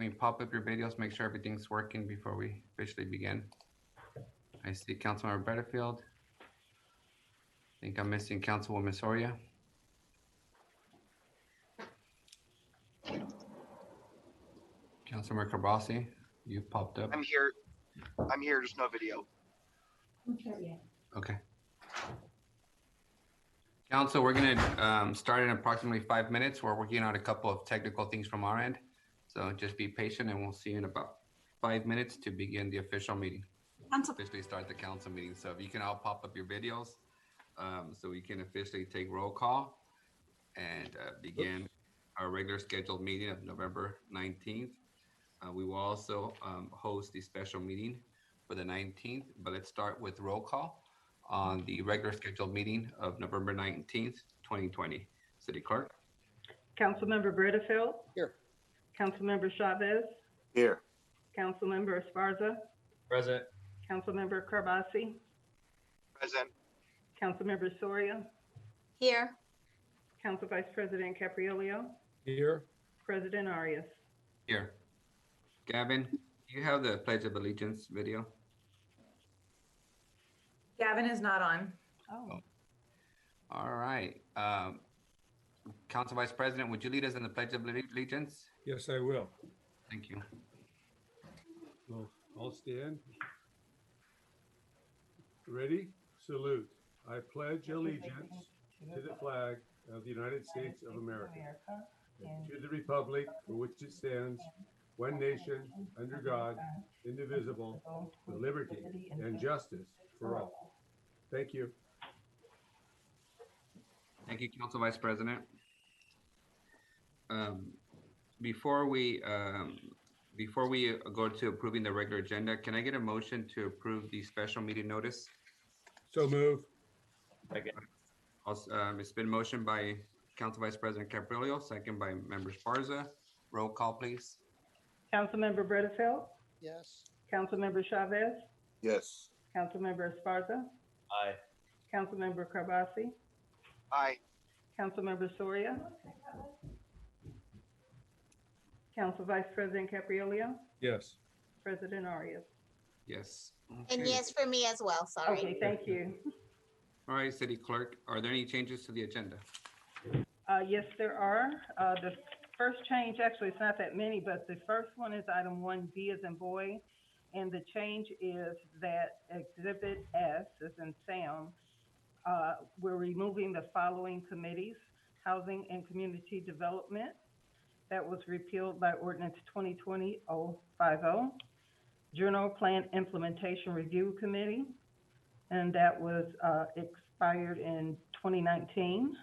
pop up your videos, make sure everything's working before we officially begin. I see Councilmember Butterfield. I think I'm missing Councilwoman Soria. Councilmember Cabrasi, you popped up. I'm here. I'm here. There's no video. Okay. Council, we're gonna start in approximately 5 minutes. We're working on a couple of technical things from our end. So just be patient and we'll see you in about 5 minutes to begin the official meeting. Officially start the council meeting. So if you can all pop up your videos so we can officially take roll call and begin our regular scheduled meeting of November 19th. We will also host the special meeting for the 19th, but let's start with roll call on the regular scheduled meeting of November 19th, 2020. City Clerk. Councilmember Bredefeld. Here. Councilmember Chavez. Here. Councilmember Esparza. Present. Councilmember Carbasi. Present. Councilmember Soria. Here. Council Vice President Capriolio. Here. President Arias. Here. Gavin, do you have the Pledge of Allegiance video? Gavin is not on. Oh. All right. Council Vice President, would you lead us in the Pledge of Allegiance? Yes, I will. Thank you. Well, I'll stand. Ready? Salute. I pledge allegiance to the flag of the United States of America and to the republic for which it stands, one nation, under God, indivisible, with liberty and justice for all. Thank you. Thank you, Council Vice President. Before we go to approving the regular agenda, can I get a motion to approve the special meeting notice? So move. It's been motioned by Council Vice President Caprilio, second by Member Esparza. Roll call, please. Councilmember Bredefeld. Yes. Councilmember Chavez. Yes. Councilmember Esparza. Aye. Councilmember Carbasi. Aye. Councilmember Soria. Council Vice President Capriolio. Yes. President Arias. Yes. And Okay. yes for me as well, sorry. Okay, thank you. All right, City Clerk, are there any changes to the agenda? Yes, there are. The first change, actually, it's not that many, but the first one is item 1B as in boy. And the change is that Exhibit S, as in Sam, we're removing the following committees: Housing and Community Development. That was repealed by Ordinance 2020-050. General Plan Implementation Review Committee, and that was expired in 2019.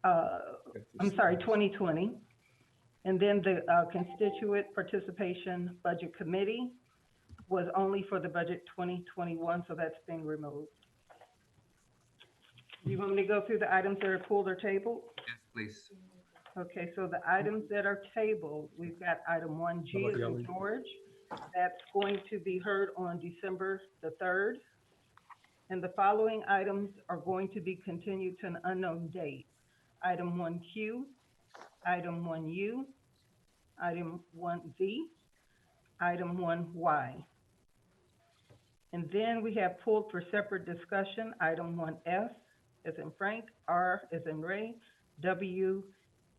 I'm sorry, 2020. And then the Constituent Participation Budget Committee was only for the budget 2021, so that's being removed. Do you want me to go through the items that are pulled or tabled? Yes, please. Okay, so the items that are tabled, we've got item 1G as in George. That's going to be heard on December the 3rd. And the following items are going to be continued to an unknown date. Item 1Q, item 1U, item 1Z, item 1Y. And then we have pulled for separate discussion, item 1F as in Frank, R as in Ray, W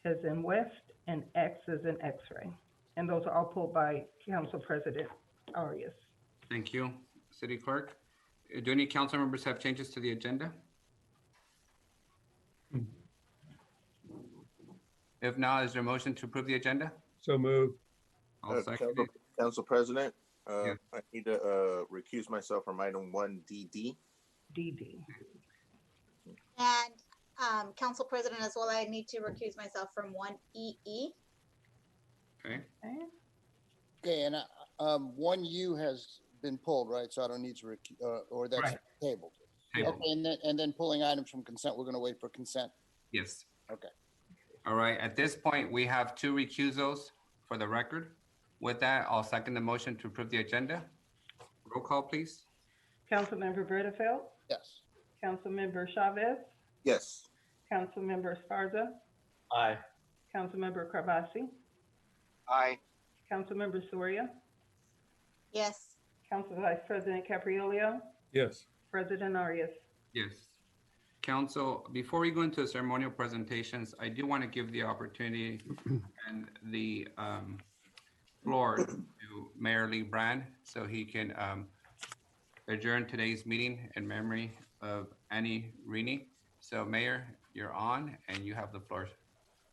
as in West, and X as in X-ray. And those are all pulled by Council President Arias. Thank you, City Clerk. Do any council members have changes to the agenda? If not, is there a motion to approve the agenda? So move. I'll second it. Council President, Yeah. I need to recuse myself from item 1DD. DD. And Council President as well, I need to recuse myself from 1EE. Okay. Okay. Okay, and 1U has been pulled, right? So I don't need to or that's Right. tabled. Table. Okay, and then pulling items from consent. We're going to wait for consent. Yes. Okay. All right. At this point, we have 2 recusals for the record. With that, I'll second the motion to approve the agenda. Roll call, please. Councilmember Bredefeld, Yes. Councilmember Chavez, Yes. Councilmember Esparza, Aye. Councilmember Carbasi, Aye. Councilmember Soria, Yes. Council Vice President Capriolio, Yes. President Arias. Yes. Council, before we go into ceremonial presentations, I do want to give the opportunity and the floor to Mayor Lee Brand so he can adjourn today's meeting in memory of Annie Rini. So Mayor, you're on and you have the floor.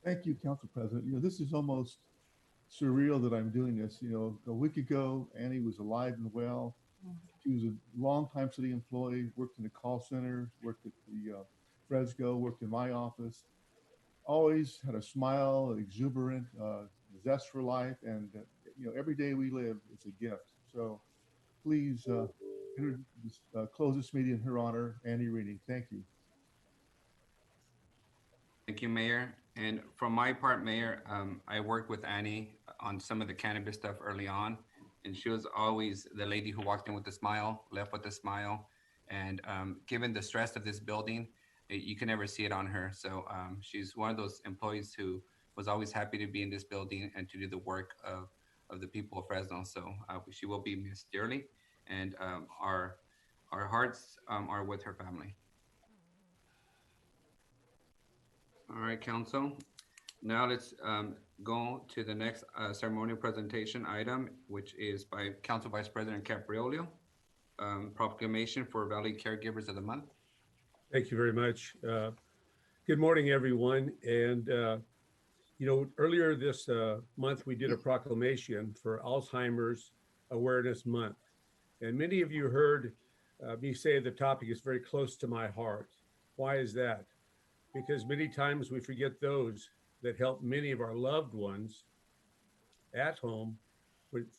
Thank you, Council President. This is almost surreal that I'm doing this. A week ago, Annie was alive and well. She was a longtime city employee, worked in the call center, worked at the Fresco, worked in my office. Always had a smile, exuberant, zest for life, and every day we live is a gift. So please close this meeting in her honor, Annie Rini. Thank you. Thank you, Mayor. And from my part, Mayor, I worked with Annie on some of the cannabis stuff early on, and she was always the lady who walked in with a smile, left with a smile. And given the stress of this building, you can never see it on her. So she's one of those employees who was always happy to be in this building and to do the work of the people of Fresno. So she will be missed dearly, and our hearts are with her family. All right, Council. Now let's go to the next ceremonial presentation item, which is by Council Vice President Capriolio, proclamation for Valley Caregivers of the Month. Thank you very much. Good morning, everyone. And, earlier this month, we did a proclamation for Alzheimer's Awareness Month. And many of you heard me say the topic is very close to my heart. Why is that? Because many times we forget those that help many of our loved ones at home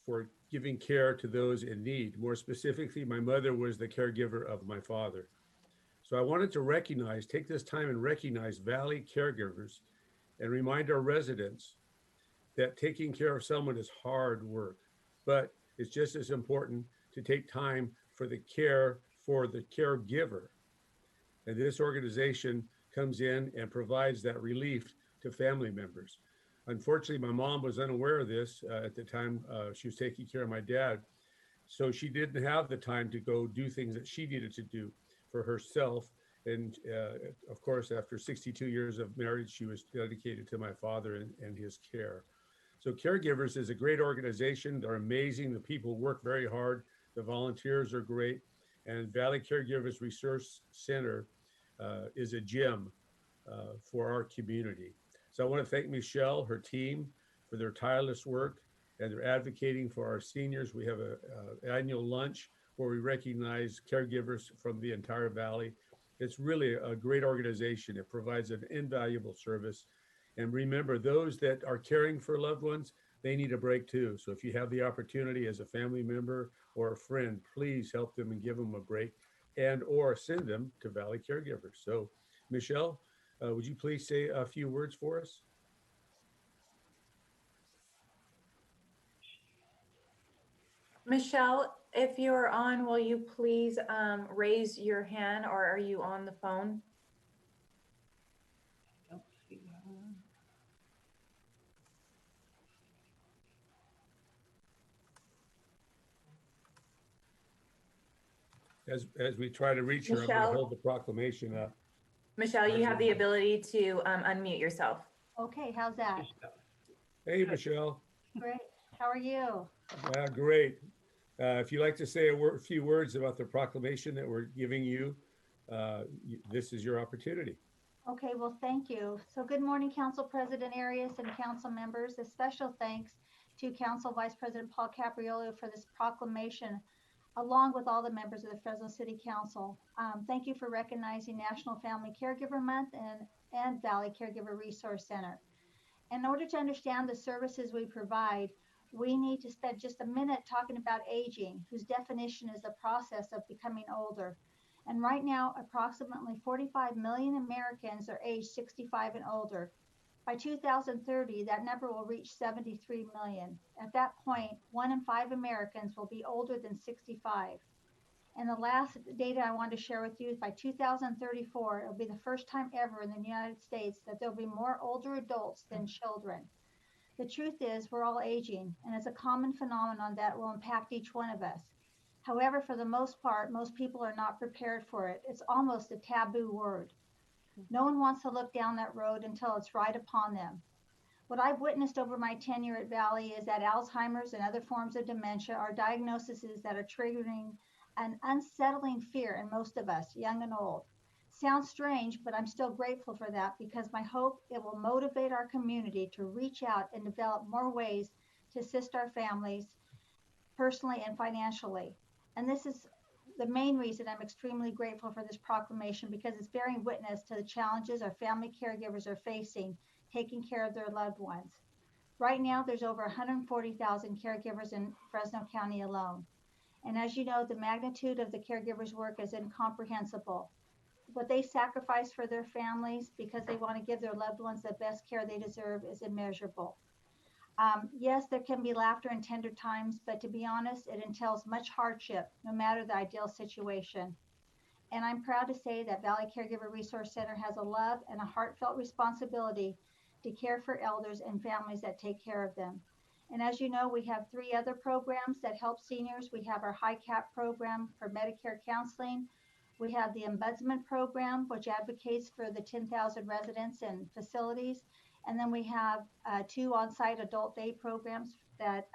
for giving care to those in need. More specifically, my mother was the caregiver of my father. So I wanted to take this time and recognize Valley caregivers and remind our residents that taking care of someone is hard work, but it's just as important to take time for the care for the caregiver. And this organization comes in and provides that relief to family members. Unfortunately, my mom was unaware of this at the time she was taking care of my dad. So she didn't have the time to go do things that she needed to do for herself. And of course, after 62 years of marriage, she was dedicated to my father and his care. So Caregivers is a great organization. They're amazing. The people work very hard. The volunteers are great. And Valley Caregivers Resource Center is a gem for our community. So I want to thank Michelle, her team, for their tireless work, and they're advocating for our seniors. We have an annual lunch where we recognize caregivers from the entire Valley. It's really a great organization. It provides an invaluable service. And remember, those that are caring for loved ones, they need a break too. So if you have the opportunity as a family member or a friend, please help them and give them a break, and or send them to Valley Caregivers. So Michelle, would you please say a few words for us? Michelle, if you're on, will you please raise your hand, or are you on the phone? Don't see her. As we try to reach her, I'm going to hold the proclamation up. Michelle, you have the ability to unmute yourself. Okay, how's that? Hey, Michelle. Great. How are you? Great. If you'd like to say a few words about the proclamation that we're giving you, this is your opportunity. Okay, well, thank you. So good morning, Council President Arias and council members. A special thanks to Council Vice President Paul Capriolio for this proclamation, along with all the members of the Fresno City Council. Thank you for recognizing National Family Caregiver Month and Valley Caregiver Resource Center. In order to understand the services we provide, we need to spend just a minute talking about aging, whose definition is the process of becoming older. And right now, approximately 45 million Americans are aged 65 and older. By 2030, that number will reach 73 million. At that point, 1 in 5 Americans will be older than 65. And the last data I want to share with you is by 2034, it'll be the first time ever in the United States that there'll be more older adults than children. The truth is, we're all aging, and it's a common phenomenon that will impact each one of us. However, for the most part, most people are not prepared for it. It's almost a taboo word. No one wants to look down that road until it's right upon them. What I've witnessed over my tenure at Valley is that Alzheimer's and other forms of dementia are diagnoses that are triggering an unsettling fear in most of us, young and old. Sounds strange, but I'm still grateful for that because my hope it will motivate our community to reach out and develop more ways to assist our families personally and financially. And this is the main reason I'm extremely grateful for this proclamation because it's bearing witness to the challenges our family caregivers are facing taking care of their loved ones. Right now, there's over 140,000 caregivers in Fresno County alone. And as you know, the magnitude of the caregivers' work is incomprehensible. What they sacrifice for their families because they want to give their loved ones the best care they deserve is immeasurable. Yes, there can be laughter in tender times, but to be honest, it entails much hardship, no matter the ideal situation. And I'm proud to say that Valley Caregiver Resource Center has a love and a heartfelt responsibility to care for elders and families that take care of them. And as you know, we have 3 other programs that help seniors. We have our high cap program for Medicare counseling. We have the Ombudsman program, which advocates for the 10,000 residents and facilities. And then we have 2 on-site adult day programs that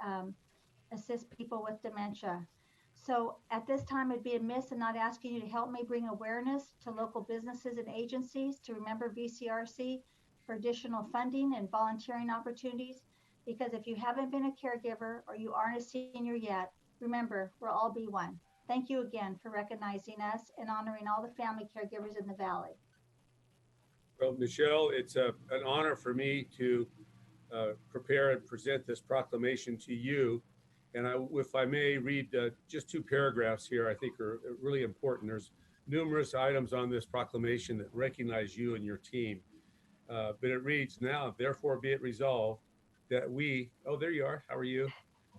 assist people with dementia. So at this time, it'd be amiss in not asking you to help me bring awareness to local businesses and agencies to remember VCRC for additional funding and volunteering opportunities. Because if you haven't been a caregiver or you aren't a senior yet, remember, we'll all be one. Thank you again for recognizing us and honoring all the family caregivers in the Valley. Well, Michelle, it's an honor for me to prepare and present this proclamation to you. And if I may read just 2 paragraphs here, I think are really important. There's numerous items on this proclamation that recognize you and your team. But it reads, now, therefore be it resolved that we, oh, there you are. How are you?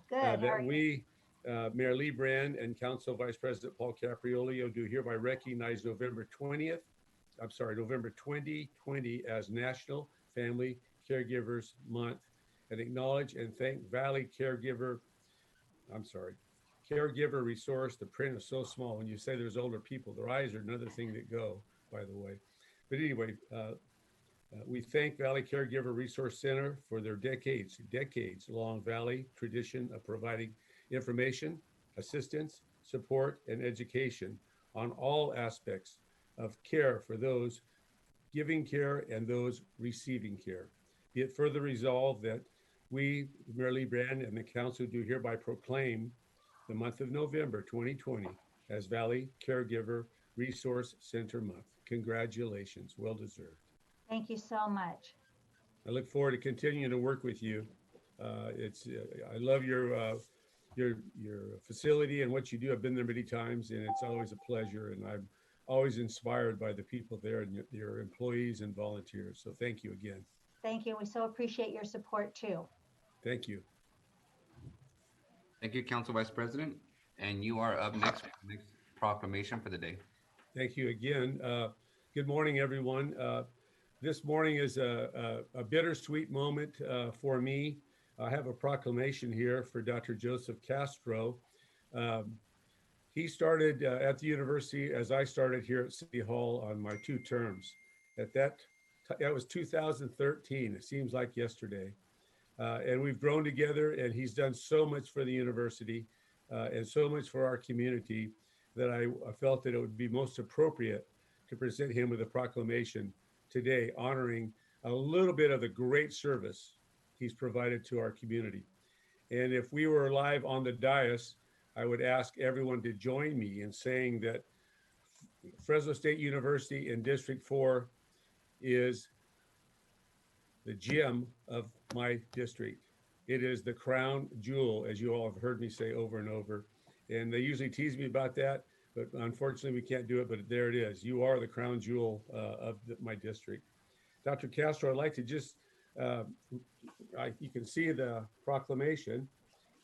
Good. That we, Mayor Lee Brand and Council Vice President Paul Capriolio do hereby recognize November 2020 as National Family Caregivers Month and acknowledge and thank Valley Caregiver Resource. The print is so small. When you say there's older people, their eyes are another thing that go, by the way. But anyway, we thank Valley Caregiver Resource Center for their decades-long Valley tradition of providing information, assistance, support, and education on all aspects of care for those giving care and those receiving care. Be it further resolved that we, Mayor Lee Brand and the council do hereby proclaim the month of November 2020 as Valley Caregiver Resource Center Month. Congratulations, well deserved. Thank you so much. I look forward to continuing to work with you. I love your facility and what you do. I've been there many times, and it's always a pleasure. And I'm always inspired by the people there and your employees and volunteers. So thank you again. Thank you. We so appreciate your support too. Thank you. Thank you, Council Vice President. And you are up next for the next proclamation for the day. Thank you again. Good morning, everyone. This morning is a bittersweet moment for me. I have a proclamation here for Dr. Joseph Castro. He started at the university as I started here at City Hall on my 2 terms. That was 2013. It seems like yesterday. And we've grown together, and he's done so much for the university and so much for our community that I felt that it would be most appropriate to present him with a proclamation today, honoring a little bit of the great service he's provided to our community. And if we were live on the dais, I would ask everyone to join me in saying that Fresno State University in District 4 is the gem of my district. It is the crown jewel, as you all have heard me say over and over. And they usually tease me about that, but unfortunately we can't do it, but there it is. You are the crown jewel of my district. Dr. Castro, I'd like to just, you can see the proclamation,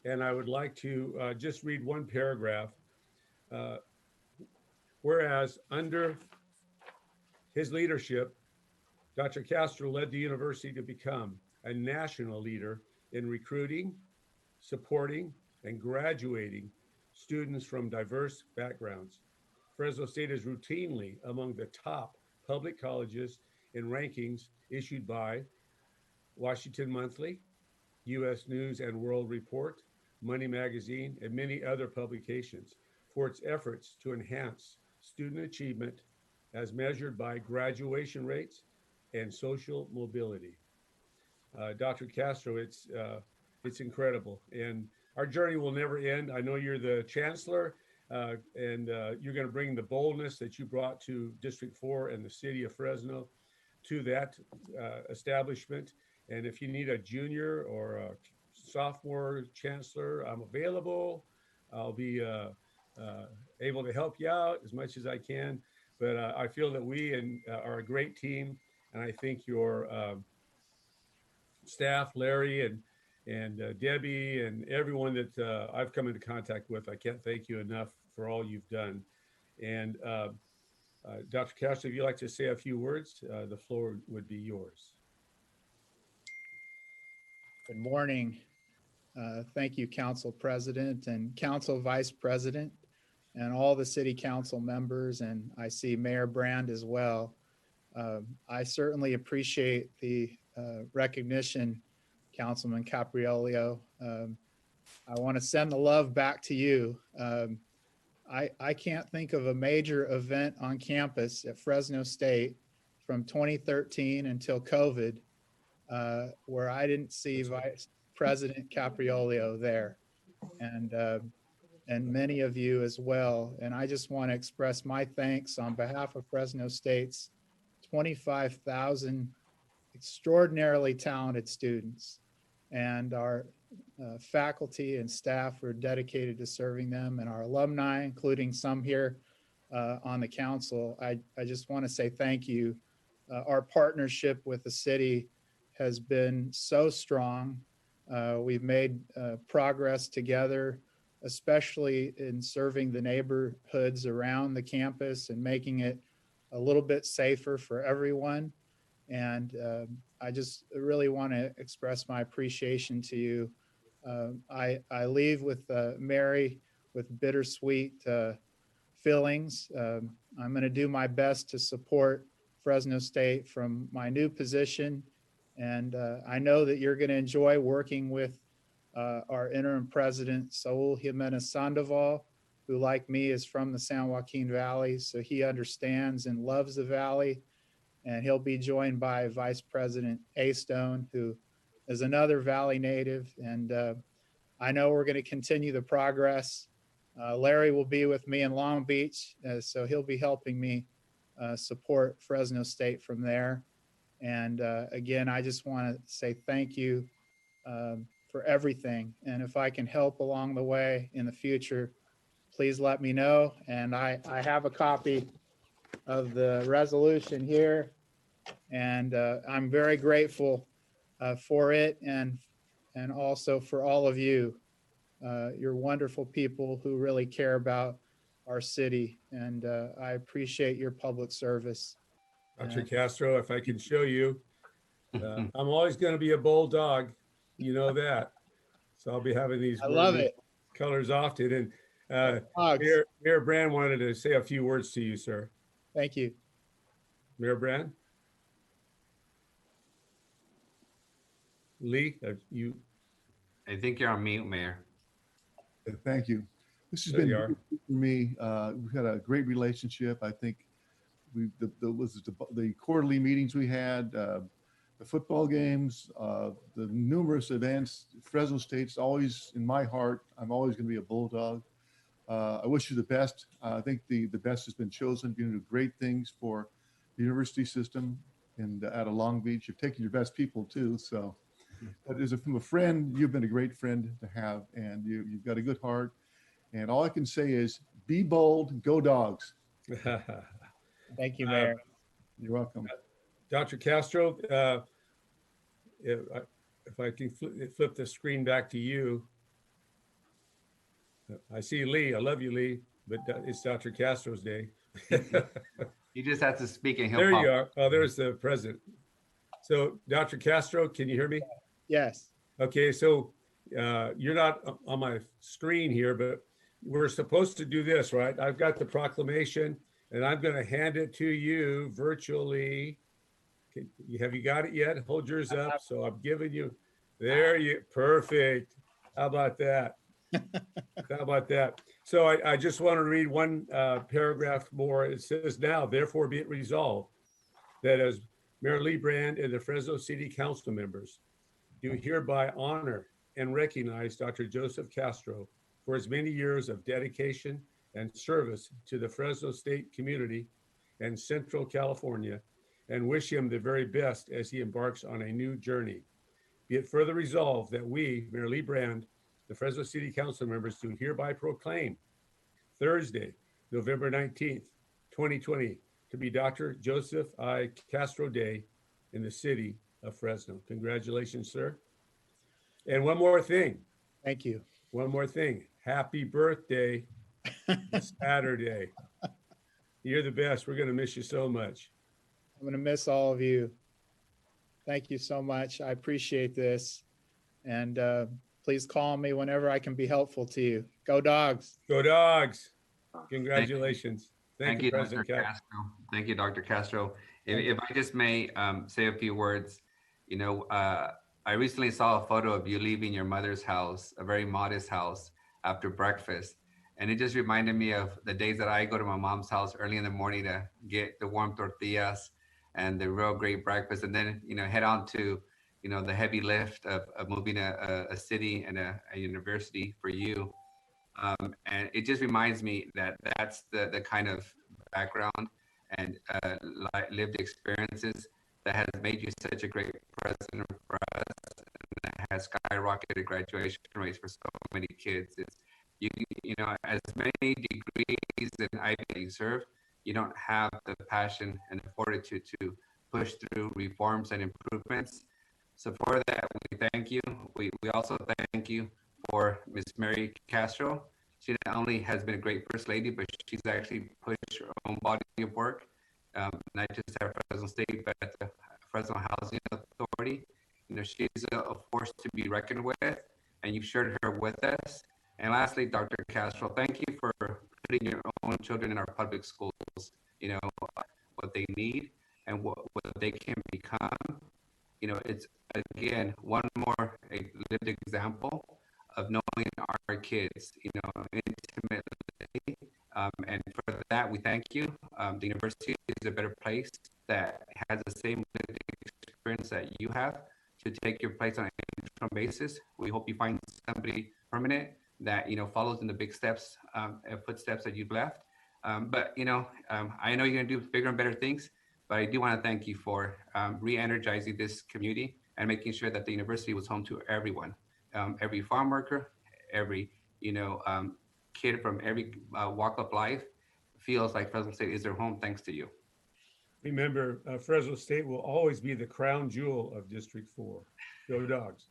and I would like to just read 1 paragraph. Whereas under his leadership, Dr. Castro led the university to become a national leader in recruiting, supporting, and graduating students from diverse backgrounds. Fresno State is routinely among the top public colleges in rankings issued by Washington Monthly, U.S. News and World Report, Money Magazine, and many other publications for its efforts to enhance student achievement as measured by graduation rates and social mobility. Dr. Castro, it's incredible, and our journey will never end. I know you're the chancellor, and you're going to bring the boldness that you brought to District 4 and the city of Fresno to that establishment. And if you need a junior or a sophomore chancellor, I'm available. I'll be able to help you out as much as I can. But I feel that we are a great team, and I think your staff, Larry and Debbie, and everyone that I've come into contact with, I can't thank you enough for all you've done. And Dr. Castro, if you'd like to say a few words, the floor would be yours. Good morning. Thank you, Council President and Council Vice President and all the City Council members, and I see Mayor Brand as well. I certainly appreciate the recognition, Councilman Capriolio. I want to send the love back to you. I can't think of a major event on campus at Fresno State from 2013 until COVID where I didn't see Vice President Capriolio there, and many of you as well. And I just want to express my thanks on behalf of Fresno State's 25,000 extraordinarily talented students and our faculty and staff who are dedicated to serving them, and our alumni, including some here on the council. I just want to say thank you. Our partnership with the city has been so strong. We've made progress together, especially in serving the neighborhoods around the campus and making it a little bit safer for everyone. And I just really want to express my appreciation to you. I leave with Mary with bittersweet feelings. I'm going to do my best to support Fresno State from my new position. And I know that you're going to enjoy working with our interim president, Saul Jimenez Sandoval, who, like me, is from the San Joaquin Valley. So he understands and loves the Valley. And he'll be joined by Vice President A. Stone, who is another Valley native. And I know we're going to continue the progress. Larry will be with me in Long Beach, so he'll be helping me support Fresno State from there. And again, I just want to say thank you for everything. And if I can help along the way in the future, please let me know. And I have a copy of the resolution here, and I'm very grateful for it, and also for all of you. You're wonderful people who really care about our city, and I appreciate your public service. Dr. Castro, if I can show you, I'm always going to be a bulldog. You know that. So I'll be having these I love it. colors often. And Mayor Brand wanted to say a few words to you, sir. Thank you. Mayor Brand? Lee, you? I think you're on mute, Mayor. Thank you. This has There been you are. good for me. We've had a great relationship. I think the quarterly meetings we had, the football games, the numerous events. Fresno State's always in my heart. I'm always going to be a bulldog. I wish you the best. I think the best has been chosen. You're going to do great things for the university system and out of Long Beach. You've taken your best people too. So, but from a friend, you've been a great friend to have, and you've got a good heart. And all I can say is be bold, go Dogs. Thank you, Mayor. You're welcome. Dr. Castro, if I can flip the screen back to you. I see Lee. I love you, Lee, but it's Dr. Castro's day. You just have to speak and he'll There pop. you are. Oh, there's the president. So, Dr. Castro, can you hear me? Yes. Okay, so you're not on my screen here, but we're supposed to do this, right? I've got the proclamation and I'm going to hand it to you virtually. Have you got it yet? Hold yours up. So I'm giving you, there you, perfect. How about that? How about that? So I just want to read one paragraph more. It says, now, therefore be it resolved that as Mayor Lee Brand and the Fresno City Council members do hereby honor and recognize Dr. Joseph Castro for his many years of dedication and service to the Fresno State community and Central California, and wish him the very best as he embarks on a new journey. Be it further resolved that we, Mayor Lee Brand, the Fresno City Council members, do hereby proclaim Thursday, November 19th, 2020, to be Dr. Joseph I. Castro Day in the city of Fresno. Congratulations, sir. And one more thing. Thank you. One more thing. Happy birthday, Saturday. You're the best. We're going to miss you so much. I'm going to miss all of you. Thank you so much. I appreciate this. And please call me whenever I can be helpful to you. Go Dogs. Go Dogs. Congratulations. Thank you, Dr. Castro. Thank you, Dr. Castro. If I just may say a few words, you know, I recently saw a photo of you leaving your mother's house, a very modest house, after breakfast. And it just reminded me of the days that I go to my mom's house early in the morning to get the warm tortillas and the real great breakfast, and then, you know, head on to, you know, the heavy lift of moving a city and a university for you. And it just reminds me that that's the kind of background and lived experiences that has made you such a great president for us, and that has skyrocketed graduation rates for so many kids. It's, you know, as many degrees in Ivy you serve, you don't have the passion and the fortitude to push through reforms and improvements. So for that, we thank you. We also thank you for Ms. Mary Castro. She not only has been a great First Lady, but she's actually pushed her own body of work, not just at Fresno State, but at the Fresno Housing Authority. You know, she's a force to be reckoned with, and you've shared her with us. And lastly, Dr. Castro, thank you for putting your own children in our public schools, you know, what they need and what they can become. You know, it's, again, one more a lived example of knowing our kids, you know, intimately. And for that, we thank you. The university is a better place that has the same lived experience that you have to take your place on an interim basis. We hope you find somebody permanent that, you know, follows in the big steps, footsteps that you've left. But, you know, I know you're gonna do bigger and better things, but I do wanna thank you for re-energizing this community and making sure that the university was home to everyone, every farm worker, every, you know, kid from every walk of life feels like Fresno State is their home thanks to you. Remember, Fresno State will always be the crown jewel of District 4. Go Dogs.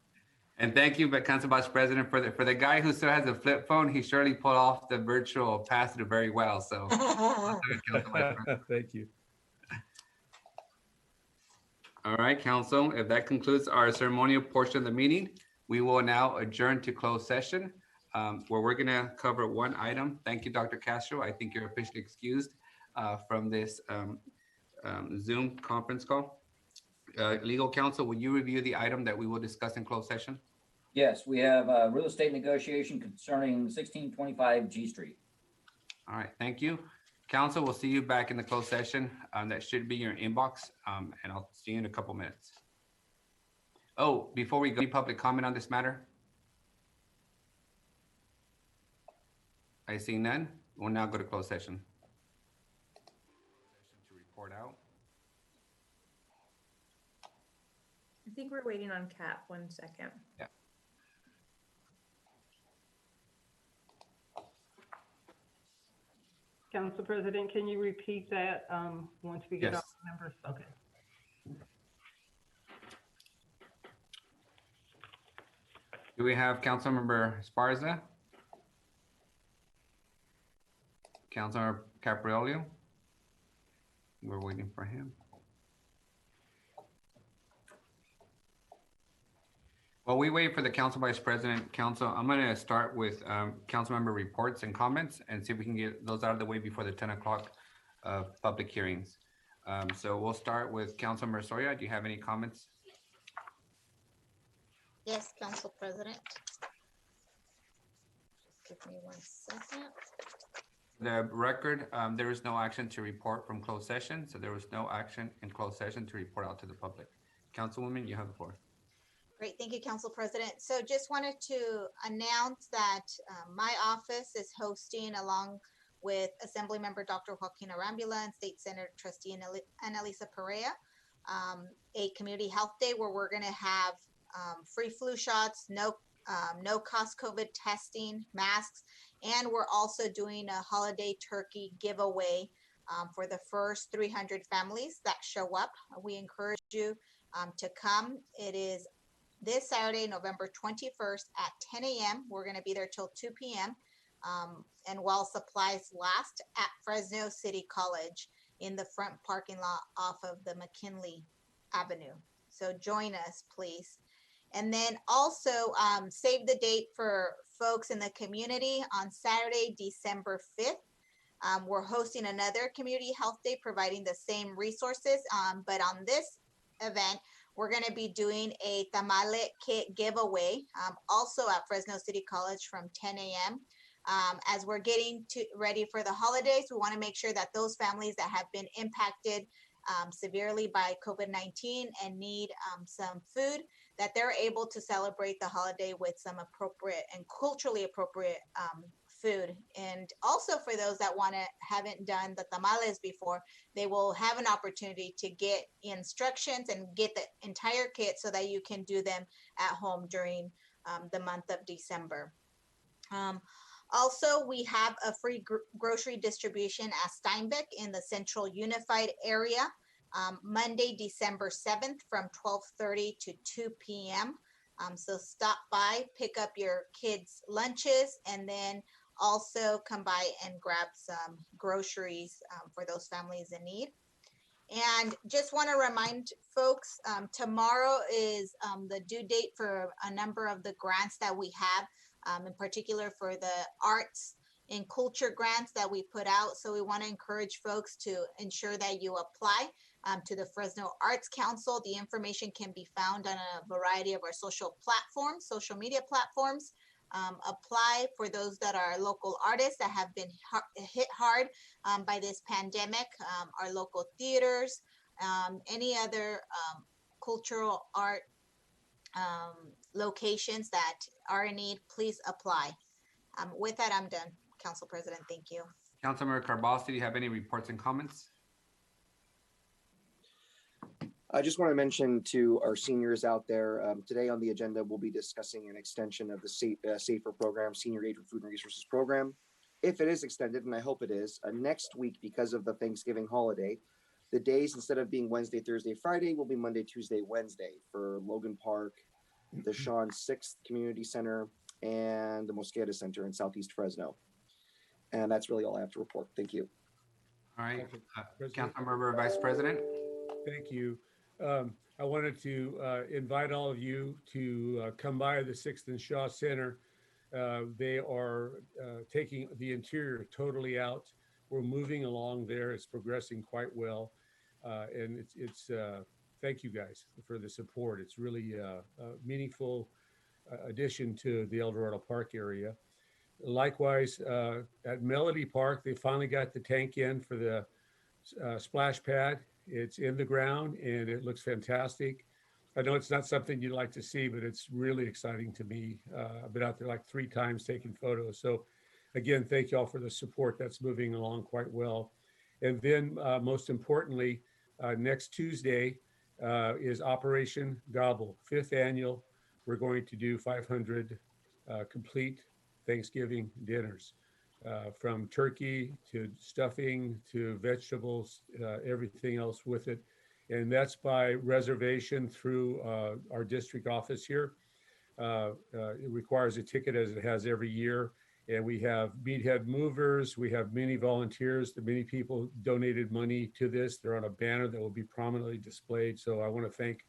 And thank you, Council Vice President, for the guy who still has a flip phone. He surely pulled off the virtual pass-through very well. So, thank you. All right, Council. If that concludes our ceremonial portion of the meeting, we will now adjourn to closed session, where we're going to cover one item. Thank you, Dr. Castro. I think you're officially excused from this Zoom conference call. Legal counsel, will you review the item that we will discuss in closed session? Yes, we have a real estate negotiation concerning 1625 G Street. All right, thank you. Council, we'll see you back in the closed session. That should be in your inbox, and I'll see you in a couple minutes. Oh, before we go, any public comment on this matter? I see none. We'll now go to closed session. To report out. I think we're waiting on Kat 1 second. Yeah. Council President, can you repeat that once we get Yes. all the members? Okay. Do we have Councilmember Esparza? Councilmember Capriolio? We're waiting for him. While we wait for the council vice president, council, I'm going to start with council member reports and comments and see if we can get those out of the way before the 10 o'clock public hearings. So we'll start with Councilmember Soya. Do you have any comments? Yes, Council President. Give me 1 second. The record, there is no action to report from closed session, so there was no action in closed session to report out to the public. Councilwoman, you have the floor. Great, thank you, Council President. So just wanted to announce that my office is hosting, along with Assemblymember Dr. Joaquin Arambula and State Senate Trustee Annalisa Perea, a community health day where we're going to have free flu shots, no cost COVID testing, masks, and we're also doing a holiday turkey giveaway for the first 300 families that show up. We encourage you to come. It is this Saturday, November 21st at 10 a.m. We're going to be there till 2 p.m. And while supplies last at Fresno City College in the front parking lot off of the McKinley Avenue. So join us, please. And then also save the date for folks in the community on Saturday, December 5th. We're hosting another community health day, providing the same resources. But on this event, we're going to be doing a tamale kit giveaway, also at Fresno City College from 10 a.m. As we're getting ready for the holidays, we want to make sure that those families that have been impacted severely by COVID-19 and need some food, that they're able to celebrate the holiday with some appropriate and culturally appropriate food. And also for those that haven't done the tamales before, they will have an opportunity to get instructions and get the entire kit so that you can do them at home during the month of December. Also, we have a free grocery distribution at Steinbeck in the Central Unified area, Monday, December 7th from 12:30 to 2 p.m. So stop by, pick up your kids' lunches, and then also come by and grab some groceries for those families in need. And just want to remind folks, tomorrow is the due date for a number of the grants that we have, in particular for the arts and culture grants that we put out. So we want to encourage folks to ensure that you apply to the Fresno Arts Council. The information can be found on a variety of our social media platforms. Apply for those that are local artists that have been hit hard by this pandemic, our local theaters, any other cultural art locations that are in need, please apply. With that, I'm done, Council President. Thank you. Councilmember Carbas, do you have any reports and comments? I just want to mention to our seniors out there, today on the agenda, we'll be discussing an extension of the SAFER program, Senior Aid for Food and Resources program. If it is extended, and I hope it is, next week, because of the Thanksgiving holiday, the days, instead of being Wednesday, Thursday, Friday, will be Monday, Tuesday, Wednesday for Logan Park, the Sean 6th Community Center, and the Mosqueda Center in Southeast Fresno. And that's really all I have to report. Thank you. All right, Councilmember Vice President. Thank you. I wanted to invite all of you to come by the 6th and Shaw Center. They are taking the interior totally out. We're moving along there. It's progressing quite well. And it's thank you guys for the support. It's really a meaningful addition to the El Dorado Park area. Likewise, at Melody Park, they finally got the tank in for the splash pad. It's in the ground and it looks fantastic. I know it's not something you'd like to see, but it's really exciting to me. I've been out there like 3 times taking photos. So again, thank you all for the support. That's moving along quite well. And then most importantly, next Tuesday is Operation Gobble, 5th annual. We're going to do 500 complete Thanksgiving dinners. From turkey to stuffing to vegetables, everything else with it. And that's by reservation through our district office here. It requires a ticket as it has every year. And we have meathead movers, we have many volunteers, many people donated money to this. They're on a banner that will be prominently displayed. So I want to thank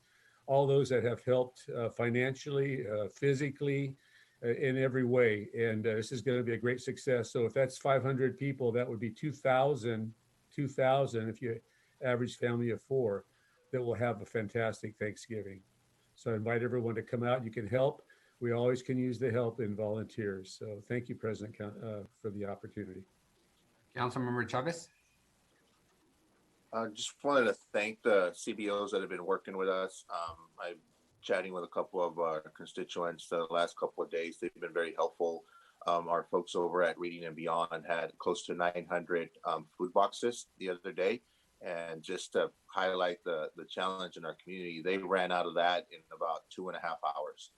all those that have helped financially, physically, in every way. And this is going to be a great success. So if that's 500 people, that would be 2,000 if you average family of 4 that will have a fantastic Thanksgiving. So I invite everyone to come out. You can help. We always can use the help in volunteers. So thank you, President, for the opportunity. Councilmember Chavez. I just wanted to thank the CBOs that have been working with us. I'm chatting with a couple of our constituents the last couple of days. They've been very helpful. Our folks over at Reading and Beyond had close to 900 food boxes the other day. And just to highlight the challenge in our community, they ran out of that in about 2.5 hours.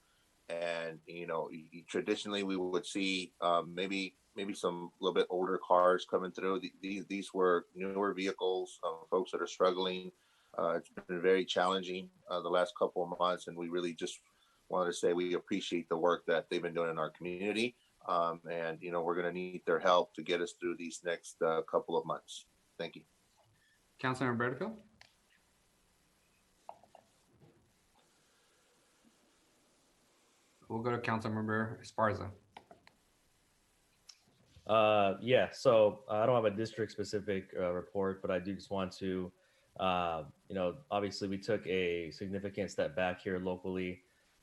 And, you know, traditionally we would see maybe some little bit older cars coming through. These were newer vehicles, folks that are struggling. It's been very challenging the last couple of months, and we really just wanted to say we appreciate the work that they've been doing in our community. And, you know, we're going to need their help to get us through these next couple of months. Thank you. Councilmember Bertfield. We'll go to Councilmember Esparza. Yeah, so I don't have a district specific report, but I do just want to, you know, obviously we took a significant step back here locally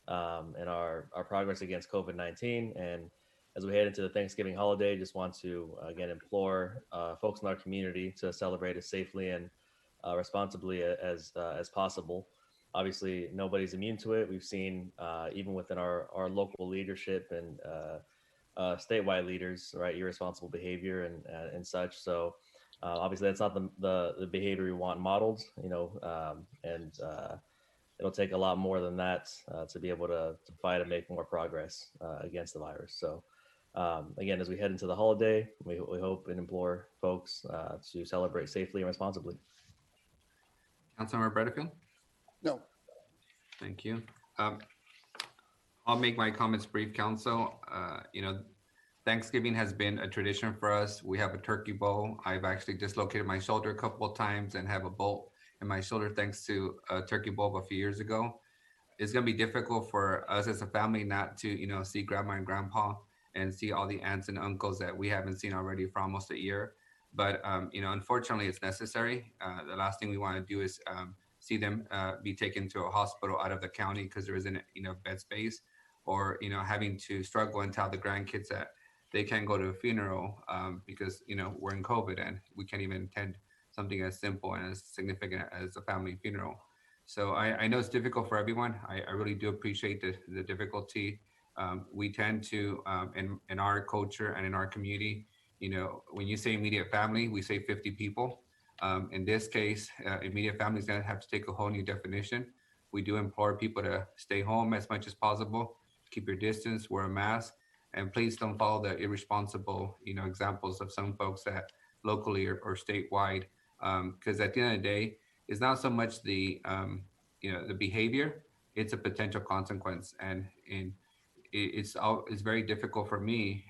in our progress against COVID-19. And as we head into the Thanksgiving holiday, just want to, again, implore folks in our community to celebrate as safely and responsibly as possible. Obviously, nobody's immune to it. We've seen even within our local leadership and statewide leaders, right, irresponsible behavior and such. So obviously, that's not the behavior we want modeled, you know, and it'll take a lot more than that to be able to fight and make more progress against the virus. So again, as we head into the holiday, we hope and implore folks to celebrate safely and responsibly. Councilmember Bertfield. No. Thank you. I'll make my comments brief, Council. You know, Thanksgiving has been a tradition for us. We have a turkey bowl. I've actually dislocated my shoulder a couple of times and have a bolt in my shoulder thanks to a turkey bowl a few years ago. It's going to be difficult for us as a family not to, you know, see grandma and grandpa and see all the aunts and uncles that we haven't seen already for almost a year. But, you know, unfortunately, it's necessary. The last thing we want to do is see them be taken to a hospital out of the county because there isn't enough bed space, or, you know, having to struggle and tell the grandkids that they can't go to a funeral because, you know, we're in COVID and we can't even attend something as simple and as significant as a family funeral. So I know it's difficult for everyone. I really do appreciate the difficulty. We tend to, in our culture and in our community, you know, when you say immediate family, we say 50 people. In this case, immediate family is going to have to take a whole new definition. We do implore people to stay home as much as possible, keep your distance, wear a mask, and please don't follow the irresponsible, you know, examples of some folks that locally or statewide, because at the end of the day, it's not so much the, you know, the behavior, it's a potential consequence. And it's very difficult for me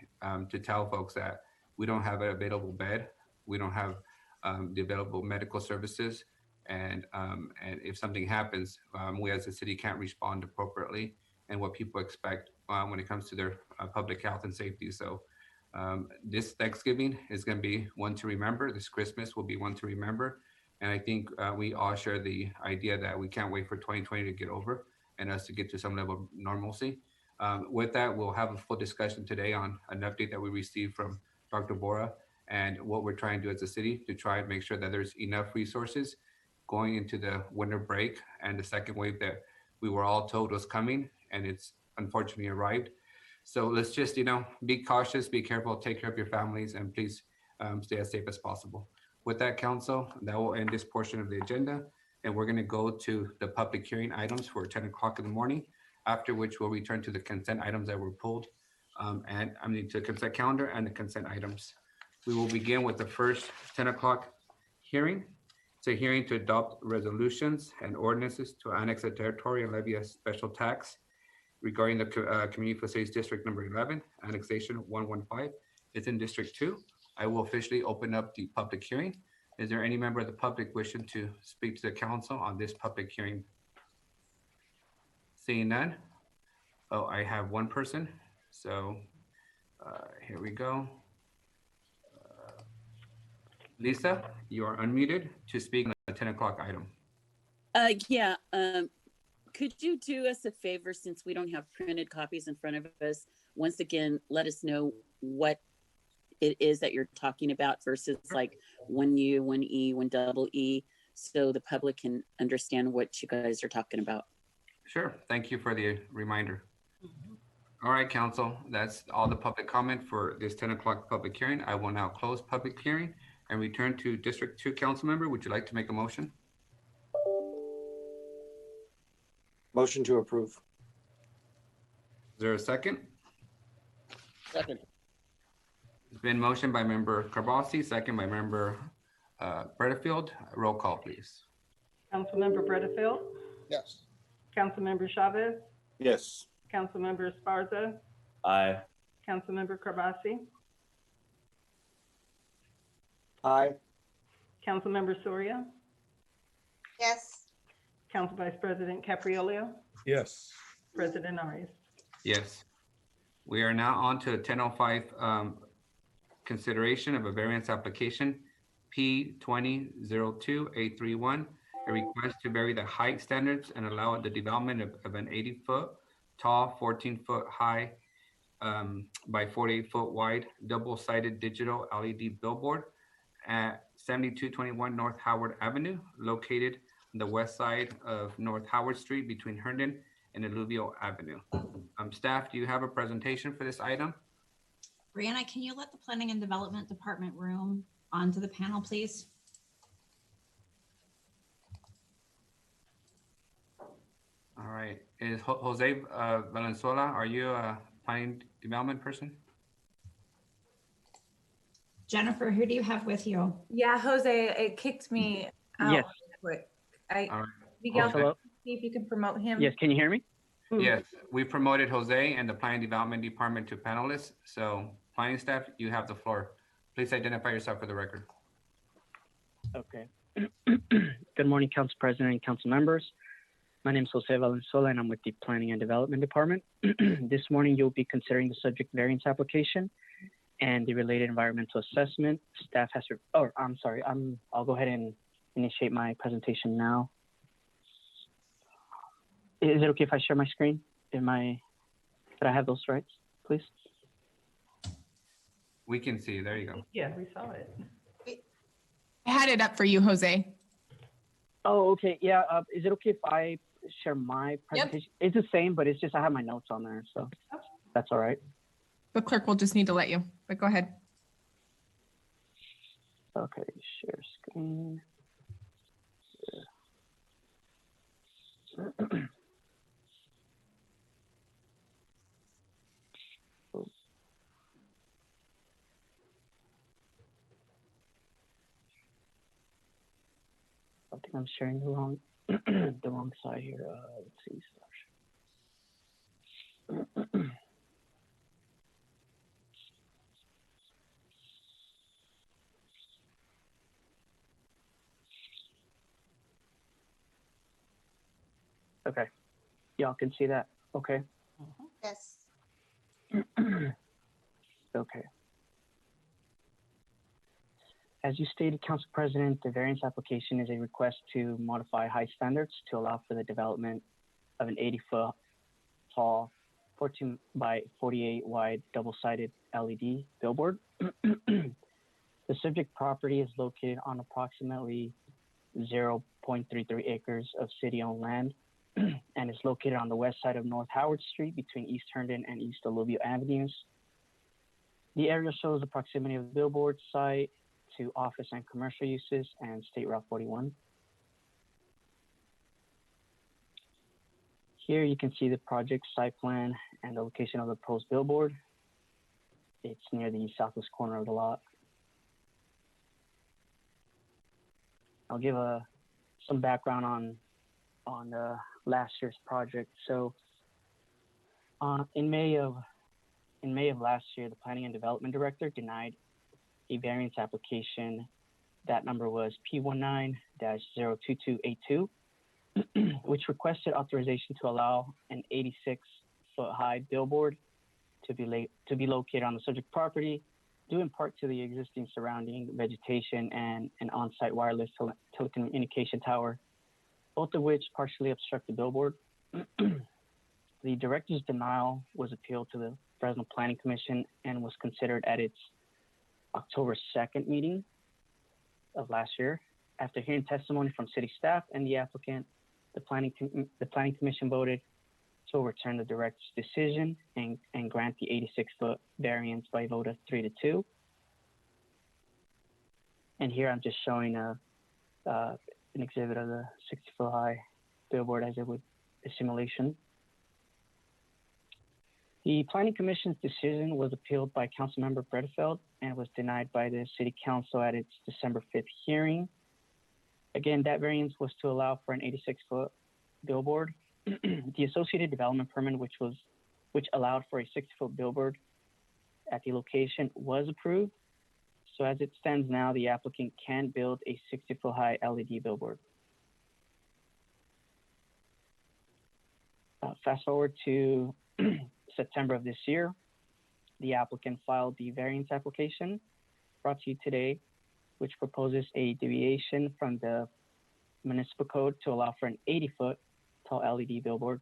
to tell folks that we don't have an available bed, we don't have the available medical services, and if something happens, we as a city can't respond appropriately and what people expect when it comes to their public health and safety. So this Thanksgiving is going to be one to remember. This Christmas will be one to remember. And I think we all share the idea that we can't wait for 2020 to get over and us to get to some level of normalcy. With that, we'll have a full discussion today on an update that we received from Dr. Bora and what we're trying to do as a city to try and make sure that there's enough resources going into the winter break and the second wave that we were all told was coming, and it's unfortunately arrived. So let's just, you know, be cautious, be careful, take care of your families, and please stay as safe as possible. With that, Council, that will end this portion of the agenda, and we're going to go to the public hearing items for 10 o'clock in the morning, after which we'll return to the consent items that were pulled, and I mean to the consent calendar and the consent items. We will begin with the first 10 o'clock hearing. It's a hearing to adopt resolutions and ordinances to annex a territory and levy a special tax regarding the Community Facilities District number 11, annexation 115. It's in District 2. I will officially open up the public hearing. Is there any member of the public wishing to speak to the council on this public hearing? Seeing none. Oh, I have one person. So here we go. Lisa, you are unmuted to speak on the 10 o'clock item. Yeah, could you do us a favor, since we don't have printed copies in front of us? Once again, let us know what it is that you're talking about versus like 1U, 1E, 1EE, so the public can understand what you guys are talking about. Sure. Thank you for the reminder. All right, council, that's all the public comment for this 10 o'clock public hearing. I will now close public hearing and return to District 2 council member. Would you like to make a motion? Motion to approve. Is there a second? Second. It's been motioned by member Carbasi, second by member Bredefield. Roll call, please. Councilmember Bredefield, Yes. Councilmember Chavez, Yes. Councilmember Esparza, Aye. Councilmember Carbasi, Aye. Councilmember Soria, Yes. Council Vice President Capriolio, Yes. President Arias. Yes. We are now on to 10:05 consideration of a variance application P2002-831, a request to vary the height standards and allow the development of an 80-foot tall, 14-foot high by 48-foot wide double-sided digital LED billboard at 7221 North Howard Avenue, located on the west side of North Howard Street between Herndon and Alluvial Avenue. Staff, do you have a presentation for this item? Brianna, can you let the Planning and Development Department room onto the panel, please? All right. Is Jose Valenzuela, are you a planning development person? Jennifer, who do you have with you? Yeah, Jose, it kicked me out. Yes. Quick. All right. Miguel, Hello. see if you can promote him. Yes, can you hear me? Yes, we promoted Jose and the Planning Development Department to panelists. So planning staff, you have the floor. Please identify yourself for the record. Okay. Good morning, Council President and Council members. My name is Jose Valenzuela and I'm with the Planning and Development Department. This morning, you'll be considering the subject variance application and the related environmental assessment. Staff has, I'll go ahead and initiate my presentation now. Is it okay if I share my screen? Could I have those rights, please? We can see you. There you go. Yeah, we saw it. I had it up for you, Jose. Oh, okay. Yeah. Is it okay if I share my presentation? Yep. It's the same, but it's just I have my notes on there, so that's all right. The clerk will just need to let you, but go ahead. Okay, share screen. I think I'm sharing the wrong the wrong side here. Let's see. Okay, y'all can see that. Okay. Yes. Okay. As you stated, Council President, the variance application is a request to modify height standards to allow for the development of an 80-foot tall, 14 by 48 wide double-sided LED billboard. The subject property is located on approximately 0.33 acres of city-owned land and is located on the west side of North Howard Street between East Herndon and East Alluvial Avenues. The area shows the proximity of the billboard site to office and commercial uses and State Route 41. Here you can see the project site plan and the location of the proposed billboard. It's near the southwest corner of the lot. I'll give some background on last year's project. So in May of last year, the Planning and Development Director denied a variance application. That number was P19-02282 which requested authorization to allow an 86-foot high billboard to be located on the subject property, due in part to the existing surrounding vegetation and an on-site wireless telecommunication tower, both of which partially obstruct the billboard. The director's denial was appealed to the Fresno Planning Commission and was considered at its October 2nd meeting of last year. After hearing testimony from city staff and the applicant, the Planning Commission voted to overturn the director's decision and grant the 86-foot variance by a vote of 3-2. And here I'm just showing an exhibit of the 60-foot high billboard as it would a simulation. The Planning Commission's decision was appealed by Councilmember Bredefeld and was denied by the City Council at its December 5th hearing. Again, that variance was to allow for an 86-foot billboard. The associated development permit, which allowed for a 60-foot billboard at the location, was approved. So as it stands now, the applicant can build a 60-foot high LED billboard. Fast forward to September of this year, the applicant filed the variance application brought to you today, which proposes a deviation from the municipal code to allow for an 80-foot tall LED billboard.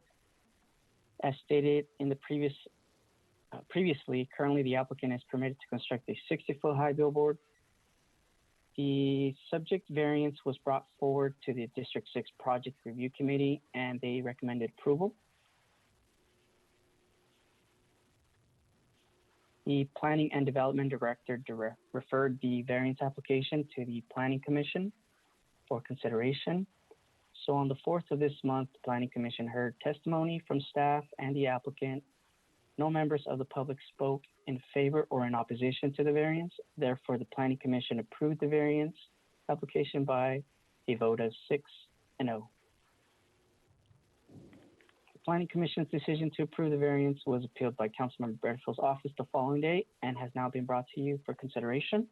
As stated in the previously, currently the applicant is permitted to construct a 60-foot high billboard. The subject variance was brought forward to the District 6 Project Review Committee, and they recommended approval. The Planning and Development Director referred the variance application to the Planning Commission for consideration. So on the 4th of this month, the Planning Commission heard testimony from staff and the applicant. No members of the public spoke in favor or in opposition to the variance. Therefore, the Planning Commission approved the variance application by a vote of 6-0. Planning Commission's decision to approve the variance was appealed by Councilmember Bredefeld's office the following day and has now been brought to you for consideration.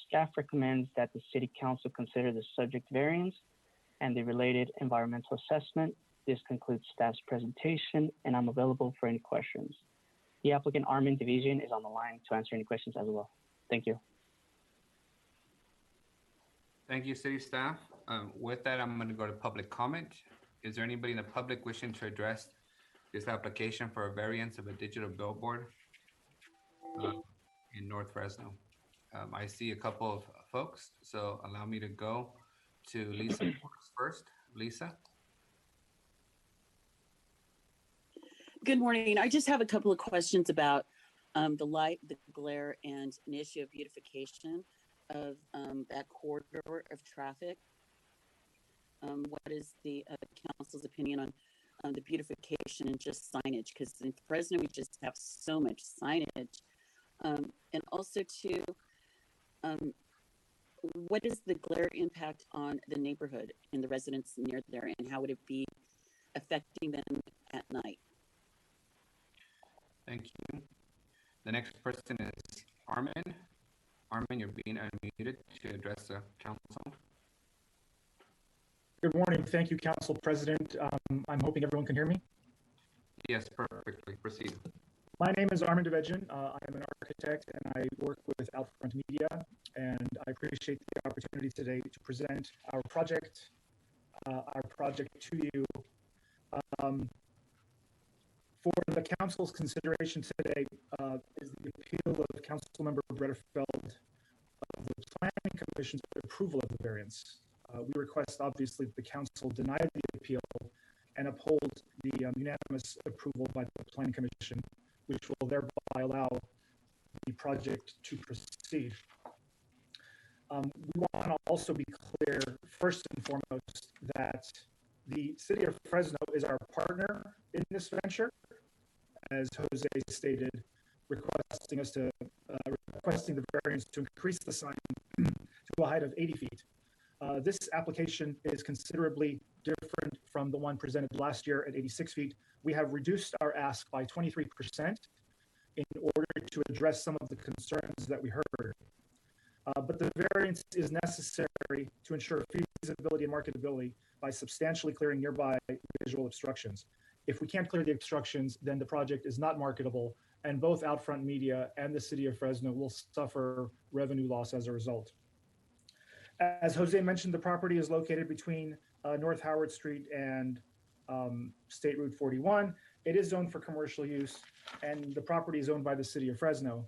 Staff recommends that the City Council consider the subject variance and the related environmental assessment. This concludes staff's presentation, and I'm available for any questions. The applicant Armin Division is on the line to answer any questions as well. Thank you. Thank you, city staff. With that, I'm going to go to public comment. Is there anybody in the public wishing to address this application for a variance of a digital billboard in North Fresno? I see a couple of folks, so allow me to go to Lisa first. Lisa? Good morning. I just have a couple of questions about the light, the glare, and an issue of beautification of that corridor of traffic. What is the council's opinion on the beautification and just signage? Because in Fresno, we just have so much signage. And also too, what is the glare impact on the neighborhood and the residents near there, and how would it be affecting them at night? Thank you. The next person is Armin. Armin, you're being unmuted to address the council. Good morning. Thank you, Council President. I'm hoping everyone can hear me. Yes, perfectly. Proceed. My name is Armin Devedjian. I am an architect and I work with Outfront Media, and I appreciate the opportunity today to present our project to you. For the Council's consideration today is the appeal of Councilmember Bredefeld of the Planning Commission's approval of the variance. We request, obviously, that the Council deny the appeal and uphold the unanimous approval by the Planning Commission, which will thereby allow the project to proceed. We want to also be clear, first and foremost, that the City of Fresno is our partner in this venture, as Jose stated, requesting the variance to increase the sign to a height of 80 feet. This application is considerably different from the one presented last year at 86 feet. We have reduced our ask by 23% in order to address some of the concerns that we heard. But the variance is necessary to ensure feasibility and marketability by substantially clearing nearby visual obstructions. If we can't clear the obstructions, then the project is not marketable, and both Outfront Media and the city of Fresno will suffer revenue loss as a result. As Jose mentioned, the property is located between North Howard Street and State Route 41. It is zoned for commercial use, and the property is owned by the city of Fresno.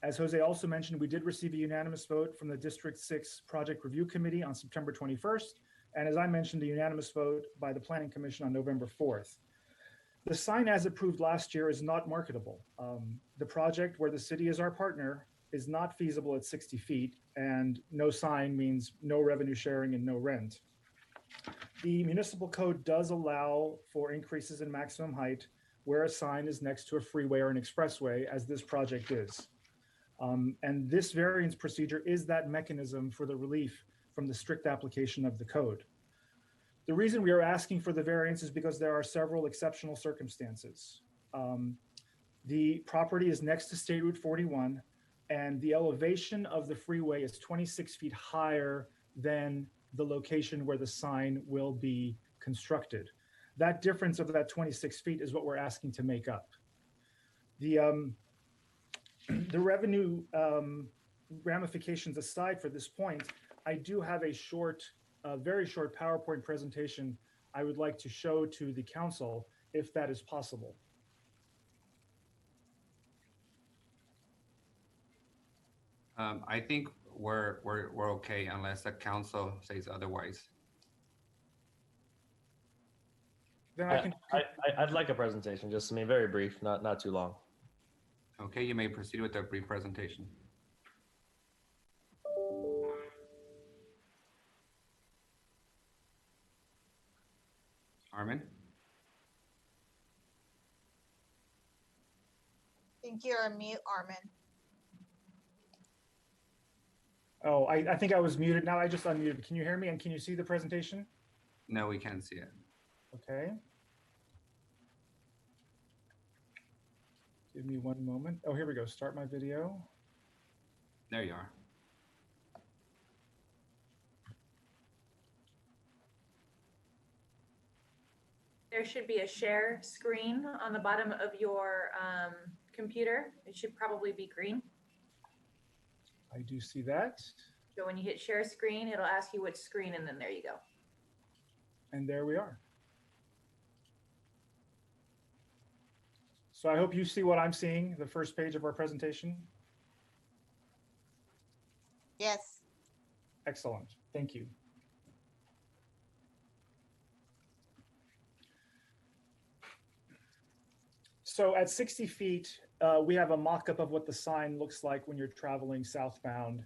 As Jose also mentioned, we did receive a unanimous vote from the District 6 Project Review Committee on September 21st, and as I mentioned, a unanimous vote by the Planning Commission on November 4th. The sign as approved last year is not marketable. The project, where the city is our partner, is not feasible at 60 feet, and no sign means no revenue sharing and no rent. The municipal code does allow for increases in maximum height where a sign is next to a freeway or an expressway, as this project is. And this variance procedure is that mechanism for the relief from the strict application of the code. The reason we are asking for the variance is because there are several exceptional circumstances. The property is next to State Route 41, and the elevation of the freeway is 26 feet higher than the location where the sign will be constructed. That difference of that 26 feet is what we're asking to make up. The revenue ramifications aside for this point, I do have a very short PowerPoint presentation I would like to show to the council, if that is possible. I think we're okay unless the council says otherwise. Then I'd like a presentation, just very brief, not too long. Okay, you may proceed with the brief presentation. Armin? I think you're on mute, Armin. Oh, I think I was muted. Now I just unmuted. Can you hear me and can you see the presentation? No, we can't see it. Okay. Give me one moment. Oh, here we go. Start my video. There you are. There should be a share screen on the bottom of your computer. It should probably be green. I do see that. So when you hit share screen, it'll ask you which screen, and then there you go. And there we are. So I hope you see what I'm seeing, the first page of our presentation. Yes. Excellent. Thank you. So at 60 feet, we have a mock-up of what the sign looks like when you're traveling southbound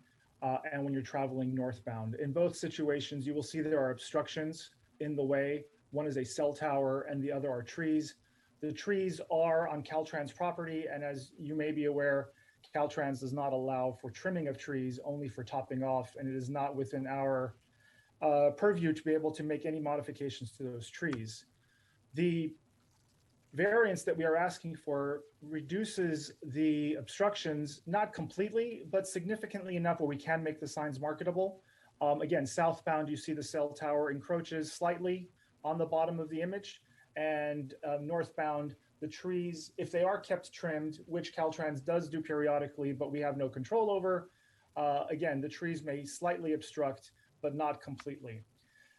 and when you're traveling northbound. In both situations, you will see there are obstructions in the way. One is a cell tower and the other are trees. The trees are on Caltrans property, and as you may be aware, Caltrans does not allow for trimming of trees, only for topping off, and it is not within our purview to be able to make any modifications to those trees. The variance that we are asking for reduces the obstructions, not completely, but significantly enough where we can make the signs marketable. Again, southbound, you see the cell tower encroaches slightly on the bottom of the image, and northbound, the trees, if they are kept trimmed, which Caltrans does do periodically, but we have no control over, again, the trees may slightly obstruct, but not completely.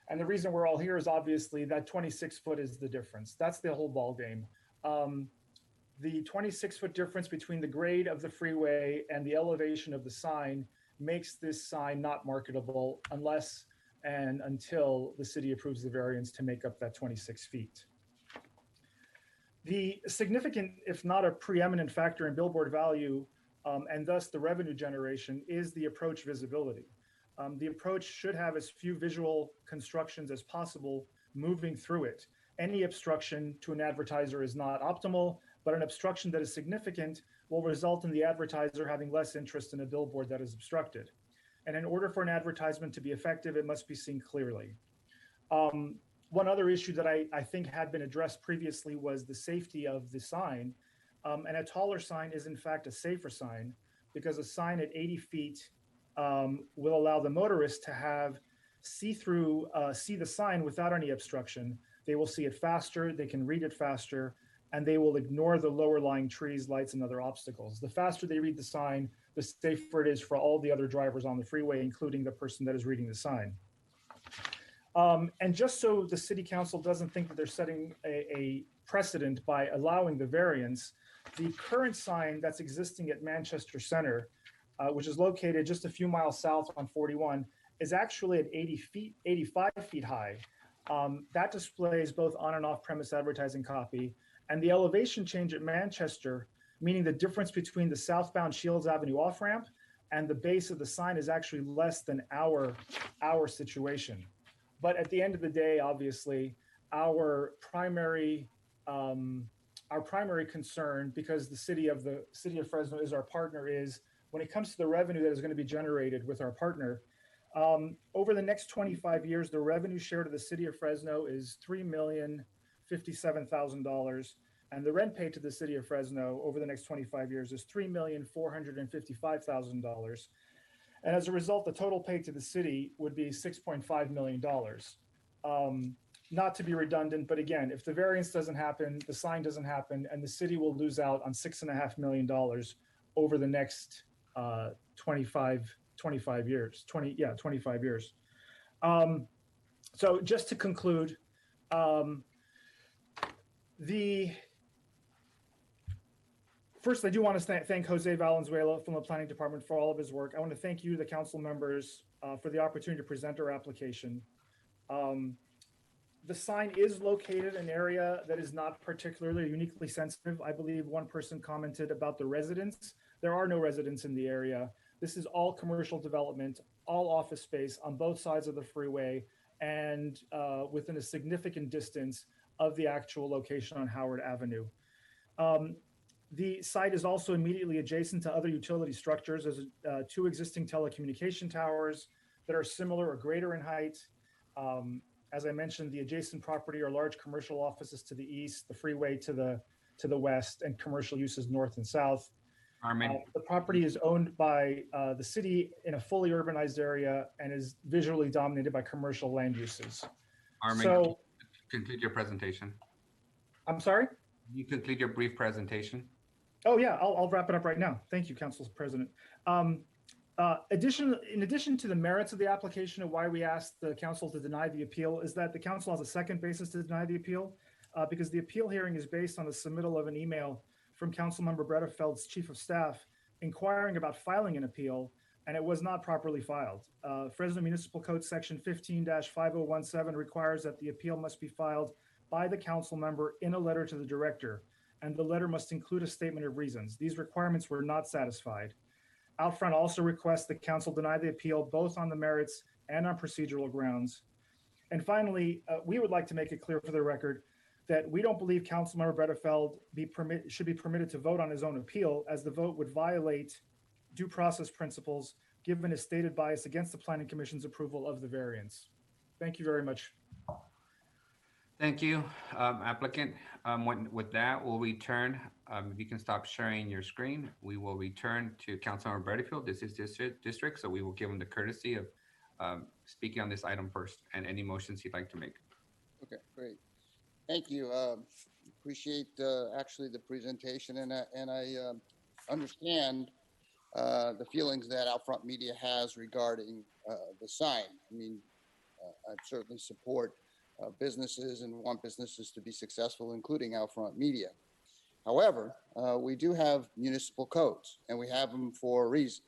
And the reason we're all here is obviously that 26 foot is the difference. That's the whole ball game. The 26-foot difference between the grade of the freeway and the elevation of the sign makes this sign not marketable unless and until the city approves the variance to make up that 26 feet. The significant, if not a preeminent factor in billboard value, and thus the revenue generation, is the approach visibility. The approach should have as few visual constructions as possible moving through it. Any obstruction to an advertiser is not optimal, but an obstruction that is significant will result in the advertiser having less interest in a billboard that is obstructed. And in order for an advertisement to be effective, it must be seen clearly. One other issue that I think had been addressed previously was the safety of the sign. And a taller sign is in fact a safer sign. because a sign at 80 feet will allow the motorist to see the sign without any obstruction. They will see it faster, they can read it faster, and they will ignore the lower lying trees, lights, and other obstacles. The faster they read the sign, the safer it is for all the other drivers on the freeway, including the person that is reading the sign. And just so the city council doesn't think that they're setting a precedent by allowing the variance, the current sign that's existing at Manchester Center, which is located just a few miles south on 41, is actually at 85 feet high. That displays both on and off premise advertising copy, and the elevation change at Manchester, meaning the difference between the southbound Shields Avenue off-ramp and the base of the sign, is actually less than our situation. But at the end of the day, obviously, our primary concern, because the city of Fresno is our partner, is when it comes to the revenue that is going to be generated with our partner. Over the next 25 years, the revenue share to the city of Fresno is $3,057,000, and the rent paid to the city of Fresno over the next 25 years is $3,455,000. And as a result, the total paid to the city would be $6.5 million. Not to be redundant, but again, if the variance doesn't happen, the sign doesn't happen, and the city will lose out on $6.5 million over the next 25 years. So just to conclude, first, I do want to thank Jose Valenzuela from the Planning Department for all of his work. I want to thank you, the council members, for the opportunity to present our application. The sign is located in an area that is not particularly uniquely sensitive. I believe one person commented about the residents. There are no residents in the area. This is all commercial development, all office space on both sides of the freeway, and within a significant distance of the actual location on Howard Avenue. The site is also immediately adjacent to other utility structures. There's 2 existing telecommunication towers that are similar or greater in height. As I mentioned, the adjacent property are large commercial offices to the east, the freeway to the west, and commercial uses north and south. The property is owned by the city in a fully urbanized area and is visually dominated by commercial land uses. Armin, So, conclude your presentation. I'm sorry? You conclude your brief presentation. Oh yeah, I'll wrap it up right now. Thank you, Council President. In addition to the merits of the application and why we asked the council to deny the appeal, is that the council has a second basis to deny the appeal, because the appeal hearing is based on the submittal of an email from Councilmember Bretterfeld's chief of staff inquiring about filing an appeal, and it was not properly filed. Fresno Municipal Code Section 15-5017 requires that the appeal must be filed by the council member in a letter to the director, and the letter must include a statement of reasons. These requirements were not satisfied. Outfront also requests the council deny the appeal both on the merits and on procedural grounds. And finally, we would like to make it clear for the record that we don't believe Councilmember Bretterfeld should be permitted to vote on his own appeal, as the vote would violate due process principles given his stated bias against the Planning Commission's approval of the variance. Thank you very much. Thank you, applicant. With that, we'll return. If you can stop sharing your screen, we will return to Councilmember Butterfield. This is district, so we will give him the courtesy of speaking on this item first and any motions he'd like to make. Okay, great. Thank you. Appreciate actually the presentation, and I understand the feelings that Outfront Media has regarding the sign. I mean, I certainly support businesses and want businesses to be successful, including Outfront Media. However, we do have municipal codes, and we have them for a reason.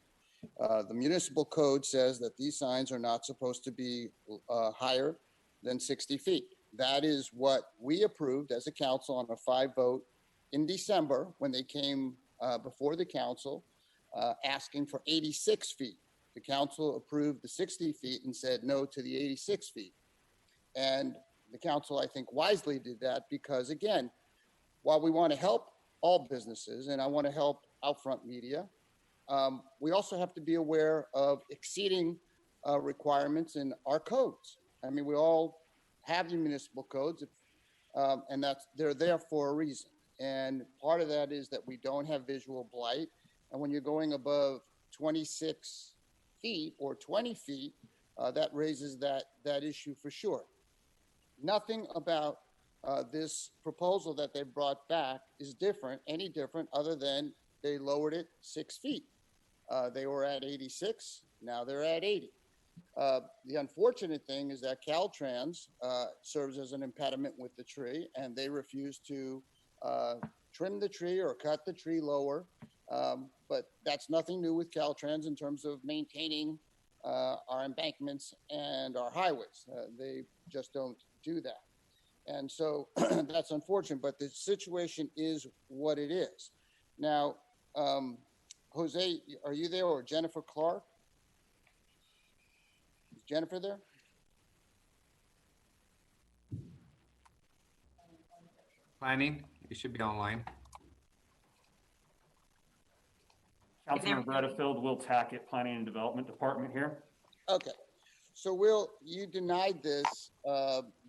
The municipal code says that these signs are not supposed to be higher than 60 feet. That is what we approved as a council on a 5-vote in December when they came before the council asking for 86 feet. The council approved the 60 feet and said no to the 86 feet. And the council, I think, wisely did that because, again, while we want to help all businesses and I want to help Outfront Media, we also have to be aware of exceeding requirements in our codes. I mean, we all have the municipal codes, and they're there for a reason. And part of that is that we don't have visual blight, And when you're going above 26 feet or 20 feet, that raises that issue for sure. Nothing about this proposal that they brought back is any different other than they lowered it 6 feet. They were at 86, now they're at 80. The unfortunate thing is that Caltrans serves as an impediment with the tree, and they refuse to trim the tree or cut the tree lower. But that's nothing new with Caltrans in terms of maintaining our embankments and our highways. They just don't do that. And so that's unfortunate, but the situation is what it is. Now, Jose, are you there, or Jennifer Clark? Is Jennifer there? Planning, you should be online. Councilmember Gretafield, Will Tackett, Planning and Development Department here. Okay. So Will, you denied this,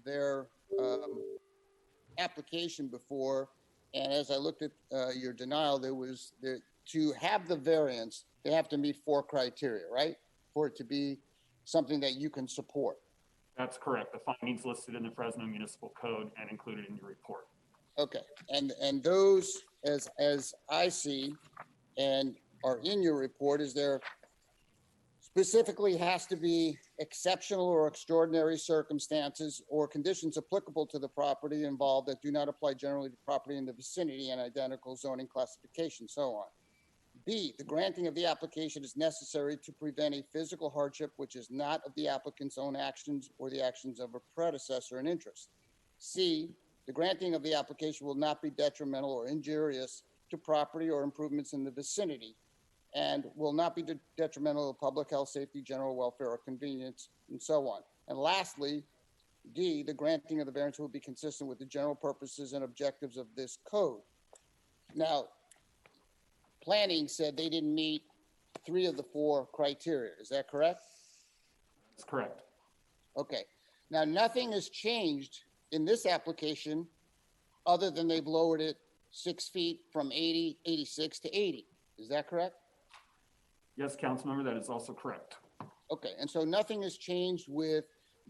their application before, and as I looked at your denial, to have the variance, they have to meet 4 criteria, right? For it to be something that you can support. That's correct. The findings listed in the Fresno Municipal Code and included in your report. Okay, and those, as I see, and are in your report, is there specifically has to be exceptional or extraordinary circumstances or conditions applicable to the property involved that do not apply generally to property in the vicinity and identical zoning classification, so on. B, the granting of the application is necessary to prevent a physical hardship which is not of the applicant's own actions or the actions of a predecessor in interest. C, the granting of the application will not be detrimental or injurious to property or improvements in the vicinity and will not be detrimental to public health, safety, general welfare, or convenience, and so on. And lastly, D, the granting of the variance will be consistent with the general purposes and objectives of this code. Now, planning said they didn't meet 3 of the 4 criteria. Is that correct? That's correct. Okay. Now, nothing has changed in this application other than they've lowered it 6 feet from 86 to 80. Is that correct? Yes, Councilmember, that is also correct. Okay. And so nothing has changed with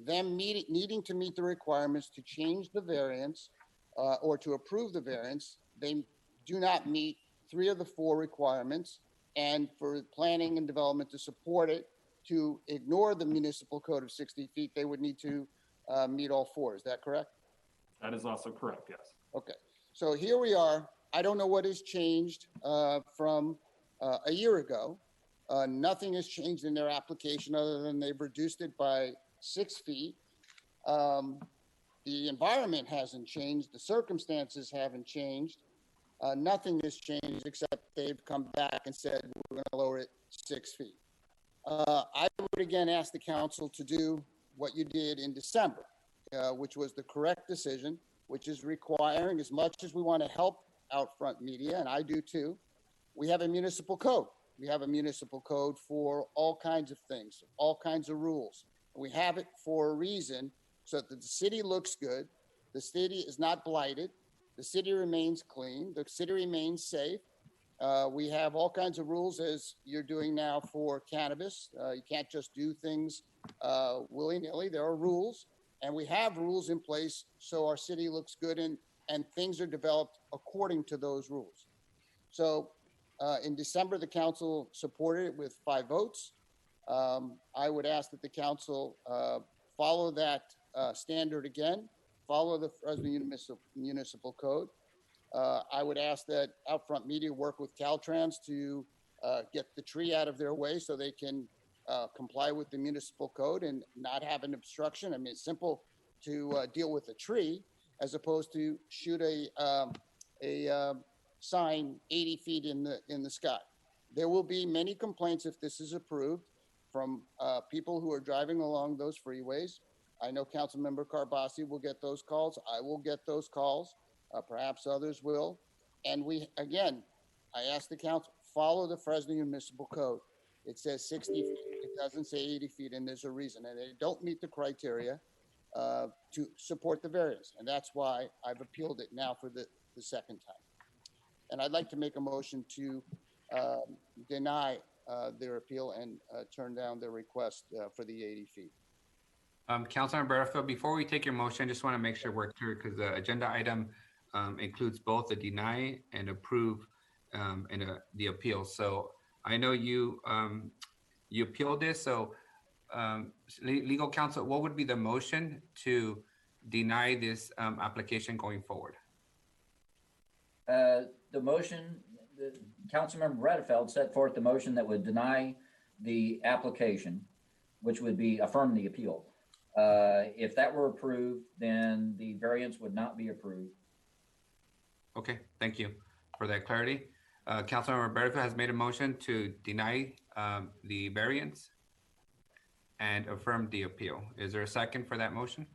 them needing to meet the requirements to change the variance or to approve the variance. They do not meet 3 of the 4 requirements, and for planning and development to support it, to ignore the municipal code of 60 feet, they would need to meet all 4. Is that correct? That is also correct, yes. Okay. So here we are. I don't know what has changed from a year ago. Nothing has changed in their application other than they've reduced it by 6 feet. The environment hasn't changed. The circumstances haven't changed. Nothing has changed except they've come back and said, we're going to lower it 6 feet. I would again ask the council to do what you did in December, which was the correct decision, which is requiring, as much as we want to help Outfront Media, and I do too, we have a municipal code. We have a municipal code for all kinds of things, all kinds of rules. We have it for a reason so that the city looks good, the city is not blighted, the city remains clean, the city remains safe. We have all kinds of rules as you're doing now for cannabis. You can't just do things willy-nilly. There are rules, and we have rules in place so our city looks good and things are developed according to those rules. So in December, the council supported it with 5 votes. I would ask that the council follow that standard again, follow the Fresno Municipal Code. I would ask that Outfront Media work with Caltrans to get the tree out of their way so they can comply with the municipal code and not have an obstruction. I mean, it's simple to deal with a tree as opposed to shoot a sign 80 feet in the sky. There will be many complaints if this is approved from people who are driving along those freeways. I know Councilmember Carbasi will get those calls. I will get those calls. Perhaps others will. And I ask the council, follow the Fresno Municipal Code. It says 60 feet. It doesn't say 80 feet, and there's a reason. And they don't meet the criteria to support the variance. And that's why I've appealed it now for the second time. And I'd like to make a motion to deny their appeal and turn down their request for the 80 feet. Councilmember Butterfield, before we take your motion, just want to make sure we're clear because the agenda item includes both the deny and approve and the appeal. So I know you appealed this. So legal counsel, what would be the motion to deny this application going forward? The motion, Councilmember Redfeld set forth the motion that would deny the application, which would be affirm the appeal. If that were approved, then the variance would not be approved. Okay, thank you for that clarity. Councilmember Bertha has made a motion to deny the variance and affirm the appeal. Is there a second for that motion?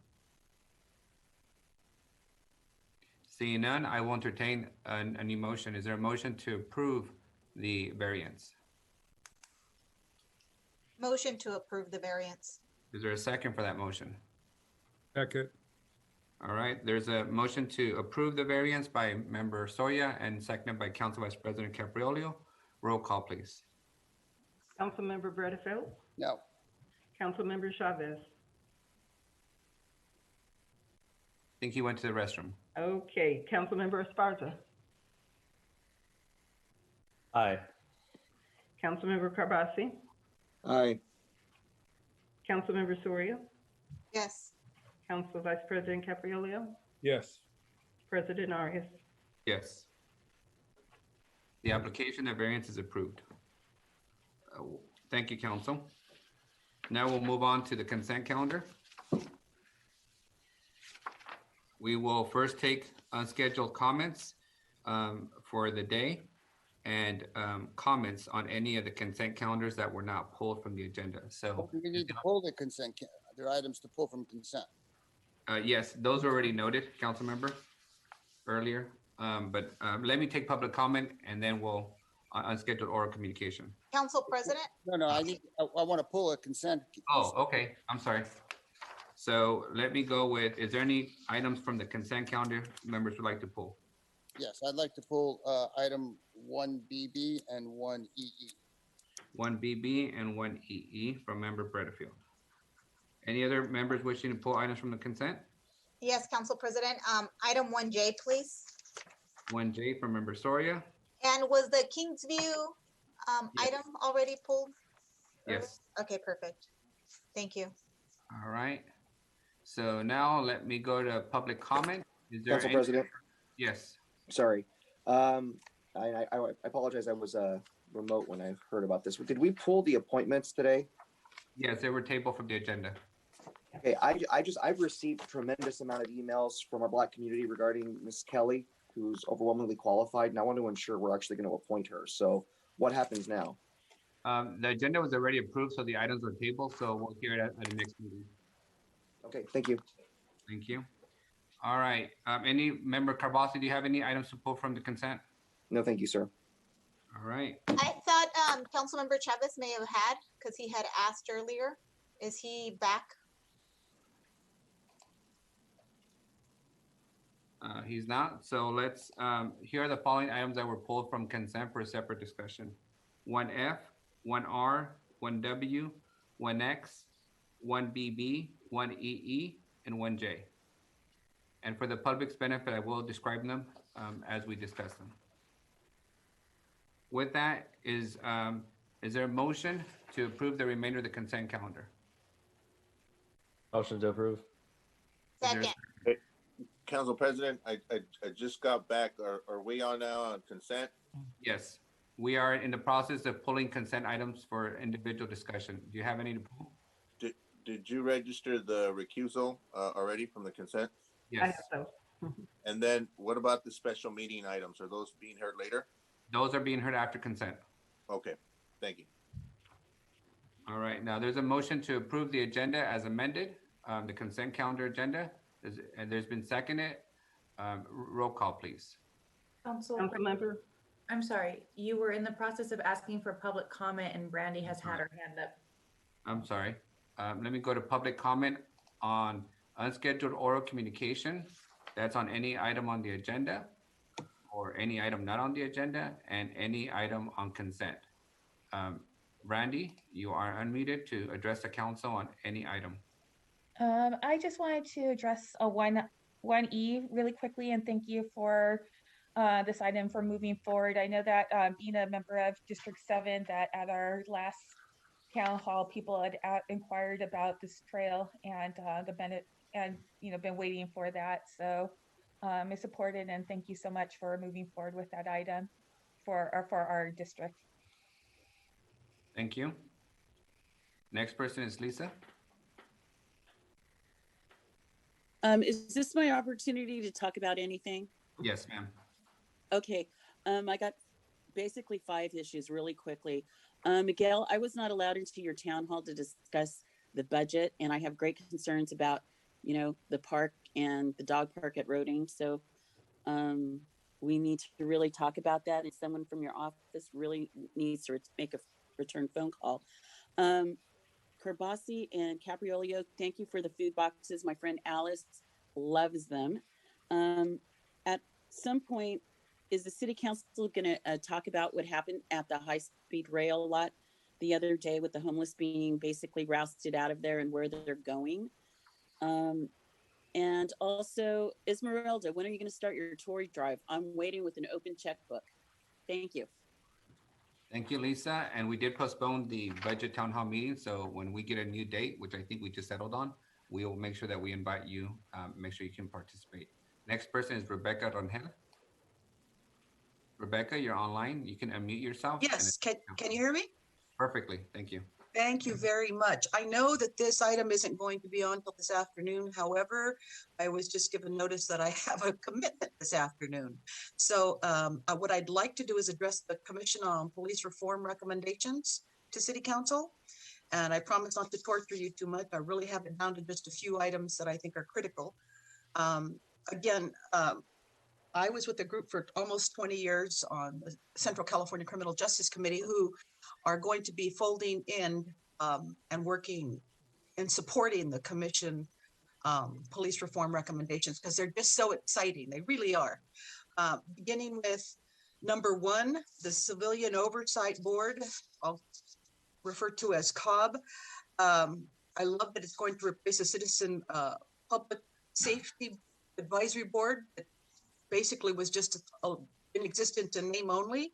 Seeing none, I will entertain a new motion. Is there a motion to approve the variance? Motion to approve the variance. Is there a second for that motion? Second. All right, there's a motion to approve the variance by Member Soya and seconded by Council Vice President Capriolio. Roll call, please. Councilmember Bredefeld? No. Councilmember Chavez? I think he went to the restroom. Okay, Councilmember Esparza? Aye. Councilmember Carbasi? Aye. Councilmember Soria? Yes. Council Vice President Capriolio? Yes. President Arias? Yes. The application of variance is approved. Thank you, Council. Now we'll move on to the consent calendar. We will first take unscheduled comments for the day and comments on any of the consent calendars that were not pulled from the agenda. So we need to pull the consent. There are items to pull from consent. yes, those are already noted, Council Member, earlier. But let me take public comment and then we'll unscheduled oral communication. Council President? No, I want to pull a consent. Oh, okay. I'm sorry. So let me go with, is there any items from the consent calendar members would like to pull? Yes, I'd like to pull item 1BB and 1EE. 1BB and 1EE from Member Bredfield. Any other members wishing to pull items from the consent? Yes, Council President. Item 1J, please. 1J from Member Soria. And was the Kingsview Yes. item already pulled? Yes. Okay, perfect. Thank you. All right. So now let me go to public comment. Is there Council any- President? Yes. Sorry. I apologize. I was remote when I heard about this. Did we pull the appointments today? Yes, they were tabled from the agenda. Okay, I've received a tremendous amount of emails from our Black community regarding Miss Kelly, who's overwhelmingly qualified, and I want to ensure we're actually going to appoint her. So what happens now? The agenda was already approved, so the items were tabled, so we'll hear it at the next meeting. Okay, thank you. Thank you. All right. Any member Carbasi, do you have any items to pull from the consent? No, thank you, sir. All right. I thought Councilmember Chavez may have had, because he had asked earlier. Is he back? He's not. So let's, here are the following items that were pulled from consent for a separate discussion. 1F, 1R, 1W, 1X, 1BB, 1EE, and 1J. And for the public's benefit, I will describe them as we discuss them. With that, is there a motion to approve the remainder of the consent calendar? Motion to approve. Second. Council President, I just got back. Are we on now on consent? Yes, we are in the process of pulling consent items for individual discussion. Do you have any to pull? Did you register the recusal already from the consent? Yes. I have those. And then what about the special meeting items? Are those being heard later? Those are being heard after consent. Okay, thank you. All right, now there's a motion to approve the agenda as amended, the consent calendar agenda, and there's been seconded. Roll call, please. Councilmember? I'm sorry, you were in the process of asking for public comment and Brandy has had her hand up. I'm sorry. Let me go to public comment on unscheduled oral communication. That's on any item on the agenda. for any item not on the agenda and any item on consent. Randy, you are unmuted to address the council on any item. I just wanted to address a 1E really quickly and thank you for this item for moving forward. I know that being a member of District 7, that at our last town hall, people had inquired about this trail and the Bennett, and been waiting for that. So I support it, and thank you so much for moving forward with that item for our district. Thank you. Next person is Lisa. Is this my opportunity to talk about anything? Yes, ma'am. Okay, I got basically 5 issues really quickly. Miguel, I was not allowed into your town hall to discuss the budget, and I have great concerns about, the park and the dog park at Roding. So we need to really talk about that, and someone from your office really needs to make a return phone call. Kerbasi and Capriolio, thank you for the food boxes. My friend Alice loves them. At some point, is the city council going to talk about what happened at the high-speed rail lot the other day with the homeless being basically rousted out of there and where they're going? And also, Esmeralda, when are you going to start your Tory drive? I'm waiting with an open checkbook. Thank you. Thank you, Lisa. And we did postpone the budget town hall meeting. So when we get a new date, which I think we just settled on, we will make sure that we invite you, make sure you can participate. Next person is Rebecca Rangel. Rebecca, you're online. You can unmute yourself. Yes, can you hear me? Perfectly, thank you. Thank you very much. I know that this item isn't going to be on till this afternoon. However, I was just given notice that I have a commitment this afternoon. So what I'd like to do is address the Commission on Police Reform recommendations to City Council. And I promise not to torture you too much. I really have it down to just a few items that I think are critical. I was with the group for almost 20 years on the Central California Criminal Justice Committee, who are going to be folding in and working and supporting the Commission police reform recommendations, because they're just so exciting. They really are. Beginning with number 1, the Civilian Oversight Board, I'll refer to as COB. I love that it's going to replace a Citizen Public Safety Advisory Board that basically was just in existence in name only.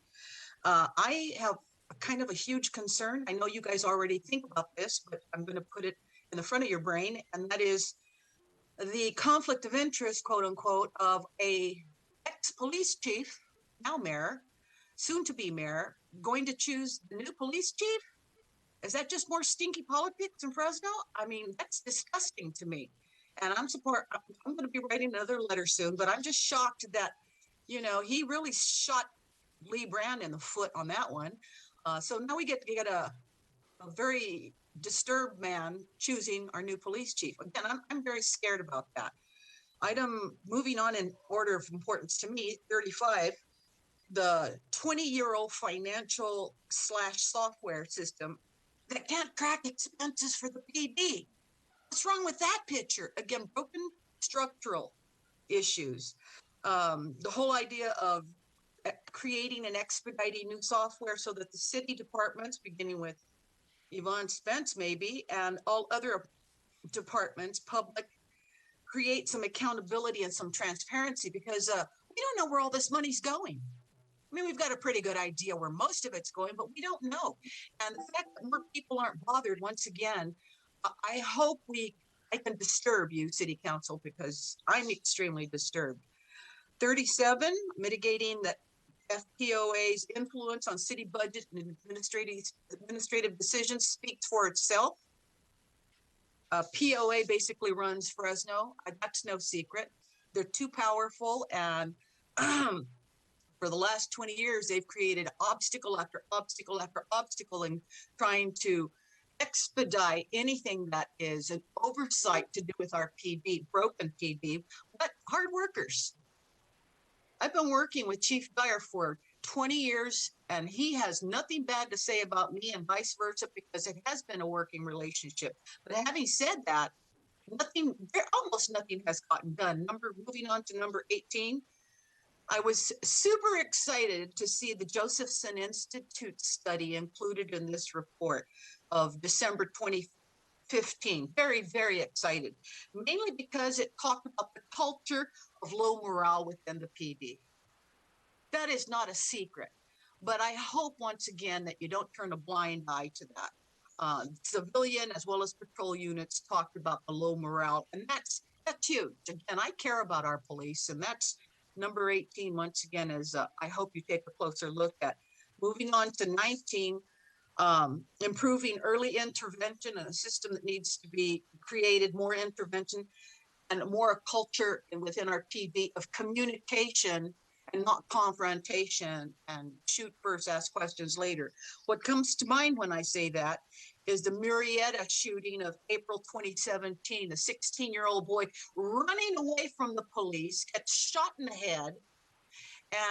I have kind of a huge concern. I know you guys already think about this, but I'm going to put it in the front of your brain, and that is the conflict of interest, quote unquote, of a ex-police chief, now mayor, soon to be mayor, going to choose the new police chief. Is that just more stinky politics in Fresno? I mean, that's disgusting to me. And I'm going to be writing another letter soon, but I'm just shocked that, he really shot Lee Brand in the foot on that one. So now we get to get a very disturbed man choosing our new police chief. Again, I'm very scared about that. Item moving on in order of importance to me, 35, the 20-year-old financial / software system that can't track expenses for the PD. What's wrong with that picture? Again, broken structural issues. The whole idea of creating and expediting new software so that the city departments, beginning with Yvonne Spence maybe, and all other departments, public, create some accountability and some transparency, because we don't know where all this money's going. I mean, we've got a pretty good idea where most of it's going, but we don't know. And the fact that more people aren't bothered, once again, I hope I can disturb you, City Council, because I'm extremely disturbed. 37, mitigating the FPOA's influence on city budget and administrative decisions speaks for itself. POA basically runs Fresno. That's no secret. They're too powerful, and for the last 20 years, they've created obstacle after obstacle after obstacle in trying to expedite anything that is an oversight to do with our PD, broken PD, but hard workers. I've been working with Chief Dyer for 20 years, and he has nothing bad to say about me and vice versa, because it has been a working relationship. But having said that, almost nothing has gotten done. Moving on to number 18, I was super excited to see the Josephson Institute study included in this report of December 2015. Very, very excited, mainly because it talked about the culture of low morale within the PD. That is not a secret, but I hope once again that you don't turn a blind eye to that. Civilian as well as patrol units talked about the low morale, and that's huge. Again, I care about our police, and that's number 18, once again, is I hope you take a closer look at. Moving on to 19, improving early intervention, and a system that needs to be created, more intervention and more a culture within our PD of communication and not confrontation and shoot first, ask questions later. What comes to mind when I say that is the Murrieta shooting of April 2017, the 16-year-old boy running away from the police, gets shot in the head.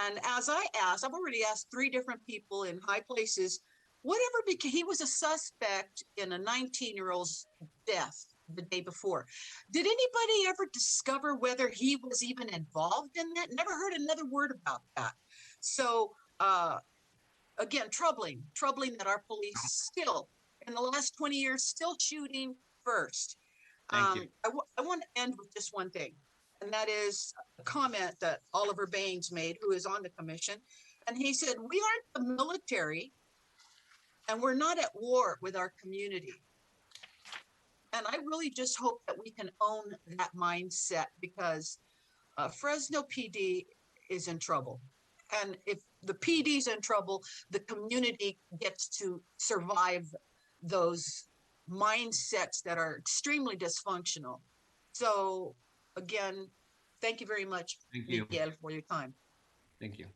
And as I've already asked 3 different people in high places, whatever, because he was a suspect in a 19-year-old's death the day before. Did anybody ever discover whether he was even involved in that? Never heard another word about that. So again, troubling that our police still, in the last 20 years, still shooting first. Thank you. I want to end with just one thing, and that is a comment that Oliver Baines made, who is on the commission. And he said, we aren't the military, and we're not at war with our community. And I really just hope that we can own that mindset, because Fresno PD is in trouble. And if the PD's in trouble, the community gets to survive those mindsets that are extremely dysfunctional. So again, thank you very much, Miguel, for your time. Thank you.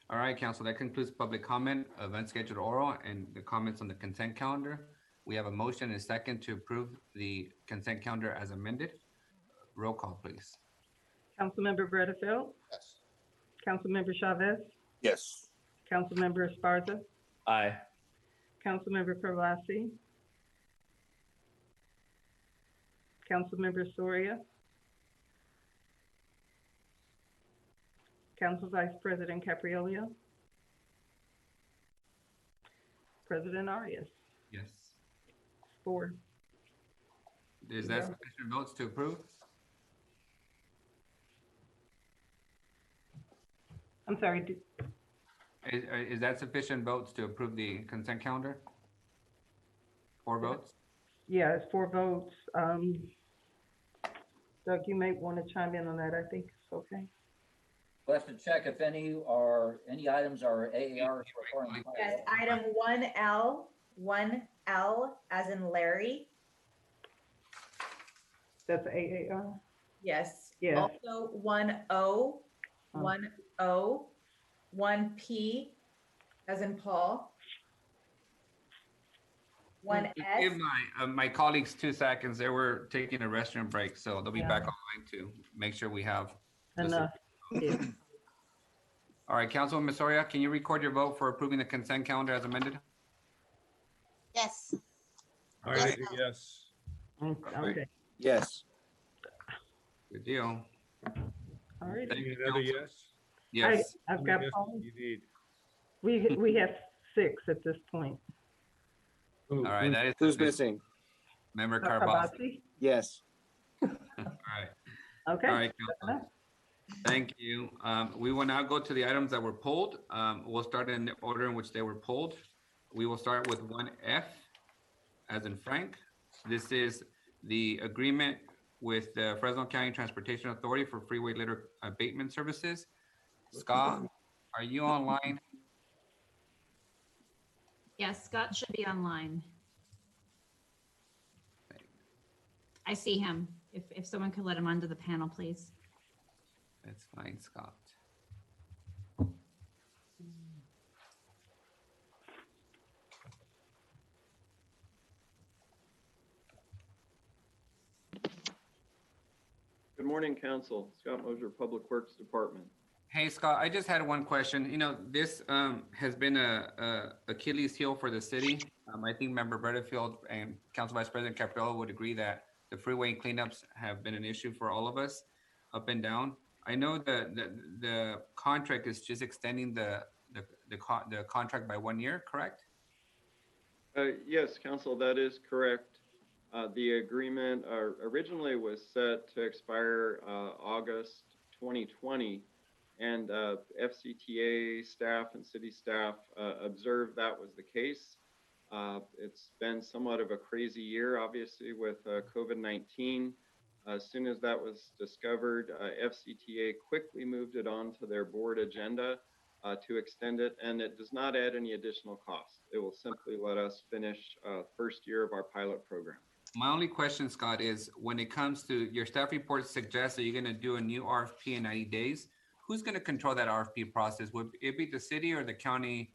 All right, council, that concludes public comment of unscheduled oral and the comments on the consent calendar. We have a motion and a second to approve the consent calendar as amended. Roll call, please. Councilmember Bredefeld? Yes. Councilmember Chavez? Yes. Councilmember Esparza? Aye. Councilmember Carvasi? Councilmember Soria? Council Vice President Capriolio? President Arias? Yes. 4. Is that sufficient votes to approve? I'm sorry. Is that sufficient votes to approve the consent calendar? 4 votes? Yeah, it's 4 votes. Doug, you may want to chime in on that. I think it's okay. We'll have to check if any items are AARs referring to. Yes, item 1L as in Larry. That's AAR? Yes. Yeah. Also 1O, 1O, 1P as in Paul. 1S. Give my colleagues 2 seconds. They were taking a restroom break, so they'll be back online to make sure we have enough. Yeah. All right, Councilwoman Soria, can you record your vote for approving the consent calendar as amended? Yes. All right, yes. Okay. Yes. Good deal. All right. Thank you, Another Council. yes? Yes. I've got Yes, Paul. you need. We have 6 at this point. All right, that is Who's missing? Member Carbasi. Yes. All right. Okay. All right, Council. Thank you. We will now go to the items that were pulled. We'll start in the order in which they were pulled. We will start with 1F, as in Frank. This is the agreement with the Fresno County Transportation Authority for freeway litter abatement services. Scott, are you online? Yes, Scott should be online. I see him. If someone could let him onto the panel, please. That's fine, Scott. Good morning, Council. Scott Mosier, Public Works Department. Hey, Scott, I just had one question. You know, this has been a Achilles heel for the city. I think Member Bredefeld and Council Vice President Capriolo would agree that the freeway cleanups have been an issue for all of us, up and down. I know the contract is just extending the contract by 1 year, correct? Yes, Council, that is correct. The agreement originally was set to expire August 2020, and FCTA staff and city staff observed that was the case. It's been somewhat of a crazy year, obviously, with COVID-19. As soon as that was discovered, FCTA quickly moved it onto their board agenda to extend it, and it does not add any additional cost. It will simply let us finish first year of our pilot program. My only question, Scott, is when it comes to your staff report suggests that you're going to do a new RFP in 90 days. Who's going to control that RFP process? Would it be the city or the county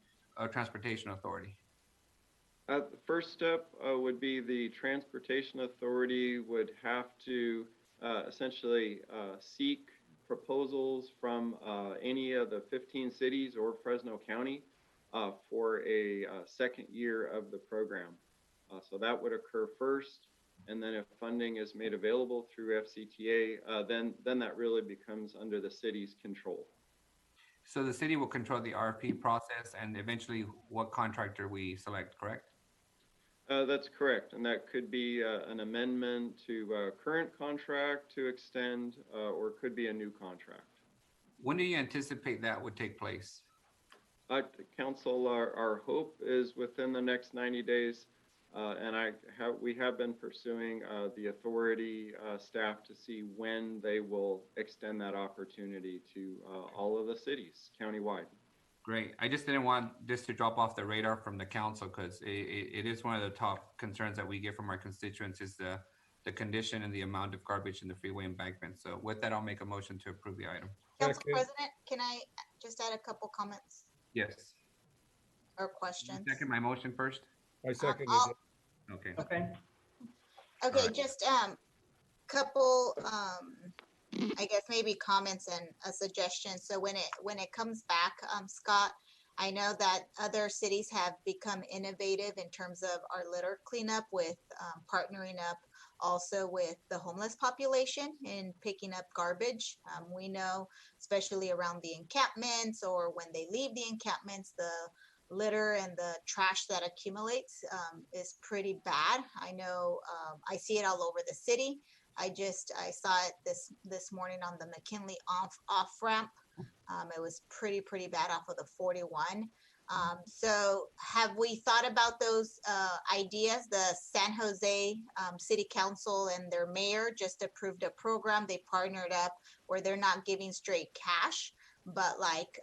transportation authority? The first step would be the transportation authority would have to essentially seek proposals from any of the 15 cities or Fresno County for a second year of the program. So that would occur first, and then if funding is made available through FCTA, then that really becomes under the city's control. So the city will control the RFP process and eventually what contractor we select, correct? That's correct, and that could be an amendment to a current contract to extend, or it could be a new contract. When do you anticipate that would take place? Council, our hope is within the next 90 days, and we have been pursuing the authority staff to see when they will extend that opportunity to all of the cities countywide. Great. I just didn't want this to drop off the radar from the council because it is one of the top concerns that we get from our constituents is the condition and the amount of garbage in the freeway embankment. So with that, I'll make a motion to approve the item. Council President, can I just add a couple comments Yes. or questions? Second my motion first? I second I'll- it. Okay. Okay. Okay, Alright. just couple I guess maybe comments and a suggestion. So when it comes back, Scott, I know that other cities have become innovative in terms of our litter cleanup with partnering up also with the homeless population in picking up garbage. We know, especially around the encampments or when they leave the encampments, the litter and the trash that accumulates is pretty bad. I know I see it all over the city. I saw it this morning on the McKinley off ramp. It was pretty bad off of the 41. So have we thought about those ideas? The San Jose City Council and their mayor just approved a program. They partnered up where they're not giving straight cash, but like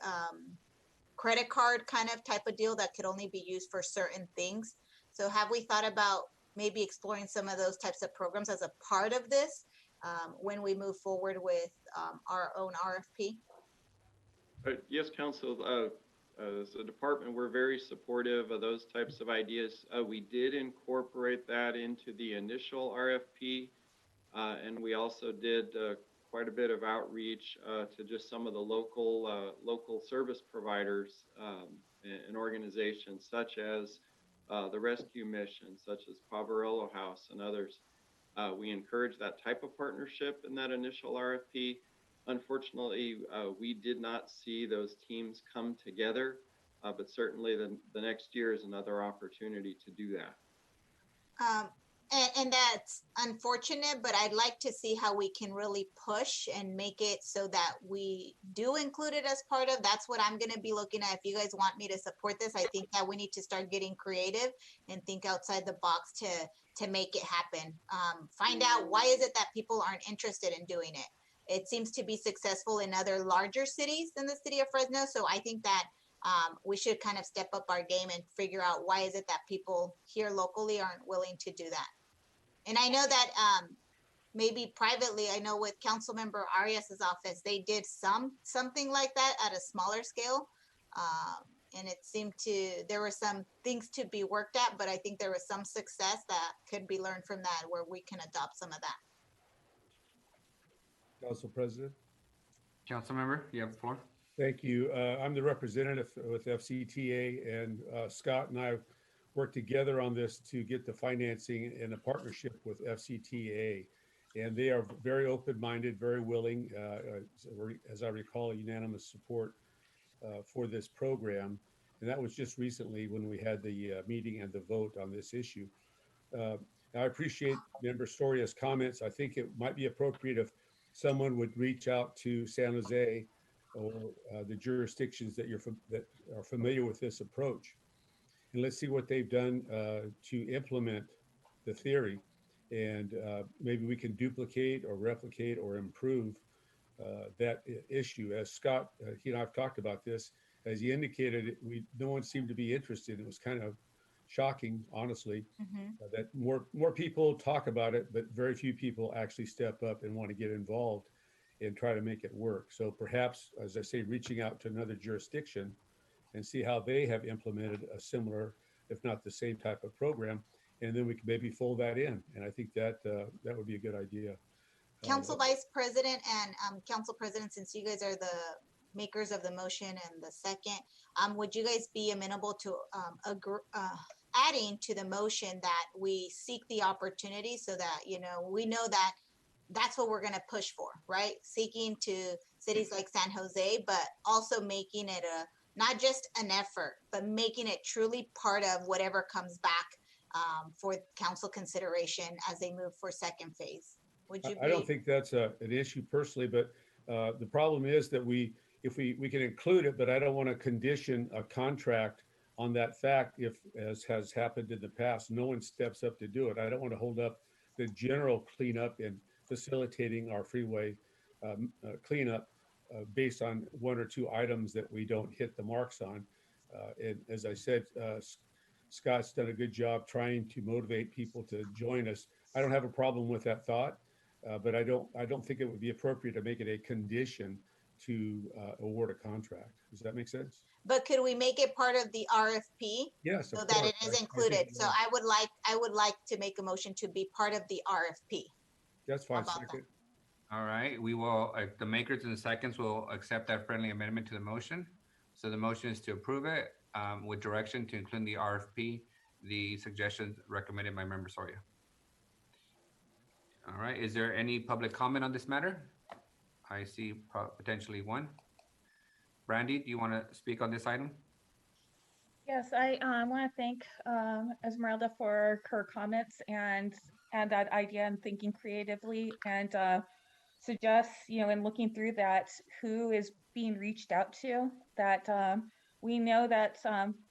credit card kind of type of deal that could only be used for certain things. So have we thought about maybe exploring some of those types of programs as a part of this when we move forward with our own RFP? Yes, Council. As a department, we're very supportive of those types of ideas. We did incorporate that into the initial RFP, and we also did quite a bit of outreach to just some of the local service providers and organizations such as the rescue mission, such as Poverello House and others. We encourage that type of partnership in that initial RFP. Unfortunately, we did not see those teams come together, but certainly the next year is another opportunity to do that. And that's unfortunate, but I'd like to see how we can really push and make it so that we do include it as part of. That's what I'm going to be looking at. If you guys want me to support this, I think that we need to start getting creative and think outside the box to make it happen. Find out why is it that people aren't interested in doing it. It seems to be successful in other larger cities than the city of Fresno. So I think that we should kind of step up our game and figure out why is it that people here locally aren't willing to do that. And I know that maybe privately, I know with Councilmember Arias's office, they did something like that at a smaller scale. And it seemed there were some things to be worked at, but I think there was some success that could be learned from that where we can adopt some of that. Council President. Councilmember, you have the floor. Thank you. I'm the representative with FCTA, and Scott and I worked together on this to get the financing in a partnership with FCTA. And they are very open-minded, very willing, as I recall, unanimous support for this program. And that was just recently when we had the meeting and the vote on this issue. I appreciate Member Soria's comments. I think it might be appropriate if someone would reach out to San Jose or the jurisdictions that are familiar with this approach. And let's see what they've done to implement the theory. And maybe we can duplicate or replicate or improve that issue. As Scott, he and I have talked about this. As he indicated, no one seemed to be interested. It was kind of shocking, honestly, that more people talk about it, but very few people actually step up and want to get involved and try to make it work. So perhaps, as I say, reaching out to another jurisdiction and see how they have implemented a similar, if not the same type of program, and then we can maybe fold that in. And I think that that would be a good idea. Council Vice President and Council President, since you guys are the makers of the motion and the second, would you guys be amenable to adding to the motion that we seek the opportunity so that, you know, we know that that's what we're going to push for, right? Seeking to cities like San Jose, but also making it not just an effort, but making it truly part of whatever comes back for council consideration as they move for second phase. Would you? I don't think that's an issue personally, but the problem is that if we can include it, but I don't want to condition a contract on that fact if, as has happened in the past, no one steps up to do it. I don't want to hold up the general cleanup and facilitating our freeway cleanup based on one or two items that we don't hit the marks on. And as I said, Scott's done a good job trying to motivate people to join us. I don't have a problem with that thought, but I don't think it would be appropriate to make it a condition to award a contract. Does that make sense? But could we make it part of the RFP? Yes, so that it is included. So I would like to make a motion to be part of the RFP. That's fine. Second. All right, we will, the makers and the seconds will accept that friendly amendment to the motion. So the motion is to approve it with direction to include the RFP, the suggestions recommended by Member Soria. All right, is there any public comment on this matter? I see potentially one. Brandy, do you want to speak on this item? Yes, I want to thank Esmeralda for her comments and that idea and thinking creatively, and suggest, you know, in looking through that, who is being reached out to, that we know that,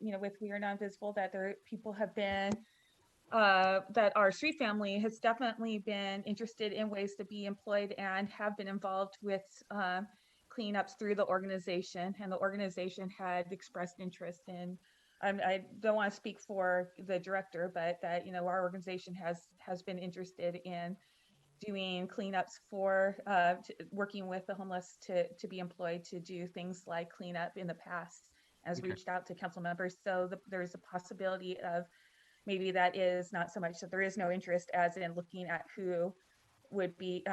you know, with We Are Not Invisible, that people have been, that our street family has definitely been interested in ways to be employed and have been involved with cleanups through the organization, and the organization had expressed interest in, I don't want to speak for the director, but that, you know, our organization has been interested in doing cleanups for working with the homeless to be employed to do things like cleanup in the past, as reached out to council members. So there's a possibility of maybe that is not so much that there is no interest as in looking at who would be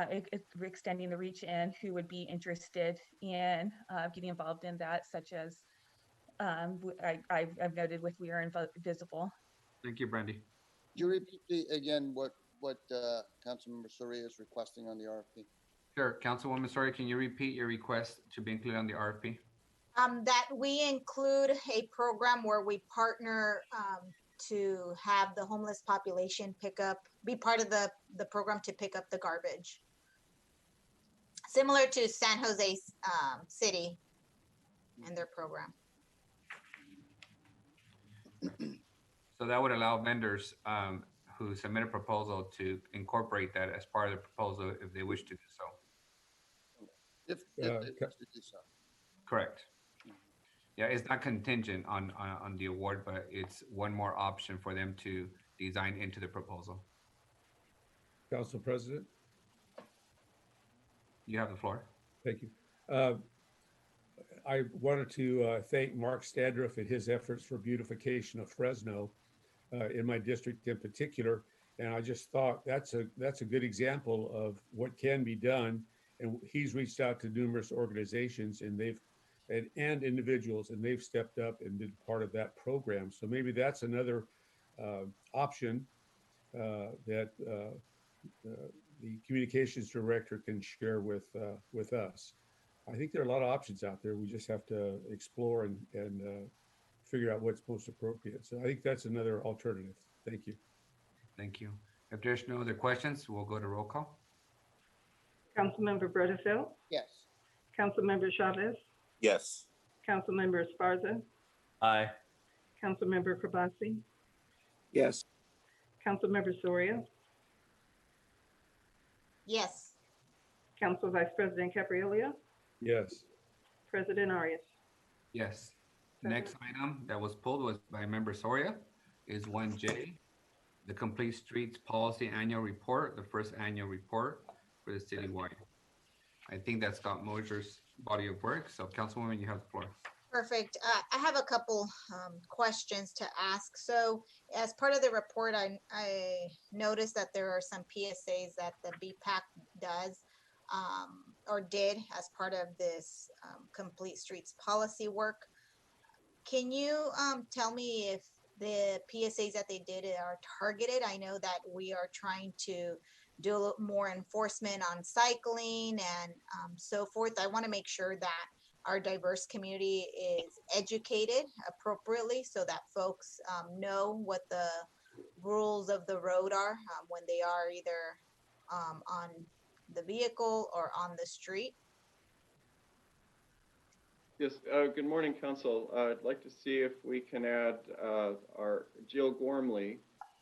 extending the reach and who would be interested in getting involved in that, such as I've noted with We Are Invisible. Thank you, Brandy. Could you repeat again what Councilmember Soria is requesting on the RFP? Sure, Councilwoman Soria, can you repeat your request to be included on the RFP? That we include a program where we partner to have the homeless population be part of the program to pick up the garbage. Similar to San Jose City and their program. So that would allow vendors who submit a proposal to incorporate that as part of the proposal if they wish to do so. If they wish to do so. Correct. Yeah, it's not contingent on the award, but it's one more option for them to design into the proposal. Council President. You have the floor. Thank you. I wanted to thank Mark Standriff and his efforts for beautification of Fresno in my district in particular. And I just thought that's a good example of what can be done. And he's reached out to numerous organizations and individuals, and they've stepped up and been part of that program. So maybe that's another option that the communications director can share with us. I think there are a lot of options out there. We just have to explore and figure out what's most appropriate. So I think that's another alternative. Thank you. Thank you. If there's no other questions, we'll go to roll call. Councilmember Bredefeld, Yes. Councilmember Chavez, Yes. Councilmember Esparza, Aye. Councilmember Kabasi, Yes. Councilmember Soria, Yes. Council Vice President Capriolia, Yes. President Arias. Yes. Next item that was pulled was by Member Soria is 1J, the Complete Streets Policy Annual Report, the first annual report for the citywide. I think that's Scott Mosier's body of work. So Councilwoman, you have the floor. Perfect. I have a couple questions to ask. So as part of the report, I noticed that there are some PSAs that the BPAC does or did as part of this Complete Streets policy work. Can you tell me if the PSAs that they did are targeted? I know that we are trying to do a little more enforcement on cycling and so forth. I want to make sure that our diverse community is educated appropriately so that folks know what the rules of the road are when they are either on the vehicle or on the street. Yes, good morning, Council. I'd like to see if we can add our Jill Gormley,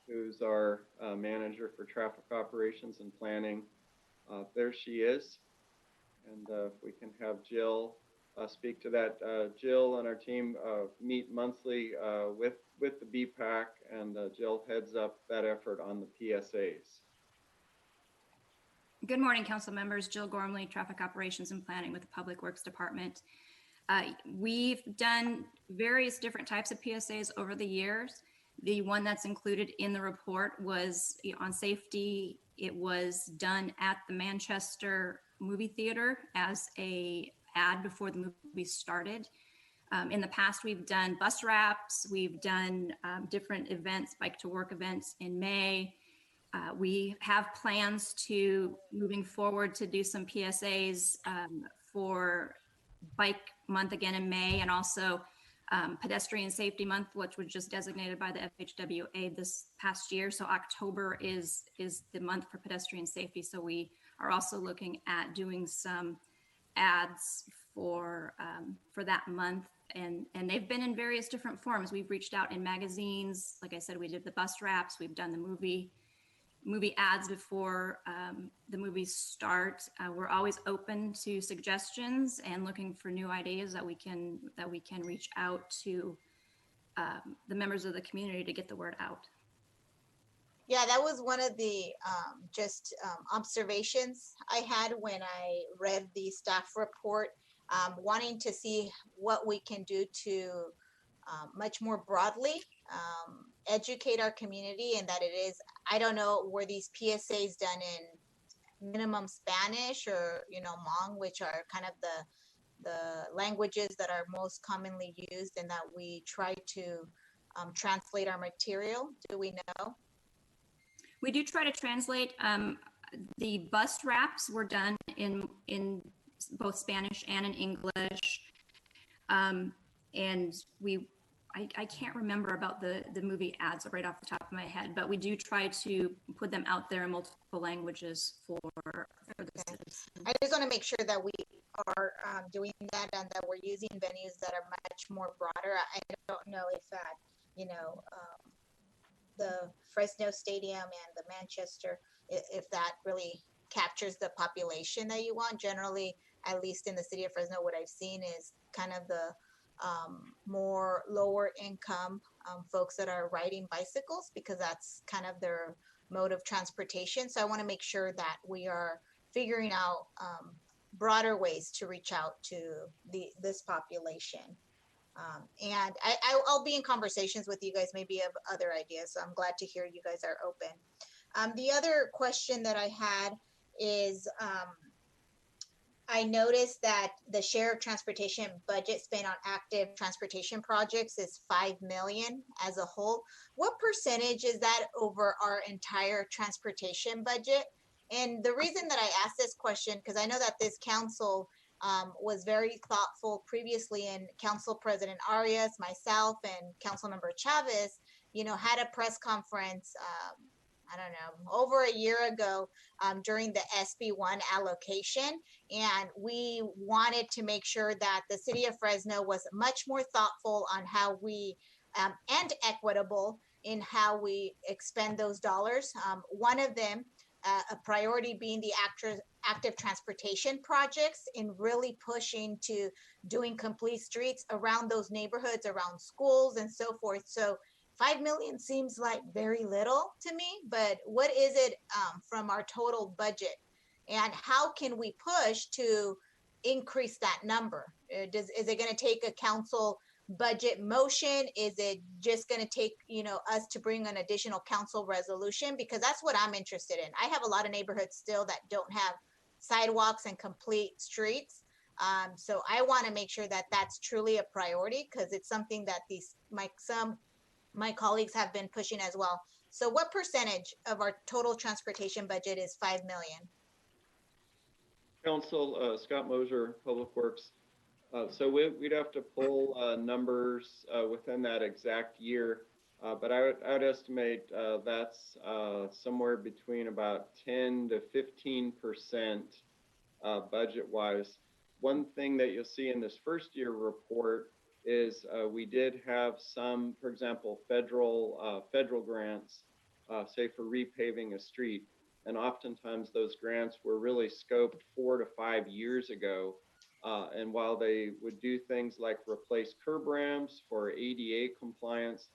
who's our manager for traffic operations and planning. There she is. And if we can have Jill speak to that. Jill and our team meet monthly with the BPAC, and Jill heads up that effort on the PSAs. Good morning, council members. Jill Gormley, Traffic Operations and Planning with the Public Works Department. We've done various different types of PSAs over the years. The one that's included in the report was on safety. It was done at the Manchester movie theater as a ad before the movie started. In the past, we've done bus wraps. We've done different events, bike to work events in May. We have plans to moving forward to do some PSAs for Bike Month again in May, and also Pedestrian Safety Month, which was just designated by the FHWA this past year. So October is the month for pedestrian safety. So we are also looking at doing some ads for that month, and they've been in various different forms. We've reached out in magazines. Like I said, we did the bus wraps. We've done the movie ads before the movies start. We're always open to suggestions and looking for new ideas that we can reach out to the members of the community to get the word out. Yeah, that was one of the observations I had when I read the staff report, wanting to see what we can do to much more broadly educate our community, and that it is, I don't know, were these PSAs done in minimum Spanish or, Hmong, which are kind of the languages that are most commonly used, and that we try to translate our material? Do we know? We do try to translate. The bus wraps were done in both Spanish and in English. And I can't remember about the movie ads right off the top of my head, but we do try to put them out there in multiple languages for the citizens. I just want to make sure that we are doing that and that we're using venues that are much more broader. I don't know if that, the Fresno Stadium and the Manchester, if that really captures the population that you want. Generally, at least in the city of Fresno, what I've seen is kind of the more lower income folks that are riding bicycles, because that's kind of their mode of transportation. So I want to make sure that we are figuring out broader ways to reach out to this population. And I'll be in conversations with you guys, maybe of other ideas. So I'm glad to hear you guys are open. The other question that I had is, I noticed that the share of transportation budget spent on active transportation projects is $5 million as a whole. What percentage is that over our entire transportation budget? And the reason that I asked this question, because I know that this council was very thoughtful previously, and Council President Arias, myself, and Councilmember Chavez, had a press conference, I don't know, over a year ago during the SB1 allocation. And we wanted to make sure that the city of Fresno was much more thoughtful on how we, and equitable in how we expend those dollars. One of them, a priority being the active transportation projects, and really pushing to doing complete streets around those neighborhoods, around schools and so forth. So 5 million seems like very little to me, but what is it from our total budget? And how can we push to increase that number? Is it going to take a council budget motion? Is it just going to take, us to bring an additional council resolution? Because that's what I'm interested in. I have a lot of neighborhoods still that don't have sidewalks and complete streets. So I want to make sure that that's truly a priority, because it's something that my colleagues have been pushing as well. So what percentage of our total transportation budget is 5 million? Council, Scott Mosier, Public Works. So we'd have to pull numbers within that exact year, but I would estimate that's somewhere between about 10 to 15% budget-wise. One thing that you'll see in this first year report is we did have some, for example, federal grants, say for repaving a street, and oftentimes those grants were really scoped 4 to 5 years ago. And while they would do things like replace curb ramps for ADA compliance,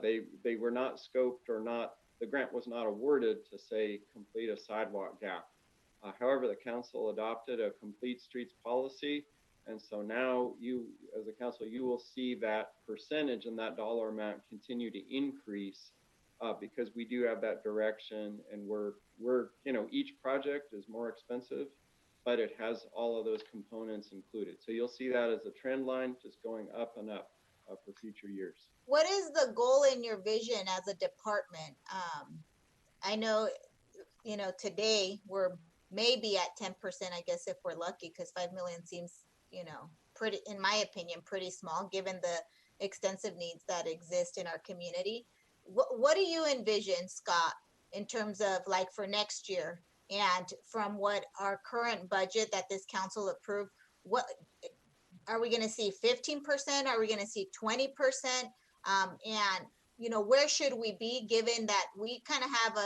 they were not scoped, or the grant was not awarded to, say, complete a sidewalk gap. However, the council adopted a complete streets policy. And so now you, as a council, you will see that percentage and that dollar amount continue to increase because we do have that direction, and we're each project is more expensive, but it has all of those components included. So you'll see that as a trend line just going up and up for future years. What is the goal in your vision as a department? I know, today we're maybe at 10%, I guess, if we're lucky, because 5 million seems, pretty, in my opinion, pretty small given the extensive needs that exist in our community. What do you envision, Scott, in terms of like for next year? And from what our current budget that this council approved, what are we going to see? 15%? Are we going to see 20%? And where should we be, given that we kind of have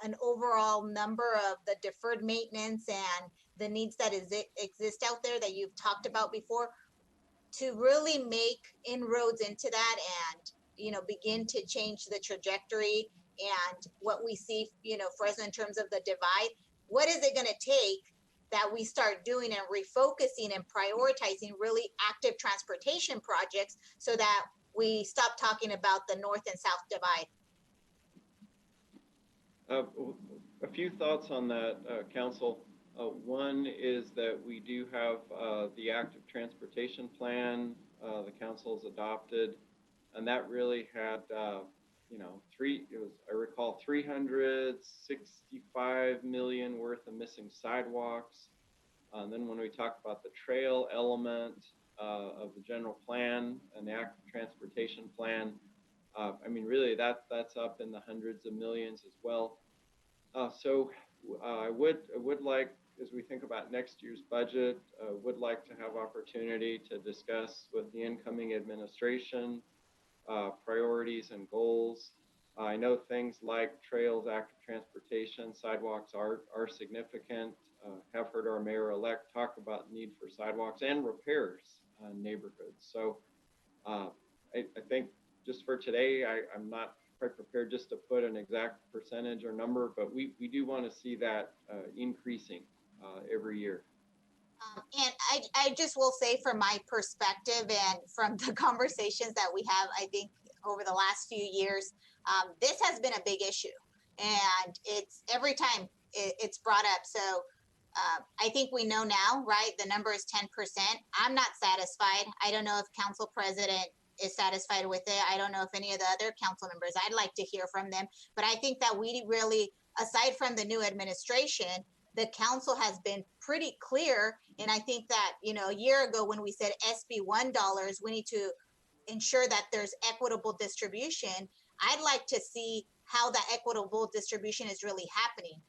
an overall number of the deferred maintenance and the needs that exist out there that you've talked about before, to really make inroads into that and begin to change the trajectory and what we see, Fresno, in terms of the divide? What is it going to take that we start doing and refocusing and prioritizing really active transportation projects so that we stop talking about the north and south divide? A few thoughts on that, Council. One is that we do have the active transportation plan the council's adopted, and that really had I recall 365 million worth of missing sidewalks. And then when we talk about the trail element of the general plan and the active transportation plan, really that's up in the hundreds of millions as well. So I would like, as we think about next year's budget, would like to have opportunity to discuss with the incoming administration priorities and goals. I know things like trails, active transportation, sidewalks are significant. Have heard our mayor-elect talk about the need for sidewalks and repairs in neighborhoods. So I think just for today, I'm not quite prepared just to put an exact percentage or number, but we do want to see that increasing every year. And I just will say, from my perspective and from the conversations that we have, I think over the last few years, this has been a big issue, and it's every time it's brought up. So I think we know now, right? The number is 10%. I'm not satisfied. I don't know if council president is satisfied with it. I don't know if any of the other council members, I'd like to hear from them, but I think that we really aside from the new administration, the council has been pretty clear. And I think that, a year ago when we said SB1 dollars, we need to ensure that there's equitable distribution. I'd like to see how that equitable distribution is really happening.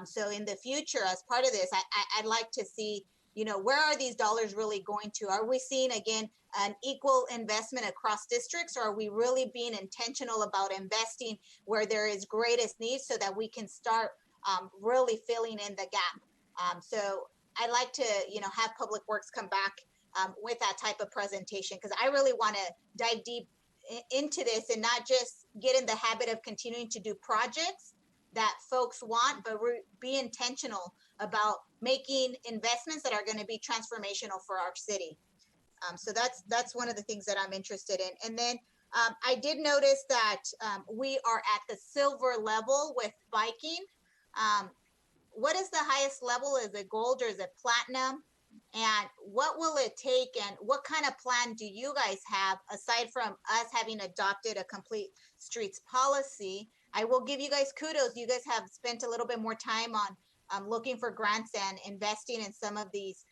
So in the future, as part of this, I'd like to see, where are these dollars really going to? Are we seeing, again, an equal investment across districts, or are we really being intentional about investing where there is greatest need so that we can start really filling in the gap? So I'd like to, have Public Works come back with that type of presentation, because I really want to dive deep into this and not just get in the habit of continuing to do projects that folks want, but be intentional about making investments that are going to be transformational for our city. So that's one of the things that I'm interested in. And then I did notice that we are at the silver level with biking. What is the highest level? Is it gold or is it platinum? And what will it take, and what kind of plan do you guys have aside from us having adopted a complete streets policy? I will give you guys kudos. You guys have spent a little bit more time on looking for grants and investing in some of these,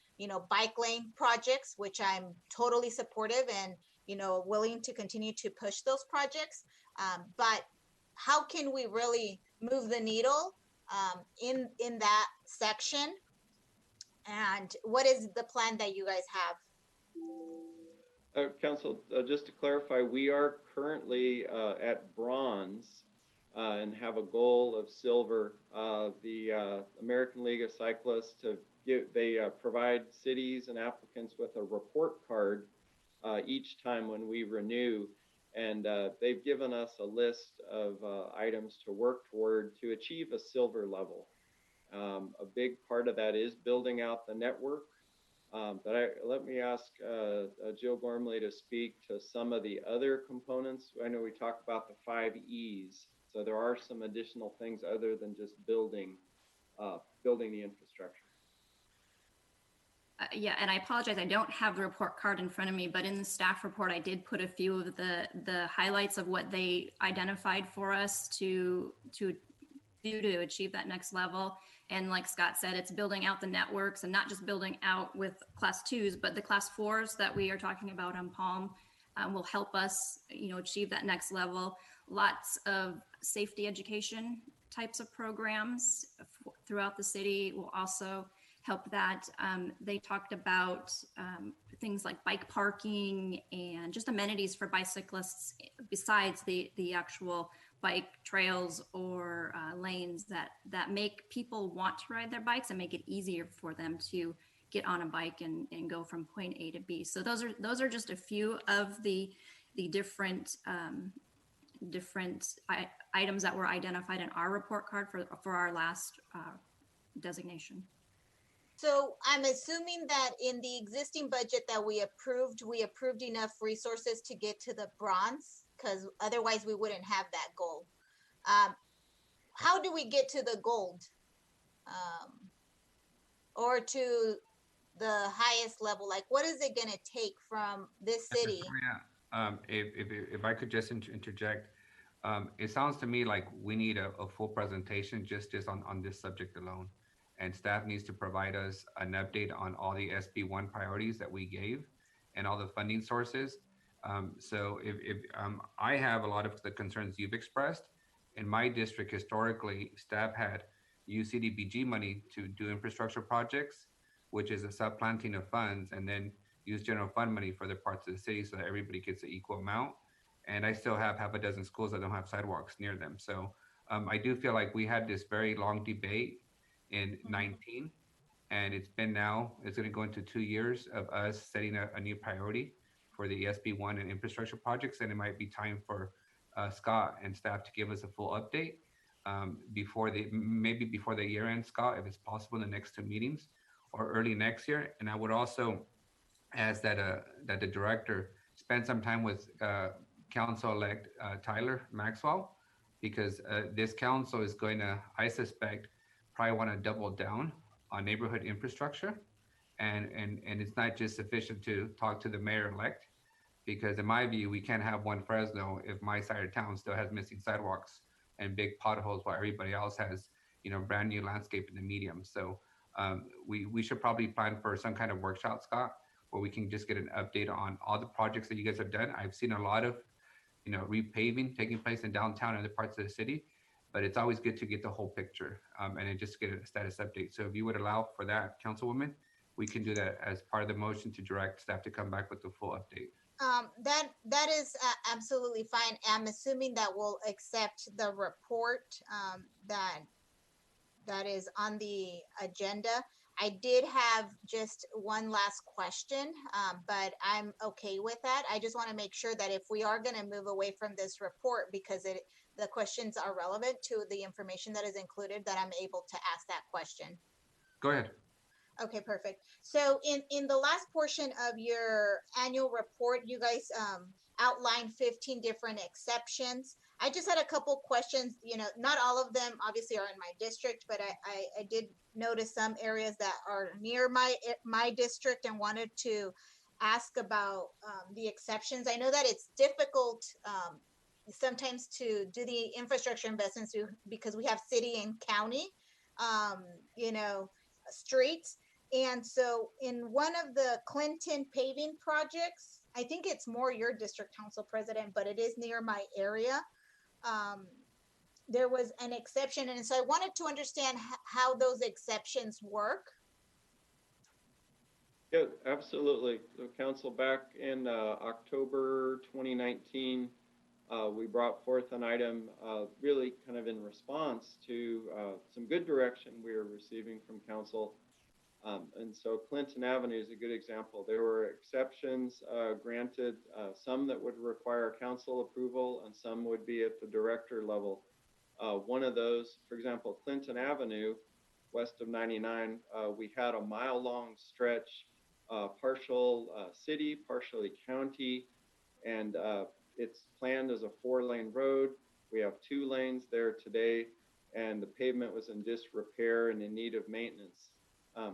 bike lane projects, which I'm totally supportive and, willing to continue to push those projects. But how can we really move the needle in that section? And what is the plan that you guys have? Council, just to clarify, we are currently at bronze and have a goal of silver. The American League of Cyclists they provide cities and applicants with a report card each time when we renew, and they've given us a list of items to work toward to achieve a silver level. A big part of that is building out the network. But let me ask Jill Gormley to speak to some of the other components. I know we talked about the 5 E's. So there are some additional things other than just building the infrastructure. Yeah, and I apologize, I don't have the report card in front of me, but in the staff report, I did put a few of the highlights of what they identified for us to do to achieve that next level. And like Scott said, it's building out the networks, and not just building out with class 2s, but the class 4s that we are talking about on Palm will help us, achieve that next level. Lots of safety education types of programs throughout the city will also help that. They talked about things like bike parking and just amenities for bicyclists besides the actual bike trails or lanes that make people want to ride their bikes and make it easier for them to get on a bike and go from point A to B. So those are just a few of the different items that were identified in our report card for our last designation. So I'm assuming that in the existing budget that we approved enough resources to get to the bronze, because otherwise we wouldn't have that goal. How do we get to the gold or to the highest level? Like, what is it going to take from this city? If I could just interject, it sounds to me like we need a full presentation just on this subject alone. And staff needs to provide us an update on all the SB1 priorities that we gave and all the funding sources. So if I have a lot of the concerns you've expressed. In my district, historically, staff had used CDBG money to do infrastructure projects, which is a subplanting of funds, and then use general fund money for the parts of the city so that everybody gets an equal amount. And I still have half a dozen schools that don't have sidewalks near them. So I do feel like we had this very long debate in 19, and it's going to go into 2 years of us setting a new priority for the SB1 and infrastructure projects. And it might be time for Scott and staff to give us a full update maybe before the year end, Scott, if it's possible in the next 2 meetings or early next year. And I would also ask that the director spend some time with Council-elect Tyler Maxwell, because this council is going to, I suspect, probably want to double down on neighborhood infrastructure. And it's not just sufficient to talk to the mayor-elect, because in my view, we can't have one Fresno if my side of town still has missing sidewalks and big potholes while everybody else has brand new landscape in the medium. So we should probably plan for some kind of workshop, Scott, where we can just get an update on all the projects that you guys have done. I've seen a lot of, repaving taking place in downtown and other parts of the city, but it's always good to get the whole picture and then just get a status update. So if you would allow for that, Councilwoman, we can do that as part of the motion to direct staff to come back with the full update. That is absolutely fine. I'm assuming that we'll accept the report that is on the agenda. I did have just one last question, but I'm okay with that. I just want to make sure that if we are going to move away from this report because the questions are relevant to the information that is included, that I'm able to ask that question. Go ahead. Okay, perfect. So in the last portion of your annual report, you guys outlined 15 different exceptions. I just had a couple questions. Not all of them obviously are in my district, but I did notice some areas that are near my district and wanted to ask about the exceptions. I know that it's difficult sometimes to do the infrastructure investments because we have city and county, streets. And so in one of the Clinton paving projects, I think it's more your district, Council President, but it is near my area. There was an exception. And so I wanted to understand how those exceptions work. Yeah, absolutely. So Council, back in October 2019, we brought forth an item really kind of in response to some good direction we were receiving from Council. And so Clinton Avenue is a good example. There were exceptions granted, some that would require council approval and some would be at the director level. One of those, for example, Clinton Avenue, west of 99, we had a mile-long stretch, partial city, partially county, and it's planned as a 4-lane road. We have 2 lanes there today, and the pavement was in disrepair and in need of maintenance.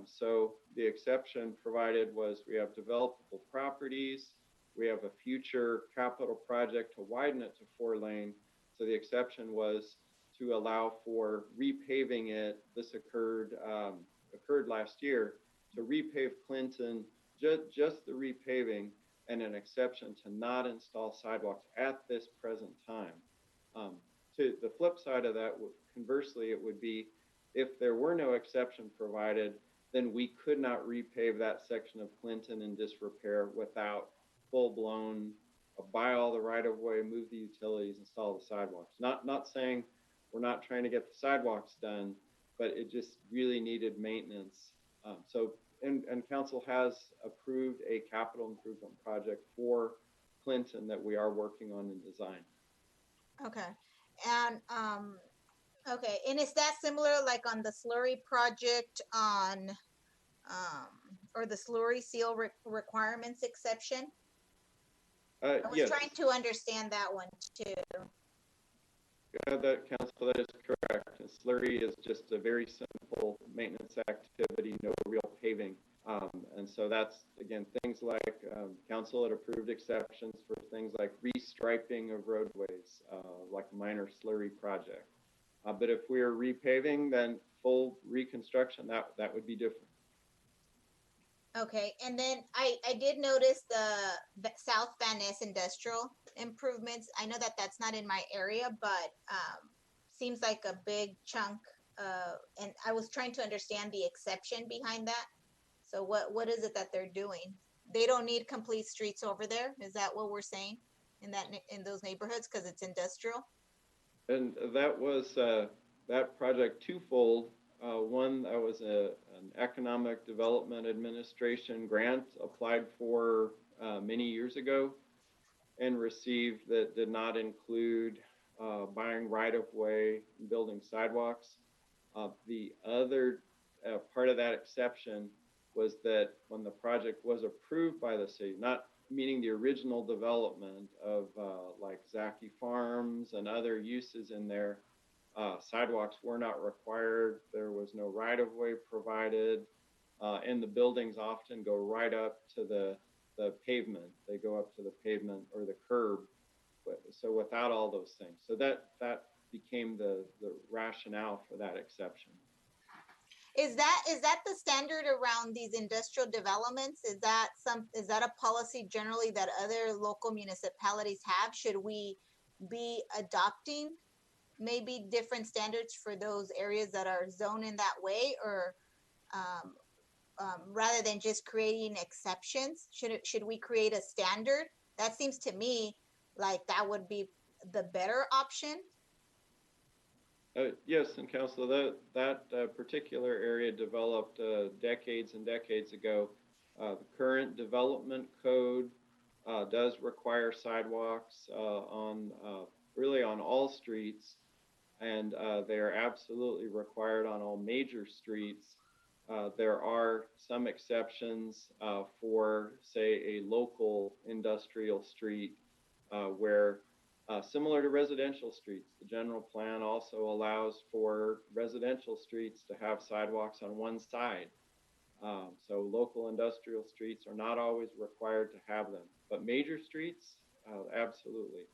So the exception provided was we have developable properties, we have a future capital project to widen it to 4-lane. So the exception was to allow for repaving it. This occurred last year, to repave Clinton, just the repaving, and an exception to not install sidewalks at this present time. To the flip side of that, conversely, it would be if there were no exception provided, then we could not repave that section of Clinton in disrepair without full-blown buy all the right-of-way, move the utilities, install the sidewalks. Not saying we're not trying to get the sidewalks done, but it just really needed maintenance. And council has approved a capital improvement project for Clinton that we are working on in design. Okay. And okay, and is that similar like on the slurry project on or the slurry seal requirements exception? I was yes. trying to understand that one too. That council, that is correct. Slurry is just a very simple maintenance activity, no real paving. And so that's, again, things like council had approved exceptions for things like restriping of roadways, like a minor slurry project. But if we are repaving, then full reconstruction, that would be different. Okay, and then I did notice the South Van Ness industrial improvements. I know that that's not in my area, but seems like a big chunk. And I was trying to understand the exception behind that. So what is it that they're doing? They don't need complete streets over there. Is that what we're saying in those neighborhoods because it's industrial? And that was that project twofold. One, that was an Economic Development Administration grant applied for many years ago and received that did not include buying right-of-way and building sidewalks. The other part of that exception was that when the project was approved by the city, not meaning the original development of like Zaki Farms and other uses in there, sidewalks were not required. There was no right-of-way provided, and the buildings often go right up to the pavement. They go up to the pavement or the curb. So without all those things, so that became the rationale for that exception. Is that the standard around these industrial developments? Is that a policy generally that other local municipalities have? Should we be adopting maybe different standards for those areas that are zoned in that way, or rather than just creating exceptions, should we create a standard? That seems to me like that would be the better option. Yes, and Council, that particular area developed decades and decades ago. The current development code does require sidewalks really on all streets, and they are absolutely required on all major streets. There are some exceptions for, say, a local industrial street where, similar to residential streets, the general plan also allows for residential streets to have sidewalks on one side. So local industrial streets are not always required to have them, but major streets, absolutely.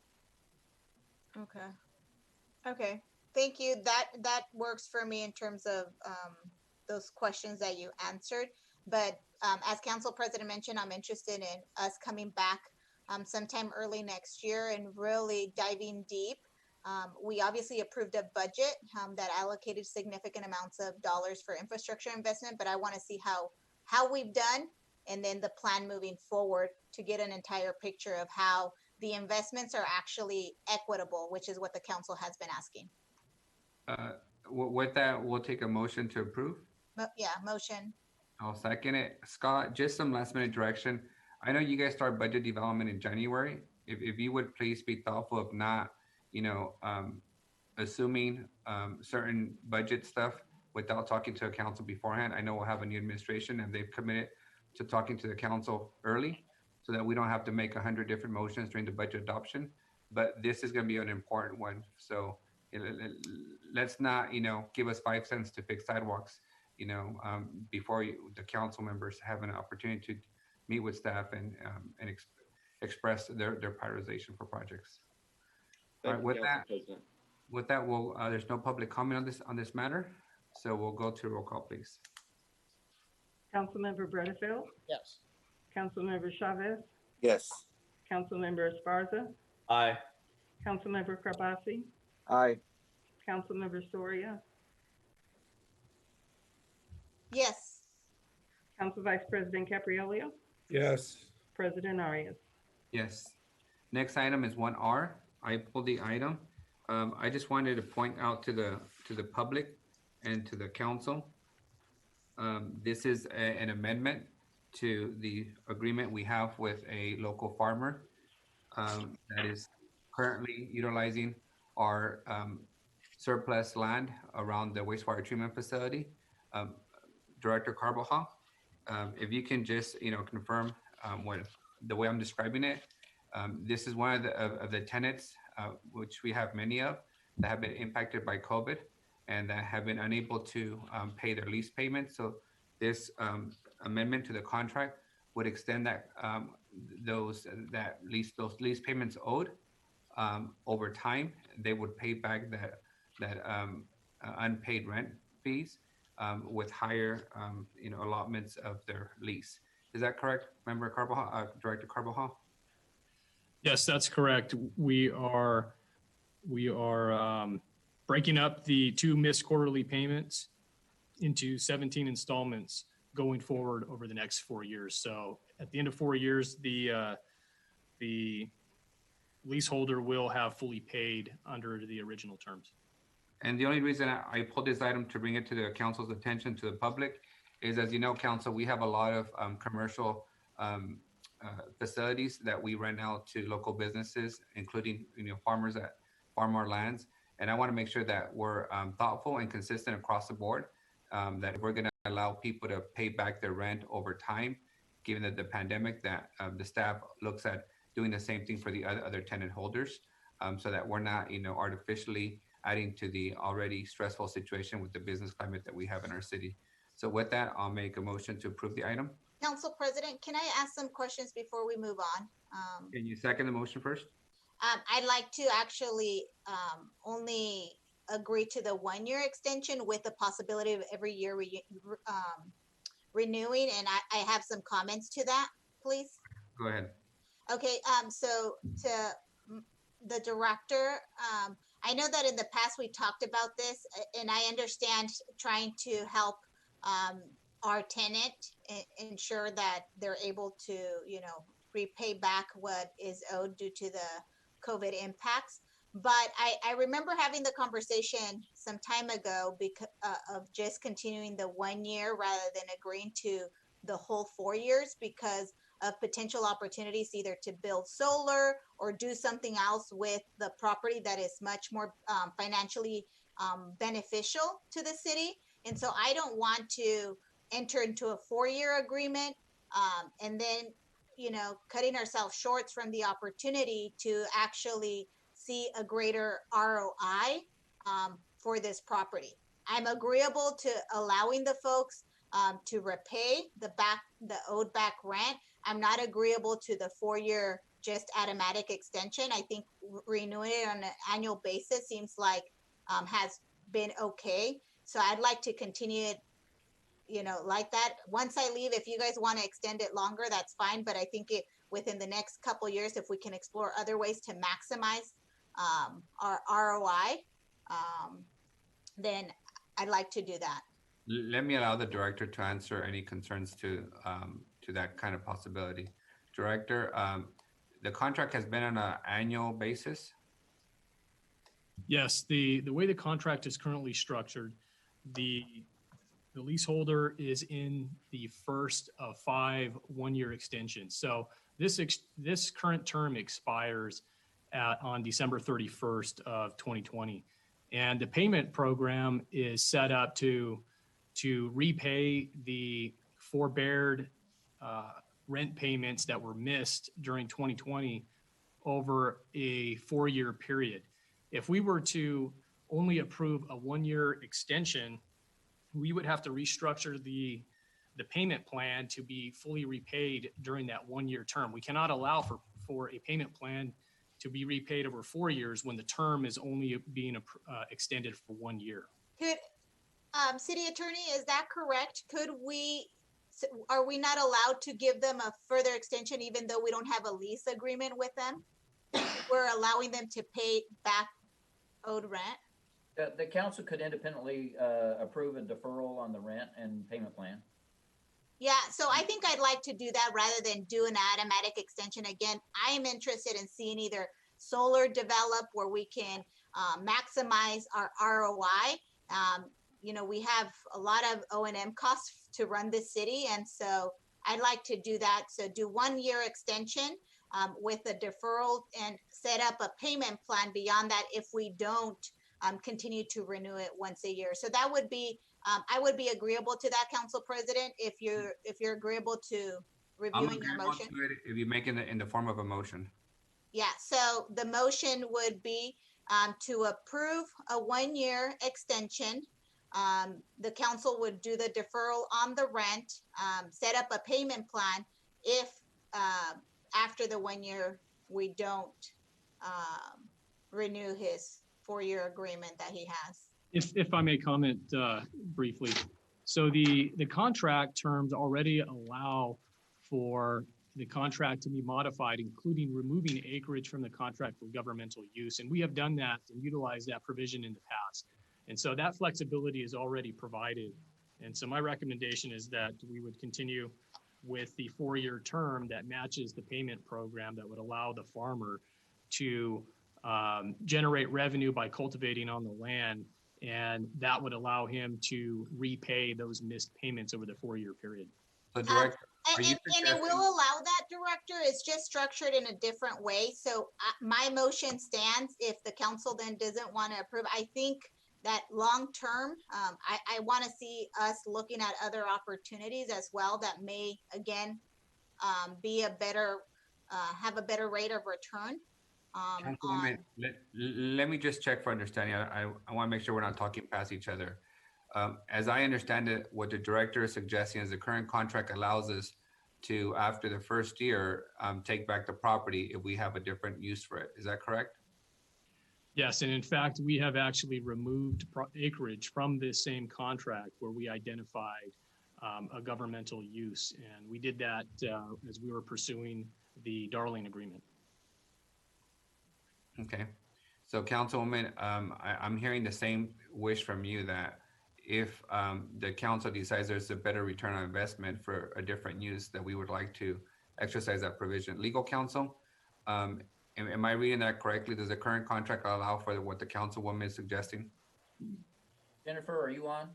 Okay. Thank you. That works for me in terms of those questions that you answered. But as Council President mentioned, I'm interested in us coming back sometime early next year and really diving deep. We obviously approved a budget that allocated significant amounts of dollars for infrastructure investment, but I want to see how we've done, and then the plan moving forward to get an entire picture of how the investments are actually equitable, which is what the council has been asking. With that, we'll take a motion to approve. Yeah, motion. I'll second it. Scott, just some last minute direction. I know you guys start budget development in January. If you would please be thoughtful of not, assuming certain budget stuff without talking to the council beforehand. I know we'll have a new administration and they've committed to talking to the council early so that we don't have to make 100 different motions during the budget adoption. But this is going to be an important one. So let's not, give us 5 cents to fix sidewalks, before the council members have an opportunity to meet with staff and express their prioritization for projects. All right, with that, we'll, there's no public comment on this matter, so we'll go to roll call, please. Councilmember Bredefeld? Yes. Councilmember Chavez? Yes. Councilmember Esparza? Aye. Councilmember Karbasi? Aye. Councilmember Soria? Yes. Council Vice President Caprielio? Yes. President Arias? Yes. Next item is 1R. I pulled the item. I just wanted to point out to the public and to the council. This is an amendment to the agreement we have with a local farmer that is currently utilizing our surplus land around the wastewater treatment facility. Director Carbajal, if you can just confirm the way I'm describing it. This is one of the tenants, which we have many of, that have been impacted by COVID and that have been unable to pay their lease payments. So this amendment to the contract would extend that those lease payments owed over time. They would pay back that unpaid rent fees with higher allotments of their lease. Is that correct, Member Carbajal, Director Carbajal? Yes, that's correct. We are breaking up the 2 missed quarterly payments into 17 installments going forward over the next 4 years. So at the end of 4 years, the leaseholder will have fully paid under the original terms. And the only reason I pulled this item to bring it to the council's attention, to the public, is, as you know, council, we have a lot of commercial facilities that we rent out to local businesses, including farmers that farm our lands. And I want to make sure that we're thoughtful and consistent across the board, that we're going to allow people to pay back their rent over time, given that the pandemic, that the staff looks at doing the same thing for the other tenant holders, so that we're not artificially adding to the already stressful situation with the business climate that we have in our city. So with that, I'll make a motion to approve the item. Council President, can I ask some questions before we move on? Can you second the motion first? I'd like to actually only agree to the 1 year extension with the possibility of every year renewing, and I have some comments to that, please. Go ahead. Okay, so to the director, I know that in the past we talked about this, and I understand trying to help our tenant ensure that they're able to, repay back what is owed due to the COVID impacts. But I remember having the conversation some time ago because of just continuing the 1 year rather than agreeing to the whole 4 years because of potential opportunities either to build solar or do something else with the property that is much more financially beneficial to the city. And so I don't want to enter into a 4 year agreement and then, cutting ourselves short from the opportunity to actually see a greater ROI for this property. I'm agreeable to allowing the folks to repay the owed back rent. I'm not agreeable to the 4 year just automatic extension. I think renewing it on an annual basis seems like has been okay. So I'd like to continue it, like that. Once I leave, if you guys want to extend it longer, that's fine. But I think within the next couple of years, if we can explore other ways to maximize our ROI, then I'd like to do that. Let me allow the director to answer any concerns to that kind of possibility. Director, the contract has been on an annual basis? Yes, the way the contract is currently structured, the leaseholder is in the first of 5 1-year extensions. So this current term expires on December 31st of 2020. And the payment program is set up to repay the forbeared rent payments that were missed during 2020 over a 4-year period. If we were to only approve a 1-year extension, we would have to restructure the payment plan to be fully repaid during that 1-year term. We cannot allow for a payment plan to be repaid over 4 years when the term is only being extended for 1 year. Could City Attorney, is that correct? Are we not allowed to give them a further extension even though we don't have a lease agreement with them? We're allowing them to pay back owed rent? The council could independently approve a deferral on the rent and payment plan. Yeah, so I think I'd like to do that rather than do an automatic extension. Again, I am interested in seeing either solar develop where we can maximize our ROI. We have a lot of O&M costs to run this city, and so I'd like to do that. So do 1-year extension with a deferral and set up a payment plan beyond that if we don't continue to renew it once a year. So that would be, I would be agreeable to that, Council President, if you're agreeable to reviewing your motion. If you make it in the form of a motion. Yeah, so the motion would be to approve a 1-year extension. The council would do the deferral on the rent, set up a payment plan if after the 1 year we don't renew his 4-year agreement that he has. If I may comment briefly. So the contract terms already allow for the contract to be modified, including removing acreage from the contract for governmental use. And we have done that and utilized that provision in the past. And so that flexibility is already provided. And so my recommendation is that we would continue with the 4-year term that matches the payment program that would allow the farmer to generate revenue by cultivating on the land. And that would allow him to repay those missed payments over the 4-year period. And it will allow that, Director. It's just structured in a different way. So my motion stands if the council then doesn't want to approve. I think that long term, I want to see us looking at other opportunities as well that may, again, be a better, have a better rate of return. Let me just check for understanding. I want to make sure we're not talking past each other. As I understand it, what the director is suggesting is the current contract allows us to, after the first year, take back the property if we have a different use for it. Is that correct? Yes, and in fact, we have actually removed acreage from this same contract where we identified a governmental use. And we did that as we were pursuing the Darling Agreement. Okay. So Councilwoman, I'm hearing the same wish from you that if the council decides there's a better return on investment for a different use, that we would like to exercise that provision. Legal counsel, am I reading that correctly? Does the current contract allow for what the councilwoman is suggesting? Jennifer, are you on?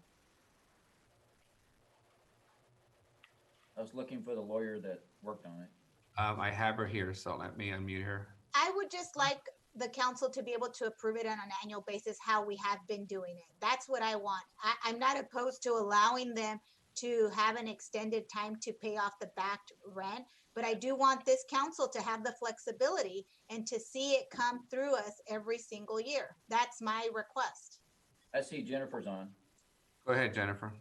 I was looking for the lawyer that worked on it. I have her here, so let me unmute her. I would just like the council to be able to approve it on an annual basis, how we have been doing it. That's what I want. I'm not opposed to allowing them to have an extended time to pay off the backed rent, but I do want this council to have the flexibility and to see it come through us every single year. That's my request. I see Jennifer's on. Go ahead, Jennifer.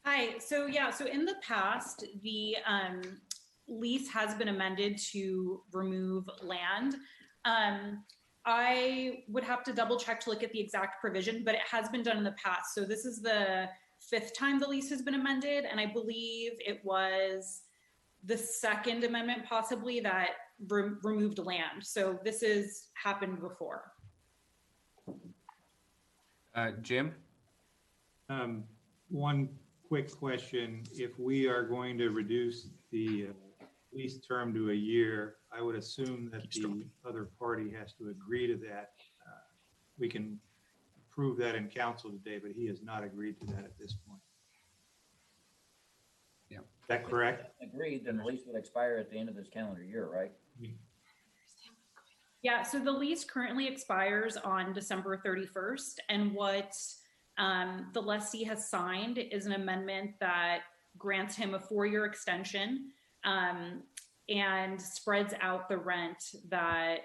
Hi, so in the past, the lease has been amended to remove land. I would have to double check to look at the exact provision, but it has been done in the past. So this is the 5th time the lease has been amended, and I believe it was the 2nd amendment possibly that removed land. So this has happened before. Jim? One quick question. If we are going to reduce the lease term to a year, I would assume that the other party has to agree to that. We can approve that in council today, but he has not agreed to that at this point. Yeah. Is that correct? Agreed, then the lease would expire at the end of this calendar year, right? Yeah, so the lease currently expires on December 31st, and what the lessee has signed is an amendment that grants him a 4-year extension and spreads out the rent that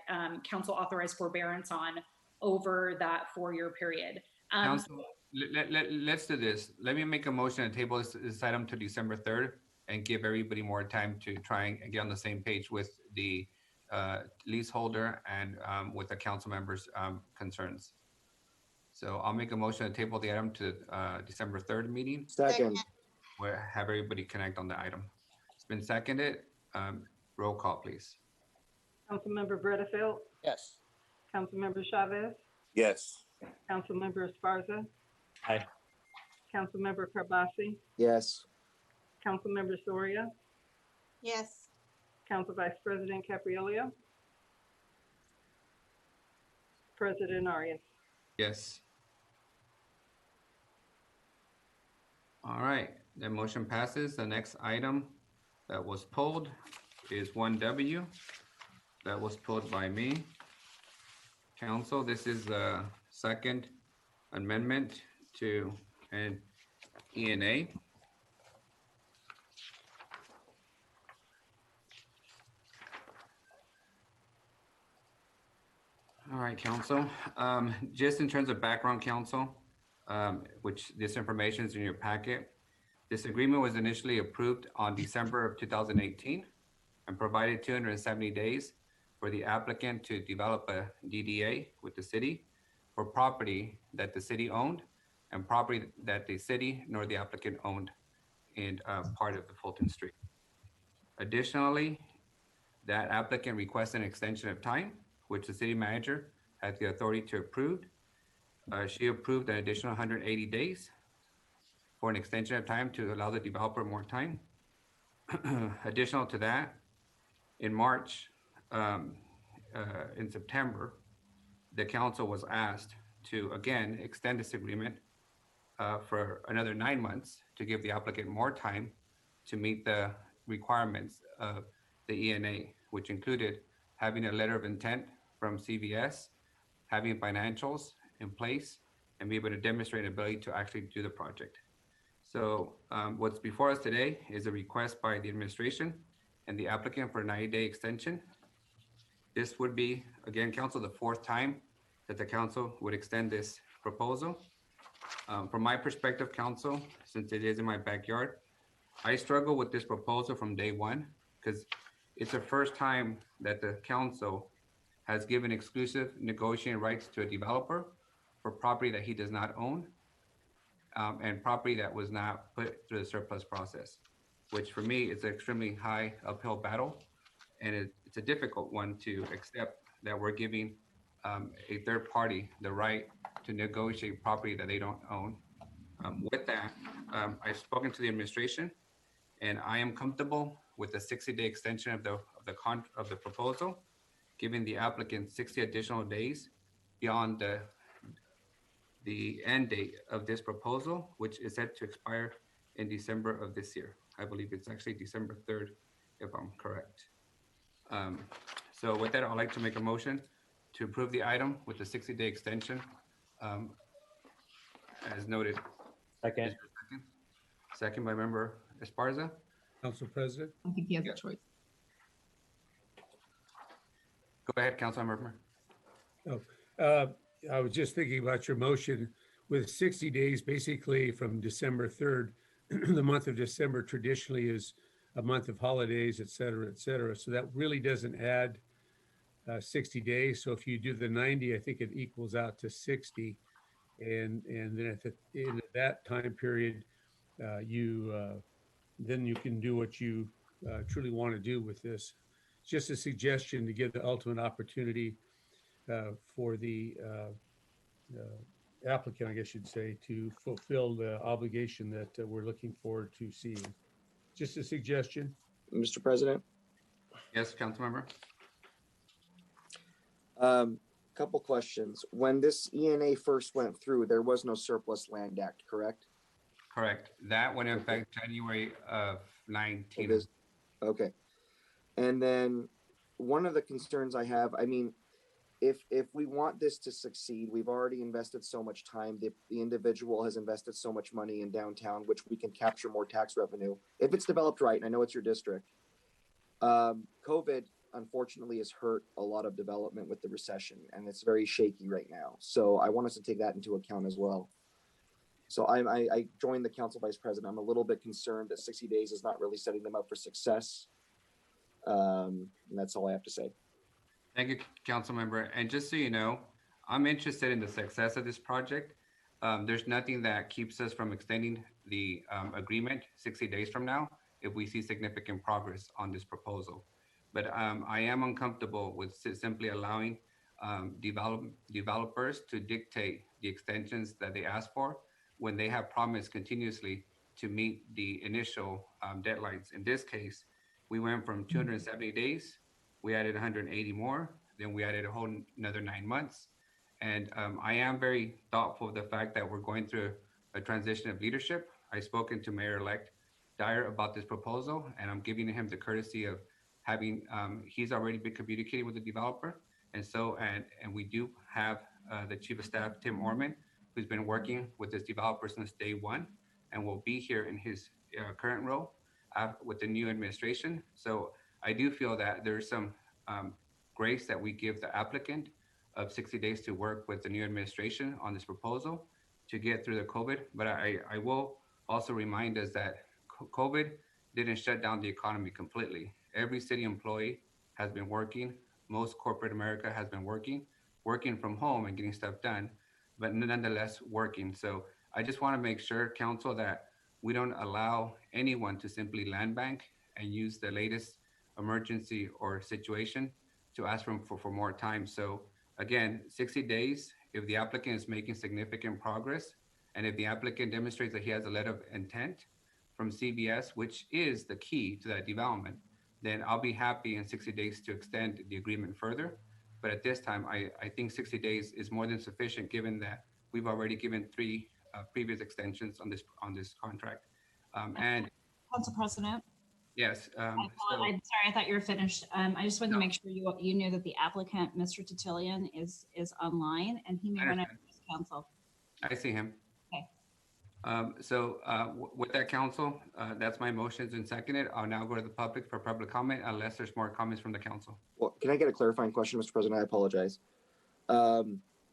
council authorized forbearance on over that 4-year period. Council, let's do this. Let me make a motion to table this item to December 3rd and give everybody more time to try and get on the same page with the leaseholder and with the council members' concerns. So I'll make a motion to table the item to December 3rd meeting. Second. We'll have everybody connect on the item. It's been seconded. Roll call, please. Councilmember Bredefeld? Yes. Councilmember Chavez? Yes. Councilmember Esparza? Aye. Councilmember Karbasi? Yes. Councilmember Soria? Yes. Council Vice President Caprielio? President Arias? Yes. All right, the motion passes. The next item that was pulled is 1W. That was pulled by me. Council, this is the 2nd amendment to an ENA. All right, council. Just in terms of background, council, which this information is in your packet. This agreement was initially approved on December of 2018 and provided 270 days for the applicant to develop a DDA with the city for property that the city owned and property that the city nor the applicant owned in part of the Fulton Street. Additionally, that applicant requested an extension of time, which the city manager had the authority to approve. She approved an additional 180 days for an extension of time to allow the developer more time. Additional to that, in March, in September, the council was asked to again extend this agreement for another 9 months to give the applicant more time to meet the requirements of the ENA, which included having a letter of intent from CVS, having financials in place, and be able to demonstrate an ability to actually do the project. So what's before us today is a request by the administration and the applicant for a 90-day extension. This would be, again, council, the 4th time that the council would extend this proposal. From my perspective, council, since it is in my backyard, I struggle with this proposal from day one because it's the first time that the council has given exclusive negotiating rights to a developer for property that he does not own, and property that was not put through the surplus process, which for me is an extremely high uphill battle. And it's a difficult one to accept that we're giving a third party the right to negotiate property that they don't own. With that, I've spoken to the administration, and I am comfortable with the 60-day extension of the proposal, giving the applicant 60 additional days beyond the end date of this proposal, which is set to expire in December of this year. I believe it's actually December 3rd, if I'm correct. So with that, I'd like to make a motion to approve the item with the 60-day extension, as noted. Second. Second by Member Esparza. Council President? I think he has a choice. Go ahead, Councilmember. I was just thinking about your motion with 60 days, basically from December 3rd. The month of December traditionally is a month of holidays, et cetera, et cetera. So that really doesn't add 60 days. So if you do the 90, I think it equals out to 60. And then at the end of that time period, then you can do what you truly want to do with this. Just a suggestion to give the ultimate opportunity for the applicant, I guess you'd say, to fulfill the obligation that we're looking forward to seeing. Just a suggestion. Mr. President? Yes, Councilmember. Couple questions. When this ENA first went through, there was no Surplus Land Act, correct? Correct. That went in effect January of 19. It is. Okay. And then one of the concerns I have, I mean, if we want this to succeed, we've already invested so much time. The individual has invested so much money in downtown, which we can capture more tax revenue if it's developed right. And I know it's your district. COVID, unfortunately, has hurt a lot of development with the recession, and it's very shaky right now. So I want us to take that into account as well. So I joined the council vice president. I'm a little bit concerned that 60 days is not really setting them up for success. And that's all I have to say. Thank you, Councilmember. And just so you know, I'm interested in the success of this project. There's nothing that keeps us from extending the agreement 60 days from now if we see significant progress on this proposal. But I am uncomfortable with simply allowing developers to dictate the extensions that they ask for when they have promised continuously to meet the initial deadlines. In this case, we went from 270 days, we added 180 more, then we added a whole another 9 months. And I am very thoughtful of the fact that we're going through a transition of leadership. I've spoken to Mayor-elect Dyer about this proposal, and I'm giving him the courtesy of having, he's already been communicating with the developer. And we do have the Chief of Staff, Tim Orman, who's been working with this developer since day one and will be here in his current role with the new administration. So I do feel that there's some grace that we give the applicant of 60 days to work with the new administration on this proposal to get through the COVID. But I will also remind us that COVID didn't shut down the economy completely. Every city employee has been working. Most corporate America has been working from home and getting stuff done, but nonetheless working. So I just want to make sure, council, that we don't allow anyone to simply land bank and use the latest emergency or situation to ask for more time. So again, 60 days, if the applicant is making significant progress, and if the applicant demonstrates that he has a letter of intent from CBS, which is the key to that development, then I'll be happy in 60 days to extend the agreement further. But at this time, I think 60 days is more than sufficient, given that we've already given 3 previous extensions on this contract. And Council President. yes. I'm sorry, I thought you were finished. I just wanted to make sure you knew that the applicant, Mr. Titillion, is online, and he may want to address council. I see him. Okay. With that, council, that's my motions and seconded. I'll now go to the public for public comment unless there's more comments from the council. Well, can I get a clarifying question, Mr. President? I apologize.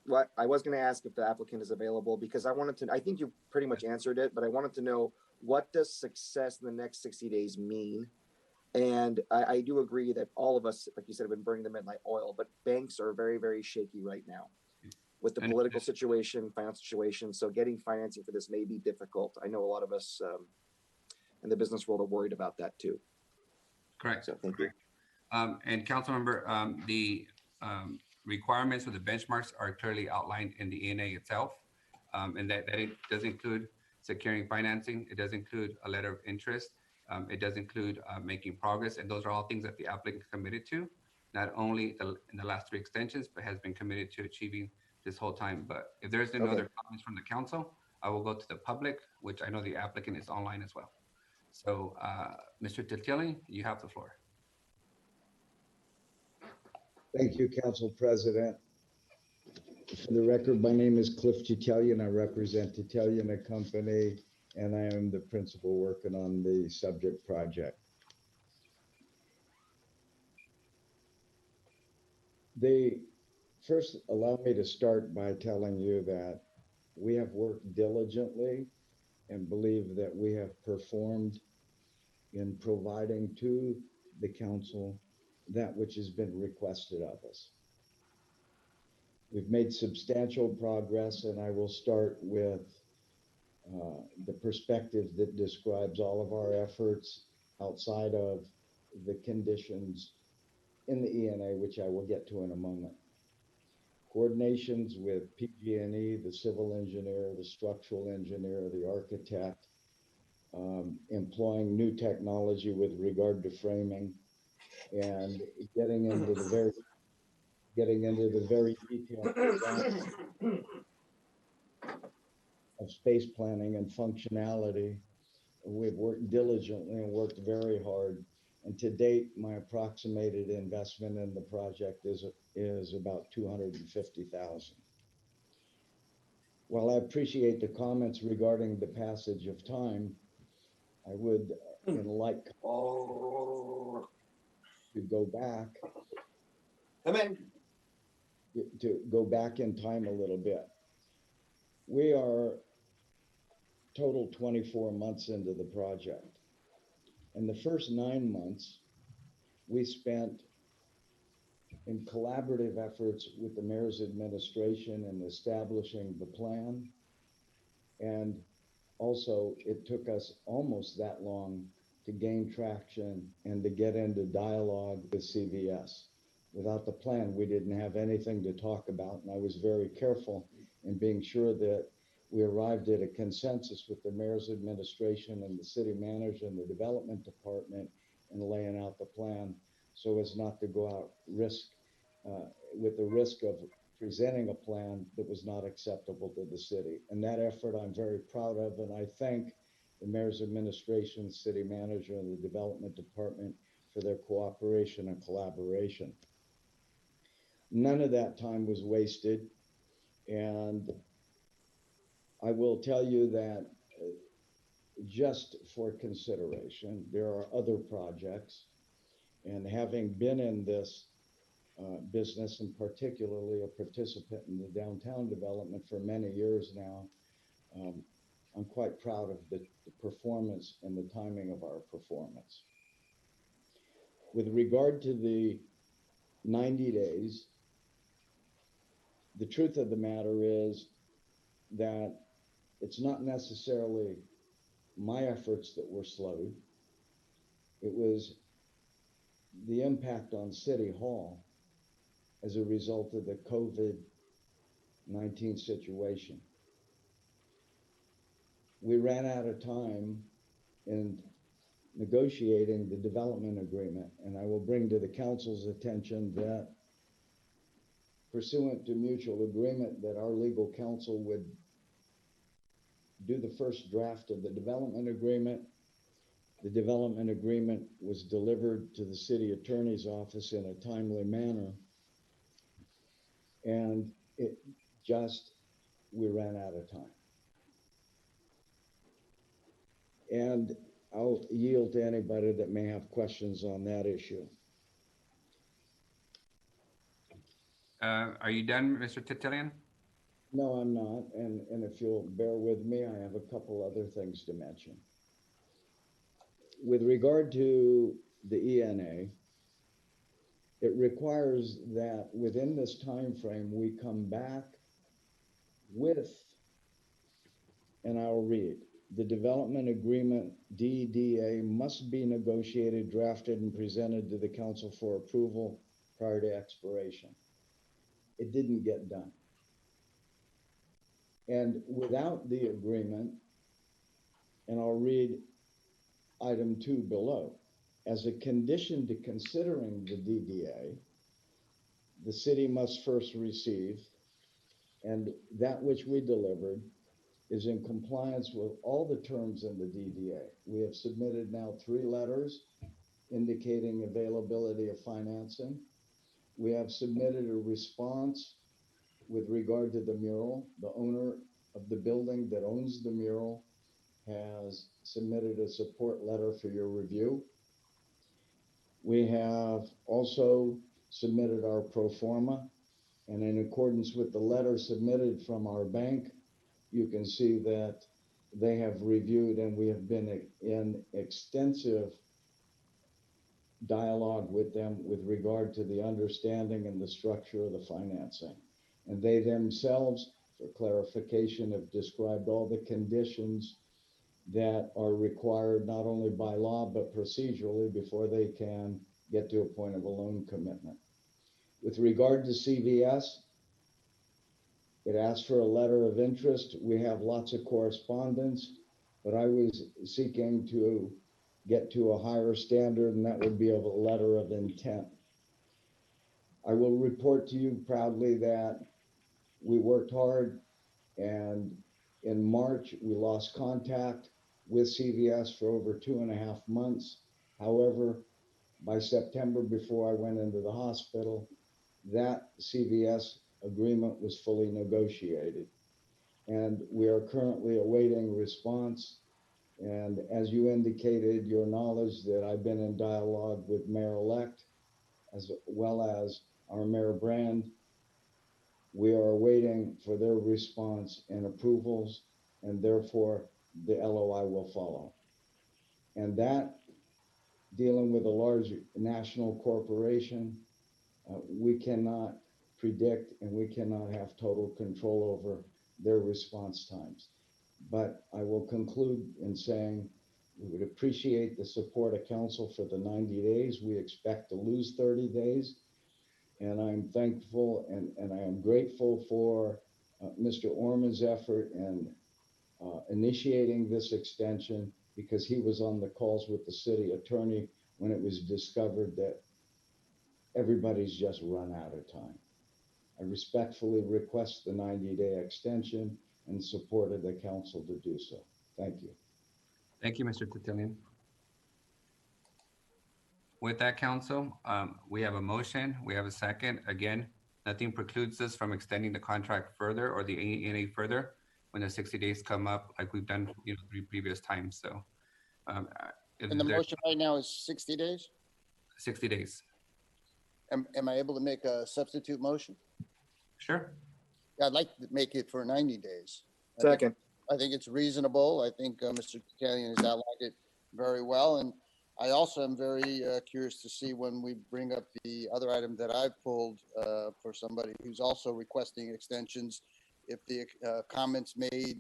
What I was going to ask if the applicant is available, because I think you pretty much answered it, but I wanted to know, what does success in the next 60 days mean? And I do agree that all of us, like you said, have been burning the midnight oil, but banks are very, very shaky right now with the political situation, financial situation. So getting financing for this may be difficult. I know a lot of us in the business world are worried about that too. Correct. So thank you. And Councilmember, the requirements for the benchmarks are clearly outlined in the ENA itself. And that it does include securing financing. It does include a letter of interest. It does include making progress. And those are all things that the applicant committed to, not only in the last 3 extensions, but has been committed to achieving this whole time. But if there's no other comments from the council, I will go to the public, which I know the applicant is online as well. So Mr. Titilian, you have the floor. Thank you, Council President. For the record, my name is Cliff Titilian. I represent Titilian & Company, and I am the principal working on the subject project. First, allow me to start by telling you that we have worked diligently and believe that we have performed in providing to the council that which has been requested of us. We've made substantial progress, and I will start with the perspective that describes all of our efforts outside of the conditions in the ENA, which I will get to in a moment. Coordinations with PG&E, the civil engineer, the structural engineer, the architect, employing new technology with regard to framing, and getting into the very detailed design of space planning and functionality. We've worked diligently and worked very hard. And to date, my approximated investment in the project is about $250,000. While I appreciate the comments regarding the passage of time, I would like to go back. To go back in time a little bit. We are total 24 months into the project. And the first 9 months, we spent in collaborative efforts with the mayor's administration in establishing the plan. And also, it took us almost that long to gain traction and to get into dialogue with CVS. Without the plan, we didn't have anything to talk about. And I was very careful in being sure that we arrived at a consensus with the mayor's administration and the city manager and the development department in laying out the plan so as not to go out with the risk of presenting a plan that was not acceptable to the city. And that effort I'm very proud of, and I thank the mayor's administration, city manager, and the development department for their cooperation and collaboration. None of that time was wasted. And I will tell you that just for consideration, there are other projects. And having been in this business, and particularly a participant in the downtown development for many years now, I'm quite proud of the performance and the timing of our performance. With regard to the 90 days, the truth of the matter is that it's not necessarily my efforts that were slowed. It was the impact on City Hall as a result of the COVID-19 situation. We ran out of time in negotiating the development agreement, and I will bring to the council's attention that pursuant to mutual agreement that our legal counsel would do the first draft of the development agreement. The development agreement was delivered to the city attorney's office in a timely manner. And we ran out of time. And I'll yield to anybody that may have questions on that issue. Are you done, Mr. Titilian? No, I'm not. And if you'll bear with me, I have a couple other things to mention. With regard to the ENA, it requires that within this time frame, we come back with, and I'll read, the development agreement DDA must be negotiated, drafted, and presented to the council for approval prior to expiration. It didn't get done. And without the agreement, and I'll read item 2 below, as a condition to considering the DDA, the city must first receive, and that which we delivered is in compliance with all the terms in the DDA. We have submitted now 3 letters indicating availability of financing. We have submitted a response with regard to the mural. The owner of the building that owns the mural has submitted a support letter for your review. We have also submitted our pro forma, and in accordance with the letter submitted from our bank, you can see that they have reviewed, and we have been in extensive dialogue with them with regard to the understanding and the structure of the financing. And they themselves, for clarification, have described all the conditions that are required not only by law, but procedurally before they can get to a point of a loan commitment. With regard to CVS, it asked for a letter of interest. We have lots of correspondence, but I was seeking to get to a higher standard, and that would be of a letter of intent. I will report to you proudly that we worked hard, and in March, we lost contact with CVS for over 2.5 months. However, by September, before I went into the hospital, that CVS agreement was fully negotiated. And we are currently awaiting response. And as you indicated, your knowledge that I've been in dialogue with Mayor-elect as well as our Mayor Brand. We are waiting for their response and approvals, and therefore the LOI will follow. And that, dealing with a large national corporation, we cannot predict and we cannot have total control over their response times. But I will conclude in saying we would appreciate the support of council for the 90 days. We expect to lose 30 days. And I'm thankful and I am grateful for Mr. Orman's effort in initiating this extension, because he was on the calls with the city attorney when it was discovered that everybody's just run out of time. I respectfully request the 90-day extension and supported the council to do so. Thank you. Thank you, Mr. Titilian. With that, council, we have a motion, we have a second. Again, nothing precludes us from extending the contract further or the ENA further when the 60 days come up, like we've done 3 previous times. So, and the motion right now is 60 days? 60 days. Am I able to make a substitute motion? Sure. Yeah, I'd like to make it for 90 days. Second. I think it's reasonable. I think Mr. Titilian has outlined it very well. And I also am very curious to see when we bring up the other item that I've pulled for somebody who's also requesting extensions, if the comments made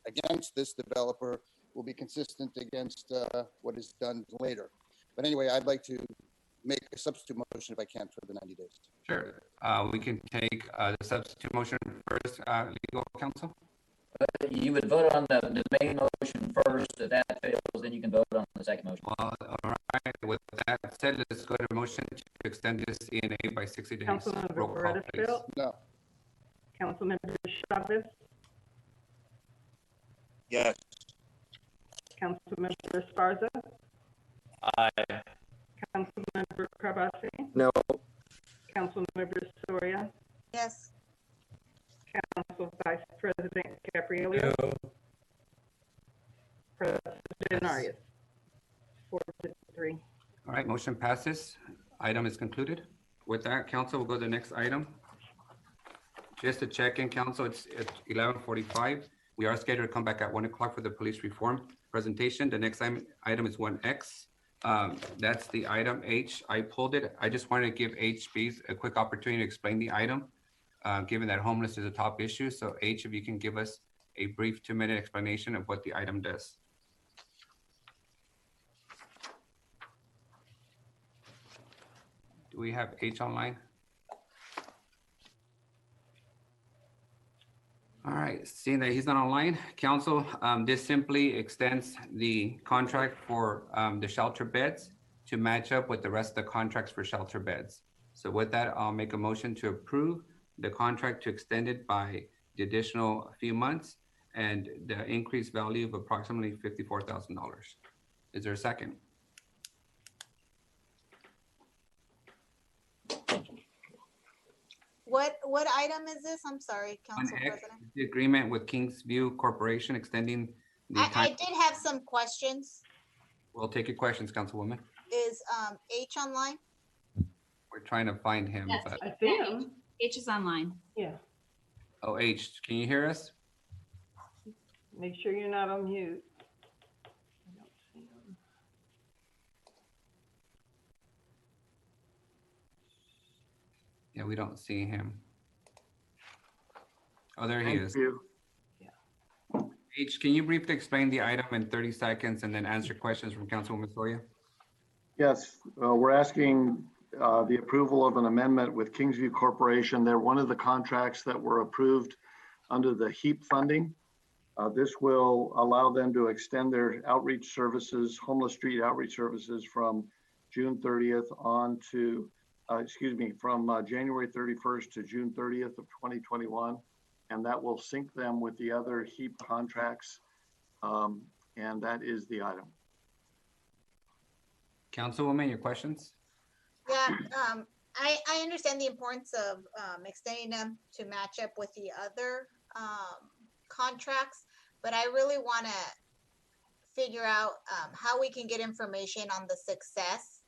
against this developer will be consistent against what is done later. But anyway, I'd like to make a substitute motion if I can for the 90 days. Sure. We can take the substitute motion first, legal counsel. You would vote on the main motion first. If that fails, then you can vote on the second motion. Well, all right. With that said, let's go to motion to extend this ENA by 60 days. Councilmember Roll call, please. Redfield? No. Councilmember Chavez? Yes. Councilmember Esparza? Aye. Councilmember Carbasi? No. Councilmember Soria? Yes. Council Vice President Capriello? No. President Arias? 4-3. All right, motion passes. Item is concluded. With that, council, we'll go to the next item. Just to check in, council, it's 11:45. We are scheduled to come back at 1 o'clock for the police reform presentation. The next item is 1X, That's the item H. I pulled it. I just wanted to give HB a quick opportunity to explain the item, given that homeless is a top issue. So H, if you can give us a brief 2-minute explanation of what the item does. Do we have H online? All right, seeing that he's not online, council, this simply extends the contract for the shelter beds to match up with the rest of the contracts for shelter beds. So with that, I'll make a motion to approve the contract to extend it by the additional few months and the increased value of approximately $54,000. Is there a second? What item is this? I'm sorry, Council President. The agreement with Kingsview Corporation extending the time. I did have some questions. We'll take your questions, Councilwoman. Is H online? We're trying to find him. Yes, But... I see him. H is online. Yeah. Oh, H, can you hear us? Make sure you're not on mute. I don't see him. Yeah, we don't see him. Oh, there he is. you. H, can you briefly explain the item in 30 seconds and then answer questions from Councilwoman Soria? Yes, we're asking the approval of an amendment with Kingsview Corporation. They're one of the contracts that were approved under the HEAP funding. This will allow them to extend their outreach services, homeless street outreach services from June 30th on to, from January 31st to June 30th of 2021. And that will sync them with the other HEAP contracts. And that is the item. Councilwoman, your questions? Yeah, I understand the importance of extending them to match up with the other contracts, but I really want to figure out how we can get information on the success.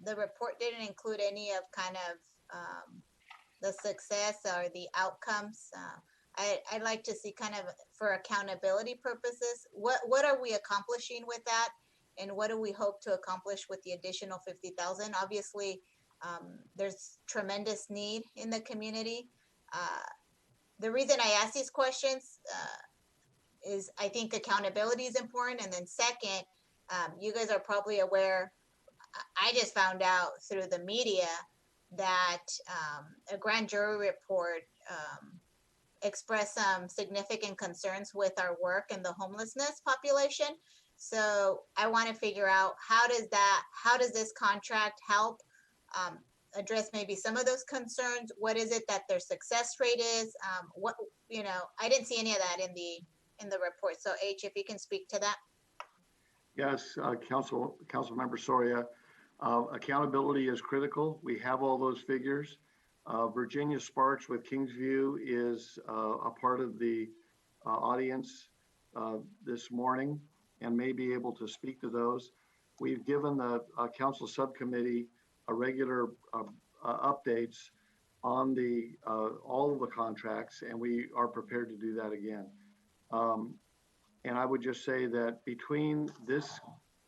The report didn't include any of kind of the success or the outcomes. I'd like to see kind of for accountability purposes, what are we accomplishing with that? And what do we hope to accomplish with the additional 50,000? Obviously, there's tremendous need in the community. The reason I ask these questions is I think accountability is important. And then second, you guys are probably aware, I just found out through the media that a grand jury report expressed some significant concerns with our work in the homelessness population. So I want to figure out how does this contract help address maybe some of those concerns? What is it that their success rate is? I didn't see any of that in the report. So H, if you can speak to that. Yes, Councilmember Soria, accountability is critical. We have all those figures. Virginia Sparks with Kingsview is a part of the audience this morning and may be able to speak to those. We've given the council subcommittee a regular updates on the all of the contracts, and we are prepared to do that again. And I would just say that between this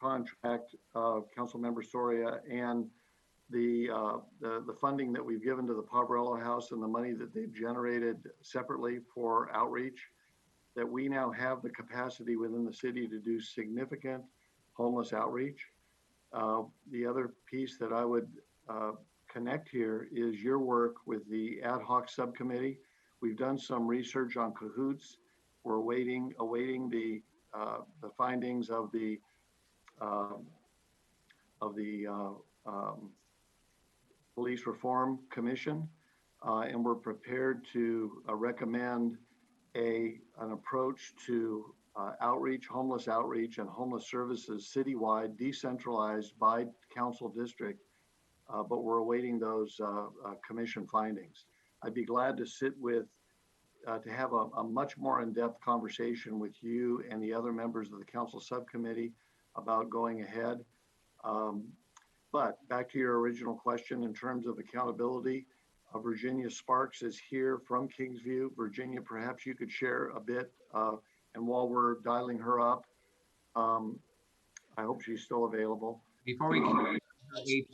contract, Councilmember Soria, and the funding that we've given to the Poverello House and the money that they've generated separately for outreach, that we now have the capacity within the city to do significant homeless outreach. The other piece that I would connect here is your work with the ad hoc subcommittee. We've done some research on cahoots. We're awaiting the findings of the Police Reform Commission, and we're prepared to recommend an approach to outreach, homeless outreach, and homeless services citywide, decentralized by council district, but we're awaiting those commission findings. I'd be glad to sit with, to have a much more in-depth conversation with you and the other members of the council subcommittee about going ahead. But back to your original question in terms of accountability, Virginia Sparks is here from Kingsview. Virginia, perhaps you could share a bit, and while we're dialing her up, I hope she's still available. Before we, let's see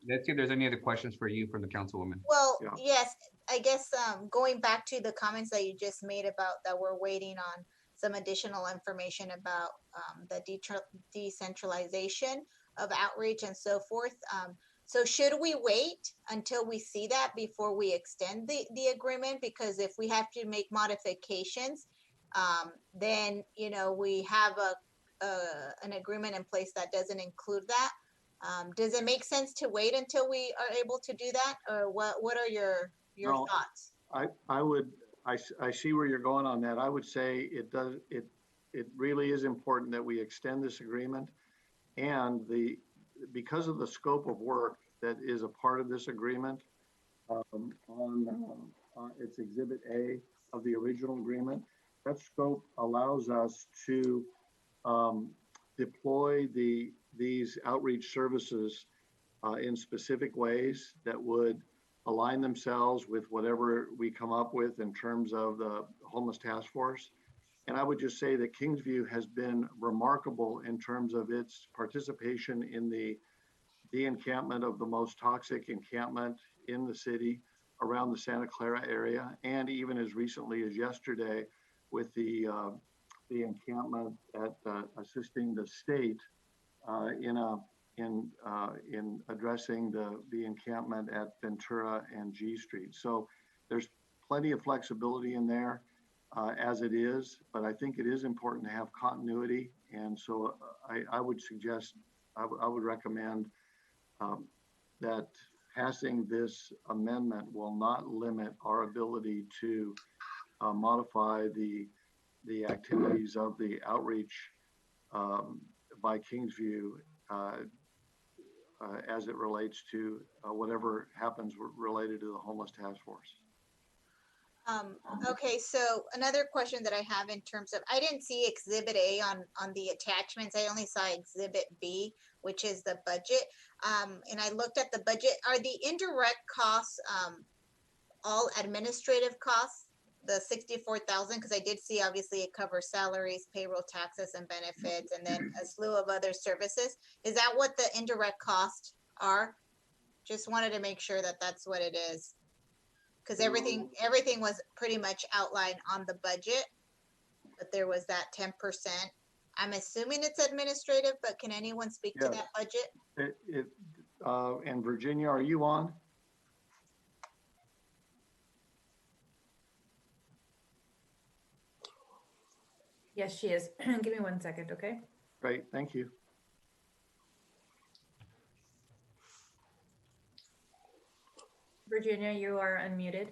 if there's any other questions for you from the councilwoman. Well, Yeah. yes, I guess going back to the comments that you just made about that we're waiting on some additional information about the decentralization of outreach and so forth. So should we wait until we see that before we extend the agreement? Because if we have to make modifications, then, you know, we have an agreement in place that doesn't include that. Does it make sense to wait until we are able to do that? Or what are your No, thoughts? I see where you're going on that. I would say it really is important that we extend this agreement, and because of the scope of work that is a part of this agreement, it's Exhibit A of the original agreement. That scope allows us to deploy these outreach services in specific ways that would align themselves with whatever we come up with in terms of the homeless task force. And I would just say that Kingsview has been remarkable in terms of its participation in the de-encampment of the most toxic encampment in the city around the Santa Clara area, and even as recently as yesterday with the encampment at assisting the state in addressing the encampment at Ventura and G Street. So there's plenty of flexibility in there as it is, but I think it is important to have continuity. And so I would suggest, I would recommend that passing this amendment will not limit our ability to modify the activities of the outreach by Kingsview as it relates to whatever happens related to the homeless task force. Okay, so another question that I have in terms of, I didn't see Exhibit A on the attachments. I only saw Exhibit B, which is the budget. And I looked at the budget. Are the indirect costs all administrative costs, the 64,000? Because I did see, obviously, it covers salaries, payroll, taxes, and benefits, and then a slew of other services. Is that what the indirect costs are? Just wanted to make sure that that's what it is. Because everything was pretty much outlined on the budget, but there was that 10%. I'm assuming it's administrative, but can anyone speak to that budget? And Virginia, are you on? Yes, she is. Give me 1 second, okay? Great, thank you. Virginia, you are unmuted.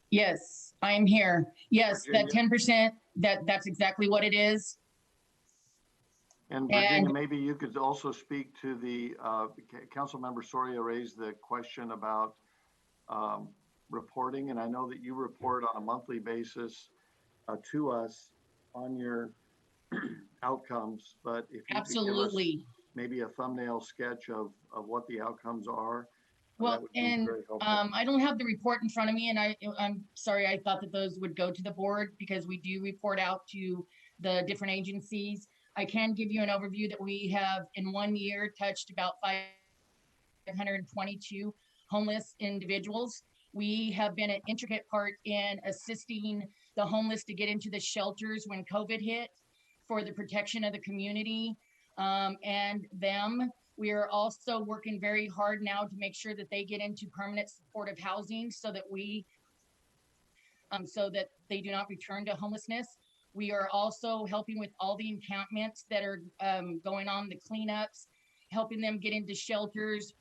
Yes, I am here. Yes, Virginia. that 10%, that's exactly what it is. And Virginia, maybe you could also speak to the, Councilmember Soria raised the question about reporting. And I know that you report on a monthly basis to us on your outcomes, but if you Absolutely. could give us maybe a thumbnail sketch of what the outcomes are. Well, and I don't have the report in front of me, and I'm sorry, I thought that those would go to the board because we do report out to the different agencies. I can give you an overview that we have in 1 year touched about 522 homeless individuals. We have been an intricate part in assisting the homeless to get into the shelters when COVID hit for the protection of the community and them. We are also working very hard now to make sure that they get into permanent supportive housing so that they do not return to homelessness. We are also helping with all the encampments that are going on, the cleanups, helping them get into shelters.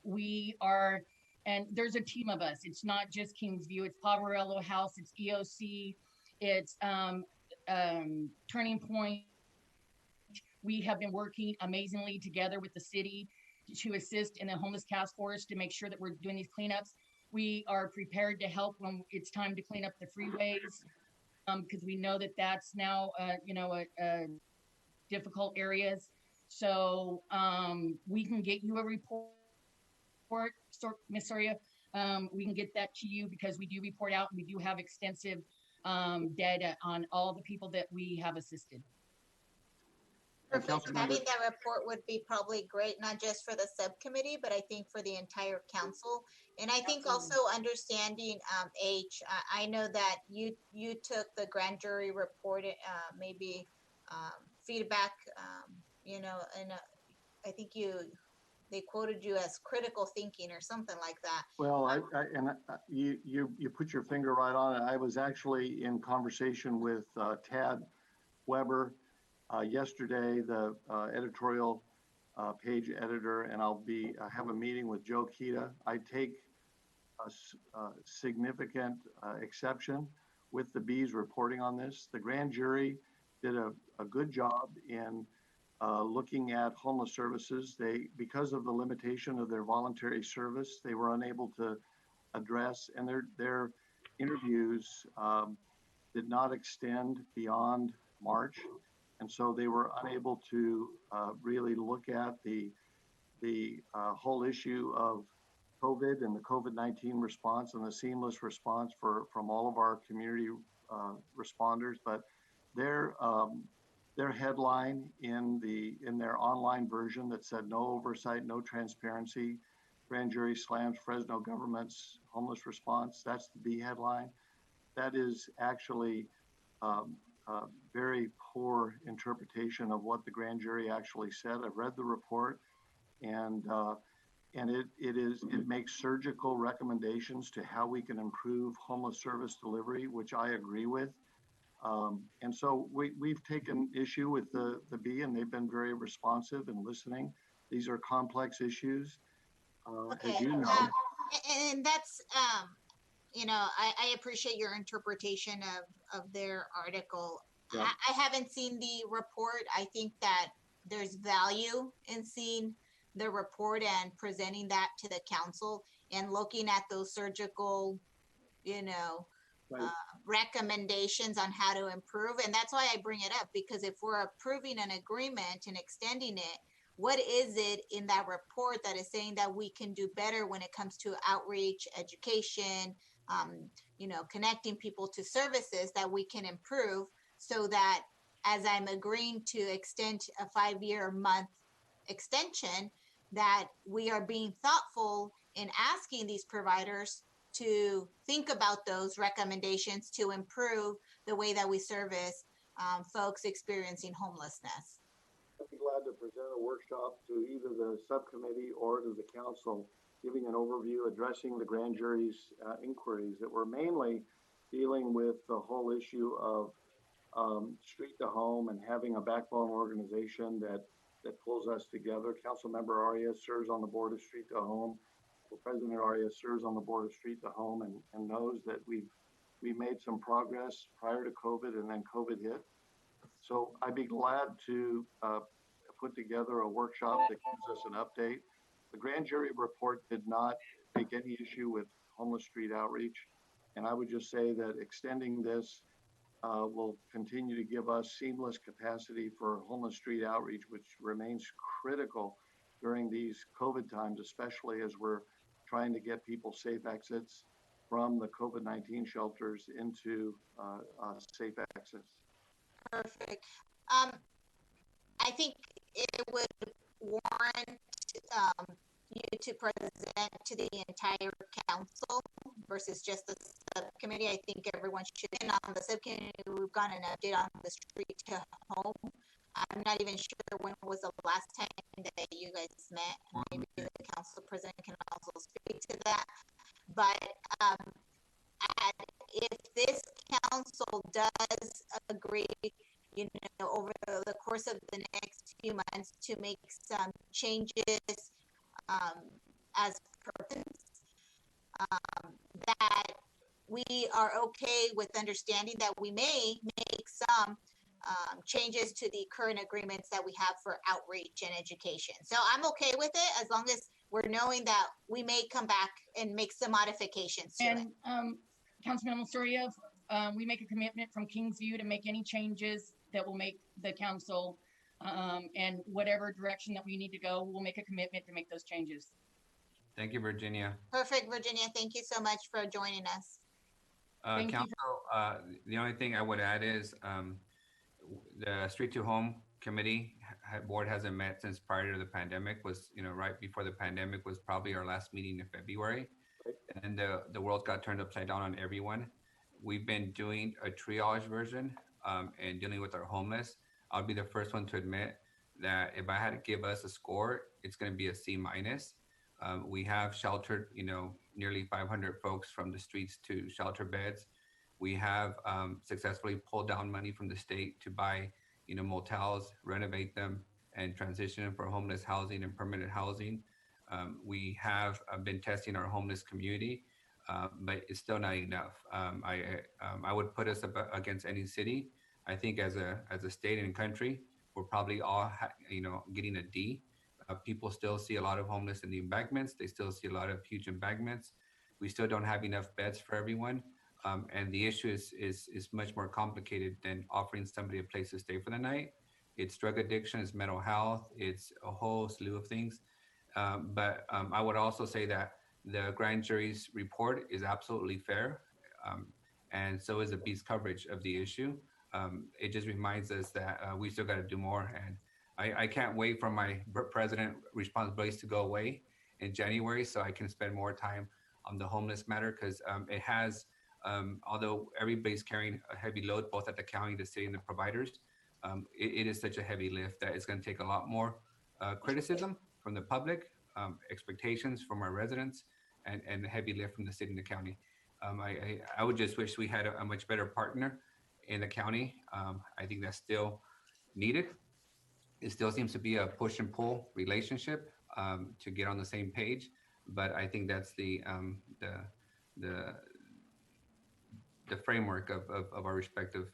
And there's a team of us. It's not just Kingsview, it's Poverello House, it's EOC, it's Turning Point. We have been working amazingly together with the city to assist in the homeless task force to make sure that we're doing these cleanups. We are prepared to help when it's time to clean up the freeways because we know that that's now, difficult areas. So we can get you a report, Ms. Soria. We can get that to you because we do report out and we do have extensive data on all the people that we have assisted. Perfect. Having that report would be probably great, not just for the subcommittee, but I think for the entire council. And I think also understanding, I know that you took the grand jury report, maybe feedback, and I think they quoted you as critical thinking or something like that. Well, you put your finger right on it. I was actually in conversation with Tad Weber yesterday, the editorial page editor, and I'll have a meeting with Joe Kita. I take a significant exception with the B's reporting on this. The grand jury did a good job in looking at homeless services. Because of the limitation of their voluntary service, they were unable to address, and their interviews did not extend beyond March. And so they were unable to really look at the whole issue of COVID and the COVID-19 response and the seamless response from all of our community responders. But their headline in their online version that said "No oversight, no transparency, grand jury slams Fresno government's homeless response." That's the B headline. That is actually very poor interpretation of what the grand jury actually said. I've read the report, and it makes surgical recommendations to how we can improve homeless service delivery, which I agree with. And so we've taken issue with the B, and they've been very responsive and listening. These are complex issues, as you know. And that's, I appreciate your interpretation of their article. Yeah. I haven't seen the report. I think that there's value in seeing the report and presenting that to the council and looking at those surgical, recommendations on how to improve. And that's why I bring it up, because if we're approving an agreement and extending it, what is it in that report that is saying that we can do better when it comes to outreach, education, connecting people to services that we can improve, so that as I'm agreeing to extend a 5-year month extension, that we are being thoughtful in asking these providers to think about those recommendations to improve the way that we service folks experiencing homelessness. I'd be glad to present a workshop to either the subcommittee or to the council, giving an overview, addressing the grand jury's inquiries that were mainly dealing with the whole issue of street to home and having a backbone organization that pulls us together. Councilmember Arias serves on the board of Street to Home. Well, President Arias serves on the board of Street to Home and knows that we made some progress prior to COVID, and then COVID hit. So I'd be glad to put together a workshop that gives us an update. The grand jury report did not take any issue with homeless street outreach. And I would just say that extending this will continue to give us seamless capacity for homeless street outreach, which remains critical during these COVID times, especially as we're trying to get people safe exits from the COVID-19 shelters into safe exits. Perfect. I think it would warrant you to present to the entire council versus just the subcommittee. I think everyone should. And on the subcommittee, we've got an update on the street to home. I'm not even sure when was the last time that you guys met. Maybe the council president can also speak to that. But if this council does agree, over the course of the next few months to make some changes as purpose, that we are okay with understanding that we may make some changes to the current agreements that we have for outreach and education. So I'm okay with it as long as we're knowing that we may come back and make some modifications to it. Councilman Soria, we make a commitment from Kingsview to make any changes that will make the council and whatever direction that we need to go, we'll make a commitment to make those changes. Thank you, Virginia. Perfect, Virginia. Thank you so much for joining us. Council, the only thing I would add is the Street to Home Committee board hasn't met since prior to the pandemic. Was right before the pandemic was probably our last meeting in February, and then the world got turned upside down on everyone. We've been doing a triage version and dealing with our homeless. I'll be the first one to admit that if I had to give us a score, it's going to be a C minus. We have sheltered, nearly 500 folks from the streets to shelter beds. We have successfully pulled down money from the state to buy, motels, renovate them, and transition them for homeless housing and permanent housing. We have been testing our homeless community, but it's still not enough. I would put us up against any city. I think as a state and country, we're probably all, getting a D. People still see a lot of homeless in the embankments. They still see a lot of huge embankments. We still don't have enough beds for everyone. And the issue is much more complicated than offering somebody a place to stay for the night. It's drug addiction, it's mental health, it's a whole slew of things. But I would also say that the grand jury's report is absolutely fair. And so is the Beast coverage of the issue. It just reminds us that we still got to do more. And I can't wait for my president responsibilities to go away in January so I can spend more time on the homeless matter, because it has, although everybody's carrying a heavy load, both at the county, the city, and the providers, it is such a heavy lift that it's going to take a lot more criticism from the public, expectations from our residents, and the heavy lift from the city and the county. I would just wish we had a much better partner in the county. I think that's still needed. It still seems to be a push and pull relationship to get on the same page, but I think that's the framework of our respective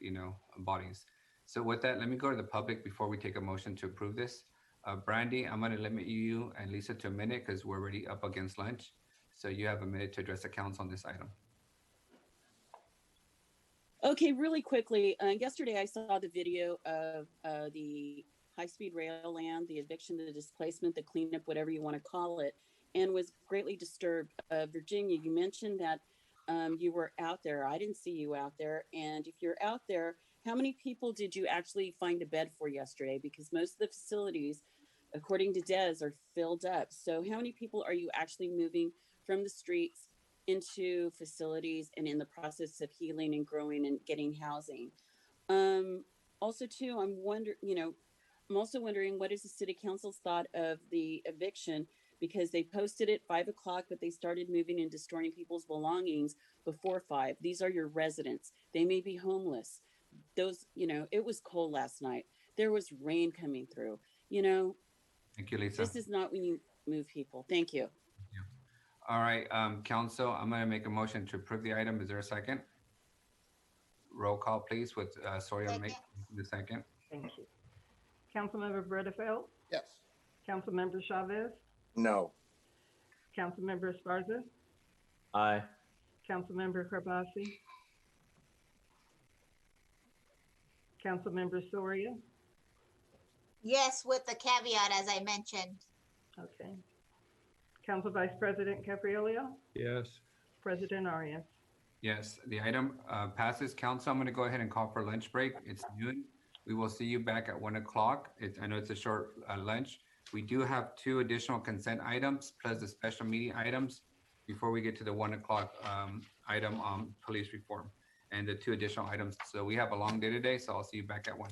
bodies. So with that, let me go to the public before we take a motion to approve this. Brandy, I'm going to limit you and Lisa to a minute because we're already up against lunch. So you have a minute to address the council on this item. Okay, really quickly. Yesterday, I saw the video of the high-speed rail land, the eviction, the displacement, the cleanup, whatever you want to call it, and was greatly disturbed. Virginia, you mentioned that you were out there. I didn't see you out there. And if you're out there, how many people did you actually find a bed for yesterday? Because most of the facilities, according to Des, are filled up. So how many people are you actually moving from the streets into facilities and in the process of healing and growing and getting housing? Also, too, I'm also wondering what is the city council's thought of the eviction, because they posted at 5 o'clock, but they started moving and destroying people's belongings before 5. These are your residents. They may be homeless. Those, it was cold last night. There was rain coming through, Thank you, Lisa. This is not when you move people. Thank you. All right, council, I'm going to make a motion to approve the item. Is there a second? Roll call, please, with Soria making the second. Thank you. Councilmember Bredefeld? Yes. Councilmember Chavez? No. Councilmember Esparza? Aye. Councilmember Karbasi? Councilmember Soria? Yes, with the caveat, as I mentioned. Okay. Council Vice President Caprielio? Yes. President Arias? Yes, the item passes. Council, I'm going to go ahead and call for lunch break. It's noon. We will see you back at 1 o'clock. I know it's a short lunch. We do have 2 additional consent items plus the special meeting items before we get to the 1 o'clock item on police reform and the 2 additional items. So we have a long day today, so I'll see you back at 1.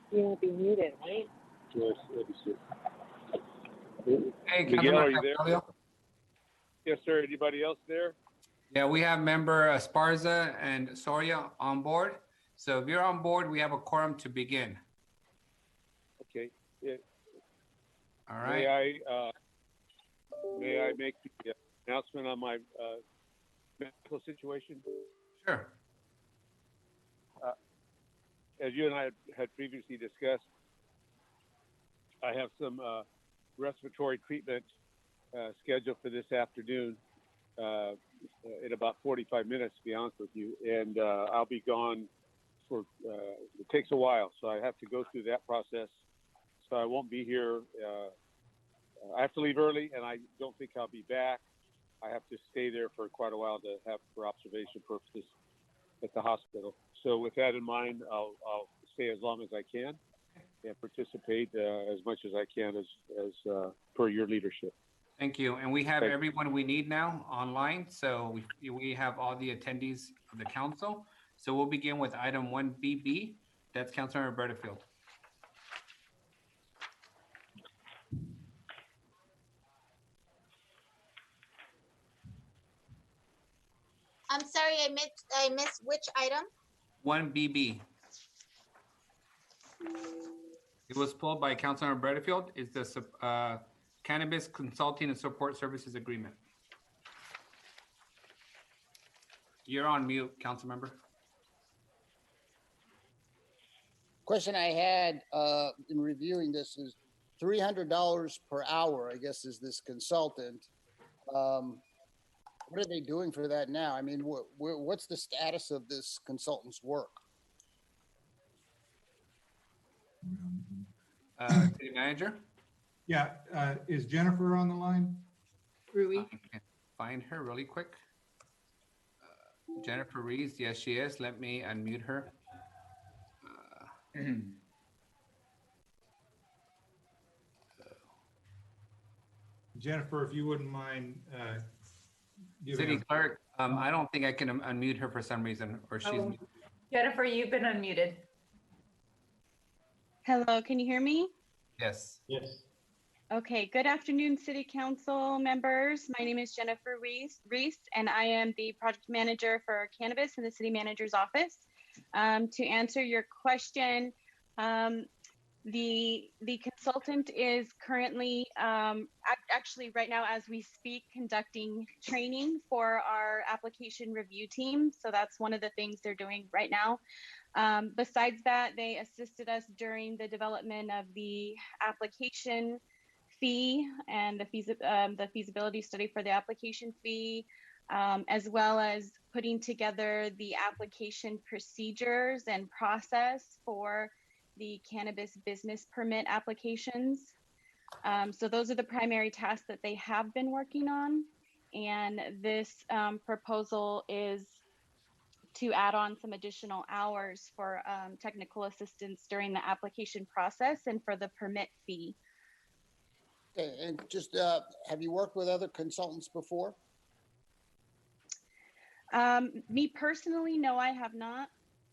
You won't be muted, right? Yes, let me see. Hey, Miguel, are you Councilmember there? Caprielio? Yes, sir. Anybody else there? Yeah, we have member Esparza and Soria on board. So if you're on board, we have a quorum to begin. Okay. Yeah. All right. May I make the announcement on my medical situation? Sure. As you and I had previously discussed, I have some respiratory treatment scheduled for this afternoon in about 45 minutes, to be honest with you. And I'll be gone for, it takes a while, so I have to go through that process. So I won't be here. I have to leave early, and I don't think I'll be back. I have to stay there for quite a while to have for observation purposes at the hospital. So with that in mind, I'll stay as long as I can and participate as much as I can as per your leadership. Thank you. And we have everyone we need now online. So we have all the attendees of the council. So we'll begin with item 1BB. That's Councilmember Butterfield. I'm sorry, I missed which item? 1BB. It was pulled by Councilmember Butterfield. It's the Cannabis Consulting and Support Services Agreement. You're on mute, Councilmember. Question I had in reviewing this is $300 per hour, I guess, is this consultant. What are they doing for that now? I mean, what's the status of this consultant's work? City Manager? Yeah, is Jennifer on the line? Rui. Find her really quick. Jennifer Rees, yes, she is. Let me unmute her. Jennifer, if you wouldn't mind. City Clerk, I don't think I can unmute her for some reason, or she's. Oh. Jennifer, you've been unmuted. Hello, can you hear me? Yes. Yes. Okay, good afternoon, City Council members. My name is Jennifer Reese, and I am the project manager for cannabis in the City Manager's office. To answer your question, the consultant is currently, actually right now as we speak, conducting training for our application review team. So that's one of the things they're doing right now. Besides that, they assisted us during the development of the application fee and the feasibility study for the application fee, as well as putting together the application procedures and process for the cannabis business permit applications. So those are the primary tasks that they have been working on. And this proposal is to add on some additional hours for technical assistance during the application process and for the permit fee. Okay, and just have you worked with other consultants before? Me personally, no, I have not.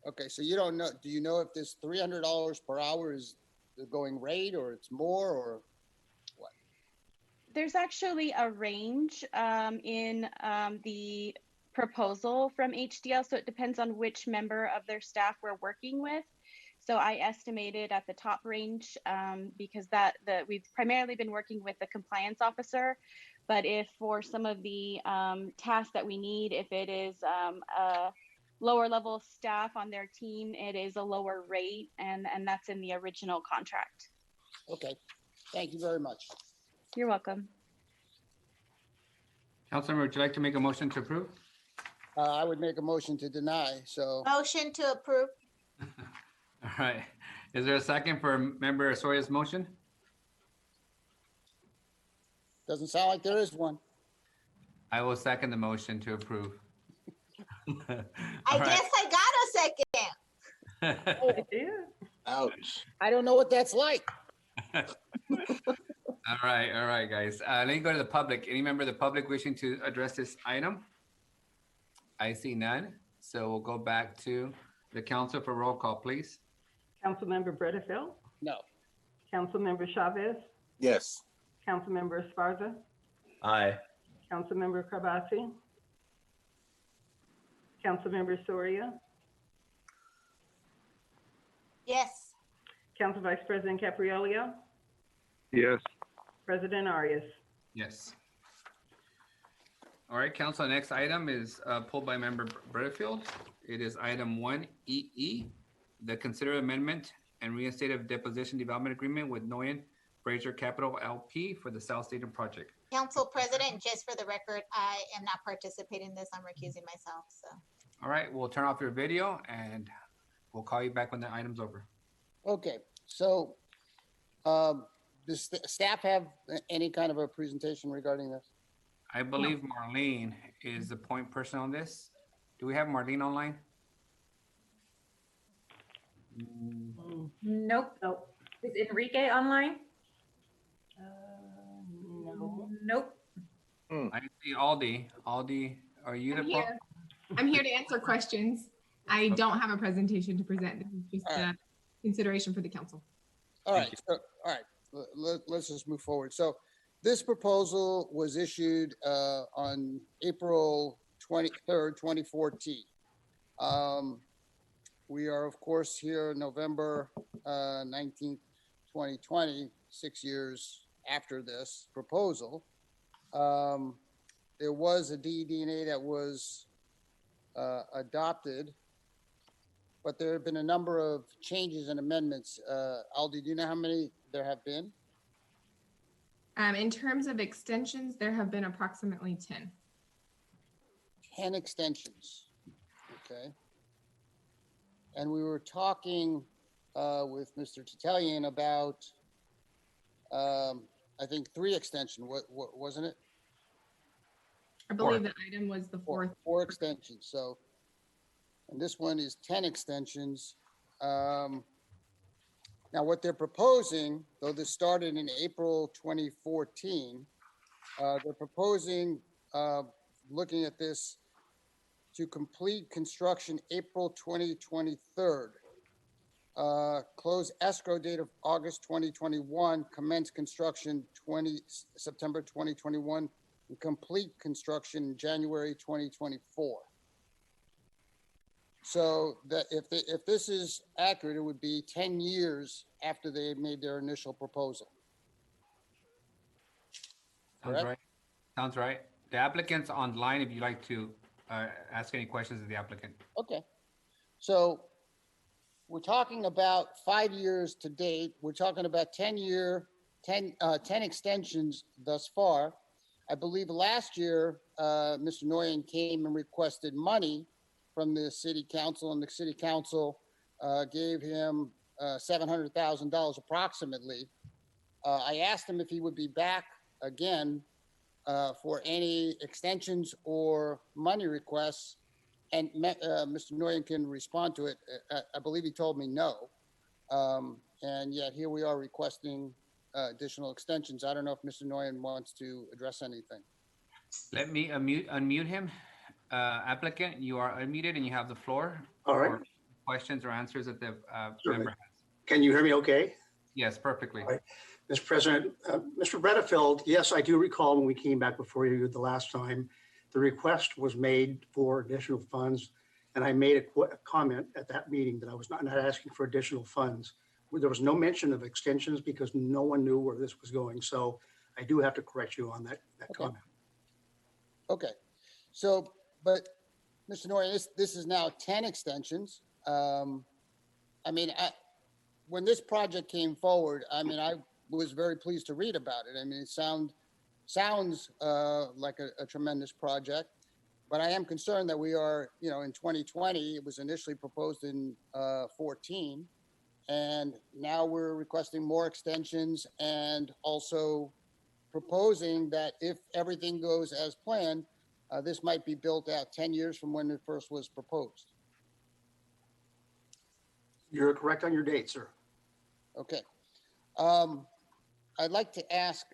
Okay, so you don't know, do you know if this $300 per hour is the going rate or it's more or what? There's actually a range in the proposal from HDL, so it depends on which member of their staff we're working with. So I estimated at the top range because we've primarily been working with the compliance officer, but if for some of the tasks that we need, if it is a lower level staff on their team, it is a lower rate, and that's in the original contract. Okay, thank you very much. You're welcome. Councilmember, would you like to make a motion to approve? I would make a motion to deny, so. Motion to approve. All right. Is there a second for Member Soria's motion? Doesn't sound like there is one. I will second the motion to approve. I guess I got a second. Oh, ouch. I don't know what that's like. All right, guys. Let me go to the public. Any member of the public wishing to address this item? I see none. So we'll go back to the council for roll call, please. Councilmember Butterfield? No. Councilmember Chavez? Yes. Councilmember Esparza? Aye. Councilmember Karbasi? Councilmember Soria? Yes. Council Vice President Caprielio? Yes. President Arias? Yes. All right, council, next item is pulled by Member Butterfield. It is item 1EE, the considered amendment and reinstate of deposition development agreement with Noyan Fraser Capital LP for the South Stadium project. Council President, just for the record, I am not participating in this. I'm recusing myself, so. All right, we'll turn off your video and we'll call you back when the item's over. Okay, so, does the staff have any kind of a presentation regarding this? I believe Marlene is the point person on this. Do we have Marlene online? Nope. Nope. Is Enrique online? No. Nope. I see Aldi. Aldi, are you the I'm point? here. I'm here to answer questions. I don't have a presentation to present. This is just a consideration for the council. All right, so, all right, let's just move forward. So this proposal was issued on April 23rd, 2014. We are, of course, here November 19th, 2020, 6 years after this proposal. There was a DD&A that was adopted, but there have been a number of changes and amendments. Aldi, do you know how many there have been? In terms of extensions, there have been approximately 10. 10 extensions, okay. And we were talking with Mr. Tatalian about, I think 3 extension, what wasn't it? I believe the item was the fourth. 4 extensions, so, and this one is 10 extensions. Now what they're proposing, though this started in April 2014, they're proposing, looking at this, to complete construction April 2023. Close escrow date of August 2021, commence construction September 2021, and complete construction January 2024. So that if this is accurate, it would be 10 years after they made their initial proposal. Sounds right. Sounds right. The applicant's online if you'd like to ask any questions of the applicant. Okay. So we're talking about 5 years to date. We're talking about 10 extensions thus far. I believe last year, Mr. Nguyen came and requested money from the city council, and the city council gave him $700,000 approximately. I asked him if he would be back again for any extensions or money requests, and Mr. Nguyen can respond to it. I believe he told me no, and yet here we are requesting additional extensions. I don't know if Mr. Nguyen wants to address anything. Let me unmute him. Applicant, you are unmuted and you have the floor. All right. For questions or answers that the Certainly. member has. Can you hear me okay? Yes, perfectly. All right. Mr. President, Mr. Bredefeld, yes, I do recall when we came back before you the last time, the request was made for additional funds. And I made a comment at that meeting that I was not asking for additional funds. There was no mention of extensions because no one knew where this was going. So I do have to correct you on that comment. Okay. So, but Mr. Nguyen, this is now 10 extensions. I mean, when this project came forward, I mean, I was very pleased to read about it. I mean, it sounds like a tremendous project, but I am concerned that we are, you know, in 2020, it was initially proposed in 14, and now we're requesting more extensions and also proposing that if everything goes as planned, this might be built out 10 years from when it first was proposed. You're correct on your date, sir. Okay. I'd like to ask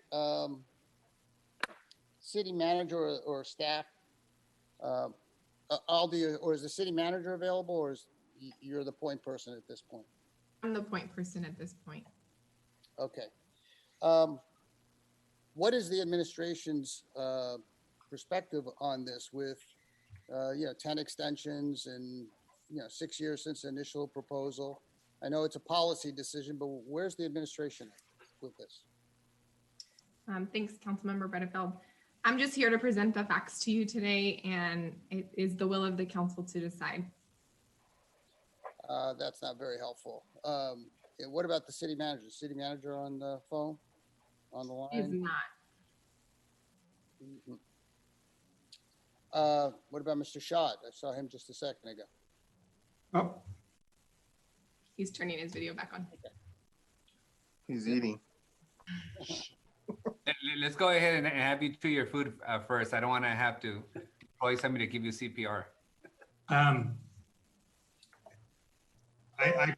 city manager or staff, Aldi, or is the city manager available, or is you're the point person at this point? I'm the point person at this point. Okay. What is the administration's perspective on this with, 10 extensions and, 6 years since the initial proposal? I know it's a policy decision, but where's the administration with this? Thanks, Councilmember Bredefeld. I'm just here to present the facts to you today, and it is the will of the council to decide. That's not very helpful. What about the city manager? Is the city manager on the phone, on the line? Is not. What about Mr. Schott? I saw him just a second ago. Oh, He's turning his video back on. He's eating. Let's go ahead and have you chew your food first. I don't want to have to employ somebody to give you CPR. I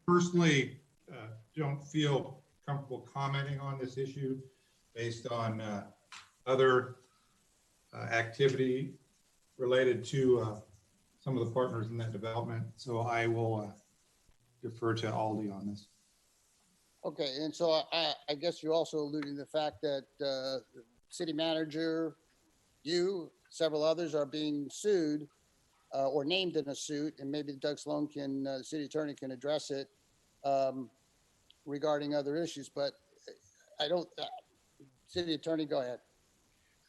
personally don't feel comfortable commenting on this issue based on other activity related to some of the partners in that development. So I will defer to Aldi on this. Okay, and so I guess you're also alluding to the fact that the city manager, you, several others are being sued or named in a suit, and maybe Doug Sloan can, the city attorney can address it regarding other issues, but I don't, city attorney, go ahead.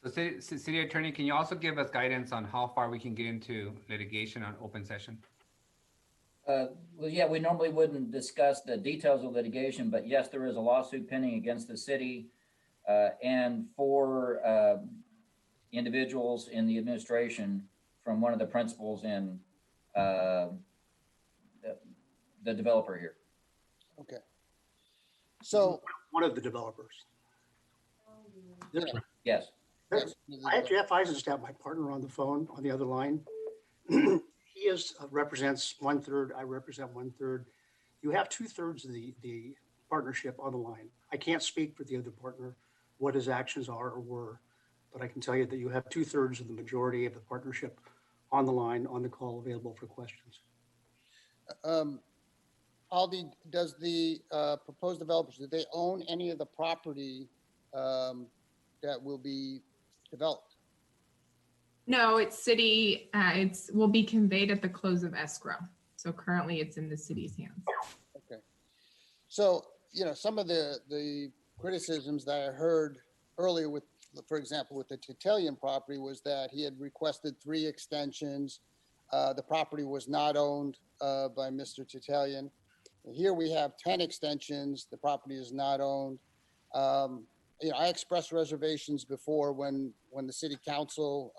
So city attorney, can you also give us guidance on how far we can get into litigation on open session? Well, yeah, we normally wouldn't discuss the details of litigation, but yes, there is a lawsuit pending against the city and 4 individuals in the administration from one of the principals in the developer here. Okay. So one of the developers. Yes. I have Jeff Eisenstadt, my partner, on the phone on the other line. He represents 1/3. I represent 1/3. You have 2/3 of the partnership on the line. I can't speak for the other partner, what his actions are or were, but I can tell you that you have 2/3 of the majority of the partnership on the line, on the call, available for questions. Aldi, does the proposed developers, do they own any of the property that will be developed? No, it's city, will be conveyed at the close of escrow. So currently it's in the city's hands. Okay. So, you know, some of the criticisms that I heard earlier with, for example, with the Titilian property was that he had requested 3 extensions. The property was not owned by Mr. Titilian. Here we have 10 extensions. The property is not owned. You know, I expressed reservations before when the city council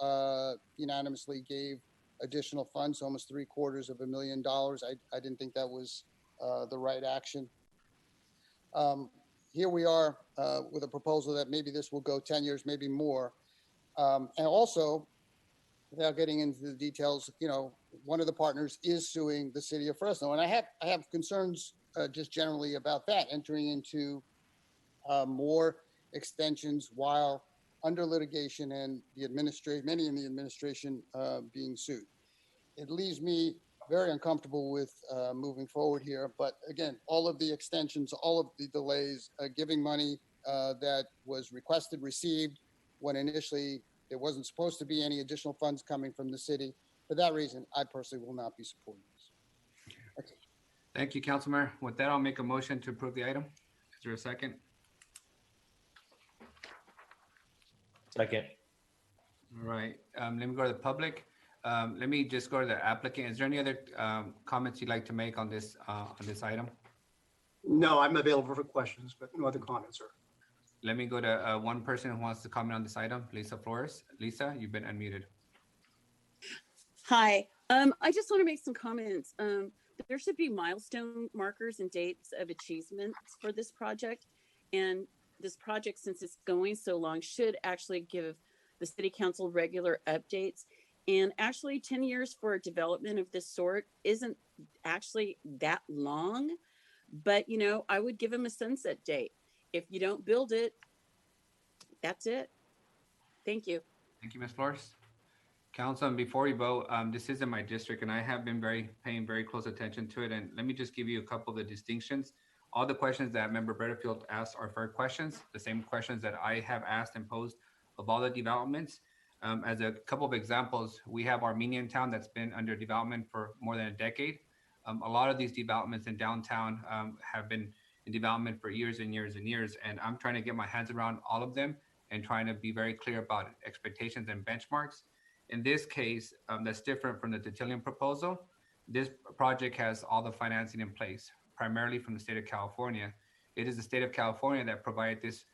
unanimously gave additional funds, almost $750,000. I didn't think that was the right action. Here we are with a proposal that maybe this will go 10 years, maybe more. And also, without getting into the details, you know, one of the partners is suing the city of Fresno. And I have concerns just generally about that, entering into more extensions while under litigation and many in the administration being sued. It leaves me very uncomfortable with moving forward here. But again, all of the extensions, all of the delays, giving money that was requested, received, when initially there wasn't supposed to be any additional funds coming from the city. For that reason, I personally will not be supporting this. Okay. Thank you, Councilmember. With that, I'll make a motion to approve the item. Is there a second? Second. All right. Let me go to the public. Let me just go to the applicant. Is there any other comments you'd like to make on this item? No, I'm available for questions, but no other comments, sir. Let me go to one person who wants to comment on this item, Lisa Flores. Lisa, you've been unmuted. Hi, I just want to make some comments. There should be milestone markers and dates of achievements for this project. And this project, since it's going so long, should actually give the city council regular updates. And actually 10 years for a development of this sort isn't actually that long, but you know, I would give them a sunset date. If you don't build it, that's it. Thank you. Thank you, Ms. Flores. Council, and before we vote, this is in my district and I have been paying very close attention to it. And let me just give you a couple of the distinctions. All the questions that Member Butterfield asked are fair questions, the same questions that I have asked and posed of all the developments. As a couple of examples, we have Armenian Town that's been under development for more than a decade. A lot of these developments in downtown have been in development for years and years and years. And I'm trying to get my hands around all of them and trying to be very clear about expectations and benchmarks. In this case, that's different from the Titilian proposal. This project has all the financing in place, primarily from the state of California. It is the state of California that provided this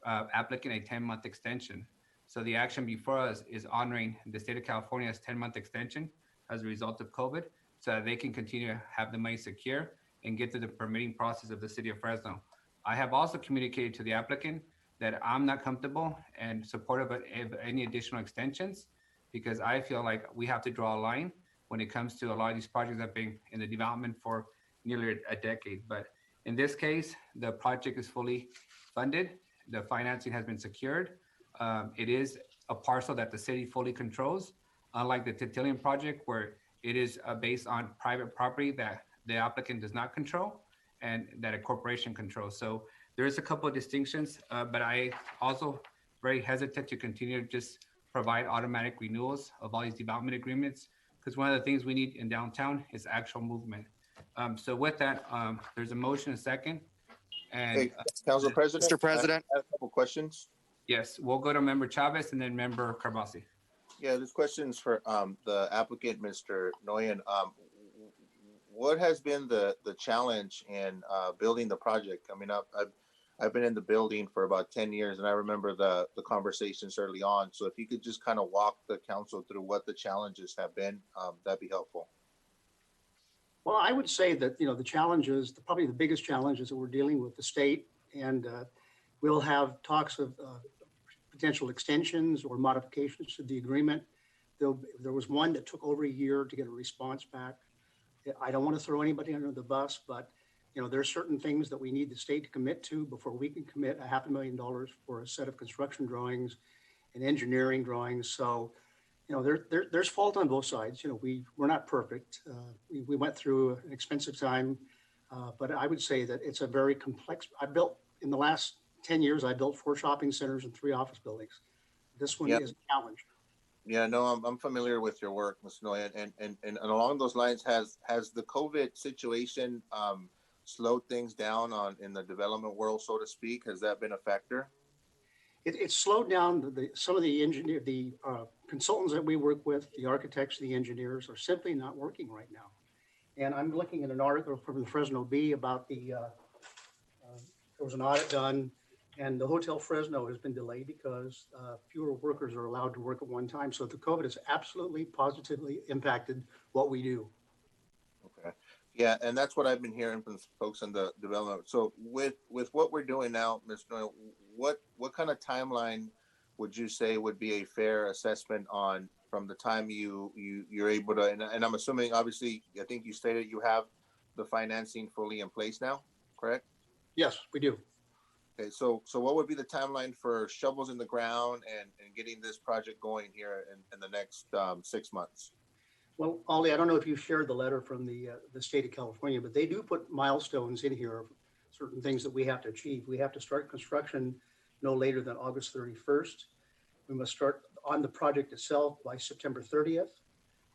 applicant a 10-month extension. So the action before us is honoring the state of California's 10-month extension as a result of COVID, so that they can continue to have the money secure and get through the permitting process of the city of Fresno. I have also communicated to the applicant that I'm not comfortable and supportive of any additional extensions, because I feel like we have to draw a line when it comes to a lot of these projects that have been in the development for nearly a decade. But in this case, the project is fully funded. The financing has been secured. It is a parcel that the city fully controls, unlike the Titillion project, where it is based on private property that the applicant does not control and that a corporation controls. So there is a couple of distinctions, but I also very hesitant to continue to just provide automatic renewals of all these development agreements, because one of the things we need in downtown is actual movement. So with that, there's a motion, a second. And Hey, Council President. Mr. President. I have a couple questions. Yes, we'll go to Member Chavez and then Member Carbasi. Yeah, this question is for the applicant, Mr. Nguyen. What has been the challenge in building the project? I mean, I've been in the building for about 10 years, and I remember the conversations early on. So if you could just kind of walk the council through what the challenges have been, that'd be helpful. Well, I would say that, the challenges, probably the biggest challenges that we're dealing with the state, and we'll have talks of potential extensions or modifications to the agreement. There was one that took over a year to get a response back. I don't want to throw anybody under the bus, but there are certain things that we need the state to commit to before we can commit $500,000 for a set of construction drawings and engineering drawings. So, there's fault on both sides. We're not perfect. We went through an expensive time, but I would say that it's a very complex. In the last 10 years, I built 4 shopping centers and 3 office buildings. This one is a challenge. Yeah, no, I'm familiar with your work, Mr. Nguyen, and along those lines, has the COVID situation slowed things down in the development world, so to speak? Has that been a factor? It slowed down. Some of the consultants that we work with, the architects, the engineers, are simply not working right now. And I'm looking at an article from the Fresno Bee about there was an audit done, and the Hotel Fresno has been delayed because fewer workers are allowed to work at one time. So the COVID has absolutely positively impacted what we do. Okay. Yeah, and that's what I've been hearing from folks in the development. So with what we're doing now, Mr. Nguyen, what kind of timeline would you say would be a fair assessment on from the time you're able to, and I'm assuming, obviously, I think you stated you have the financing fully in place now, correct? Yes, we do. Okay, so what would be the timeline for shovels in the ground and getting this project going here in the next 6 months? Well, Ollie, I don't know if you shared the letter from the state of California, but they do put milestones in here of certain things that we have to achieve. We have to start construction no later than August 31st. We must start on the project itself by September 30th.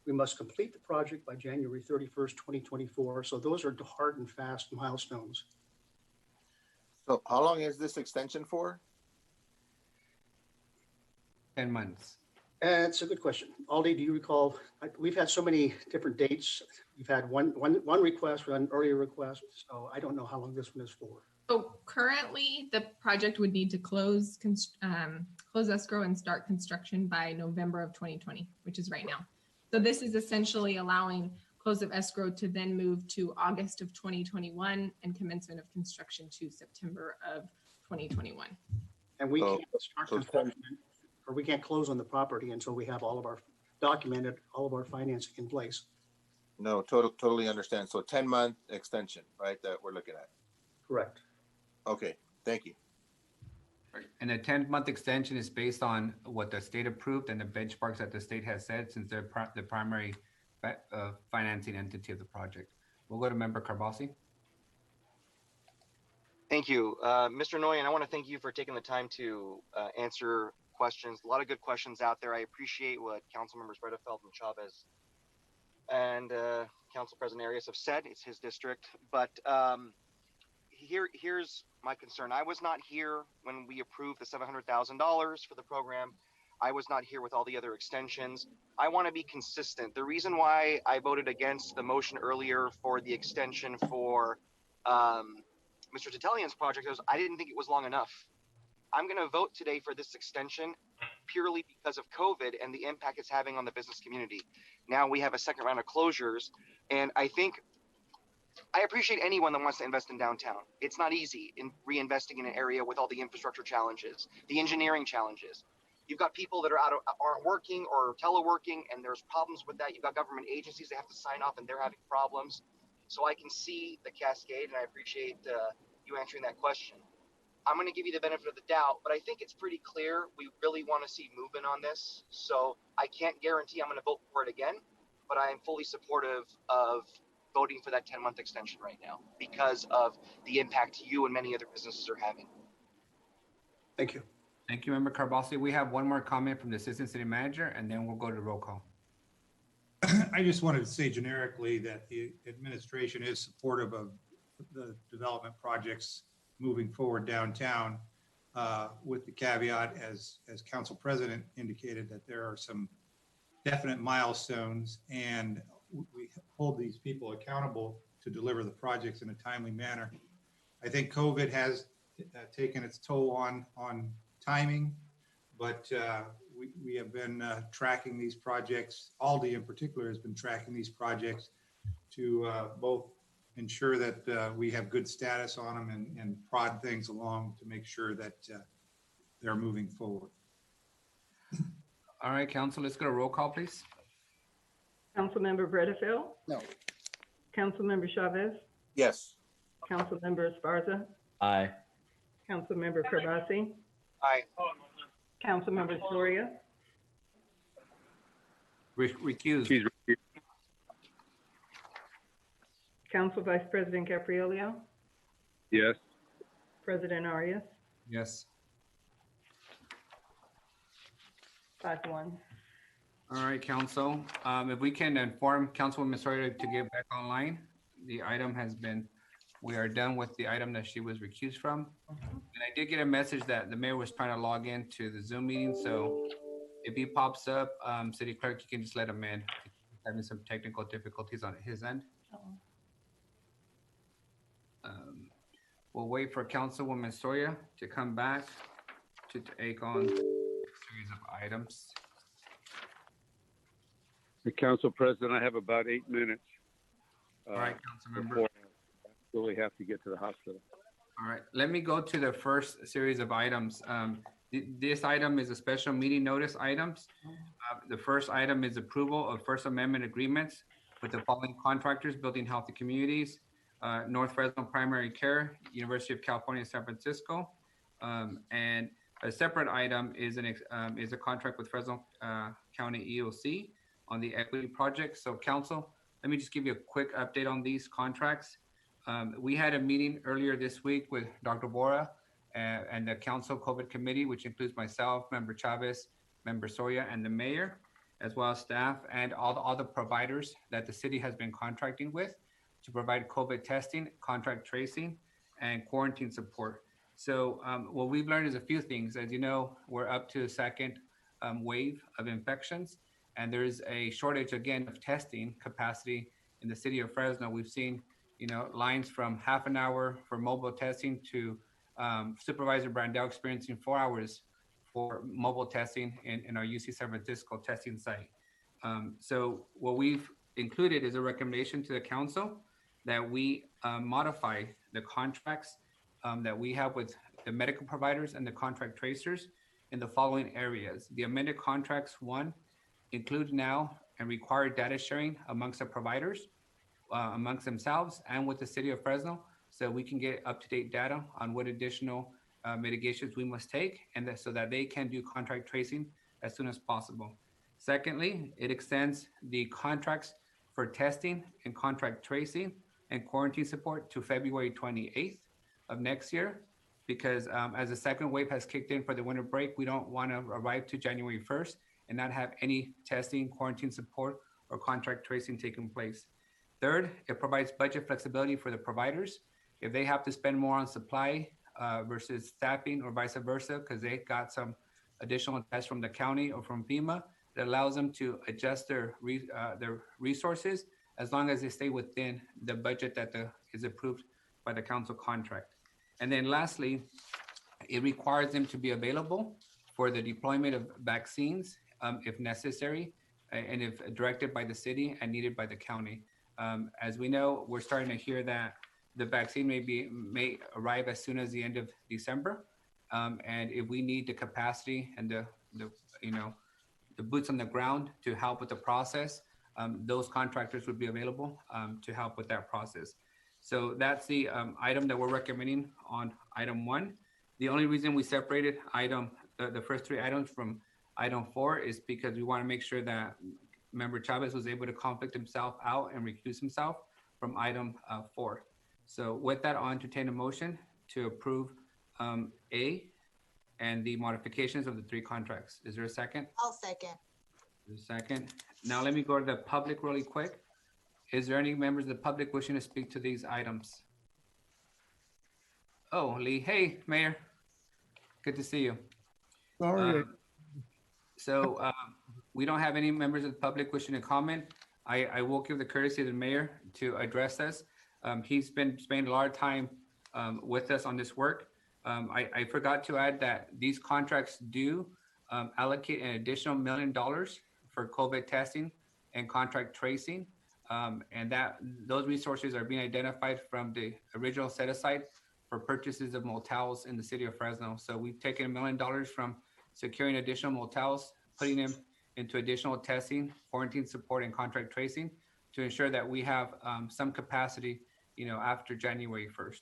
We must complete the project by January 31st, 2024. So those are hard and fast milestones. So how long is this extension for? 10 months. It's a good question. Aldi, do you recall? We've had so many different dates. We've had one request, one earlier request. So I don't know how long this one is for. So currently, the project would need to close escrow and start construction by November of 2020, which is right now. So this is essentially allowing close of escrow to then move to August of 2021 and commencement of construction to September of 2021. And we can't start construction, or we can't close on the property until we have all of our financing in place. No, totally understand. So 10-month extension, right, that we're looking at? Correct. Okay, thank you. And the 10-month extension is based on what the state approved and the benchmarks that the state has said, since they're the primary financing entity of the project. We'll go to Member Carbasi. Thank you. Mr. Nguyen, I want to thank you for taking the time to answer questions. A lot of good questions out there. I appreciate what Council Members Bredefeld and Chavez and Council President Arias have said. It's his district. But here's my concern. I was not here when we approved the $700,000 for the program. I was not here with all the other extensions. I want to be consistent. The reason why I voted against the motion earlier for the extension for Mr. Titillion's project was I didn't think it was long enough. I'm going to vote today for this extension purely because of COVID and the impact it's having on the business community. Now we have a second round of closures, and I think I appreciate anyone that wants to invest in downtown. It's not easy in reinvesting in an area with all the infrastructure challenges, the engineering challenges. You've got people that aren't working or teleworking, and there's problems with that. You've got government agencies that have to sign off, and they're having problems. So I can see the cascade, and I appreciate you answering that question. I'm going to give you the benefit of the doubt, but I think it's pretty clear we really want to see movement on this. So I can't guarantee I'm going to vote for it again, but I am fully supportive of voting for that 10-month extension right now because of the impact you and many other businesses are having. Thank you. Thank you, Member Carbasi. We have one more comment from the Assistant City Manager, and then we'll go to roll call. I just wanted to say generically that the administration is supportive of the development projects moving forward downtown, with the caveat, as Council President indicated, that there are some definite milestones, and we hold these people accountable to deliver the projects in a timely manner. I think COVID has taken its toll on timing, but we have been tracking these projects. Aldi in particular has been tracking these projects to both ensure that we have good status on them and prod things along to make sure that they're moving forward. All right, Council, let's go to roll call, please. Councilmember Bredefield? No. Councilmember Chavez? Yes. Councilmember Esparza? Aye. Councilmember Carbasi? Aye. Councilmember Soria? Recused. Council Vice President Capriolio? Yes. President Arias? Yes. 5-1. All right, Council. If we can inform Councilwoman Soria to get back online, the item has been, we are done with the item that she was recused from. And I did get a message that the mayor was trying to log in to the Zoom meeting. So if he pops up, City Clerk, you can just let him in. He's having some technical difficulties on his end. We'll wait for Councilwoman Soria to come back to take on a series of items. The Council President, I have about 8 minutes. All right, Councilmember. Before I really have to get to the hospital. All right, let me go to the first series of items. This item is a special meeting notice items. The first item is approval of First Amendment agreements with the following contractors: Building Healthy Communities, North Fresno Primary Care, University of California, San Francisco. And a separate item is a contract with Fresno County EOC on the equity project. So Council, let me just give you a quick update on these contracts. We had a meeting earlier this week with Dr. Bora and the Council COVID Committee, which includes myself, Member Chavez, Member Soria, and the mayor, as well as staff and all the providers that the city has been contracting with to provide COVID testing, contact tracing, and quarantine support. So what we've learned is a few things. As you know, we're up to the second wave of infections, and there's a shortage again of testing capacity in the city of Fresno. We've seen, lines from half an hour for mobile testing to Supervisor Brandel experiencing 4 hours for mobile testing in our UC San Francisco testing site. So what we've included is a recommendation to the council that we modify the contracts that we have with the medical providers and the contract tracers in the following areas. The amended contracts, one, include now and require data sharing amongst the providers, amongst themselves and with the city of Fresno, so we can get up-to-date data on what additional mitigations we must take, and so that they can do contract tracing as soon as possible. Secondly, it extends the contracts for testing and contract tracing and quarantine support to February 28th of next year, because as the second wave has kicked in for the winter break, we don't want to arrive to January 1st and not have any testing, quarantine support, or contract tracing taking place. Third, it provides budget flexibility for the providers. If they have to spend more on supply versus staffing or vice versa, because they got some additional tests from the county or from FEMA, it allows them to adjust their resources as long as they stay within the budget that is approved by the council contract. And then lastly, it requires them to be available for the deployment of vaccines, if necessary, and if directed by the city and needed by the county. As we know, we're starting to hear that the vaccine may arrive as soon as the end of December. And if we need the capacity and the boots on the ground to help with the process, those contractors would be available to help with that process. So that's the item that we're recommending on item 1. The only reason we separated the first 3 items from item 4 is because we want to make sure that Member Chavez was able to conflict himself out and recuse himself from item 4. So with that, I'll entertain a motion to approve A and the modifications of the 3 contracts. Is there a second? I'll second. There's a second. Now let me go to the public really quick. Is there any members of the public wishing to speak to these items? Oh, Lee. Hey, Mayor. Good to see you. Sorry. We don't have any members of the public wishing to comment. I will give the courtesy of the mayor to address us. He's been spending a lot of time with us on this work. I forgot to add that these contracts do allocate an additional $1 million for COVID testing and contract tracing. And those resources are being identified from the original set aside for purchases of motels in the city of Fresno. So we've taken $1 million from securing additional motels, putting them into additional testing, quarantine support, and contract tracing to ensure that we have some capacity, after January 1st.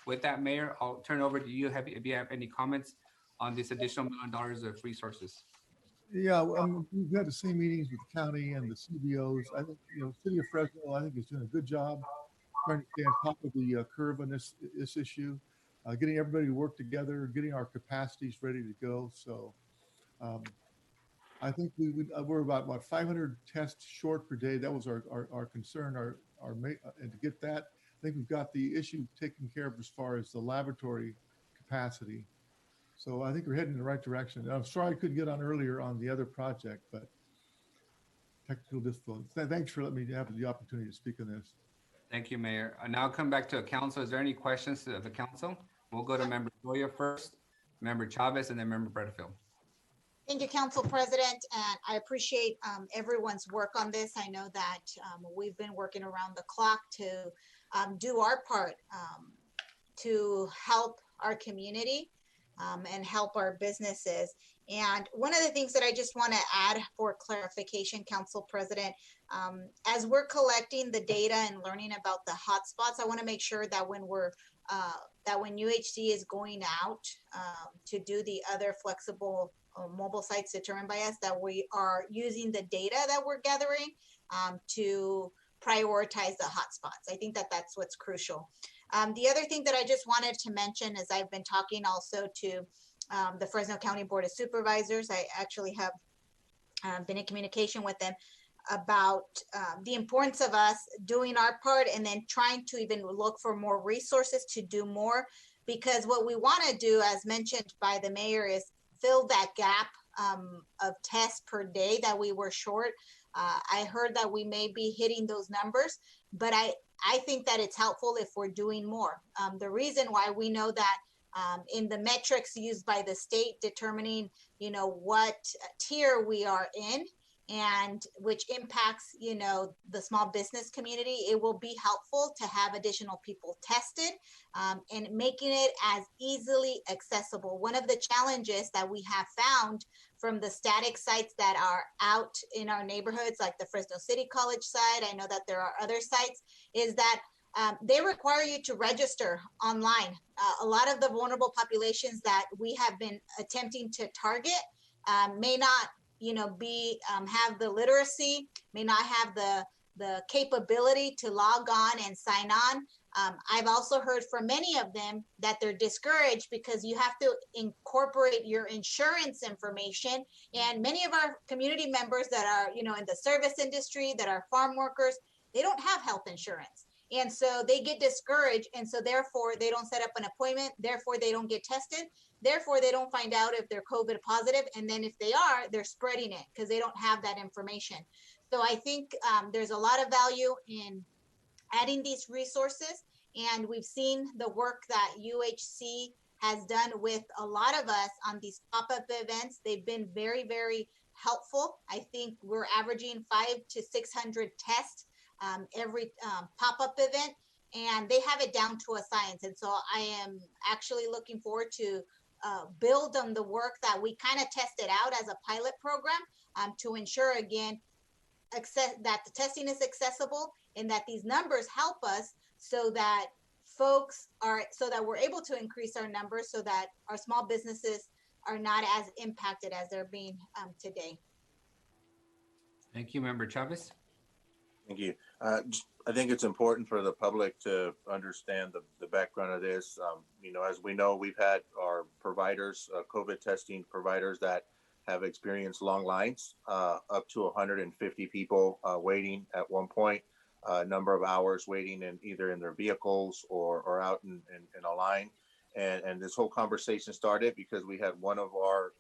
With that, Mayor, I'll turn it over to you if you have any comments on this additional $1 million of resources. Yeah, we've had the same meetings with the county and the CBOs. I think, City of Fresno, I think is doing a good job trying to stay on top of the curve on this issue, getting everybody to work together, getting our capacities ready to go. So I think we're about 500 tests short per day. That was our concern, and to get that, I think we've got the issue taken care of as far as the laboratory capacity. So I think we're heading in the right direction. I'm sorry I couldn't get on earlier on the other project, but technical difficulties. Thanks for letting me have the opportunity to speak on this. Thank you, Mayor. Now I'll come back to the council. Is there any questions to the council? We'll go to Member Goya first, Member Chavez, and then Member Bredfield. Thank you, Council President, and I appreciate everyone's work on this. I know that we've been working around the clock to do our part to help our community and help our businesses. And one of the things that I just want to add for clarification, Council President, as we're collecting the data and learning about the hotspots, I want to make sure that when when UHC is going out to do the other flexible mobile sites determined by us, that we are using the data that we're gathering to prioritize the hotspots. I think that that's what's crucial. The other thing that I just wanted to mention is I've been talking also to the Fresno County Board of Supervisors. I actually have been in communication with them about the importance of us doing our part and then trying to even look for more resources to do more, because what we want to do, as mentioned by the mayor, is fill that gap of tests per day that we were short. I heard that we may be hitting those numbers, but I think that it's helpful if we're doing more. The reason why we know that in the metrics used by the state determining, what tier we are in, and which impacts, the small business community, it will be helpful to have additional people tested and making it as easily accessible. One of the challenges that we have found from the static sites that are out in our neighborhoods, like the Fresno City College site, I know that there are other sites, is that they require you to register online. A lot of the vulnerable populations that we have been attempting to target may not have the literacy, may not have the capability to log on and sign on. I've also heard from many of them that they're discouraged because you have to incorporate your insurance information. And many of our community members that are, in the service industry, that are farm workers, they don't have health insurance. And so they get discouraged. And so therefore they don't set up an appointment. Therefore they don't get tested. Therefore they don't find out if they're COVID positive. And then if they are, they're spreading it because they don't have that information. So I think there's a lot of value in adding these resources. And we've seen the work that UHC has done with a lot of us on these pop-up events. They've been very, very helpful. I think we're averaging 500 to 600 tests every pop-up event, and they have it down to a science. And so I am actually looking forward to build on the work that we kind of tested out as a pilot program to ensure, again, that the testing is accessible and that these numbers help us so that we're able to increase our numbers so that our small businesses are not as impacted as they're being today. Thank you, Member Chavez. Thank you. I think it's important for the public to understand the background of this. As we know, we've had our providers, COVID testing providers that have experienced long lines, up to 150 people waiting at one point, a number of hours waiting either in their vehicles or out in a line. And this whole conversation started because we had one of our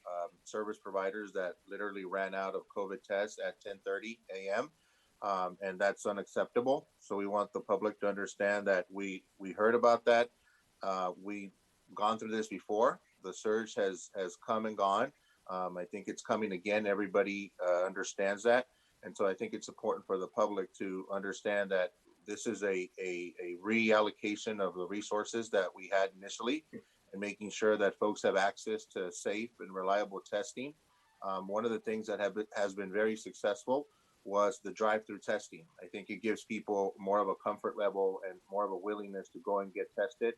service providers that literally ran out of COVID tests at 10:30 a.m. And that's unacceptable. So we want the public to understand that we heard about that. We've gone through this before. The surge has come and gone. I think it's coming again. Everybody understands that. And so I think it's important for the public to understand that this is a reallocation of the resources that we had initially and making sure that folks have access to safe and reliable testing. One of the things that has been very successful was the drive-through testing. I think it gives people more of a comfort level and more of a willingness to go and get tested.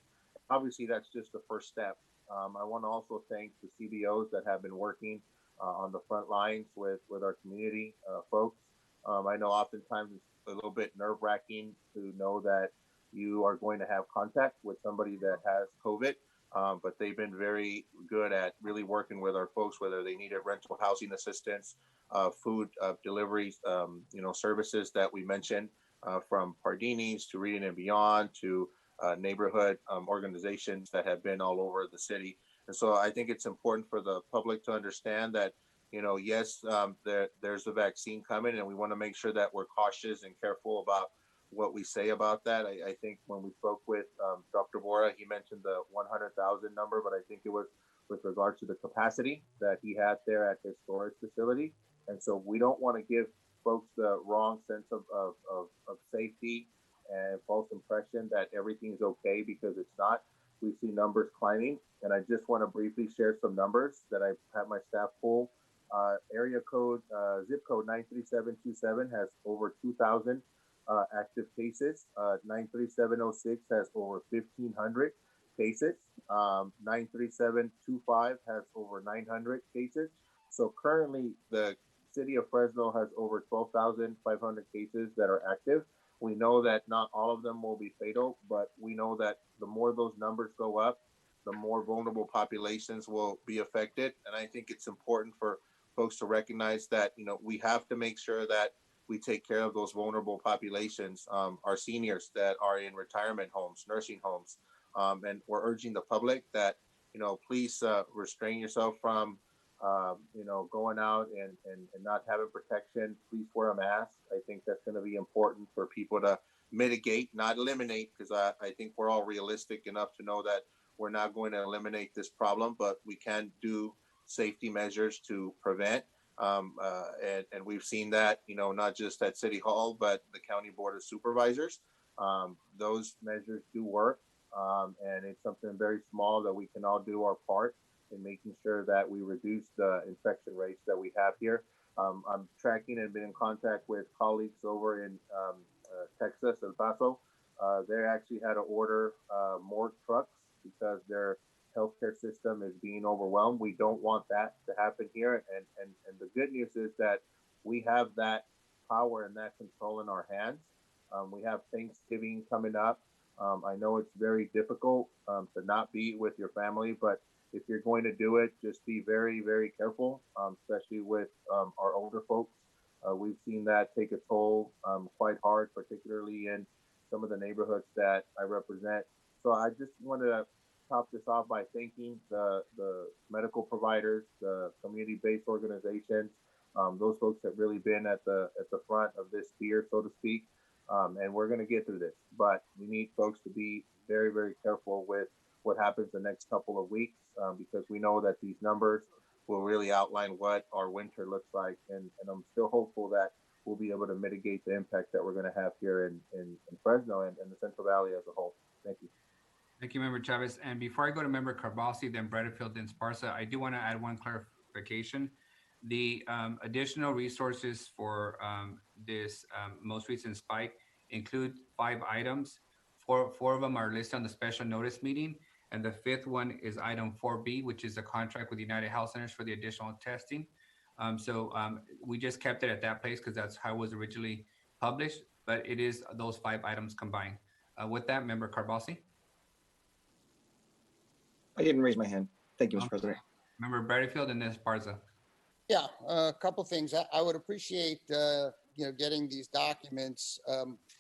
Obviously, that's just the first step. I want to also thank the CBOs that have been working on the front lines with our community folks. I know oftentimes it's a little bit nerve-wracking to know that you are going to have contact with somebody that has COVID, but they've been very good at really working with our folks, whether they needed rental housing assistance, food deliveries, services that we mentioned, from Pardini's to Reading and Beyond to neighborhood organizations that have been all over the city. And so I think it's important for the public to understand that, yes, there's a vaccine coming, and we want to make sure that we're cautious and careful about what we say about that. I think when we spoke with Dr. Bora, he mentioned the 100,000 number, but I think it was with regard to the capacity that he had there at his storage facility. And so we don't want to give folks the wrong sense of safety and false impression that everything's okay, because it's not. We see numbers climbing, and I just want to briefly share some numbers that I have my staff pull. Area code, zip code 93727 has over 2,000 active cases. 93706 has over 1,500 cases. 93725 has over 900 cases. So currently, the city of Fresno has over 12,500 cases that are active. We know that not all of them will be fatal, but we know that the more those numbers go up, the more vulnerable populations will be affected. And I think it's important for folks to recognize that, we have to make sure that we take care of those vulnerable populations, our seniors that are in retirement homes, nursing homes. And we're urging the public that, please restrain yourself from, going out and not having protection. Please wear a mask. I think that's going to be important for people to mitigate, not eliminate, because I think we're all realistic enough to know that we're not going to eliminate this problem, but we can do safety measures to prevent. And we've seen that, not just at City Hall, but the County Board of Supervisors. Those measures do work. And it's something very small that we can all do our part in making sure that we reduce the infection rates that we have here. I'm tracking and been in contact with colleagues over in Texas, El Paso. They actually had to order more trucks because their healthcare system is being overwhelmed. We don't want that to happen here. And the good news is that we have that power and that control in our hands. We have Thanksgiving coming up. I know it's very difficult to not be with your family, but if you're going to do it, just be very, very careful, especially with our older folks. We've seen that take a toll quite hard, particularly in some of the neighborhoods that I represent. So I just wanted to top this off by thanking the medical providers, the community-based organizations, those folks that really been at the front of this spear, so to speak. And we're going to get through this, but we need folks to be very, very careful with what happens the next couple of weeks, because we know that these numbers will really outline what our winter looks like. And I'm still hopeful that we'll be able to mitigate the impact that we're going to have here in Fresno and the Central Valley as a whole. Thank you. Thank you, Member Chavez. And before I go to Member Carbasi, then Bredfield, then Sparsa, I do want to add one clarification. The additional resources for this most recent spike include 5 items. Four of them are listed on the special notice meeting. And the 5th one is item 4B, which is a contract with United Health Centers for the additional testing. We just kept it at that place because that's how it was originally published, but it is those 5 items combined. With that, Member Carbasi? I didn't raise my hand. Thank you, Mr. President. Member Bredfield and then Sparsa. Yeah, a couple things. I would appreciate, getting these documents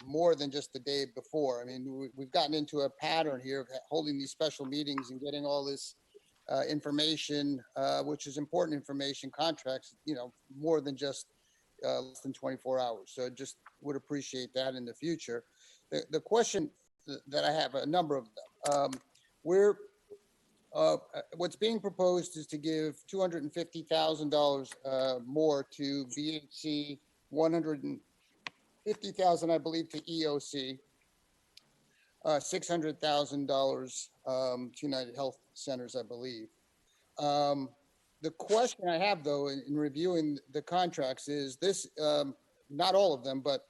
more than just the day before. I mean, we've gotten into a pattern here of holding these special meetings and getting all this information, which is important information, contracts, more than just less than 24 hours. So just would appreciate that in the future. The question that I have, a number of them, what's being proposed is to give $250,000 more to BHC, $150,000, I believe, to EOC, $600,000 to United Health Centers, I believe. The question I have, though, in reviewing the contracts is this, not all of them, but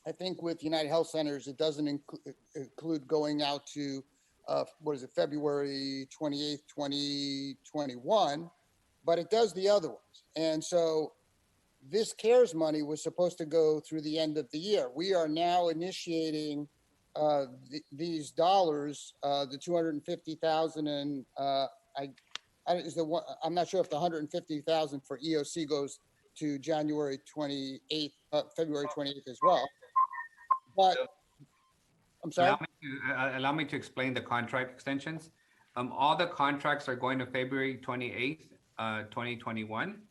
I think with United Health Centers, it doesn't include going out to February 28th, 2021, but it does the other ones. And so this CARES money was supposed to go through the end of the year. We are now initiating these dollars, the 250,000, and I'm not sure if the 150,000 for EOC goes to January 28th, February 28th as well. But I'm sorry. Allow me to explain the contract extensions. All the contracts are going to February 28th, 2021.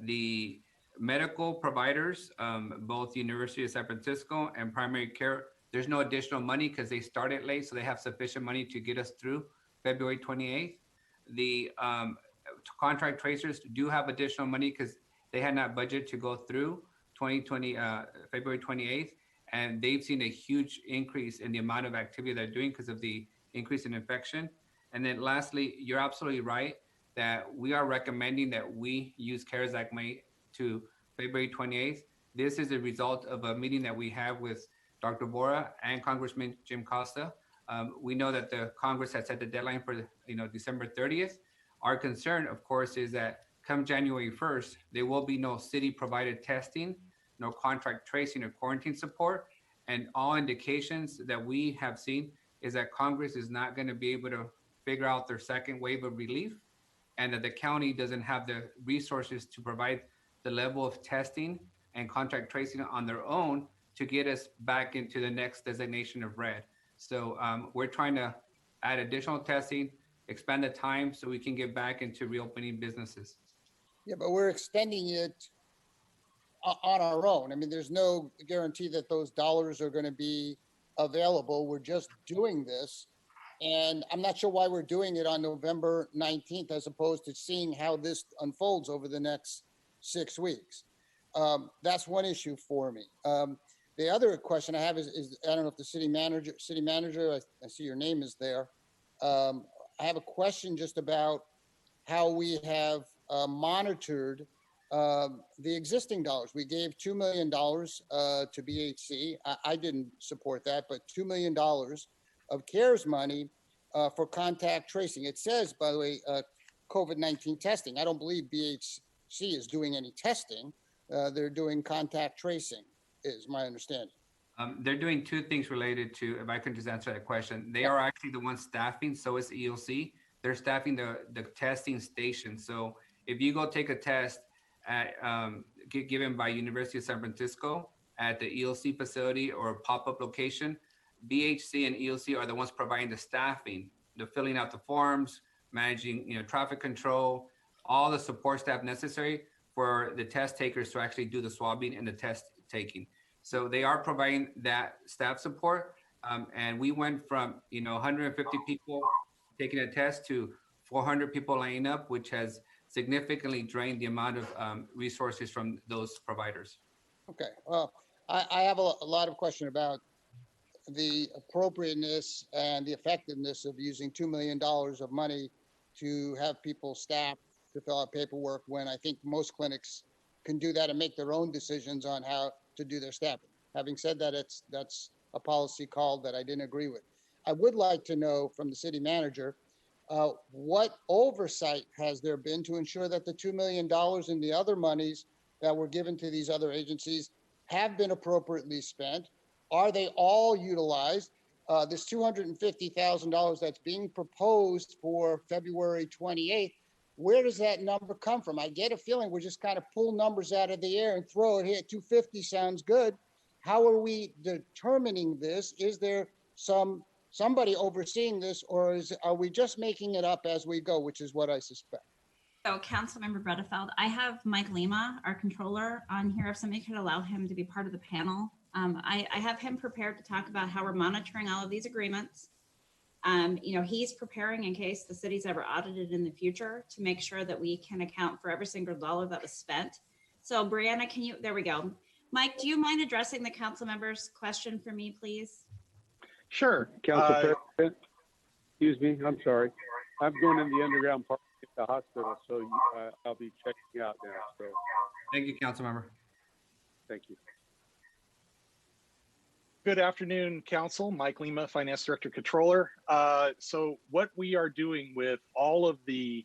The medical providers, both University of San Francisco and primary care, there's no additional money because they started late, so they have sufficient money to get us through February 28th. The contract tracers do have additional money because they had not budgeted to go through February 28th. And they've seen a huge increase in the amount of activity they're doing because of the increase in infection. And then lastly, you're absolutely right that we are recommending that we use CARES Act money to February 28th. This is a result of a meeting that we have with Dr. Bora and Congressman Jim Costa. We know that the Congress has set the deadline for December 30th. Our concern, of course, is that come January 1st, there will be no city-provided testing, no contract tracing or quarantine support. And all indications that we have seen is that Congress is not going to be able to figure out their second wave of relief, and that the county doesn't have the resources to provide the level of testing and contract tracing on their own to get us back into the next designation of red. So we're trying to add additional testing, expand the time so we can get back into reopening businesses. Yeah, but we're extending it on our own. I mean, there's no guarantee that those dollars are going to be available. We're just doing this. And I'm not sure why we're doing it on November 19th, as opposed to seeing how this unfolds over the next 6 weeks. That's one issue for me. The other question I have is I don't know if the city manager, I see your name is there. I have a question just about how we have monitored the existing dollars. We gave $2 million to BHC. I didn't support that, but $2 million of CARES money for contact tracing. It says, by the way, COVID-19 testing. I don't believe BHC is doing any testing. They're doing contact tracing, is my understanding. They're doing 2 things related to, if I can just answer that question. They are actually the ones staffing, so is EOC. They're staffing the testing station. So if you go take a test given by University of San Francisco at the EOC facility or pop-up location, BHC and EOC are the ones providing the staffing, the filling out the forms, managing traffic control, all the support staff necessary for the test takers to actually do the swabbing and the test taking. So they are providing that staff support. And we went from, 150 people taking a test to 400 people lining up, which has significantly drained the amount of resources from those providers. Okay, well, I have a lot of question about the appropriateness and the effectiveness of using $2 million of money to have people staff to fill out paperwork when I think most clinics can do that and make their own decisions on how to do their staffing. Having said that, that's a policy call that I didn't agree with. I would like to know from the city manager, what oversight has there been to ensure that the $2 million and the other monies that were given to these other agencies have been appropriately spent? Are they all utilized? This $250,000 that's being proposed for February 28th, where does that number come from? I get a feeling we're just kind of pull numbers out of the air and throw it here. 250 sounds good. How are we determining this? Is there somebody overseeing this, or are we just making it up as we go, which is what I suspect? So Councilmember Bredefeld, I have Mike Lima, our controller, on here. If somebody could allow him to be part of the panel. I have him prepared to talk about how we're monitoring all of these agreements. He's preparing in case the city's ever audited in the future to make sure that we can account for every single dollar that was spent. So Brianna, there we go. Mike, do you mind addressing the council member's question for me, please? Sure. Council President, excuse me, I'm sorry. I'm going in the underground part of the hospital, so I'll be checking out now. So. Thank you, council member. Thank you. Good afternoon, Council. Mike Lima, Finance Director Controller. So what we are doing with all of the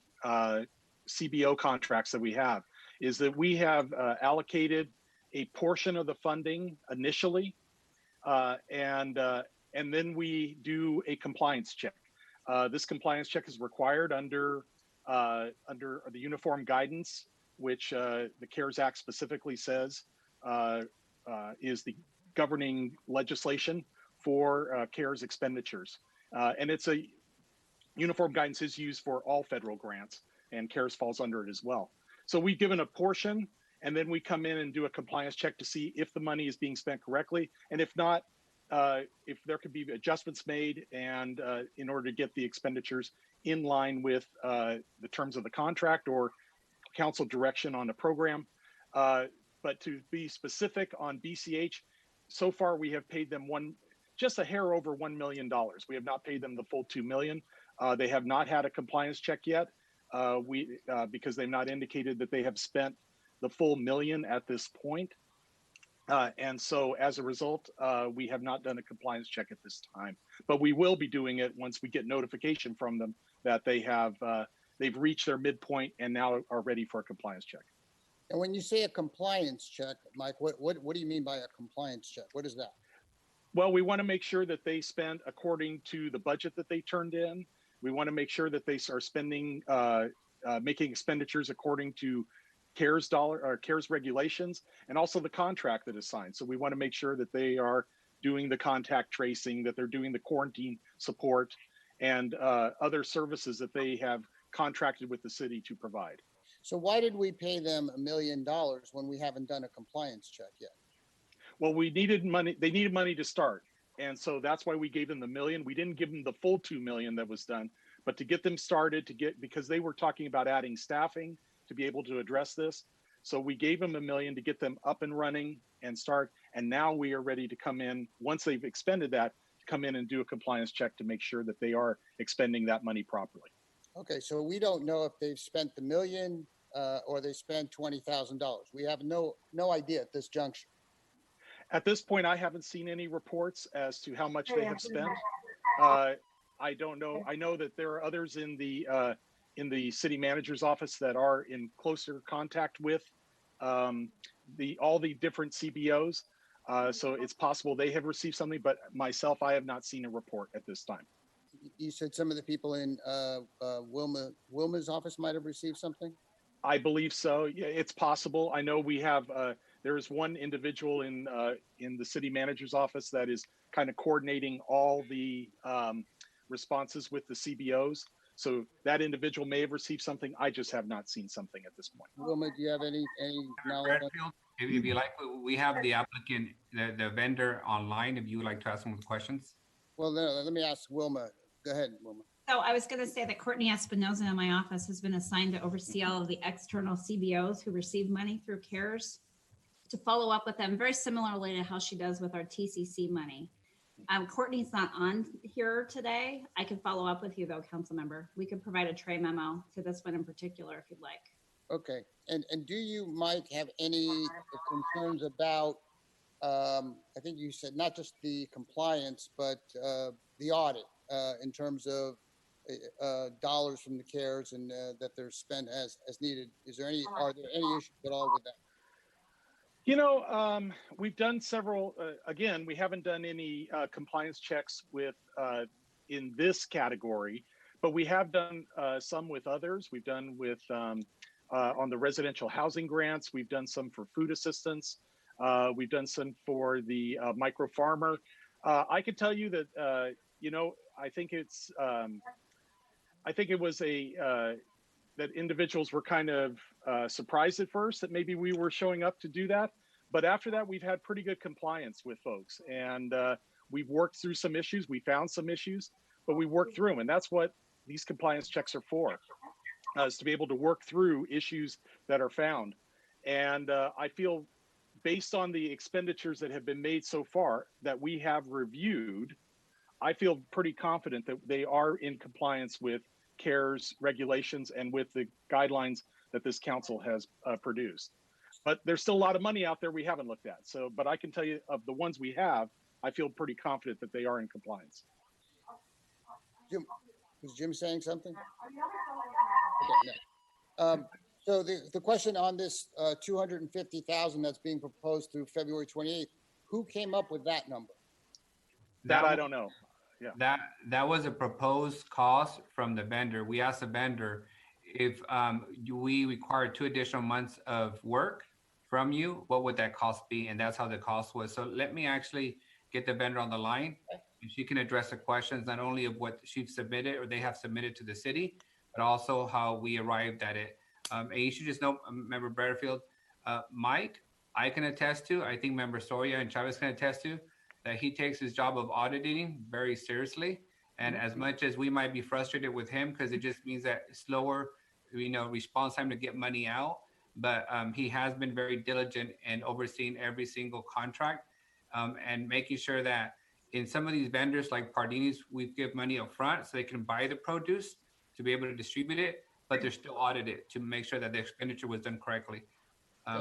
CBO contracts that we have is that we have allocated a portion of the funding initially, and then we do a compliance check. This compliance check is required under the uniform guidance, which the CARES Act specifically says is the governing legislation for CARES expenditures. And it's a uniform guidance is used for all federal grants, and CARES falls under it as well. So we've given a portion, and then we come in and do a compliance check to see if the money is being spent correctly. And if not, if there could be adjustments made and in order to get the expenditures in line with the terms of the contract or council direction on the program. But to be specific on BCH, so far we have paid them just a hair over $1 million. We have not paid them the full $2 million. They have not had a compliance check yet because they've not indicated that they have spent the full $1 million at this point. And so as a result, we have not done a compliance check at this time, but we will be doing it once we get notification from them that they've reached their midpoint and now are ready for a compliance check. And when you say a compliance check, Mike, what do you mean by a compliance check? What is that? Well, we want to make sure that they spend according to the budget that they turned in. We want to make sure that they are spending, making expenditures according to CARES regulations, and also the contract that is signed. So we want to make sure that they are doing the contact tracing, that they're doing the quarantine support, and other services that they have contracted with the city to provide. So why did we pay them $1 million when we haven't done a compliance check yet? Well, we needed money. They needed money to start. And so that's why we gave them the $1 million. We didn't give them the full $2 million that was done, but to get them started, because they were talking about adding staffing to be able to address this. So we gave them $1 million to get them up and running and start. And now we are ready to come in, once they've expended that, to come in and do a compliance check to make sure that they are expending that money properly. Okay, so we don't know if they've spent the $1 million or they spent $20,000. We have no idea at this juncture. At this point, I haven't seen any reports as to how much they have spent. I don't know. I know that there are others in the city manager's office that are in closer contact with all the different CBOs. So it's possible they have received something, but myself, I have not seen a report at this time. You said some of the people in Wilma's office might have received something? I believe so. Yeah, it's possible. I know we have, there is one individual in the city manager's office that is kind of coordinating all the responses with the CBOs. So that individual may have received something. I just have not seen something at this point. Wilma, do you have any knowledge? If you like, we have the applicant, the vendor online, if you would like to ask them questions. Well, let me ask Wilma. Go ahead, Wilma. So I was going to say that Courtney Espinoza in my office has been assigned to oversee all of the external CBOs who receive money through CARES, to follow up with them very similarly to how she does with our TCC money. Courtney's not on here today. I can follow up with you though, council member. We could provide a tray memo to this one in particular if you'd like. Okay. And do you, Mike, have any concerns about, I think you said not just the compliance, but the audit in terms of dollars from the CARES and that they're spent as needed? Are there any issues at all with that? You know, we've done several, again, we haven't done any compliance checks with in this category, but we have done some with others. We've done with on the residential housing grants. We've done some for food assistance. We've done some for the micro farmer. I could tell you that, you know, I think it's, I think it was that individuals were kind of surprised at first that maybe we were showing up to do that. But after that, we've had pretty good compliance with folks. And we've worked through some issues. We found some issues, but we worked through them. And that's what these compliance checks are for, is to be able to work through issues that are found. And I feel based on the expenditures that have been made so far that we have reviewed, I feel pretty confident that they are in compliance with CARES regulations and with the guidelines that this council has produced. But there's still a lot of money out there we haven't looked at. So, but I can tell you of the ones we have, I feel pretty confident that they are in compliance. Jim, was Jim saying something? Okay, no. So the question on this $250,000 that's being proposed through February 28th, who came up with that number? That I don't know. Yeah. That was a proposed cost from the vendor. We asked the vendor if we require 2 additional months of work from you, what would that cost be? And that's how the cost was. So let me actually get the vendor on the line, and she can address the questions not only of what she submitted or they have submitted to the city, but also how we arrived at it. And you should just know, Member Butterfield, Mike, I can attest to, I think Member Soria and Chavez can attest to, that he takes his job of auditing very seriously. And as much as we might be frustrated with him, because it just means that slower, you know, response time to get money out, but he has been very diligent in overseeing every single contract and making sure that in some of these vendors like Pardini's, we give money up front so they can buy the produce to be able to distribute it, but they're still audited to make sure that the expenditure was done correctly.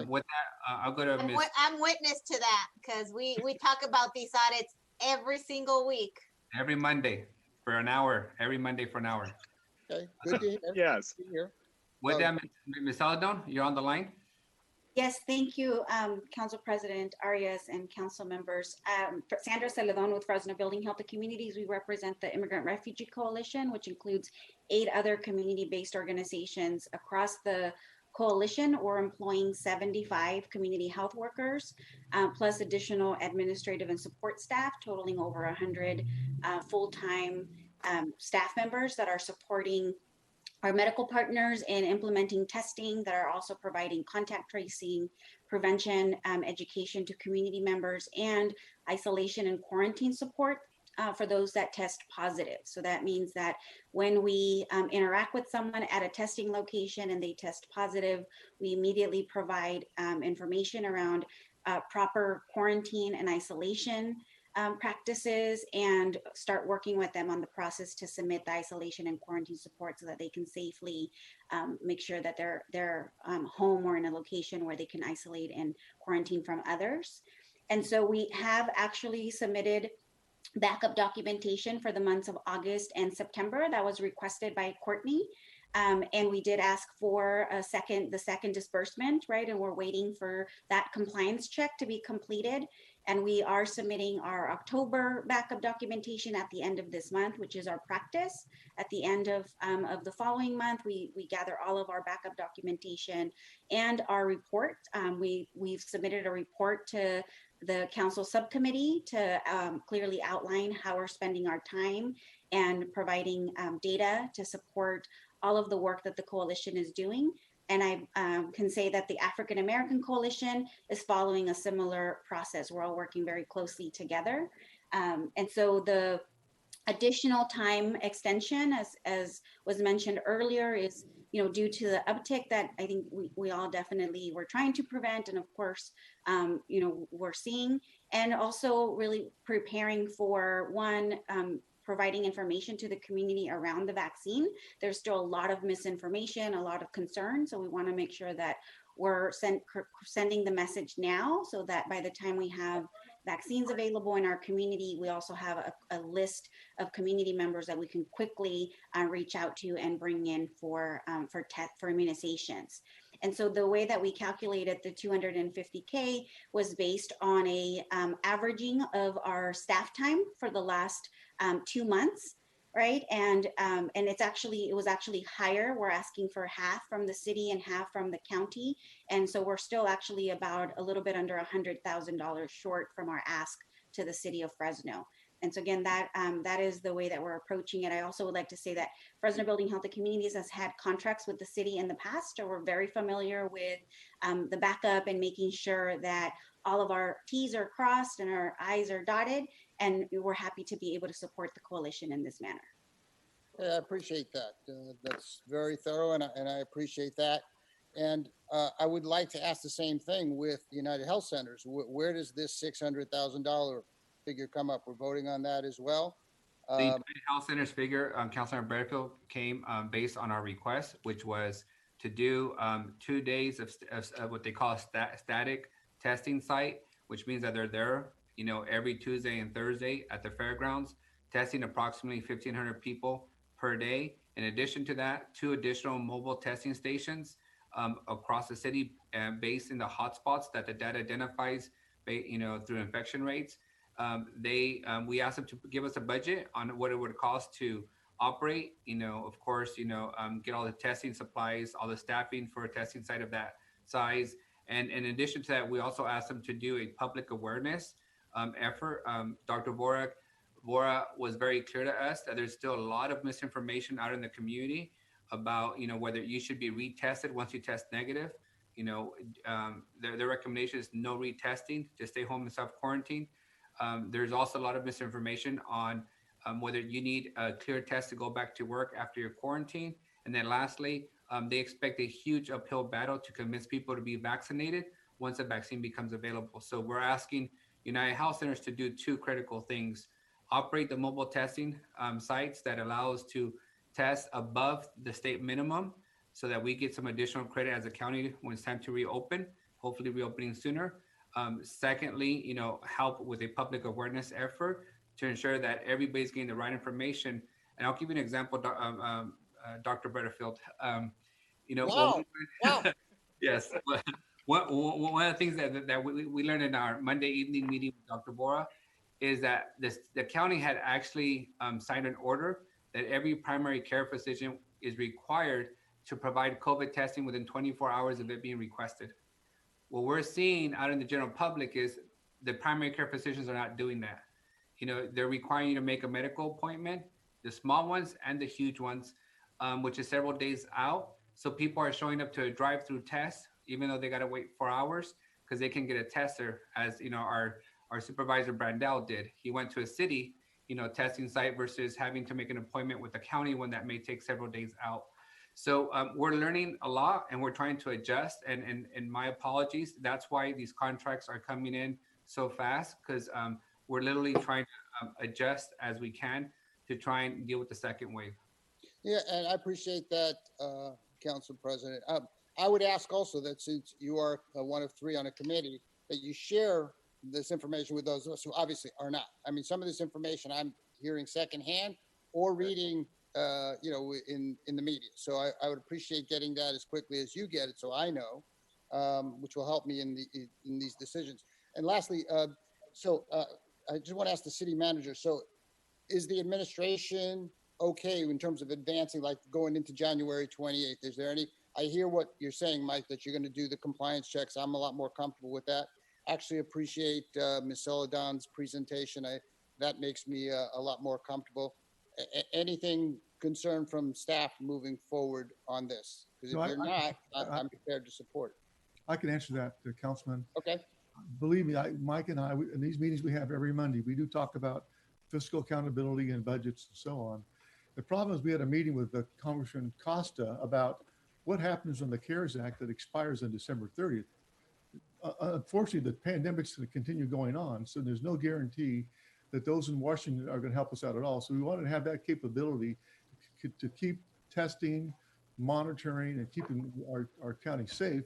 With that, I'll go to Ms. I'm witness to that because we talk about these audits every single week. Every Monday for an hour, every Monday for an hour. Okay, good to hear. Yes. Good to hear. With that, Ms. Saladon, you're on the line. Yes, thank you, Council President Arias and council members. Sandra Celedon with Fresno Building Healthy Communities. We represent the Immigrant Refugee Coalition, which includes 8 other community-based organizations across the coalition. We're employing 75 community health workers, plus additional administrative and support staff, totaling over 100 full-time staff members that are supporting our medical partners in implementing testing, that are also providing contact tracing, prevention, education to community members, and isolation and quarantine support for those that test positive. So that means that when we interact with someone at a testing location and they test positive, we immediately provide information around proper quarantine and isolation practices and start working with them on the process to submit the isolation and quarantine support so that they can safely make sure that they're home or in a location where they can isolate and quarantine from others. And so we have actually submitted backup documentation for the months of August and September that was requested by Courtney. And we did ask for the second disbursement, right? And we're waiting for that compliance check to be completed. And we are submitting our October backup documentation at the end of this month, which is our practice. At the end of the following month, we gather all of our backup documentation and our report. We've submitted a report to the council subcommittee to clearly outline how we're spending our time and providing data to support all of the work that the coalition is doing. And I can say that the African American Coalition is following a similar process. We're all working very closely together. And so the additional time extension, as was mentioned earlier, is, due to the uptick that I think we all definitely were trying to prevent, and of course, we're seeing, and also really preparing for one, providing information to the community around the vaccine. There's still a lot of misinformation, a lot of concern, so we want to make sure that we're sending the message now, so that by the time we have vaccines available in our community, we also have a list of community members that we can quickly reach out to and bring in for immunizations. And so the way that we calculated the 250K was based on a averaging of our staff time for the last 2 months, right? And it was actually higher. We're asking for half from the city and half from the county. And so we're still actually about a little bit under $100,000 short from our ask to the city of Fresno. And so again, that is the way that we're approaching it. I also would like to say that Fresno Building Healthy Communities has had contracts with the city in the past, so we're very familiar with the backup and making sure that all of our T's are crossed and our I's are dotted, and we're happy to be able to support the coalition in this manner. Yeah, I appreciate that. That's very thorough, and I appreciate that. And I would like to ask the same thing with United Health Centers. Where does this $600,000 figure come up? We're voting on that as well. The United Health Centers figure, Councilor Butterfield, came based on our request, which was to do 2 days of what they call a static testing site, which means that they're there, every Tuesday and Thursday at the fairgrounds, testing approximately 1,500 people per day. In addition to that, 2 additional mobile testing stations across the city, based in the hotspots that the data identifies, through infection rates. We asked them to give us a budget on what it would cost to operate, of course, get all the testing supplies, all the staffing for a testing site of that size. And in addition to that, we also asked them to do a public awareness effort. Dr. Vora was very clear to us that there's still a lot of misinformation out in the community about, whether you should be retested once you test negative. Their recommendation is no retesting, just stay home and self-quarantine. There's also a lot of misinformation on whether you need a clear test to go back to work after your quarantine. And then lastly, they expect a huge uphill battle to convince people to be vaccinated once a vaccine becomes available. So we're asking United Health Centers to do 2 critical things: operate the mobile testing sites that allow us to test above the state minimum so that we get some additional credit as a county when it's time to reopen, hopefully reopening sooner. Secondly, help with a public awareness effort to ensure that everybody's getting the right information. And I'll give you an example, Dr. Butterfield. Wow. Yes. One of the things that we learned in our Monday evening meeting with Dr. Vora is that the county had actually signed an order that every primary care physician is required to provide COVID testing within 24 hours of it being requested. What we're seeing out in the general public is the primary care physicians are not doing that. They're requiring you to make a medical appointment, the small ones and the huge ones, which is several days out. So people are showing up to a drive-through test, even though they got to wait 4 hours because they can get a tester, as our supervisor Brandel did. He went to a city, testing site versus having to make an appointment with the county one that may take several days out. So we're learning a lot and we're trying to adjust, and my apologies. That's why these contracts are coming in so fast, because we're literally trying to adjust as we can to try and deal with the second wave. Yeah, and I appreciate that, Council President. I would ask also that since you are one of 3 on a committee, that you share this information with those of us who obviously are not. I mean, some of this information I'm hearing secondhand or reading in the media. So I would appreciate getting that as quickly as you get it, so I know, which will help me in these decisions. And lastly, I just want to ask the city manager. So, is the administration okay in terms of advancing, like going into January 28th? Is there any? I hear what you're saying, Mike, that you're going to do the compliance checks. I'm a lot more comfortable with that. Actually, appreciate Ms. Celadon's presentation. That makes me a lot more comfortable. Anything concern from staff moving forward on this? Because if you're not, I'm prepared to support it. I can answer that, Councilman. Okay. Believe me, Mike and I, in these meetings we have every Monday, we do talk about fiscal accountability and budgets and so on. The problem is we had a meeting with Congressman Costa about what happens when the CARES Act that expires on December 30th. Unfortunately, the pandemic's going to continue going on, so there's no guarantee that those in Washington are going to help us out at all. So we wanted to have that capability to keep testing, monitoring, and keeping our county safe.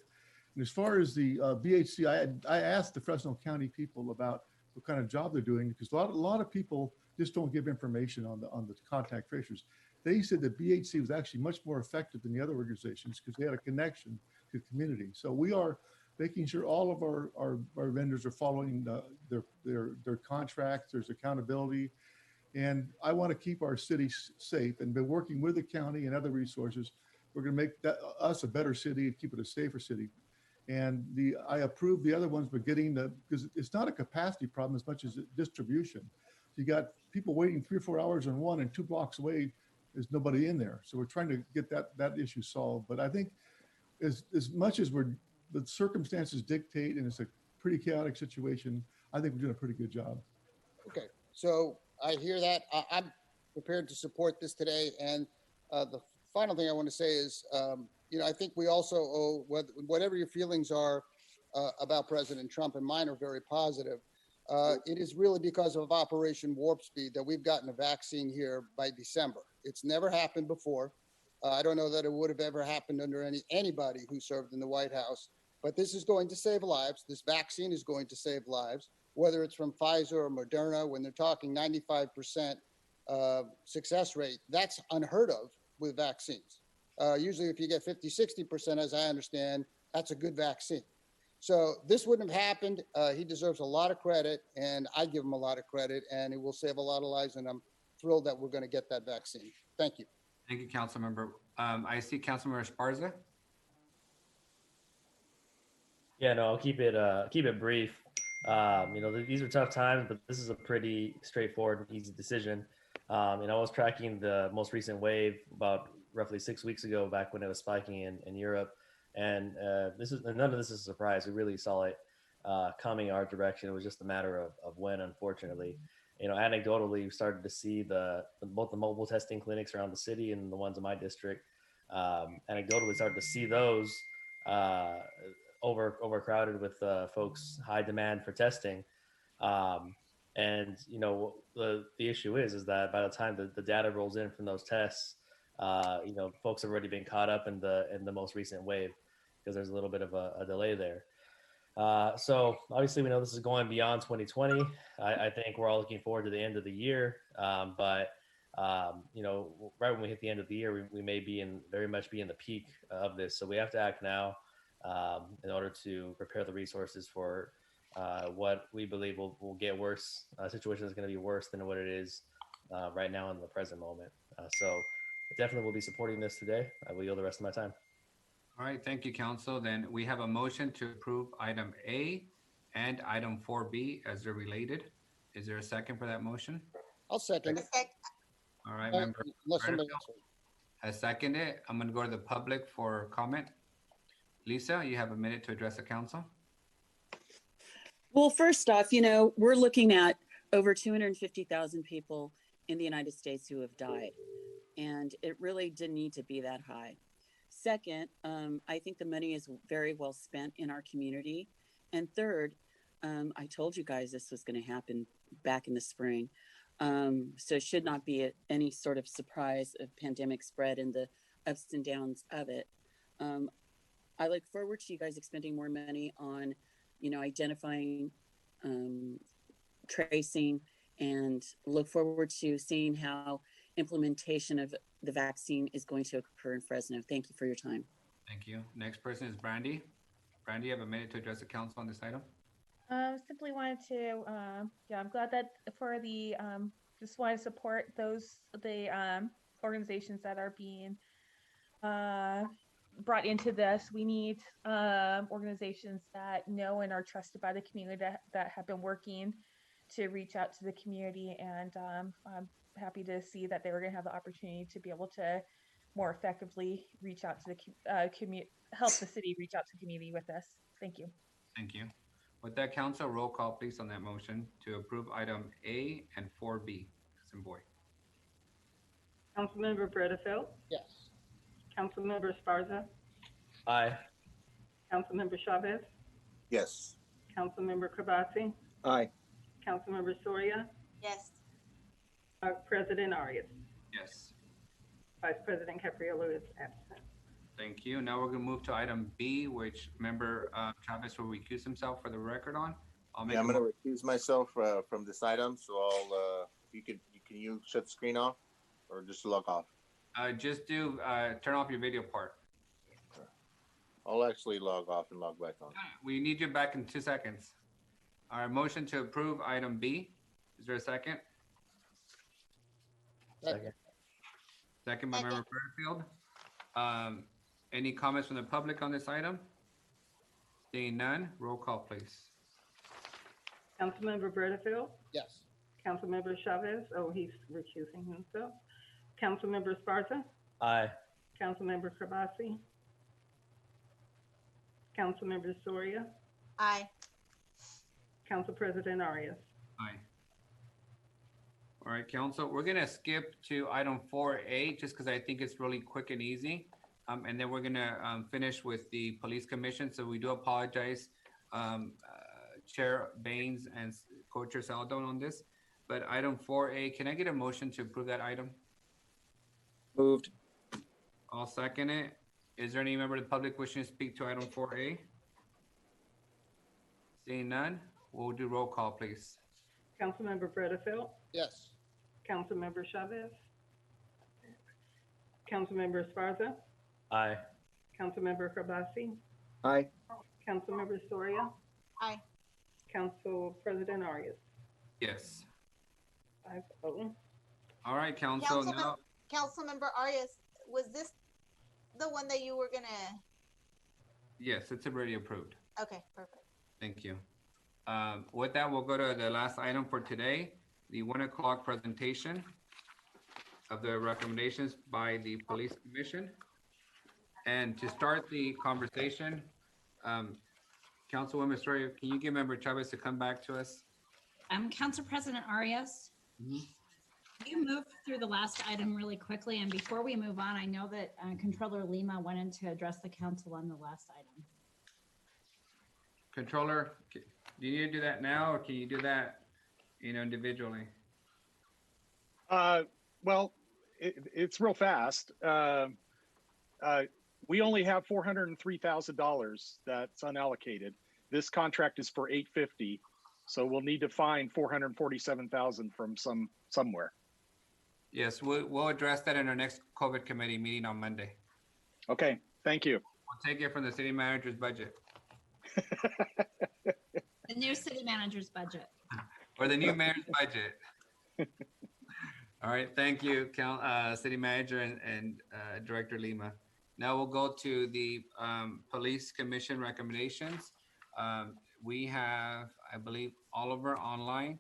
And as far as the BHC, I asked the Fresno County people about what kind of job they're doing, because a lot of people just don't give information on the contact tracers. They said that BHC was actually much more effective than the other organizations because they had a connection to the community. So we are making sure all of our vendors are following their contracts. There's accountability. And I want to keep our city safe and been working with the county and other resources. We're going to make us a better city and keep it a safer city. And I approve the other ones, but because it's not a capacity problem as much as a distribution. You got people waiting 3 or 4 hours on one, and 2 blocks away, there's nobody in there. So we're trying to get that issue solved. But I think as much as the circumstances dictate, and it's a pretty chaotic situation, I think we're doing a pretty good job. Okay, so I hear that. I'm prepared to support this today. And the final thing I want to say is, I think we also owe, whatever your feelings are about President Trump, and mine are very positive, it is really because of Operation Warp Speed that we've gotten a vaccine here by December. It's never happened before. I don't know that it would have ever happened under anybody who served in the White House, but this is going to save lives. This vaccine is going to save lives, whether it's from Pfizer or Moderna. When they're talking 95% success rate, that's unheard of with vaccines. Usually if you get 50, 60%, as I understand, that's a good vaccine. So this wouldn't have happened. He deserves a lot of credit, and I give him a lot of credit, and it will save a lot of lives, and I'm thrilled that we're going to get that vaccine. Thank you. Thank you, Councilmember. I see Councilmember Esparza. Yeah, no, I'll keep it brief. These are tough times, but this is a pretty straightforward and easy decision. I was tracking the most recent wave about roughly 6 weeks ago, back when it was spiking in Europe. And none of this is a surprise. We really saw it coming our direction. It was just a matter of when, unfortunately. Anecdotally, we started to see both the mobile testing clinics around the city and the ones in my district. Anecdotally, started to see those overcrowded with folks, high demand for testing. And the issue is that by the time the data rolls in from those tests, folks have already been caught up in the most recent wave, because there's a little bit of a delay there. So obviously we know this is going beyond 2020. I think we're all looking forward to the end of the year. But right when we hit the end of the year, we may very much be in the peak of this. So we have to act now in order to prepare the resources for what we believe will get worse. Situation is going to be worse than what it is right now in the present moment. So definitely will be supporting this today. I will yield the rest of my time. All right, thank you, Council. Then we have a motion to approve item A and item 4B as they're related. Is there a second for that motion? I'll second it. All right, member has seconded. I'm going to go to the public for comment. Lisa, you have a minute to address the council. Well, first off, we're looking at over 250,000 people in the United States who have died, and it really didn't need to be that high. Second, I think the money is very well spent in our community. And third, I told you guys this was going to happen back in the spring. So it should not be any sort of surprise of pandemic spread and the ups and downs of it. I look forward to you guys expending more money on, identifying, tracing, and look forward to seeing how implementation of the vaccine is going to occur in Fresno. Thank you for your time. Thank you. Next person is Brandy. Brandy, you have a minute to address the council on this item. Simply wanted to, I'm glad that for the, just want to support the organizations that are being brought into this. We need organizations that know and are trusted by the community that have been working to reach out to the community, and I'm happy to see that they were going to have the opportunity to be able to more effectively reach out to the community, help the city reach out to the community with this. Thank you. Thank you. With that, council, roll call please on that motion to approve item A and 4B. Anderson Boyd. Councilmember Bredefeld, Yes. Councilmember Esparza, Aye. Councilmember Chavez, Yes. Councilmember Kabasi, Aye. Councilmember Soria, Yes. President Arias. Yes. Vice President Capriolo is absent. Thank you. Now we're gonna move to item B, which member Chavez will recuse himself for the record on. I'll make Yeah, I'm a gonna recuse myself from this item, so I'll, can you shut the screen off or just log off? just do, turn off your video part. I'll actually log off and log back on. We need you back in 2 seconds. All right, motion to approve item B. Is there a second? Second. Second by member Fairfield. Any comments from the public on this item? Seeing none, roll call, please. Councilmember Bredefeld, Yes. Councilmember Chavez, oh, he's recusing himself. Councilmember Esparza, Aye. Councilmember Kabasi, Councilmember Soria, Aye. Council President Arias. Aye. All right, council, we're gonna skip to item 4A, just because I think it's really quick and easy. And then we're gonna finish with the police commission, so we do apologize, Chair Baines and Co-Chair Saldon on this. But item 4A, can I get a motion to approve that item? Moved. I'll second it. Is there any member of the public wishing to speak to item 4A? Seeing none, we'll do roll call, please. Councilmember Bredefeld, Yes. Councilmember Chavez, Councilmember Esparza, Aye. Councilmember Kabasi, Aye. Councilmember Soria, Aye. Council President Arias. Yes. 5-0. All right, council, now, Councilmember Arias, was this the one that you were gonna? yes, it's already approved. Okay, perfect. Thank you. With that, we'll go to the last item for today, the 1 o'clock presentation of the recommendations by the Police Commission. And to start the conversation, Councilwoman Soria, can you get Member Chavez to come back to us? Council President Arias. You moved through the last item really quickly, and before we move on, I know that Controller Lima wanted to address the council on the last item. Controller, do you need to do that now, or can you do that, individually? Well, it's real fast. We only have $403,000 that's unallocated. This contract is for $850, so we'll need to find $447,000 from somewhere. Yes, we'll address that in our next COVID committee meeting on Monday. Okay, thank you. We'll take it from the city manager's budget. The new city manager's budget. Or the new mayor's budget. All right, thank you, City Manager and Director Lima. Now we'll go to the Police Commission recommendations. We have, I believe, Oliver online.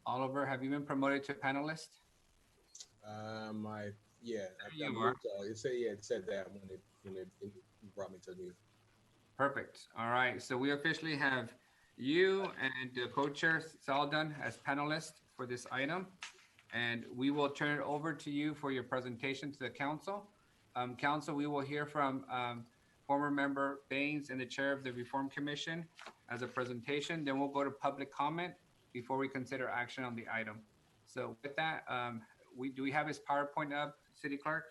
Oliver, have you been promoted to panelist? It said that when it brought me to the meeting. Perfect. All right. So we officially have you and the co-chair Saldon as panelists for this item, and we will turn it over to you for your presentation to the council. Council, we will hear from former member Baines and the chair of the Reform Commission as a presentation. Then we'll go to public comment before we consider action on the item. So with that, do we have his PowerPoint up, City Clerk?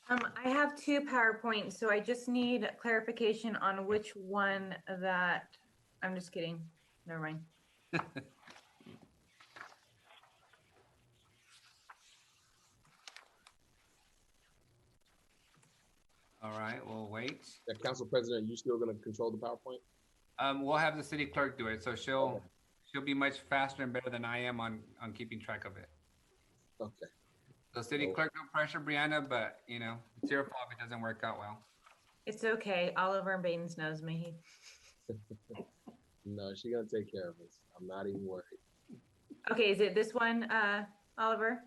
I have two PowerPoints, so I just need clarification on which one that, I'm just kidding. Never mind. All right, we'll wait. Council President, you still going to control the PowerPoint? We'll have the city clerk do it, so she'll be much faster and better than I am on keeping track of it. Okay. So city clerk, no pressure, Brianna, but it's your fault if it doesn't work out well. It's okay. Oliver Baines knows me. No, she's going to take care of us. I'm not even worried. Okay, is it this one, Oliver?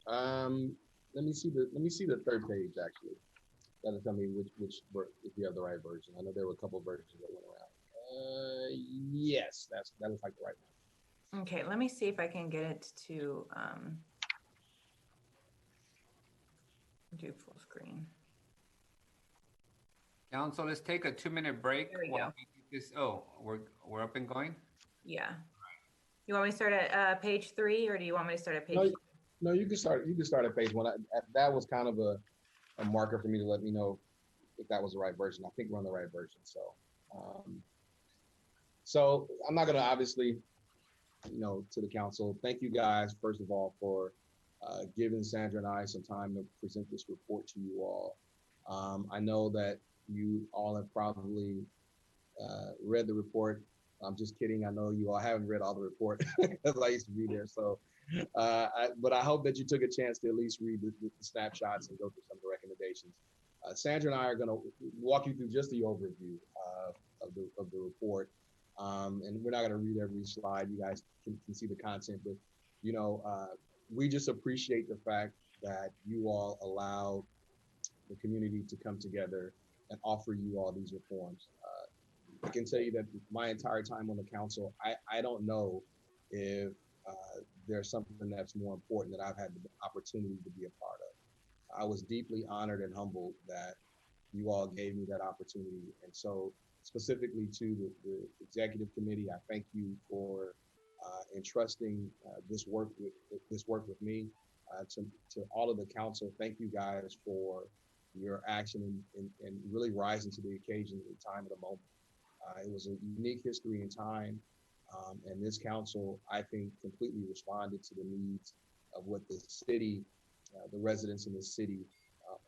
Let me see the third page actually. That'll tell me which if you have the right version. I know there were a couple of versions that went around. Yes, that looks like the right one. Okay, let me see if I can get it to do full screen. Council, let's take a 2-minute break. There we while go. we get this. Oh, we're up and going? Yeah. You want me to start at page 3, or do you want me to start at page No, 2? no, you can start. You can start at page 1. That was kind of a marker for me to let me know if that was the right version. I think we're on the right version. So I'm not going to obviously, to the council, thank you guys first of all for giving Sandra and I some time to present this report to you all. I know that you all have probably read the report. I'm just kidding. I know you all haven't read all the report because I used to be there. So, but I hope that you took a chance to at least read the snapshots and go through some of the recommendations. Sandra and I are going to walk you through just the overview of the report. And we're not going to read every slide. You guys can see the content, but we just appreciate the fact that you all allow the community to come together and offer you all these reforms. I can tell you that my entire time on the council, I don't know if there's something that's more important that I've had the opportunity to be a part of. I was deeply honored and humbled that you all gave me that opportunity. And so specifically to the executive committee, I thank you for entrusting this work with me. To all of the council, thank you guys for your action and really rising to the occasion at the time of the moment. It was a unique history and time, and this council, I think, completely responded to the needs of what the city, the residents in the city,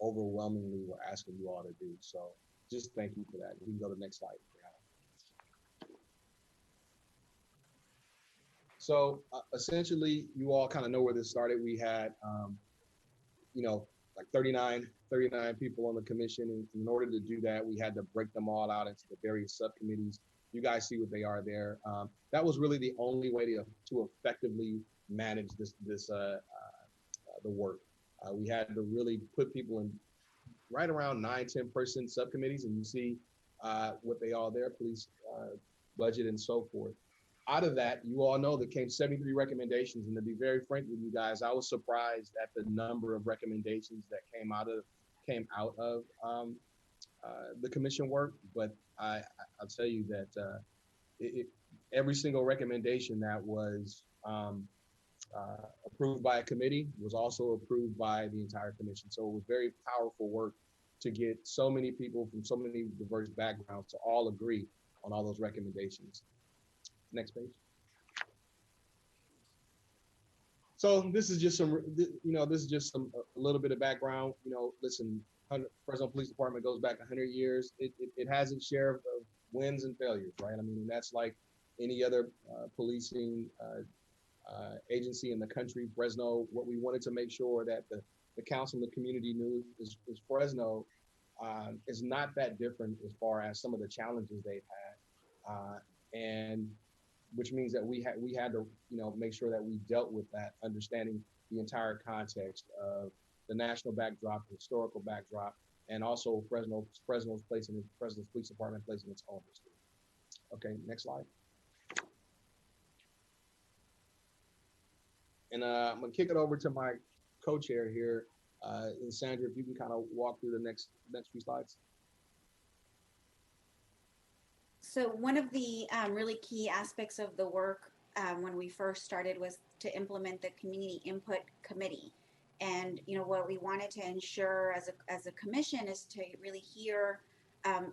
overwhelmingly were asking you all to do. So just thank you for that. We can go to the next slide. So essentially, you all kind of know where this started. We had, like 39 people on the commission. And in order to do that, we had to break them all out into the various subcommittees. You guys see what they are there. That was really the only way to effectively manage the work. We had to really put people in right around 9-10 person subcommittees, and you see what they are there, police, budget, and so forth. Out of that, you all know that came 73 recommendations, and to be very frank with you guys, I was surprised at the number of recommendations that came out of the commission work. But I'll tell you that every single recommendation that was approved by a committee was also approved by the entire commission. So it was very powerful work to get so many people from so many diverse backgrounds to all agree on all those recommendations. Next page. So this is just some, a little bit of background. Listen, Fresno Police Department goes back 100 years. It has its share of wins and failures, right? I mean, that's like any other policing agency in the country. Fresno, what we wanted to make sure that the council and the community knew is Fresno is not that different as far as some of the challenges they've had. And which means that we had to, make sure that we dealt with that, understanding the entire context of the national backdrop, the historical backdrop, and also Fresno's place in Fresno's Police Department place in its own history. Okay, next slide. And I'm gonna kick it over to my co-chair here, and Sandra, if you can kind of walk through the next few slides. So one of the really key aspects of the work when we first started was to implement the community input committee. And what we wanted to ensure as a commission is to really hear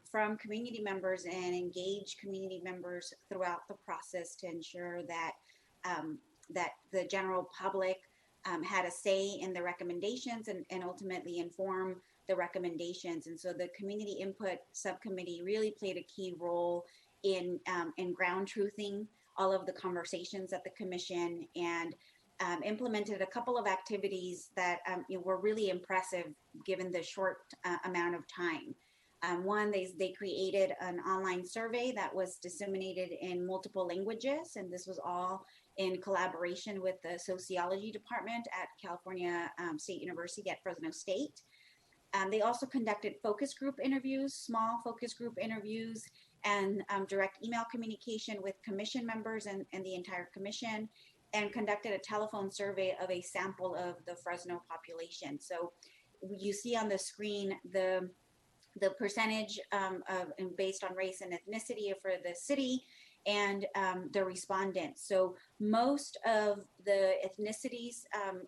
from community members and engage community members throughout the process to ensure that that the general public had a say in the recommendations and ultimately inform the recommendations. And so the community input subcommittee really played a key role in ground truthing all of the conversations at the commission, and implemented a couple of activities that were really impressive given the short amount of time. One, they created an online survey that was disseminated in multiple languages, and this was all in collaboration with the sociology department at California State University at Fresno State. They also conducted focus group interviews, small focus group interviews, and direct email communication with commission members and the entire commission, and conducted a telephone survey of a sample of the Fresno population. So you see on the screen the percentage based on race and ethnicity for the city and the respondents. So most of the ethnicities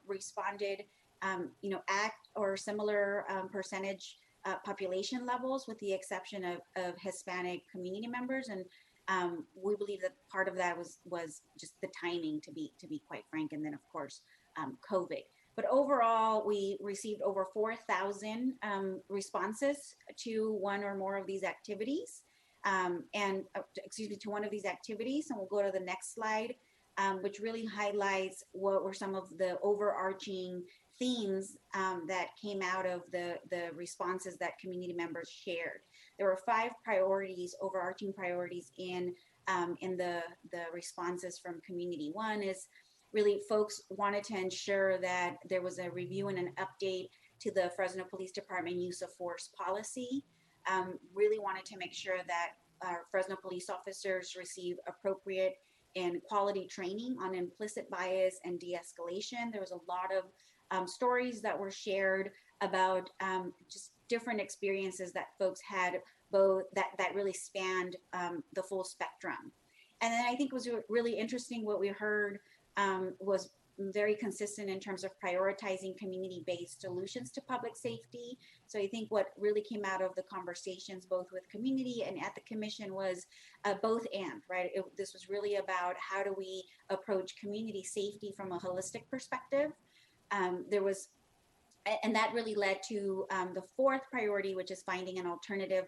responded, at or similar percentage population levels, with the exception of Hispanic community members. And we believe that part of that was just the timing, to be quite frank, and then of course COVID. But overall, we received over 4,000 responses to one or more of these activities, to one of these activities. And we'll go to the next slide, which really highlights what were some of the overarching themes that came out of the responses that community members shared. There were 5 priorities, overarching priorities in the responses from community. One is really folks wanted to ensure that there was a review and an update to the Fresno Police Department use of force policy. Really wanted to make sure that our Fresno police officers receive appropriate and quality training on implicit bias and de-escalation. There was a lot of stories that were shared about just different experiences that folks had, both that really spanned the full spectrum. And then I think was really interesting what we heard was very consistent in terms of prioritizing community-based solutions to public safety. So I think what really came out of the conversations, both with community and at the commission, was both and, right? This was really about how do we approach community safety from a holistic perspective. And that really led to the 4th priority, which is finding an alternative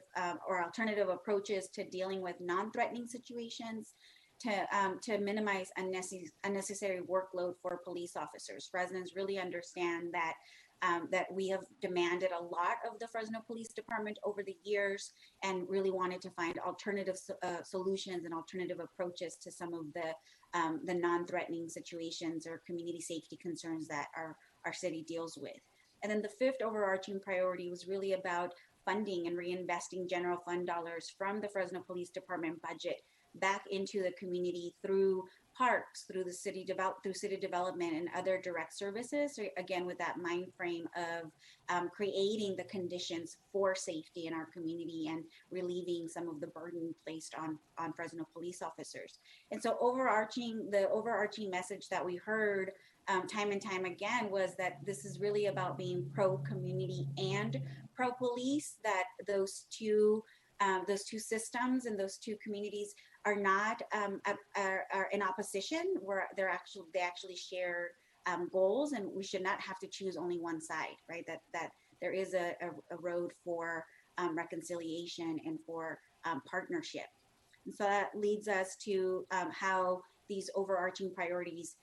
alternative approaches to dealing with non-threatening situations, to minimize unnecessary workload for police officers. Residents really understand that that we have demanded a lot of the Fresno Police Department over the years, and really wanted to find alternative solutions and alternative approaches to some of the non-threatening situations or community safety concerns that our city deals with. And then the 5th overarching priority was really about funding and reinvesting general fund dollars from the Fresno Police Department budget back into the community through parks, through the city development and other direct services. So again, with that mind frame of creating the conditions for safety in our community and relieving some of the burden placed on Fresno police officers. And so the overarching message that we heard time and time again was that this is really about being pro-community and pro-police, that those two systems and those two communities are not are in opposition, where they actually share goals, and we should not have to choose only one side, right? That there is a road for reconciliation and for partnership. And so that leads us to how these overarching priorities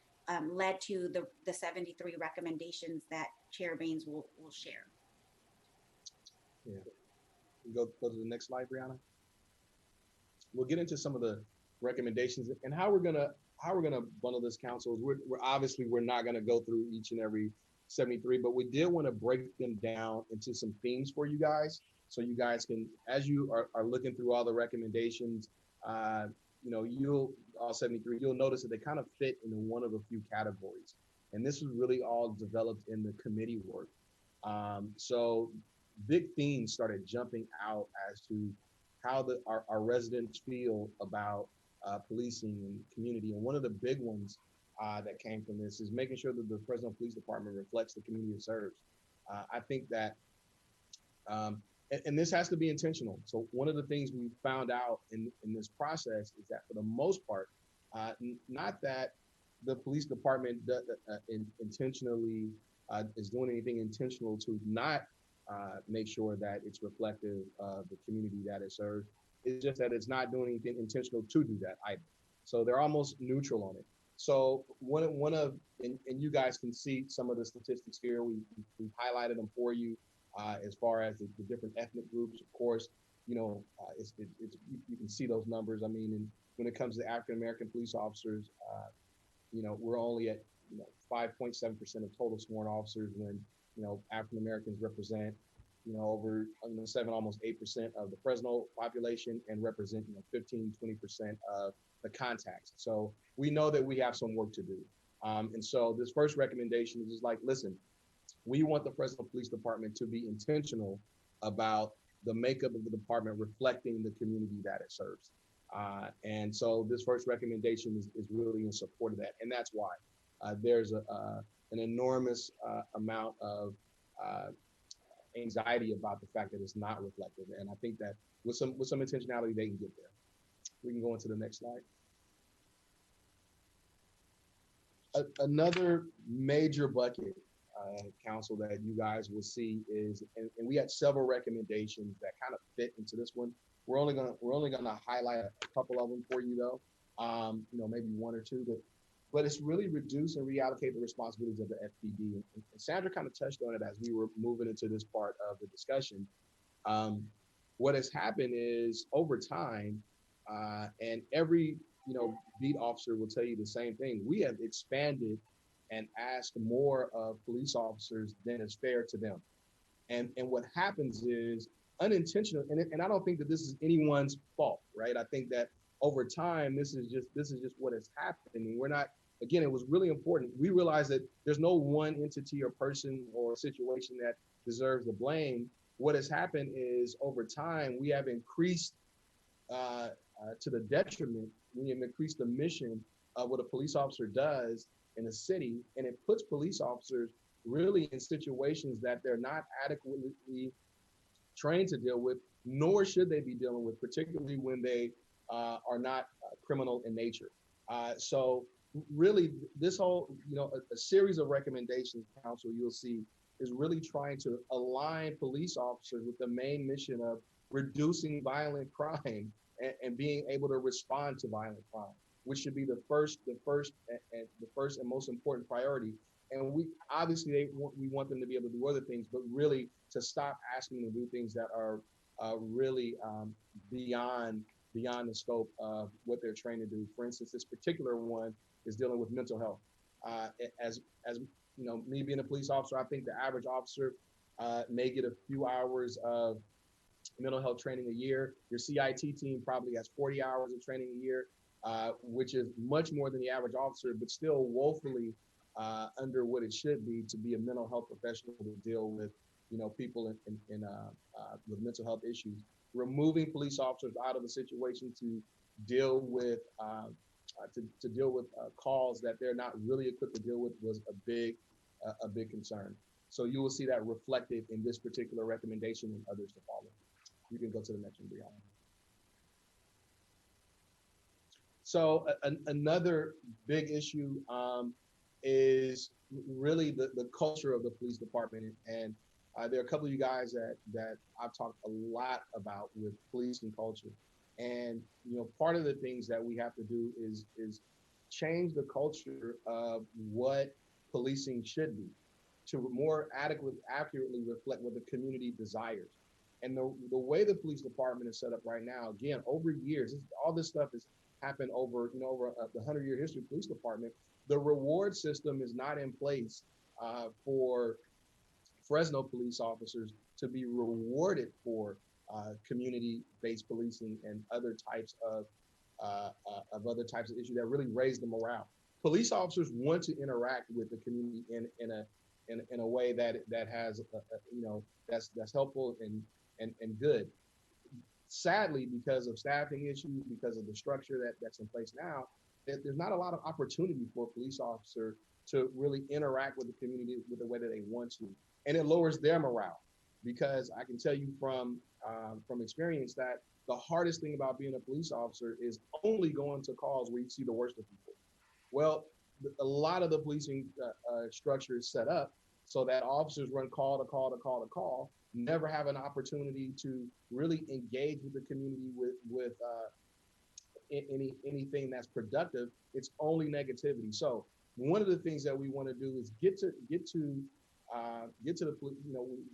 led to the 73 recommendations that Chair Baines will share. Yeah. Go to the next slide, Brianna. We'll get into some of the recommendations and how we're gonna bundle this, council. We're obviously not gonna go through each and every 73, but we did want to break them down into some themes for you guys, so you guys can, as you are looking through all the recommendations, all 73, you'll notice that they kind of fit into one of a few categories. And this was really all developed in the committee work. So big themes started jumping out as to how our residents feel about policing and community. And one of the big ones that came from this is making sure that the Fresno Police Department reflects the community it serves. I think that, and this has to be intentional. So one of the things we found out in this process is that for the most part, not that the police department intentionally is doing anything intentional to not make sure that it's reflective of the community that it serves. It's just that it's not doing anything intentional to do that either. So they're almost neutral on it. So and you guys can see some of the statistics here. We've highlighted them for you as far as the different ethnic groups. Of course, you can see those numbers. I mean, and when it comes to African-American police officers, we're only at 5.7% of total sworn officers, when African Americans represent over 7, almost 8% of the Fresno population and represent 15, 20% of the contacts. So we know that we have some work to do. And so this first recommendation is just like, listen, we want the Fresno Police Department to be intentional about the makeup of the department reflecting the community that it serves. And so this first recommendation is really in support of that. And that's why there's an enormous amount of anxiety about the fact that it's not reflected. And I think that with some intentionality, they can get there. We can go into the next slide. Another major bucket, council, that you guys will see is, and we had several recommendations that kind of fit into this one. We're only gonna highlight a couple of them for you though. Maybe one or two, but it's really reduce and reallocate the responsibilities of the FPD. And Sandra kind of touched on it as we were moving into this part of the discussion. What has happened is over time, and every beat officer will tell you the same thing. We have expanded and asked more of police officers than is fair to them. And what happens is unintentional, and I don't think that this is anyone's fault, right? I think that over time, this is just what is happening. We're not, again, it was really important. We realize that there's no one entity or person or situation that deserves the blame. What has happened is over time, we have increased to the detriment, we have increased the mission of what a police officer does in a city, and it puts police officers really in situations that they're not adequately trained to deal with, nor should they be dealing with, particularly when they are not criminal in nature. So really this whole, a series of recommendations, council, you'll see, is really trying to align police officers with the main mission of reducing violent crime and being able to respond to violent crime, which should be the first and most important priority. And we obviously we want them to be able to do other things, but really to stop asking them to do things that are really beyond the scope of what they're trained to do. For instance, this particular one is dealing with mental health. As me being a police officer, I think the average officer may get a few hours of mental health training a year. Your CIT team probably has 40 hours of training a year, which is much more than the average officer, but still woefully under what it should be to be a mental health professional to deal with, people with mental health issues. Removing police officers out of the situation to deal with calls that they're not really equipped to deal with was a big concern. So you will see that reflected in this particular recommendation and others to follow. You can go to the next one, Brianna. So another big issue is really the culture of the police department. And there are a couple of you guys that I've talked a lot about with policing culture. And, part of the things that we have to do is change the culture of what policing should be to more accurately reflect what the community desires. And the way the police department is set up right now, again, over years, all this stuff has happened over the 100-year history of the police department. The reward system is not in place for Fresno police officers to be rewarded for community-based policing and other types of issues that really raise the morale. Police officers want to interact with the community in a way that has that's helpful and good. Sadly, because of staffing issues, because of the structure that's in place now, there's not a lot of opportunity for a police officer to really interact with the community with the way that they want to, and it lowers their morale. Because I can tell you from experience that the hardest thing about being a police officer is only going to calls where you see the worst of people. Well, a lot of the policing structure is set up so that officers run call to call to call to call, never have an opportunity to really engage with the community with anything that's productive. It's only negativity. So one of the things that we want to do is get to the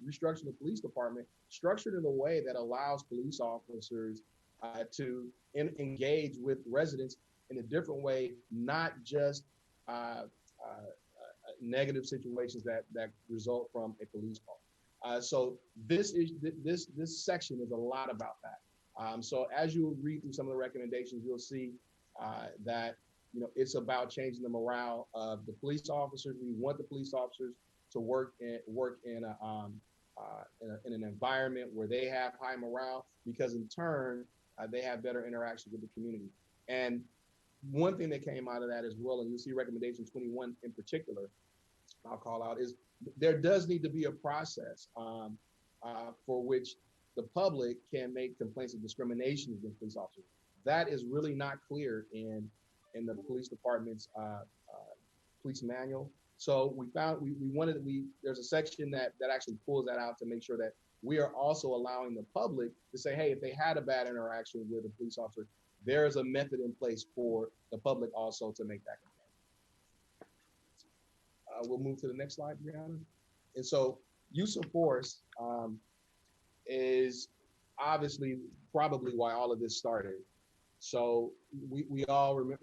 restructure the police department, structured in a way that allows police officers to engage with residents in a different way, not just negative situations that result from a police call. So this section is a lot about that. So as you read through some of the recommendations, you'll see that it's about changing the morale of the police officers. We want the police officers to work in an environment where they have high morale, because in turn they have better interaction with the community. And one thing that came out of that as well, and you'll see recommendation 21 in particular, I'll call out, is there does need to be a process for which the public can make complaints of discrimination against police officers. That is really not clear in the police department's police manual. So there's a section that actually pulls that out to make sure that we are also allowing the public to say, hey, if they had a bad interaction with a police officer, there is a method in place for the public also to make that complaint. We'll move to the next slide, Brianna. And so use of force is obviously probably why all of this started. So we all remember,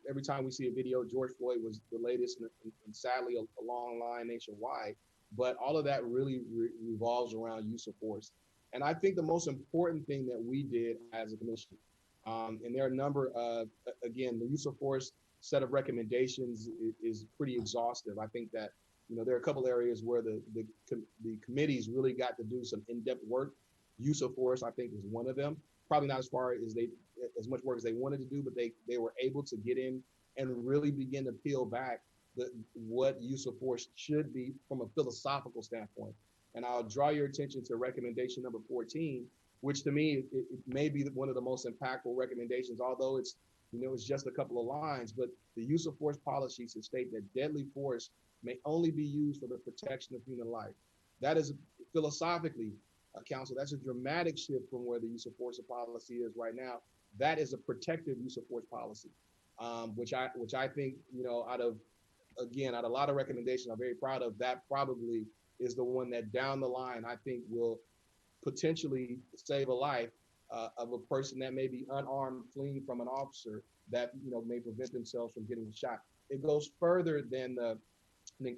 every time we see a video, George Floyd was the latest and sadly a long line nationwide, but all of that really revolves around use of force. And I think the most important thing that we did as a commission, and there are a number of, again, the use of force set of recommendations is pretty exhaustive. I think that, there are a couple areas where the committees really got to do some in-depth work. Use of force, I think, is one of them. Probably not as much work as they wanted to do, but they were able to get in and really begin to peel back what use of force should be from a philosophical standpoint. And I'll draw your attention to recommendation number 14, which to me, it may be one of the most impactful recommendations, although it's just a couple of lines, but the use of force policy should state that deadly force may only be used for the protection of human life. That is philosophically, Council, that's a dramatic shift from where the use of force policy is right now. That is a protective use of force policy, which I think, out of a lot of recommendations I'm very proud of, that probably is the one that down the line I think will potentially save a life of a person that may be unarmed, fleeing from an officer that may prevent themselves from getting shot. It goes further than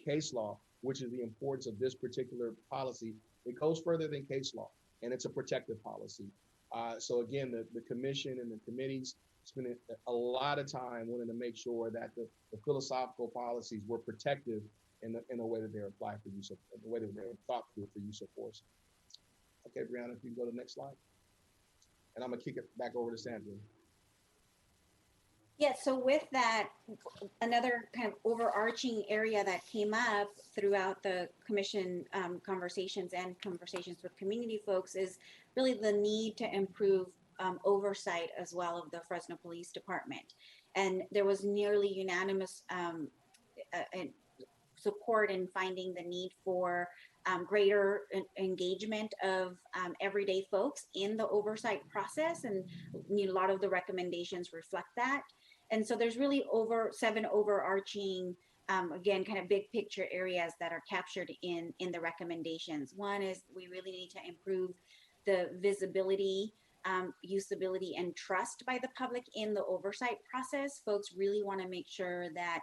case law, which is the importance of this particular policy. It goes further than case law, and it's a protective policy. So again, the commission and the committees spent a lot of time wanting to make sure that the philosophical policies were protective in the way that they're applied for use of, the way that they're thought through for use of force. Okay, Brianna, if you can go to the next slide. And I'm gonna kick it back over to Sandra. Yeah, so with that, another kind of overarching area that came up throughout the commission conversations and conversations with community folks is really the need to improve oversight as well of the Fresno Police Department. And there was nearly unanimous support in finding the need for greater engagement of everyday folks in the oversight process. And a lot of the recommendations reflect that. And so there's really 7 overarching, again, kind of big picture areas that are captured in the recommendations. One is we really need to improve the visibility, usability, and trust by the public in the oversight process. Folks really want to make sure that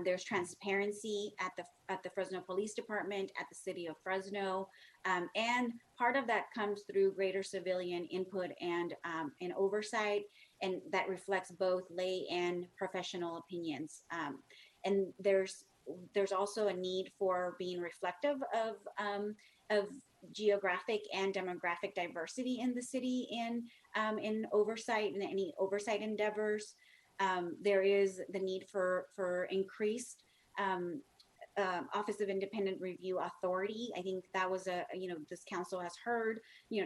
there's transparency at the Fresno Police Department, at the city of Fresno, and part of that comes through greater civilian input and oversight, and that reflects both lay and professional opinions. And there's also a need for being reflective of geographic and demographic diversity in the city in oversight and any oversight endeavors. There is the need for increased Office of Independent Review authority. I think that was this council has heard,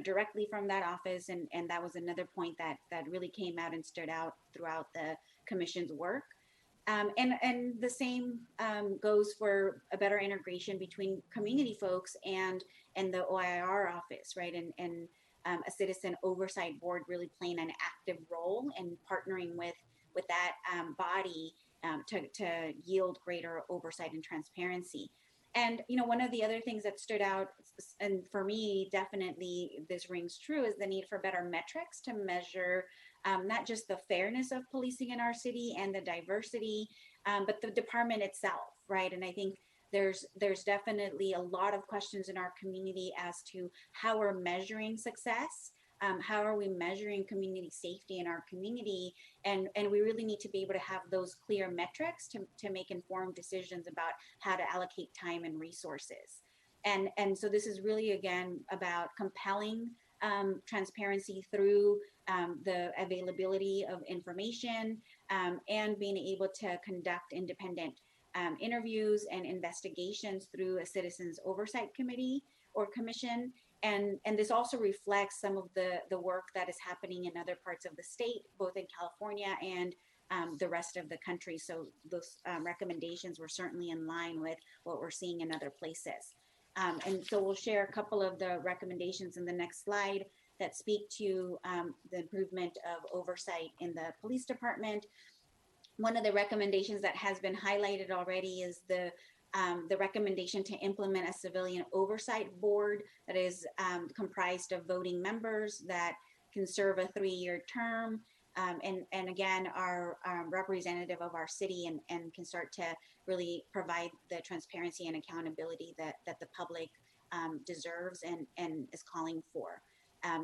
directly from that office. And that was another point that really came out and stood out throughout the commission's work. And the same goes for a better integration between community folks and the OIR office, right? And a citizen oversight board really playing an active role in partnering with that body to yield greater oversight and transparency. And, one of the other things that stood out, and for me, definitely this rings true, is the need for better metrics to measure not just the fairness of policing in our city and the diversity, but the department itself, right? And I think there's definitely a lot of questions in our community as to how we're measuring success. How are we measuring community safety in our community? And we really need to be able to have those clear metrics to make informed decisions about how to allocate time and resources. And so this is really, again, about compelling transparency through the availability of information and being able to conduct independent interviews and investigations through a citizens oversight committee or commission. And this also reflects some of the work that is happening in other parts of the state, both in California and the rest of the country. So those recommendations were certainly in line with what we're seeing in other places. And so we'll share a couple of the recommendations in the next slide that speak to the improvement of oversight in the police department. One of the recommendations that has been highlighted already is the recommendation to implement a civilian oversight board that is comprised of voting members that can serve a 3-year term and again are representative of our city and can start to really provide the transparency and accountability that the public deserves and is calling for.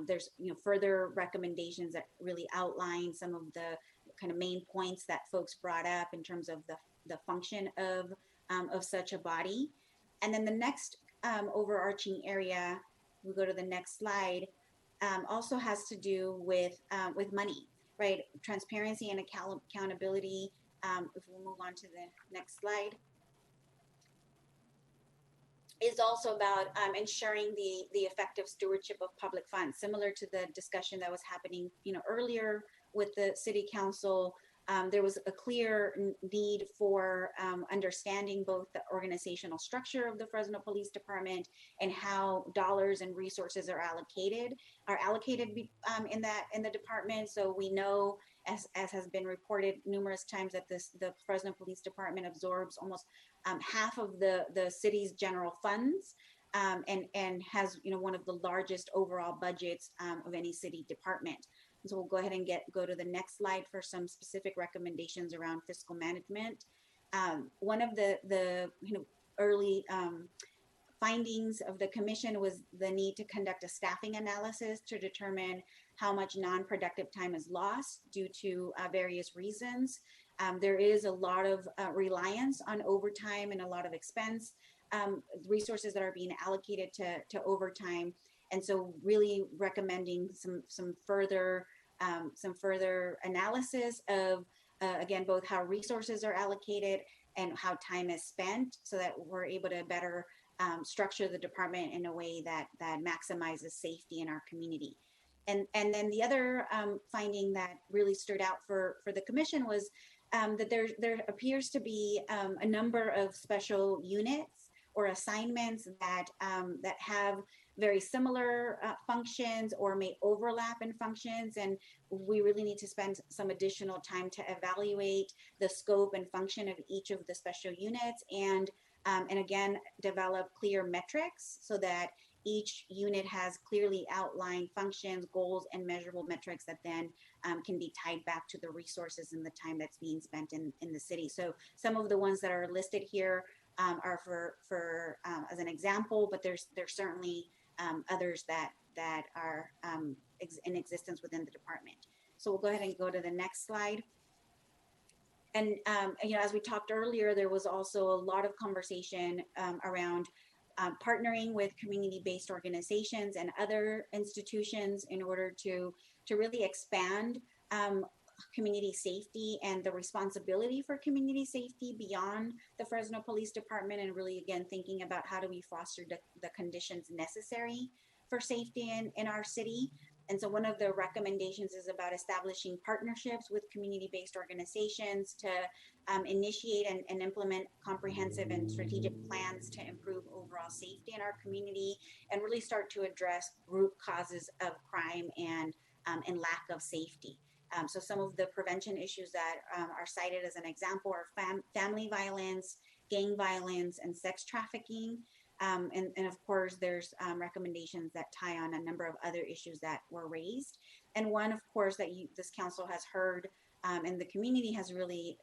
There's further recommendations that really outline some of the kind of main points that folks brought up in terms of the function of such a body. And then the next overarching area, we go to the next slide, also has to do with money, right? Transparency and accountability. If we move on to the next slide, is also about ensuring the effective stewardship of public funds, similar to the discussion that was happening earlier with the city council. There was a clear need for understanding both the organizational structure of the Fresno Police Department and how dollars and resources are allocated in the department. So we know, as has been reported numerous times, that the Fresno Police Department absorbs almost half of the city's general funds and has one of the largest overall budgets of any city department. So we'll go ahead and go to the next slide for some specific recommendations around fiscal management. One of the early findings of the commission was the need to conduct a staffing analysis to determine how much non-productive time is lost due to various reasons. There is a lot of reliance on overtime and a lot of expense resources that are being allocated to overtime. And so really recommending some further analysis of, again, both how resources are allocated and how time is spent so that we're able to better structure the department in a way that maximizes safety in our community. And then the other finding that really stood out for the commission was that there appears to be a number of special units or assignments that have very similar functions or may overlap in functions. And we really need to spend some additional time to evaluate the scope and function of each of the special units and again, develop clear metrics so that each unit has clearly outlined functions, goals, and measurable metrics that then can be tied back to the resources and the time that's being spent in the city. So some of the ones that are listed here are for as an example, but there's certainly others that are in existence within the department. So we'll go ahead and go to the next slide. And as we talked earlier, there was also a lot of conversation around partnering with community-based organizations and other institutions in order to really expand community safety and the responsibility for community safety beyond the Fresno Police Department, and really, again, thinking about how do we foster the conditions necessary for safety in our city. And so one of the recommendations is about establishing partnerships with community-based organizations to initiate and implement comprehensive and strategic plans to improve overall safety in our community and really start to address root causes of crime and lack of safety. So some of the prevention issues that are cited as an example are family violence, gang violence, and sex trafficking. And of course, there's recommendations that tie on a number of other issues that were raised. And one, of course, that this council has heard and the community has really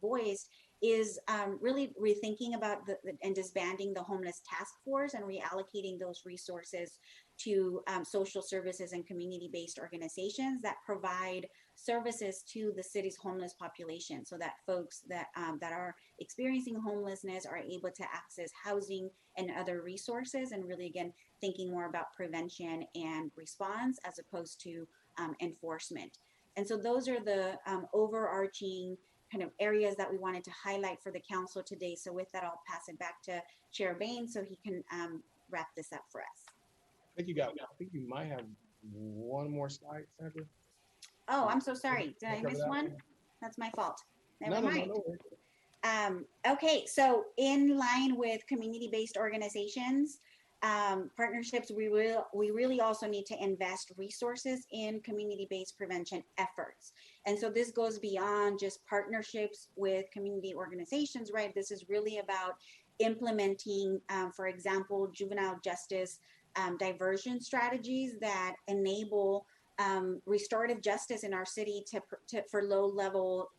voiced, is really rethinking about and disbanding the homeless task force and reallocating those resources to social services and community-based organizations that provide services to the city's homeless population, so that folks that are experiencing homelessness are able to access housing and other resources, and really, again, thinking more about prevention and response as opposed to enforcement. And so those are the overarching kind of areas that we wanted to highlight for the council today. So with that, I'll pass it back to Chair Bain so he can wrap this up for us. I think you might have one more slide, Sandra. Oh, I'm so sorry. Did I miss one? That's my fault. Never mind. No. Okay, so in line with community-based organizations, partnerships, we really also need to invest resources in community-based prevention efforts. And so this goes beyond just partnerships with community organizations, right? This is really about implementing, for example, juvenile justice diversion strategies that enable restorative justice in our city for low-level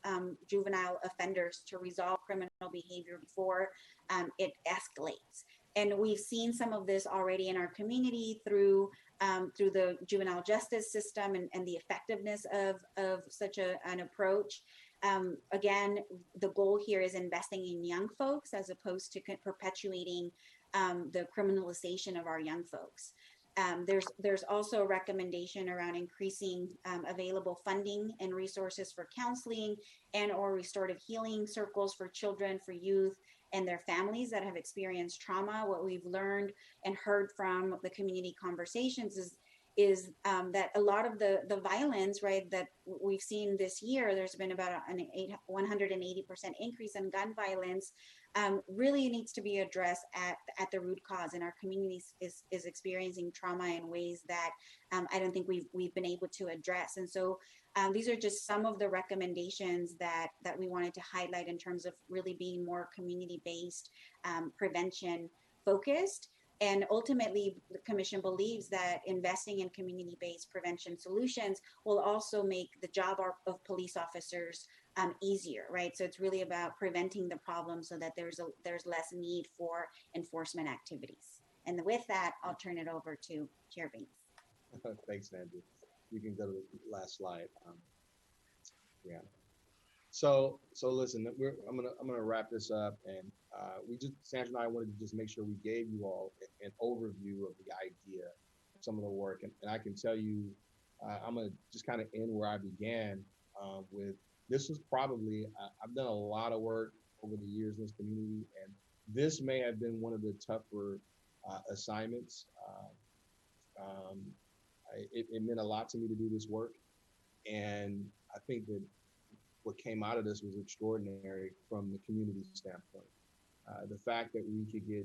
juvenile offenders to resolve criminal behavior before it escalates. And we've seen some of this already in our community through the juvenile justice system and the effectiveness of such an approach. Again, the goal here is investing in young folks as opposed to perpetuating the criminalization of our young folks. There's also a recommendation around increasing available funding and resources for counseling and or restorative healing circles for children, for youth, and their families that have experienced trauma. What we've learned and heard from the community conversations is that a lot of the violence, right, that we've seen this year, there's been about 180% increase in gun violence, really needs to be addressed at the root cause. And our community is experiencing trauma in ways that I don't think we've been able to address. And so these are just some of the recommendations that we wanted to highlight in terms of really being more community-based, prevention focused. And ultimately, the Commission believes that investing in community-based prevention solutions will also make the job of police officers easier, right? So it's really about preventing the problem so that there's less need for enforcement activities. And with that, I'll turn it over to Chair Bain. Thanks, Andrew. You can go to the last slide. Yeah. So listen, I'm gonna wrap this up, and Sandra and I wanted to just make sure we gave you all an overview of the idea, some of the work, and I can tell you, I'm gonna just kind of end where I began with. This was probably I've done a lot of work over the years in this community, and this may have been one of the tougher assignments. It meant a lot to me to do this work, and I think that what came out of this was extraordinary from the community standpoint. The fact that we could get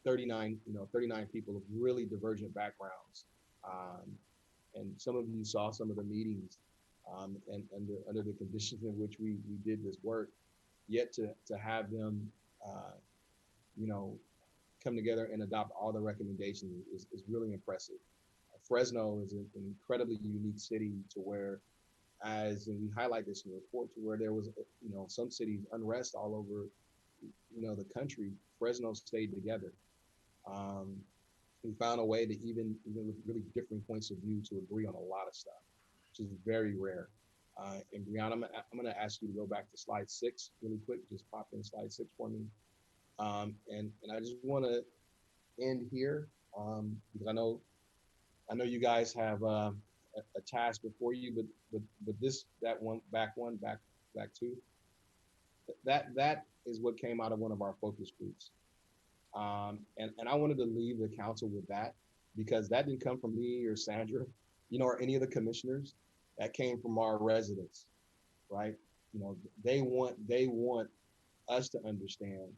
39 people of really divergent backgrounds, and some of you saw some of the meetings, and under the conditions in which we did this work, yet to have them, come together and adopt all the recommendations is really impressive. Fresno is an incredibly unique city to where, and we highlight this in the report, to where there was, some cities unrest all over, the country. Fresno stayed together. We found a way to even with really different points of view to agree on a lot of stuff, which is very rare. And Brianna, I'm going to ask you to go back to slide 6 really quick. Just pop in slide 6 for me. And I just want to end here because I know you guys have a task before you, but back two, that is what came out of one of our focus groups. And I wanted to leave the council with that, because that didn't come from me or Sandra, or any of the commissioners. That came from our residents, right? They want us to understand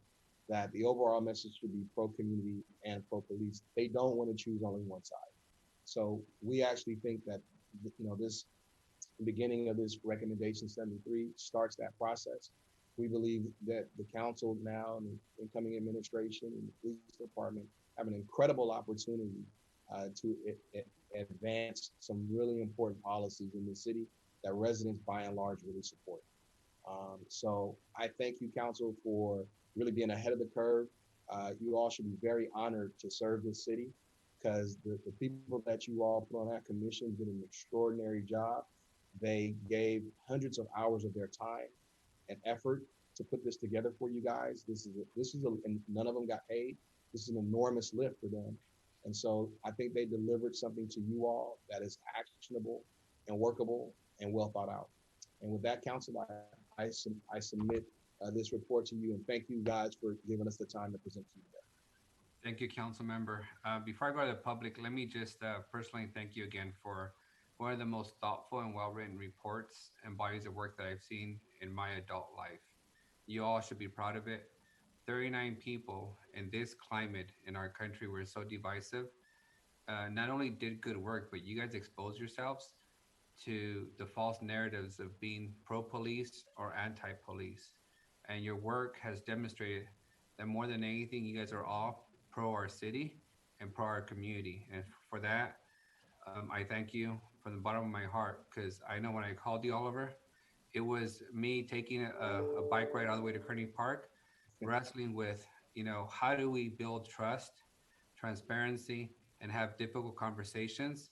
that the overall message should be pro-community and pro-police. They don't want to choose only one side. So we actually think that, this beginning of this recommendation 73 starts that process. We believe that the council now and the incoming administration and the police department have an incredible opportunity to advance some really important policies in the city that residents by and large really support. So I thank you, council, for really being ahead of the curve. You all should be very honored to serve this city, because the people that you all put on that commission did an extraordinary job. They gave hundreds of hours of their time and effort to put this together for you guys. And none of them got paid. This is an enormous lift for them. And so I think they delivered something to you all that is actionable and workable and well thought out. And with that, council, I submit this report to you, and thank you guys for giving us the time to present to you today. Thank you, council member. Before I go to the public, let me just personally thank you again for one of the most thoughtful and well-written reports and bodies of work that I've seen in my adult life. You all should be proud of it. 39 people in this climate in our country were so divisive, not only did good work, but you guys exposed yourselves to the false narratives of being pro-police or anti-police. And your work has demonstrated that more than anything, you guys are all pro our city and pro our community. And for that, I thank you from the bottom of my heart, because I know when I called you, Oliver, it was me taking a bike ride all the way to Kearney Park, wrestling with, how do we build trust, transparency, and have difficult conversations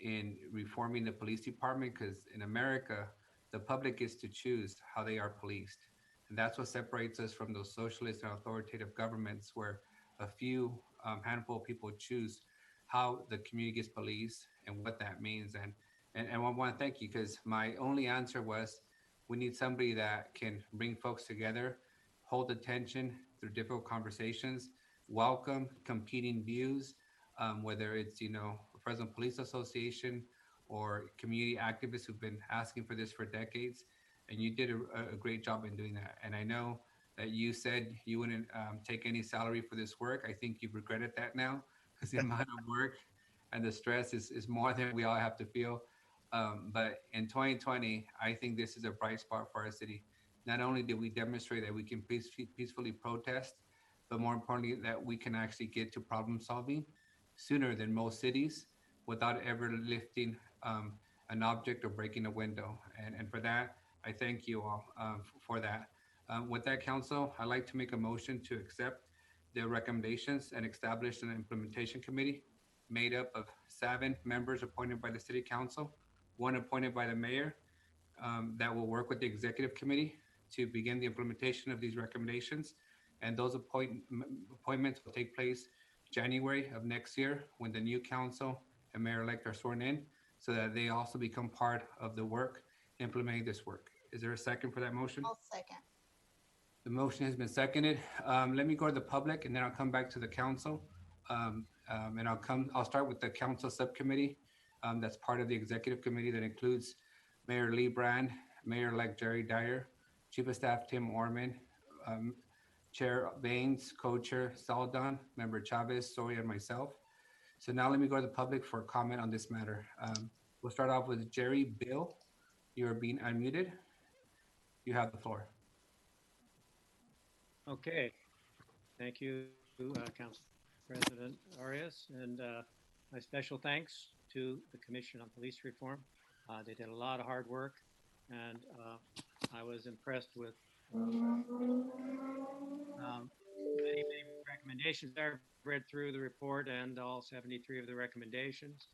in reforming the police department, because in America, the public gets to choose how they are policed. And that's what separates us from those socialist and authoritative governments where a few handful of people choose how the community gets policed and what that means. And I want to thank you, because my only answer was, we need somebody that can bring folks together, hold attention through difficult conversations, welcome competing views, whether it's, Fresno Police Association or community activists who've been asking for this for decades. And you did a great job in doing that. And I know that you said you wouldn't take any salary for this work. I think you've regretted that now, because the amount of work and the stress is more than we all have to feel. But in 2020, I think this is a bright spot for our city. Not only did we demonstrate that we can peacefully protest, but more importantly, that we can actually get to problem solving sooner than most cities without ever lifting an object or breaking a window. And for that, I thank you all for that. With that, council, I'd like to make a motion to accept the recommendations and establish an implementation committee made up of 7 members appointed by the city council, 1 appointed by the mayor, that will work with the executive committee to begin the implementation of these recommendations. And those appointments will take place January of next year, when the new council and mayor-elect are sworn in, so that they also become part of the work implementing this work. Is there a second for that motion? I'll second. The motion has been seconded. Let me go to the public, and then I'll come back to the council. And I'll start with the council subcommittee. That's part of the executive committee that includes Mayor Lee Brand, Mayor-elect Jerry Dyer, Chief of Staff Tim Orman, Chair Baines, Co-Chair Saldan, Member Chavez, Soy, and myself. So now let me go to the public for comment on this matter. We'll start off with Jerry Bill. You're being unmuted. You have the floor. Okay. Thank you, Council President Arias, and my special thanks to the Commission on Police Reform. They did a lot of hard work, and I was impressed with many recommendations there. I've read through the report and all 73 of the recommendations,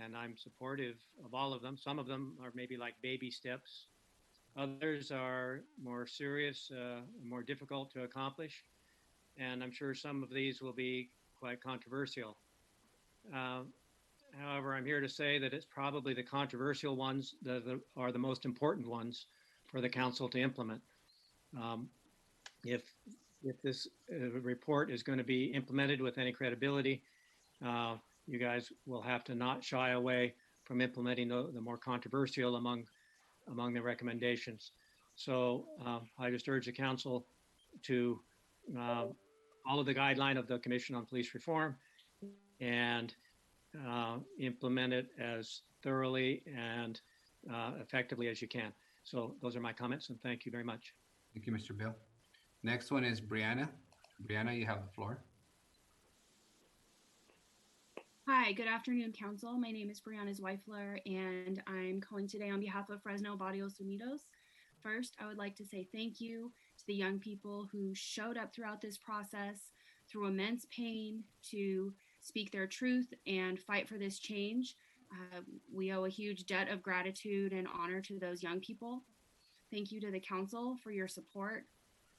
and I'm supportive of all of them. Some of them are maybe like baby steps. Others are more serious, more difficult to accomplish, and I'm sure some of these will be quite controversial. However, I'm here to say that it's probably the controversial ones that are the most important ones for the council to implement. If this report is going to be implemented with any credibility, you guys will have to not shy away from implementing the more controversial among the recommendations. So I just urge the council to follow the guideline of the Commission on Police Reform and implement it as thoroughly and effectively as you can. So those are my comments, and thank you very much. Thank you, Mr. Bill. Next one is Brianna. Brianna, you have the floor. Hi, good afternoon, Council. My name is Brianna Zweifler, and I'm calling today on behalf of Fresno Barrios Unidos. First, I would like to say thank you to the young people who showed up throughout this process through immense pain to speak their truth and fight for this change. We owe a huge debt of gratitude and honor to those young people. Thank you to the Council for your support.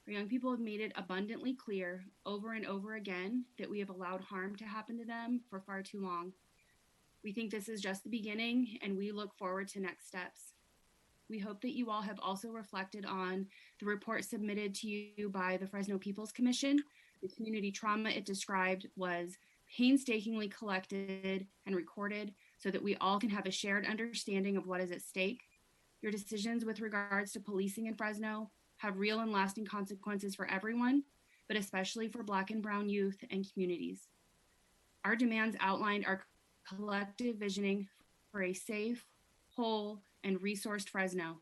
Our young people have made it abundantly clear over and over again that we have allowed harm to happen to them for far too long. We think this is just the beginning, and we look forward to next steps. We hope that you all have also reflected on the report submitted to you by the Fresno People's Commission. The community trauma it described was painstakingly collected and recorded so that we all can have a shared understanding of what is at stake. Your decisions with regards to policing in Fresno have real and lasting consequences for everyone, but especially for Black and Brown youth and communities. Our demands outlined our collective visioning for a safe, whole, and resourced Fresno.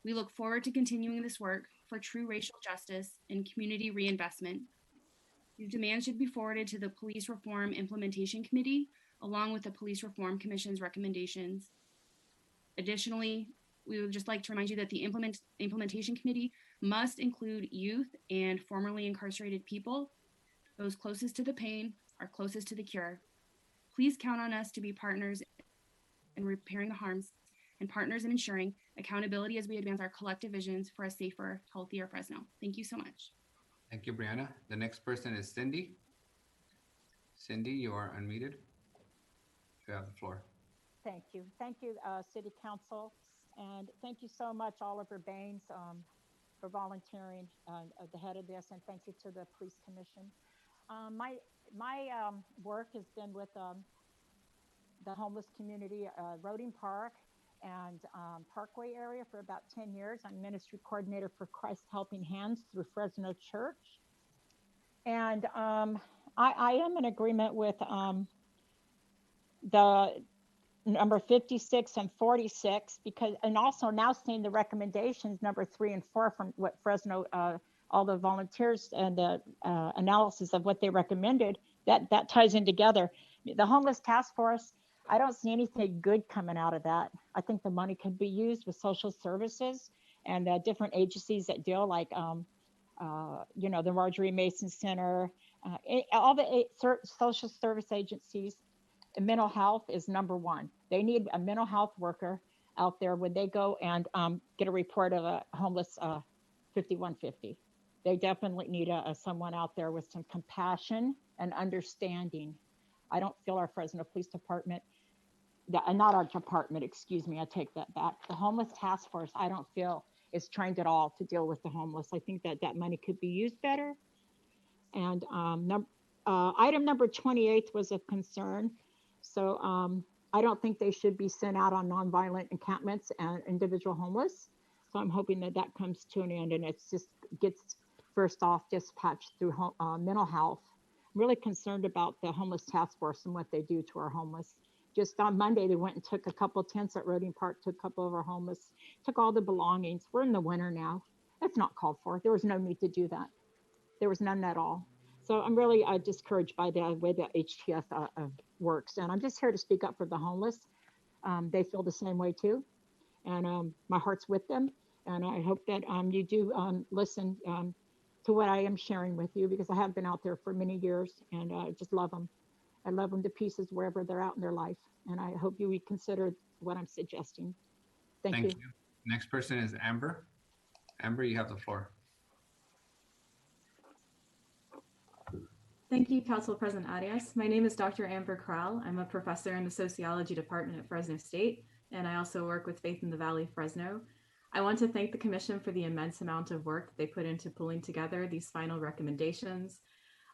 We look forward to continuing this work for true racial justice and community reinvestment. These demands should be forwarded to the Police Reform Implementation Committee, along with the Police Reform Commission's recommendations. Additionally, we would just like to remind you that the Implementation Committee must include youth and formerly incarcerated people. Those closest to the pain are closest to the cure. Please count on us to be partners in repairing the harms and partners in ensuring accountability as we advance our collective visions for a safer, healthier Fresno. Thank you so much. Thank you, Brianna. The next person is Cindy. Cindy, you are unmuted. You have the floor. Thank you. Thank you, City Council. And thank you so much, Oliver Baines, for volunteering at the head of this. And thank you to the Police Commission. My work has been with the homeless community, Roding Park and Parkway area for about 10 years. I'm ministry coordinator for Christ Helping Hands through Fresno Church. And I am in agreement with the number 56 and 46 because, and also now seeing the recommendations number 3 and 4 from what Fresno, all the volunteers and the analysis of what they recommended, that ties in together. The homeless task force, I don't see anything good coming out of that. I think the money could be used with social services and different agencies that deal like, the Marjorie Mason Center, all the social service agencies. And mental health is number one. They need a mental health worker out there when they go and get a report of a homeless 5150. They definitely need someone out there with some compassion and understanding. I don't feel our Fresno Police Department, not our department, excuse me, I take that back. The homeless task force, I don't feel is trained at all to deal with the homeless. I think that money could be used better. And item number 28 was of concern. So I don't think they should be sent out on nonviolent encampments and individual homeless. So I'm hoping that comes to an end and it's just gets first off dispatched through mental health. I'm really concerned about the homeless task force and what they do to our homeless. Just on Monday, they went and took a couple tents at Roding Park, took a couple of our homeless, took all the belongings. We're in the winter now. That's not called for. There was no need to do that. There was none at all. So I'm really discouraged by the way the HTF works. And I'm just here to speak up for the homeless. They feel the same way too. And my heart's with them. And I hope that you do listen to what I am sharing with you because I have been out there for many years and I just love them. I love them to pieces wherever they're out in their life. And I hope you reconsider what I'm suggesting. Thank you. Next person is Amber. Amber, you have the floor. Thank you, Council President Arias. My name is Dr. Amber Corral. I'm a professor in the sociology department at Fresno State, and I also work with Faith in the Valley, Fresno. I want to thank the Commission for the immense amount of work they put into pulling together these final recommendations.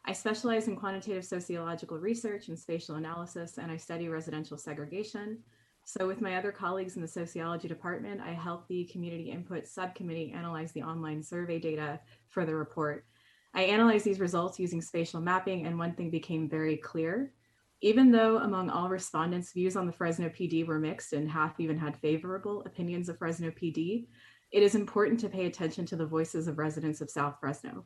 I specialize in quantitative sociological research and spatial analysis, and I study residential segregation. So with my other colleagues in the sociology department, I help the community input subcommittee analyze the online survey data for the report. I analyzed these results using spatial mapping, and one thing became very clear. Even though among all respondents, views on the Fresno PD were mixed and half even had favorable opinions of Fresno PD, it is important to pay attention to the voices of residents of South Fresno.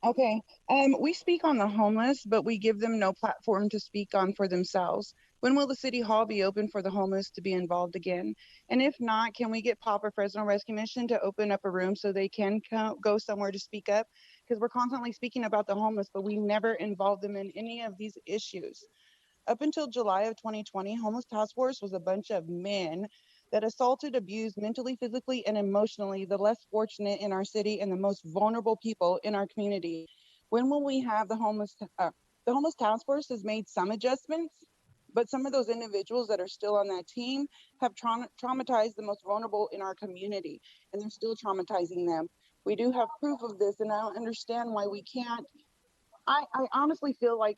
Okay. We speak on the homeless, but we give them no platform to speak on for themselves. When will the city hall be open for the homeless to be involved again? And if not, can we get Papa Fresno Res Commission to open up a room so they can go somewhere to speak up? Because we're constantly speaking about the homeless, but we never involve them in any of these issues. Up until July of 2020, Homeless Task Force was a bunch of men that assaulted, abused mentally, physically, and emotionally the less fortunate in our city and the most vulnerable people in our community. When will we have the Homeless Task Force has made some adjustments, but some of those individuals that are still on that team have traumatized the most vulnerable in our community, and they're still traumatizing them. We do have proof of this, and I don't understand why we can't. I honestly feel like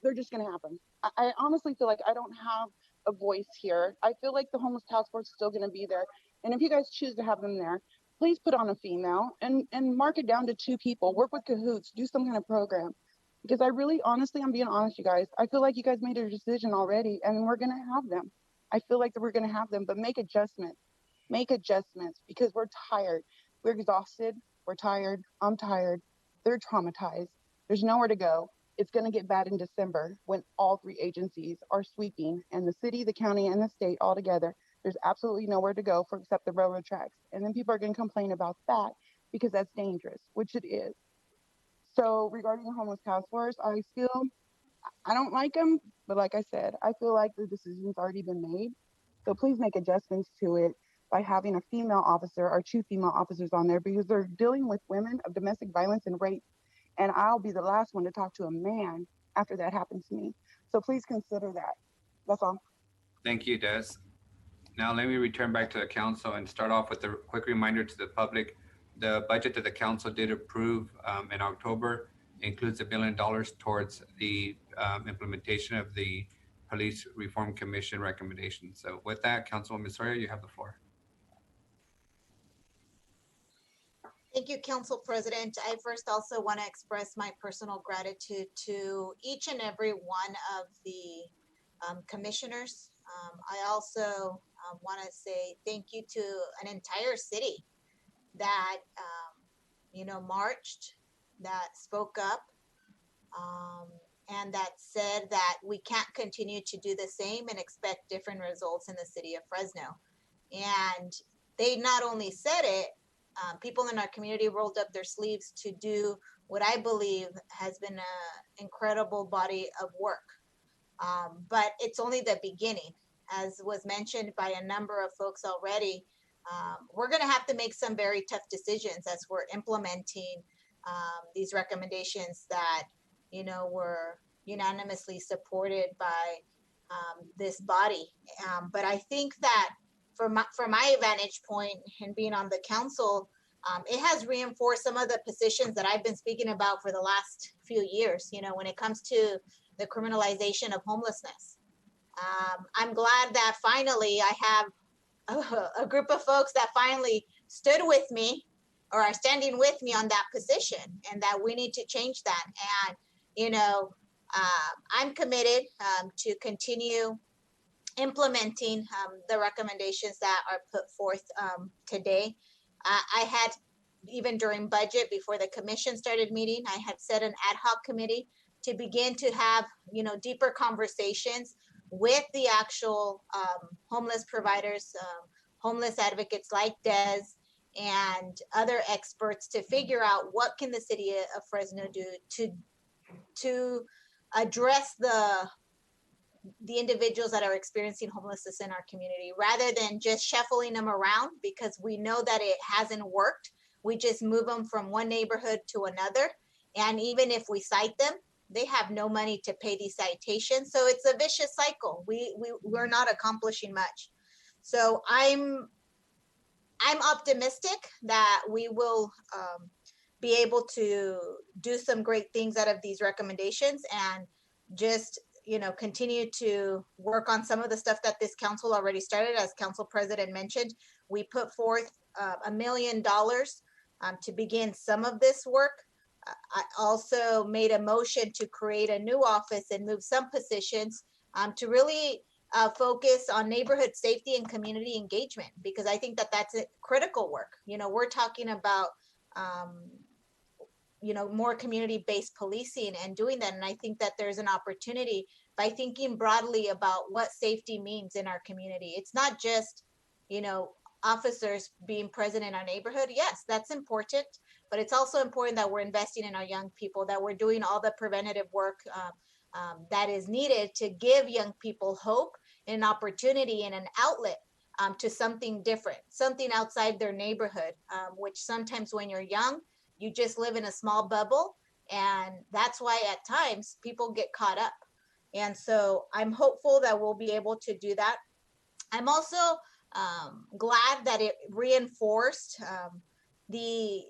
they're just going to happen. I honestly feel like I don't have a voice here. I feel like the Homeless Task Force is still going to be there. And if you guys choose to have them there, please put on a female and mark it down to 2 people. Work with Cahoots, do some kind of program. Because I really, honestly, I'm being honest, you guys. I feel like you guys made a decision already and we're going to have them. I feel like that we're going to have them, but make adjustments. Make adjustments because we're tired. We're exhausted. We're tired. I'm tired. They're traumatized. There's nowhere to go. It's going to get bad in December when all 3 agencies are sweeping and the city, the county, and the state all together. There's absolutely nowhere to go for except the railroad tracks. And then people are going to complain about that because that's dangerous, which it is. So regarding the Homeless Task Force, I don't like them, but like I said, I feel like the decision's already been made. So please make adjustments to it by having a female officer or 2 female officers on there because they're dealing with women of domestic violence and rape. And I'll be the last one to talk to a man after that happens to me. So please consider that. That's all. Thank you, Des. Now let me return back to the council and start off with a quick reminder to the public. The budget that the council did approve in October includes $1 billion towards the implementation of the Police Reform Commission recommendations. So with that, Councilwoman Sawyer, you have the floor. Thank you, Council President. I first also want to express my personal gratitude to each and every one of the commissioners. I also want to say thank you to an entire city that, marched, that spoke up, and that said that we can't continue to do the same and expect different results in the city of Fresno. And they not only said it, people in our community rolled up their sleeves to do what I believe has been an incredible body of work. But it's only the beginning. As was mentioned by a number of folks already, we're going to have to make some very tough decisions as we're implementing these recommendations that, were unanimously supported by this body. But I think that from my vantage point and being on the council, it has reinforced some of the positions that I've been speaking about for the last few years, when it comes to the criminalization of homelessness. I'm glad that finally I have a group of folks that finally stood with me or are standing with me on that position, and that we need to change that. And, I'm committed to continue implementing the recommendations that are put forth today. I had, even during budget, before the commission started meeting, I had set an ad hoc committee to begin to have, deeper conversations with the actual homeless providers, homeless advocates like Des and other experts to figure out what can the city of Fresno do to address the individuals that are experiencing homelessness in our community, rather than just shuffling them around, because we know that it hasn't worked. We just move them from one neighborhood to another. And even if we cite them, they have no money to pay these citations. So it's a vicious cycle. We're not accomplishing much. So I'm optimistic that we will be able to do some great things out of these recommendations, and just continue to work on some of the stuff that this council already started. As Council President mentioned, we put forth $1 million to begin some of this work. I also made a motion to create a new office and move some positions to really focus on neighborhood safety and community engagement, because I think that that's a critical work. We're talking about more community-based policing and doing that. And I think that there's an opportunity by thinking broadly about what safety means in our community. It's not just, officers being present in our neighborhood. Yes, that's important, but it's also important that we're investing in our young people, that we're doing all the preventative work that is needed to give young people hope and an opportunity and an outlet to something different, something outside their neighborhood, which sometimes when you're young, you just live in a small bubble. And that's why at times people get caught up. And so I'm hopeful that we'll be able to do that. I'm also glad that it reinforced the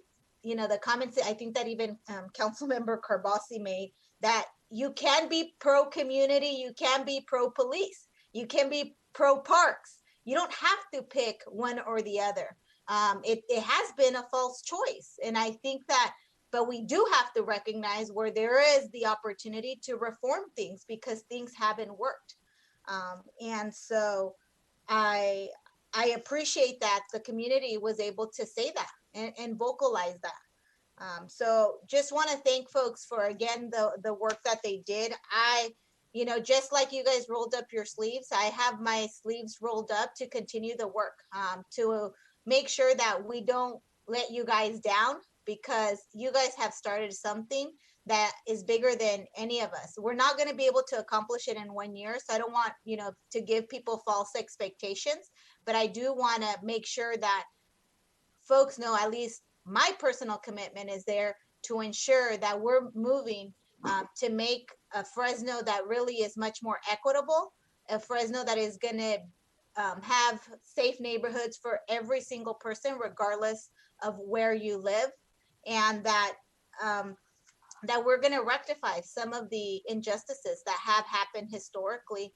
comments that I think that even Councilmember Carbasi made, that you can be pro-community, you can be pro-police, you can be pro-parks. You don't have to pick one or the other. It has been a false choice. And I think that, but we do have to recognize where there is the opportunity to reform things because things haven't worked. And so I appreciate that the community was able to say that and vocalize that. So just want to thank folks for, again, the work that they did. Just like you guys rolled up your sleeves, I have my sleeves rolled up to continue the work, to make sure that we don't let you guys down, because you guys have started something that is bigger than any of us. We're not going to be able to accomplish it in 1 year. So I don't want, to give people false expectations, but I do want to make sure that folks know at least my personal commitment is there to ensure that we're moving to make a Fresno that really is much more equitable, a Fresno that is going to have safe neighborhoods for every single person, regardless of where you live, and that we're going to rectify some of the injustices that have happened historically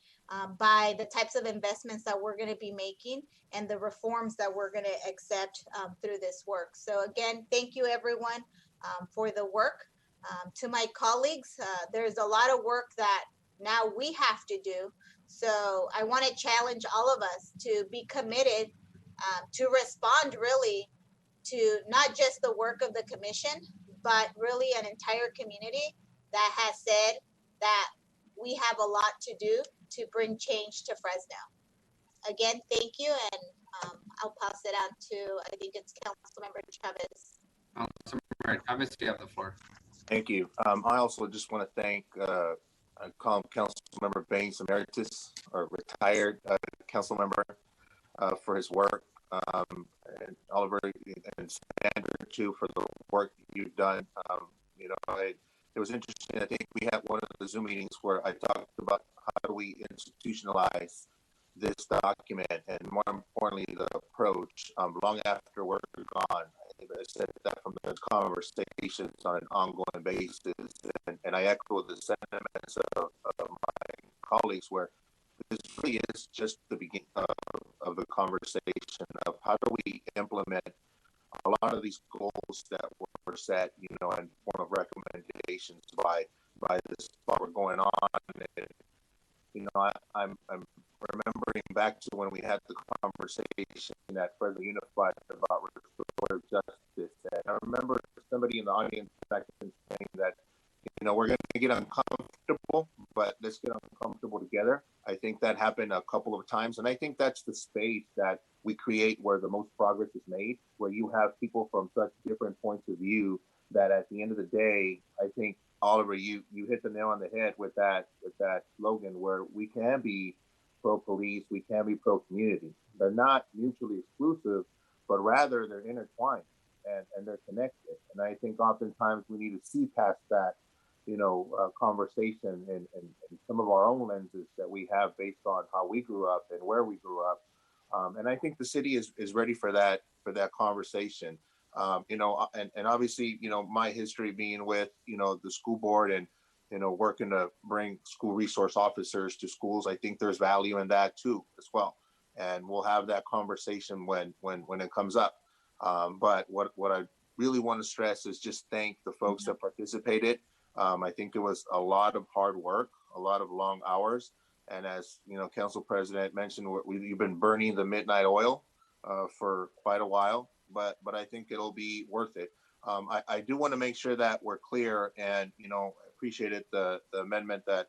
by the types of investments that we're going to be making and the reforms that we're going to accept through this work. So again, thank you everyone for the work. To my colleagues, there's a lot of work that now we have to do. So I want to challenge all of us to be committed to respond really to not just the work of the commission, but really an entire community that has said that we have a lot to do to bring change to Fresno. Again, thank you, and I'll pass it on to, I think it's Councilmember Chavez. Councilmember Chavez, you have the floor. Thank you. I also just want to thank Councilmember Baines Emeritus, or retired council member, for his work, and Oliver and Sandra too for the work you've done. It was interesting. I think we had one of the Zoom meetings where I talked about how do we institutionalize this document, and more importantly, the approach. Long after we're gone, I said that from the conversations on an ongoing basis, and I echo the sentiments of my colleagues, where this really is just the beginning of the conversation of how do we implement a lot of these goals that were set, in form of recommendations by this what we're going on. And, I'm remembering back to when we had the conversation at Fresno Unified about restorative justice. And I remember somebody in the audience back then saying that, we're going to get uncomfortable, but let's get uncomfortable together. I think that happened a couple of times. And I think that's the space that we create where the most progress is made, where you have people from such different points of view that at the end of the day, I think, Oliver, you hit the nail on the head with that slogan, where we can be pro-police, we can be pro-community. They're not mutually exclusive, but rather they're intertwined and they're connected. And I think oftentimes we need to see past that, conversation and some of our own lenses that we have based on how we grew up and where we grew up. And I think the city is ready for that conversation. And obviously, my history being with, the school board and, working to bring school resource officers to schools, I think there's value in that too, as well. And we'll have that conversation when it comes up. But what I really want to stress is just thank the folks that participated. I think it was a lot of hard work, a lot of long hours. And as, Council President mentioned, you've been burning the midnight oil for quite a while, but I think it'll be worth it. I do want to make sure that we're clear, and appreciated the amendment that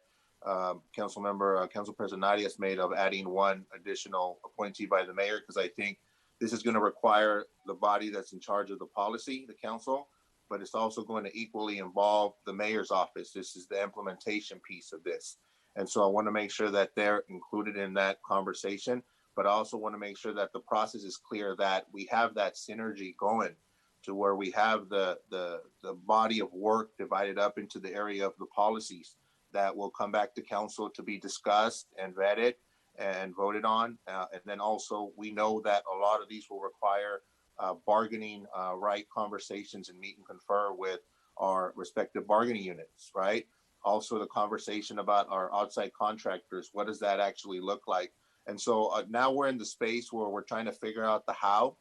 Council President Arias made of adding one additional appointee by the mayor, because I think this is going to require the body that's in charge of the policy, the council, but it's also going to equally involve the mayor's office. This is the implementation piece of this. And so I want to make sure that they're included in that conversation, but I also want to make sure that the process is clear, that we have that synergy going to where we have the body of work divided up into the area of the policies that will come back to council to be discussed and vetted and voted on. And then also we know that a lot of these will require bargaining right conversations and meet and confer with our respective bargaining units, right? Also the conversation about our outside contractors, what does that actually look like? And so now we're in the space where we're trying to figure out the how.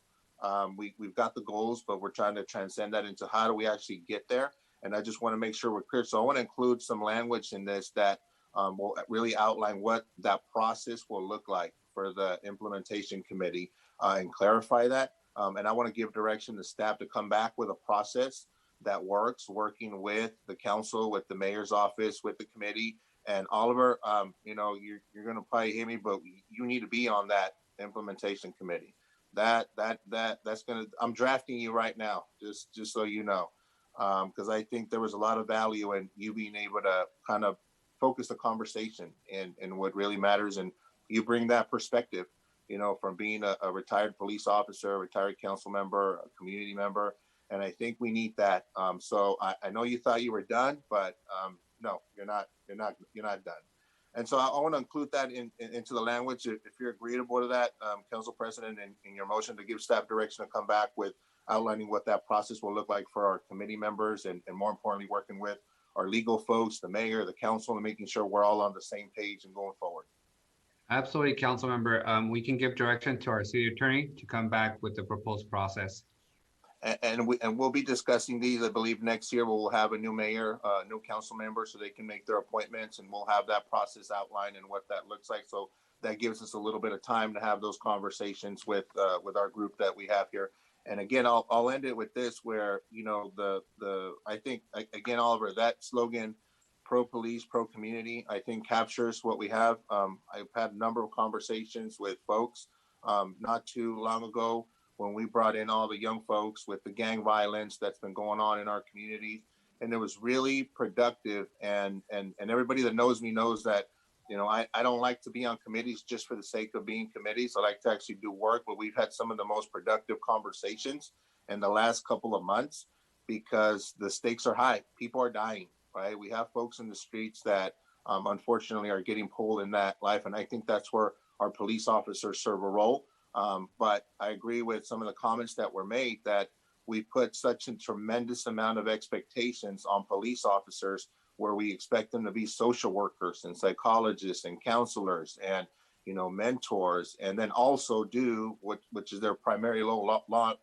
We've got the goals, but we're trying to transcend that into how do we actually get there? And I just want to make sure we're clear. So I want to include some language in this that will really outline what that process will look like for the implementation committee and clarify that. And I want to give direction to staff to come back with a process that works, working with the council, with the mayor's office, with the committee. And Oliver, you're going to probably hear me, but you need to be on that implementation committee. That's going to, I'm drafting you right now, just so you know, because I think there was a lot of value in you being able to kind of focus the conversation and what really matters. And you bring that perspective, from being a retired police officer, a retired council member, a community member. And I think we need that. So I know you thought you were done, but no, you're not done. And so I want to include that into the language. If you're agreeable to that, Council President, in your motion to give staff direction to come back with outlining what that process will look like for our committee members, and more importantly, working with our legal folks, the mayor, the council, and making sure we're all on the same page and going forward. Absolutely, council member. We can give direction to our city attorney to come back with the proposed process. And we'll be discussing these. I believe next year we'll have a new mayor, new council member, so they can make their appointments, and we'll have that process outlined and what that looks like. So that gives us a little bit of time to have those conversations with our group that we have here. And again, I'll end it with this, where I think again, Oliver, that slogan, pro police, pro community, I think captures what we have. I've had a number of conversations with folks not too long ago when we brought in all the young folks with the gang violence that's been going on in our communities. And it was really productive. And everybody that knows me knows that, I don't like to be on committees just for the sake of being committees. I like to actually do work, but we've had some of the most productive conversations in the last couple of months because the stakes are high. People are dying, right? We have folks in the streets that unfortunately are getting pulled in that life. And I think that's where our police officers serve a role. But I agree with some of the comments that were made that we put such a tremendous amount of expectations on police officers, where we expect them to be social workers and psychologists and counselors and, mentors, and then also do which is their primary law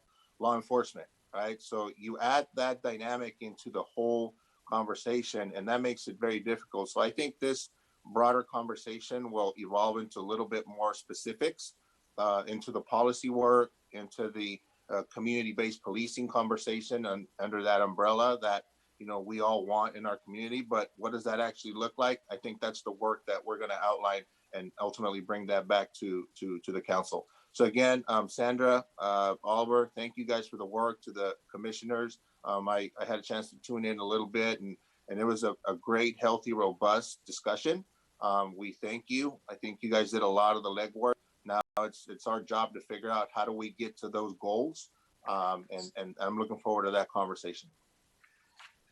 enforcement, right? So you add that dynamic into the whole conversation, and that makes it very difficult. So I think this broader conversation will evolve into a little bit more specifics, into the policy work, into the community-based policing conversation under that umbrella that we all want in our community. But what does that actually look like? I think that's the work that we're going to outline and ultimately bring that back to the council. So again, Sandra, Oliver, thank you guys for the work. To the commissioners, I had a chance to tune in a little bit, and it was a great, healthy, robust discussion. We thank you. I think you guys did a lot of the legwork. Now it's our job to figure out how do we get to those goals, and I'm looking forward to that conversation.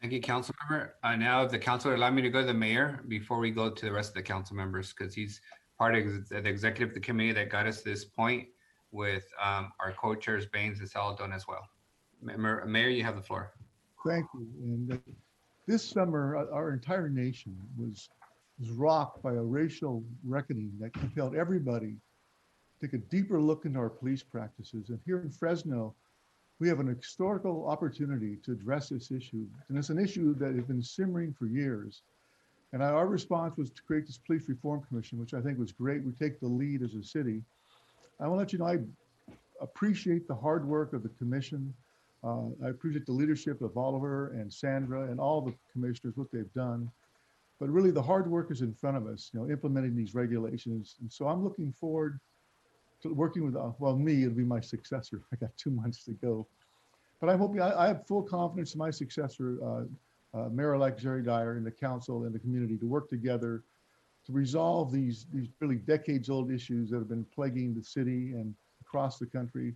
Thank you, council member. Now, if the council would allow me to go to the mayor before we go to the rest of the council members, because he's part of the executive of the committee that got us to this point with our co-chairs Baines and Saladon as well. Mayor, you have the floor. Thank you. And this summer, our entire nation was rocked by a racial reckoning that compelled everybody to take a deeper look into our police practices. And here in Fresno, we have an historical opportunity to address this issue. And it's an issue that has been simmering for years. And our response was to create this Police Reform Commission, which I think was great. We take the lead as a city. I want to let you know, I appreciate the hard work of the commission. I appreciate the leadership of Oliver and Sandra and all the commissioners, what they've done. But really the hard work is in front of us, implementing these regulations. And so I'm looking forward to working with, well, me, it'll be my successor. I got 2 months to go. But I'm hoping, I have full confidence in my successor, Mayor-elect Jerry Dyer, and the council and the community to work together to resolve these really decades-old issues that have been plaguing the city and across the country.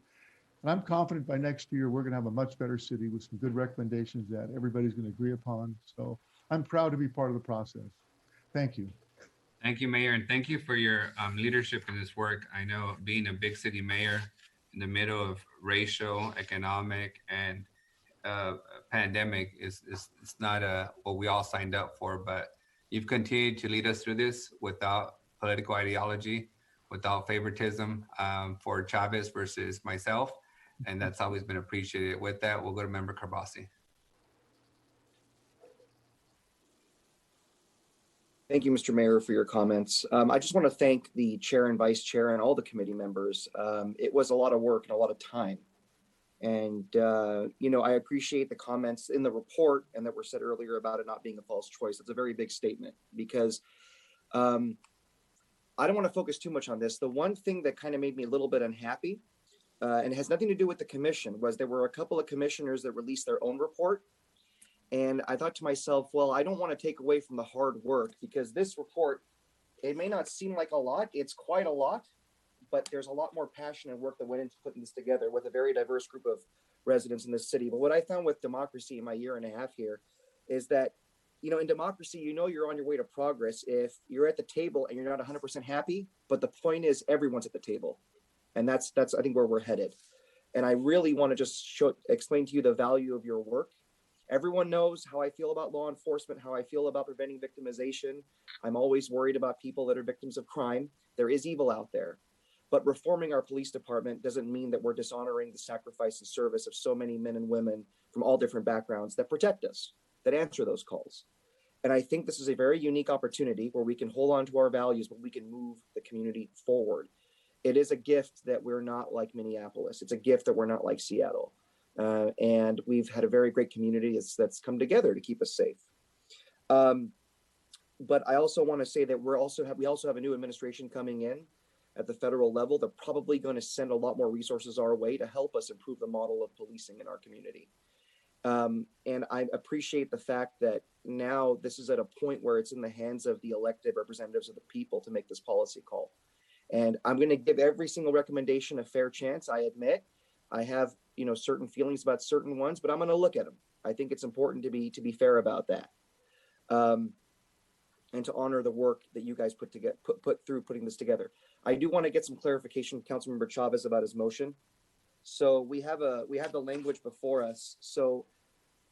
And I'm confident by next year, we're going to have a much better city with some good recommendations that everybody's going to agree upon. So I'm proud to be part of the process. Thank you. Thank you, Mayor, and thank you for your leadership in this work. I know being a big city mayor in the middle of racial, economic, and pandemic is not what we all signed up for, but you've continued to lead us through this without political ideology, without favoritism for Chavez versus myself, and that's always been appreciated. With that, we'll go to Member Carbasi. Thank you, Mr. Mayor, for your comments. I just want to thank the chair and vice chair and all the committee members. It was a lot of work and a lot of time. And, I appreciate the comments in the report and that were said earlier about it not being a false choice. It's a very big statement because I don't want to focus too much on this. The one thing that kind of made me a little bit unhappy, and it has nothing to do with the commission, was there were a couple of commissioners that released their own report. And I thought to myself, well, I don't want to take away from the hard work because this report, it may not seem like a lot. It's quite a lot, but there's a lot more passion and work that went into putting this together with a very diverse group of residents in this city. But what I found with democracy in my year and a half here is that, in democracy, you're on your way to progress if you're at the table and you're not 100% happy. But the point is everyone's at the table. And that's I think, where we're headed. And I really want to just explain to you the value of your work. Everyone knows how I feel about law enforcement, how I feel about preventing victimization. I'm always worried about people that are victims of crime. There is evil out there. But reforming our police department doesn't mean that we're dishonoring the sacrifice and service of so many men and women from all different backgrounds that protect us, that answer those calls. And I think this is a very unique opportunity where we can hold on to our values, but we can move the community forward. It is a gift that we're not like Minneapolis. It's a gift that we're not like Seattle. And we've had a very great community that's come together to keep us safe. But I also want to say that we also have a new administration coming in at the federal level. They're probably going to send a lot more resources our way to help us improve the model of policing in our community. And I appreciate the fact that now this is at a point where it's in the hands of the elected representatives of the people to make this policy call. And I'm going to give every single recommendation a fair chance. I admit I have, certain feelings about certain ones, but I'm going to look at them. I think it's important to be fair about that. And to honor the work that you guys put through putting this together. I do want to get some clarification from Councilmember Chavez about his motion. So we have the language before us. So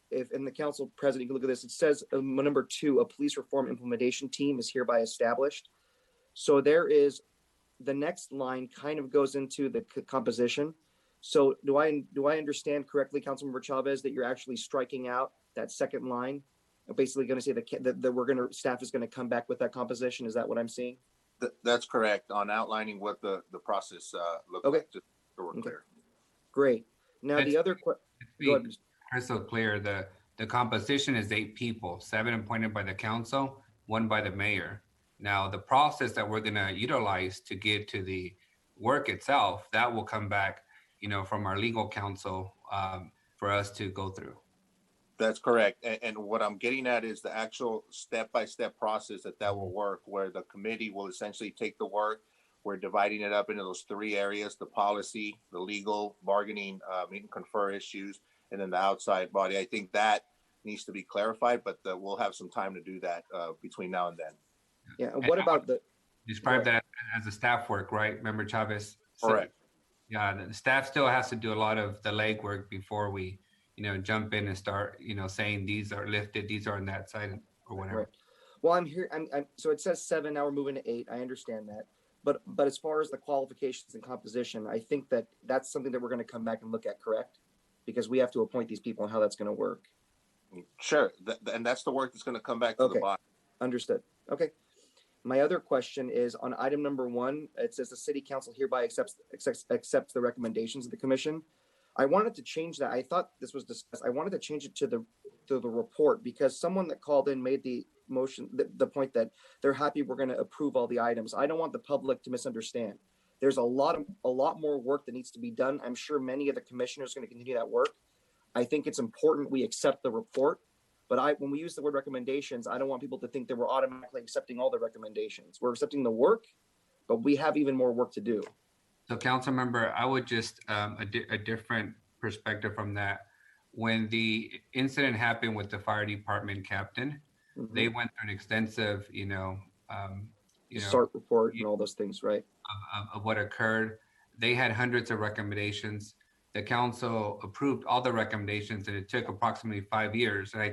if in the council president, you can look at this, it says number 2, a police reform implementation team is hereby established. So there is the next line kind of goes into the composition. So do I understand correctly, Councilmember Chavez, that you're actually striking out that second line? Basically going to say that staff is going to come back with that composition. Is that what I'm seeing? That's correct, on outlining what the process looks like, just so we're clear. Great. Now the other question. Crystal clear, the composition is 8 people, 7 appointed by the council, 1 by the mayor. Now the process that we're going to utilize to get to the work itself, that will come back, from our legal counsel for us to go through. That's correct. And what I'm getting at is the actual step-by-step process that will work, where the committee will essentially take the work. We're dividing it up into those 3 areas: the policy, the legal, bargaining, meet and confer issues, and then the outside body. I think that needs to be clarified, but we'll have some time to do that between now and then. Yeah. And what about describe that as a staff work, right? Member Chavez? Correct. Yeah, the staff still has to do a lot of the legwork before we jump in and start, saying these are lifted, these are on that side or whatever. Right. Well, I'm here. So it says 7, now we're moving to 8. I understand that. But as far as the qualifications and composition, I think that's something that we're going to come back and look at, correct? Because we have to appoint these people and how that's going to work. Sure. And that's the work that's going to come back to the body. Understood. Okay. My other question is on item number 1, it says the city council hereby accepts the recommendations of the commission. I wanted to change that. I thought this was discussed. I wanted to change it to the report because someone that called in made the motion, the point that they're happy we're going to approve all the items. I don't want the public to misunderstand. There's a lot more work that needs to be done. I'm sure many of the commissioners are going to continue that work. I think it's important we accept the report, but when we use the word recommendations, I don't want people to think that we're automatically accepting all the recommendations. We're accepting the work, but we have even more work to do. So council member, I would just, a different perspective from that. When the incident happened with the fire department captain, they went through an extensive, SART report and all those things, right? Of what occurred. They had hundreds of recommendations. The council approved all the recommendations, and it took approximately 5 years. And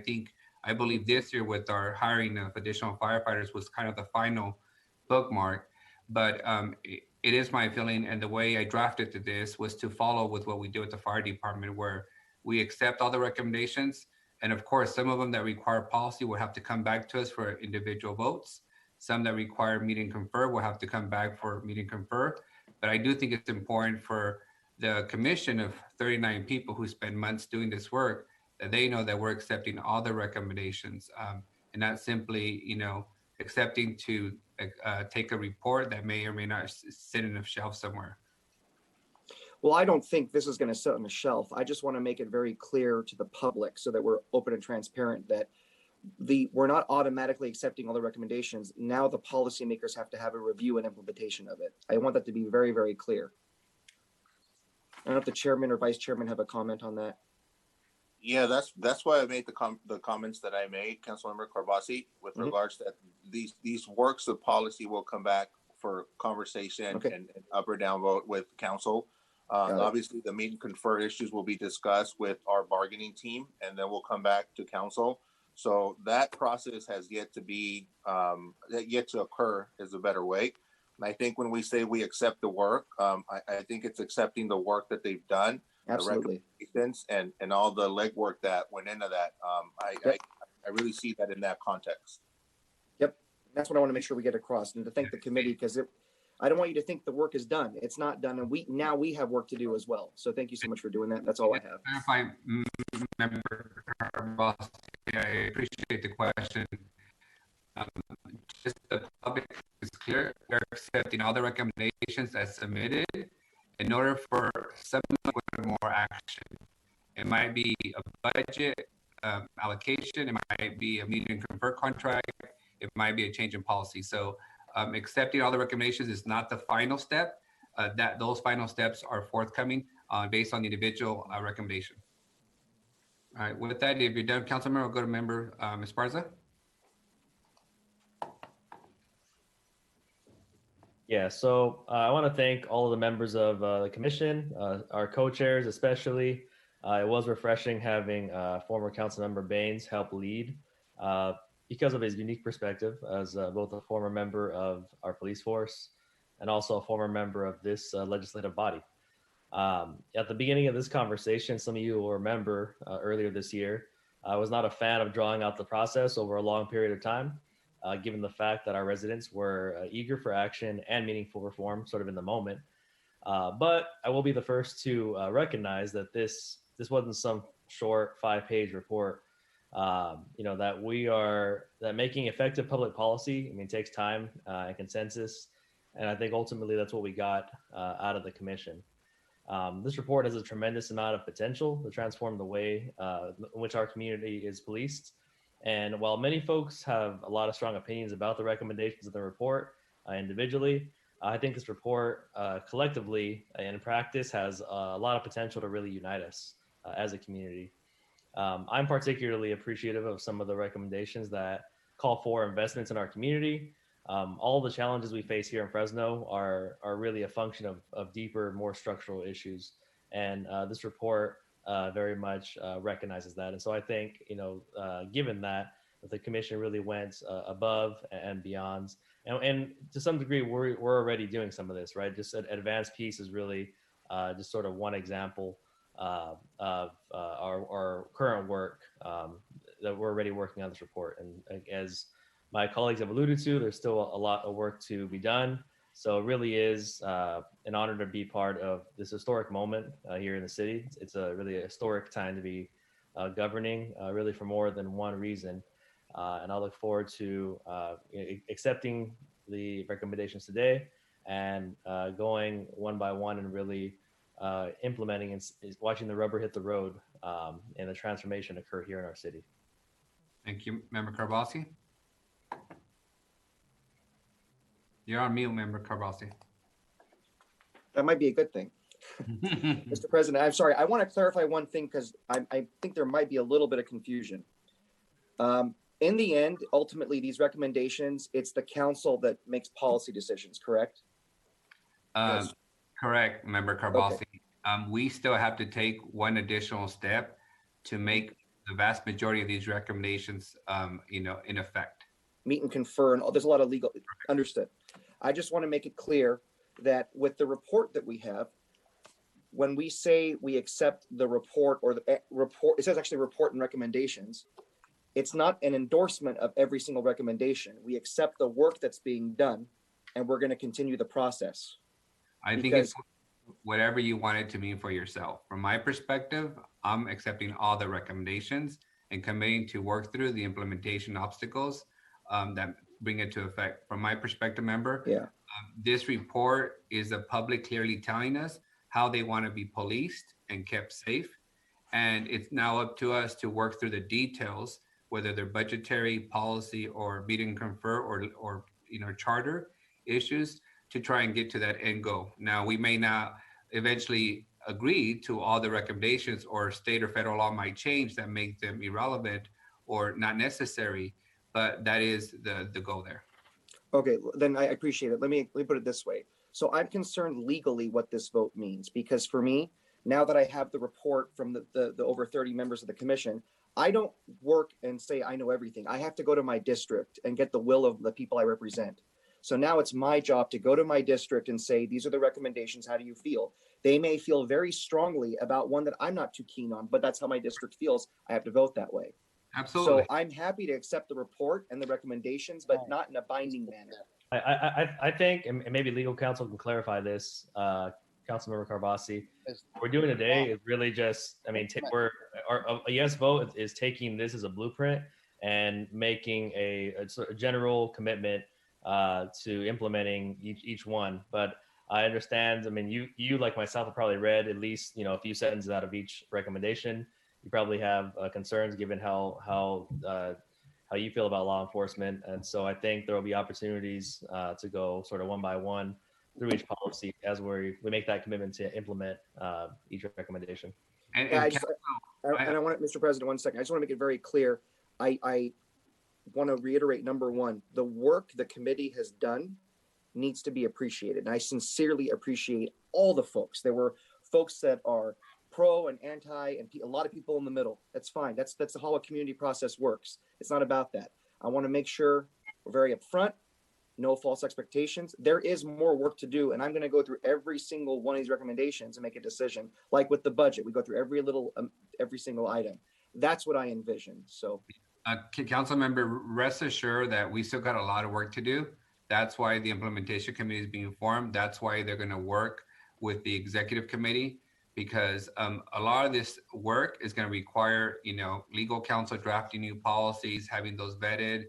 I believe this year with our hiring of additional firefighters was kind of the final bookmark. But it is my feeling, and the way I drafted to this was to follow with what we do with the fire department, where we accept all the recommendations. And of course, some of them that require policy will have to come back to us for individual votes. Some that require meet and confer will have to come back for meet and confer. But I do think it's important for the commission of 39 people who spend months doing this work, that they know that we're accepting all the recommendations, and not simply, accepting to take a report that may or may not sit in a shelf somewhere. Well, I don't think this is going to sit on the shelf. I just want to make it very clear to the public so that we're open and transparent that we're not automatically accepting all the recommendations. Now the policymakers have to have a review and implementation of it. I want that to be very, very clear. I don't know if the chairman or vice chairman have a comment on that. Yeah, that's why I made the comments that I made, Councilmember Carbasi, with regards to these works of policy will come back for conversation and up or down vote with council. Obviously, the meet and confer issues will be discussed with our bargaining team, and then we'll come back to council. So that process has yet to occur is a better way. And I think when we say we accept the work, I think it's accepting the work that they've done, absolutely, the recommendations and all the legwork that went into that. I really see that in that context. Yep, that's what I want to make sure we get across, and to thank the committee because I don't want you to think the work is done. It's not done, and we have work to do as well. So thank you so much for doing that. That's all I have. Clarify, Member Carbasi, I appreciate the question. Just the public is clear. We're accepting all the recommendations as submitted in order for someone with more action. It might be a budget allocation. It might be a meet and confer contract. It might be a change in policy. So accepting all the recommendations is not the final step. Those final steps are forthcoming based on the individual recommendation. All right, with that, if you're done, Councilmember, we'll go to Member Esparza. Yeah, so I want to thank all of the members of the commission, our co-chairs especially. It was refreshing having former Councilmember Baines help lead because of his unique perspective as both a former member of our police force and also a former member of this legislative body. At the beginning of this conversation, some of you will remember earlier this year, I was not a fan of drawing out the process over a long period of time, given the fact that our residents were eager for action and meaningful reform sort of in the moment. But I will be the first to recognize that this wasn't some short 5-page report. That making effective public policy, takes time and consensus. And I think ultimately that's what we got out of the commission. This report has a tremendous amount of potential to transform the way in which our community is policed. And while many folks have a lot of strong opinions about the recommendations of the report individually, I think this report collectively and in practice has a lot of potential to really unite us as a community. I'm particularly appreciative of some of the recommendations that call for investments in our community. All the challenges we face here in Fresno are really a function of deeper, more structural issues. And this report very much recognizes that. And so I think, given that the commission really went above and beyond, and to some degree, we're already doing some of this, right? Just Advanced Peace is really just sort of one example of our current work that we're already working on this report. And as my colleagues have alluded to, there's still a lot of work to be done. So it really is an honor to be part of this historic moment here in the city. It's a really historic time to be governing, really for more than one reason. And I look forward to accepting the recommendations today and going one by one and really implementing and watching the rubber hit the road and the transformation occur here in our city. Thank you, Member Carbasi. You're on mute, Member Carbasi. That might be a good thing. Mr. President, I'm sorry. I want to clarify one thing because I think there might be a little bit of confusion. In the end, ultimately, these recommendations, it's the council that makes policy decisions, correct? Yes. Correct, Member Carbasi. Okay. We still have to take one additional step to make the vast majority of these recommendations, in effect. Meet and confer, and there's a lot of legal, understood. I just want to make it clear that with the report that we have, when we say we accept the report or the report, it says actually report and recommendations. It's not an endorsement of every single recommendation. We accept the work that's being done and we're going to continue the process. I think it's whatever you want it to mean for yourself. From my perspective, I'm accepting all the recommendations and committing to work through the implementation obstacles that bring it to effect. From my perspective, member, this report is the public clearly telling us how they want to be policed and kept safe. And it's now up to us to work through the details, whether they're budgetary, policy, or meet and confer, or charter issues, to try and get to that end goal. Now, we may not eventually agree to all the recommendations, or state or federal law might change that make them irrelevant or not necessary, but that is the goal there. Okay, then I appreciate it. Let me put it this way. So I'm concerned legally what this vote means, because for me, now that I have the report from the over 30 members of the commission, I don't work and say I know everything. I have to go to my district and get the will of the people I represent. So now it's my job to go to my district and say, these are the recommendations. How do you feel? They may feel very strongly about one that I'm not too keen on, but that's how my district feels. I have to vote that way. Absolutely. So I'm happy to accept the report and the recommendations, but not in a binding manner. I think, and maybe legal counsel can clarify this, Councilmember Carbasi, what we're doing today is really just, a yes vote is taking this as a blueprint and making a general commitment to implementing each one. But I understand, you like myself have probably read at least, a few sentences out of each recommendation. You probably have concerns given how you feel about law enforcement. And so I think there will be opportunities to go sort of one by one through each policy as we make that commitment to implement each recommendation. And I want to, Mr. President, 1 second. I just want to make it very clear. I want to reiterate, number one, the work the committee has done needs to be appreciated. And I sincerely appreciate all the folks. There were folks that are pro and anti, and a lot of people in the middle. That's fine. That's how a community process works. It's not about that. I want to make sure we're very upfront, no false expectations. There is more work to do, and I'm going to go through every single one of these recommendations and make a decision. Like with the budget, we go through every single item. That's what I envision. So, Council member, rest assured that we still got a lot of work to do. That's why the implementation committee is being formed. That's why they're going to work with the executive committee, because a lot of this work is going to require, legal counsel drafting new policies, having those vetted,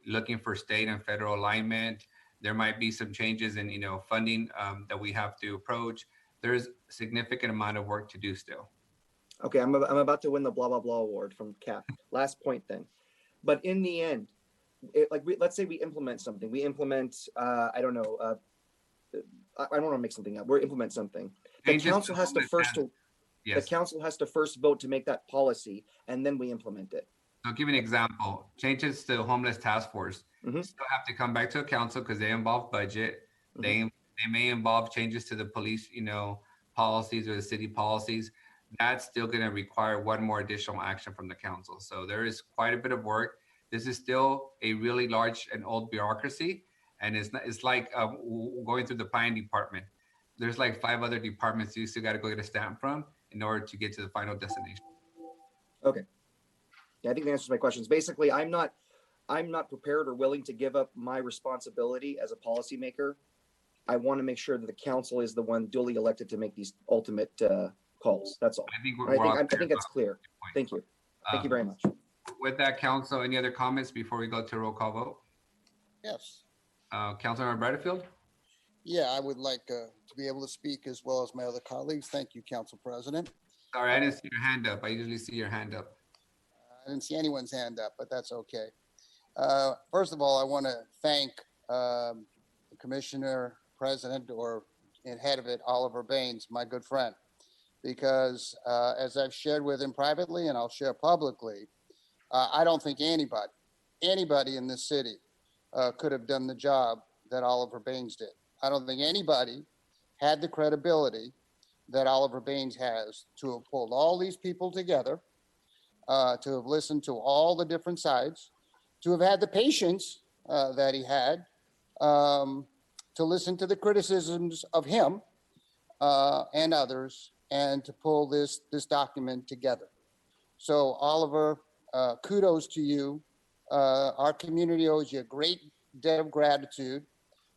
looking for state and federal alignment. There might be some changes in, funding that we have to approach. There's a significant amount of work to do still. Okay, I'm about to win the blah, blah, blah award from CAP. Last point then. But in the end, let's say we implement something. We implement, I don't know, I don't want to make something up. We implement something. The council has to the council has to first vote to make that policy, and then we implement it. I'll give you an example. Changes to homeless task force still have to come back to a council because they involve budget. They may involve changes to the police, policies or the city policies. That's still going to require one more additional action from the council. So there is quite a bit of work. This is still a really large and old bureaucracy. And it's like going through the planning department. There's like 5 other departments you still got to go get a stamp from in order to get to the final destination. Okay. Yeah, I think that answers my questions. Basically, I'm not prepared or willing to give up my responsibility as a policymaker I want to make sure that the council is the one duly elected to make these ultimate calls. That's all. I think I think that's clear. Thank you. Thank you very much. With that, council, any other comments before we go to roll call vote? Yes. Councilmember Butterfield? Yeah, I would like to be able to speak as well as my other colleagues. Thank you, Council President. Sorry, I didn't see your hand up. I usually see your hand up. I didn't see anyone's hand up, but that's okay. First of all, I want to thank the Commissioner President and head of it, Oliver Baines, my good friend, because as I've shared with him privately and I'll share publicly, I don't think anybody in this city could have done the job that Oliver Baines did. I don't think anybody had the credibility that Oliver Baines has to have pulled all these people together, to have listened to all the different sides, to have had the patience that he had, to listen to the criticisms of him and others, and to pull this document together. So Oliver, kudos to you. Our community owes you a great debt of gratitude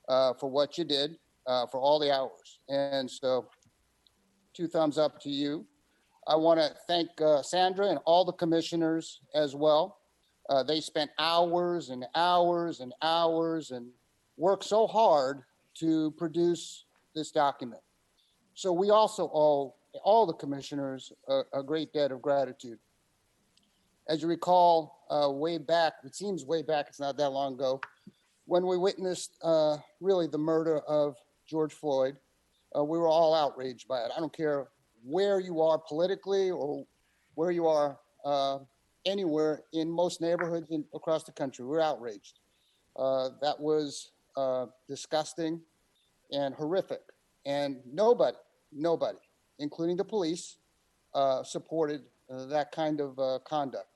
for what you did, for all the hours. And so 2 thumbs up to you. I want to thank Sandra and all the commissioners as well. They spent hours and hours and hours and worked so hard to produce this document. So we also owe all the commissioners a great debt of gratitude. As you recall, way back, it seems way back, it's not that long ago, when we witnessed really the murder of George Floyd, we were all outraged by it. I don't care where you are politically or where you are anywhere in most neighborhoods across the country, we're outraged. That was disgusting and horrific. And nobody, including the police, supported that kind of conduct.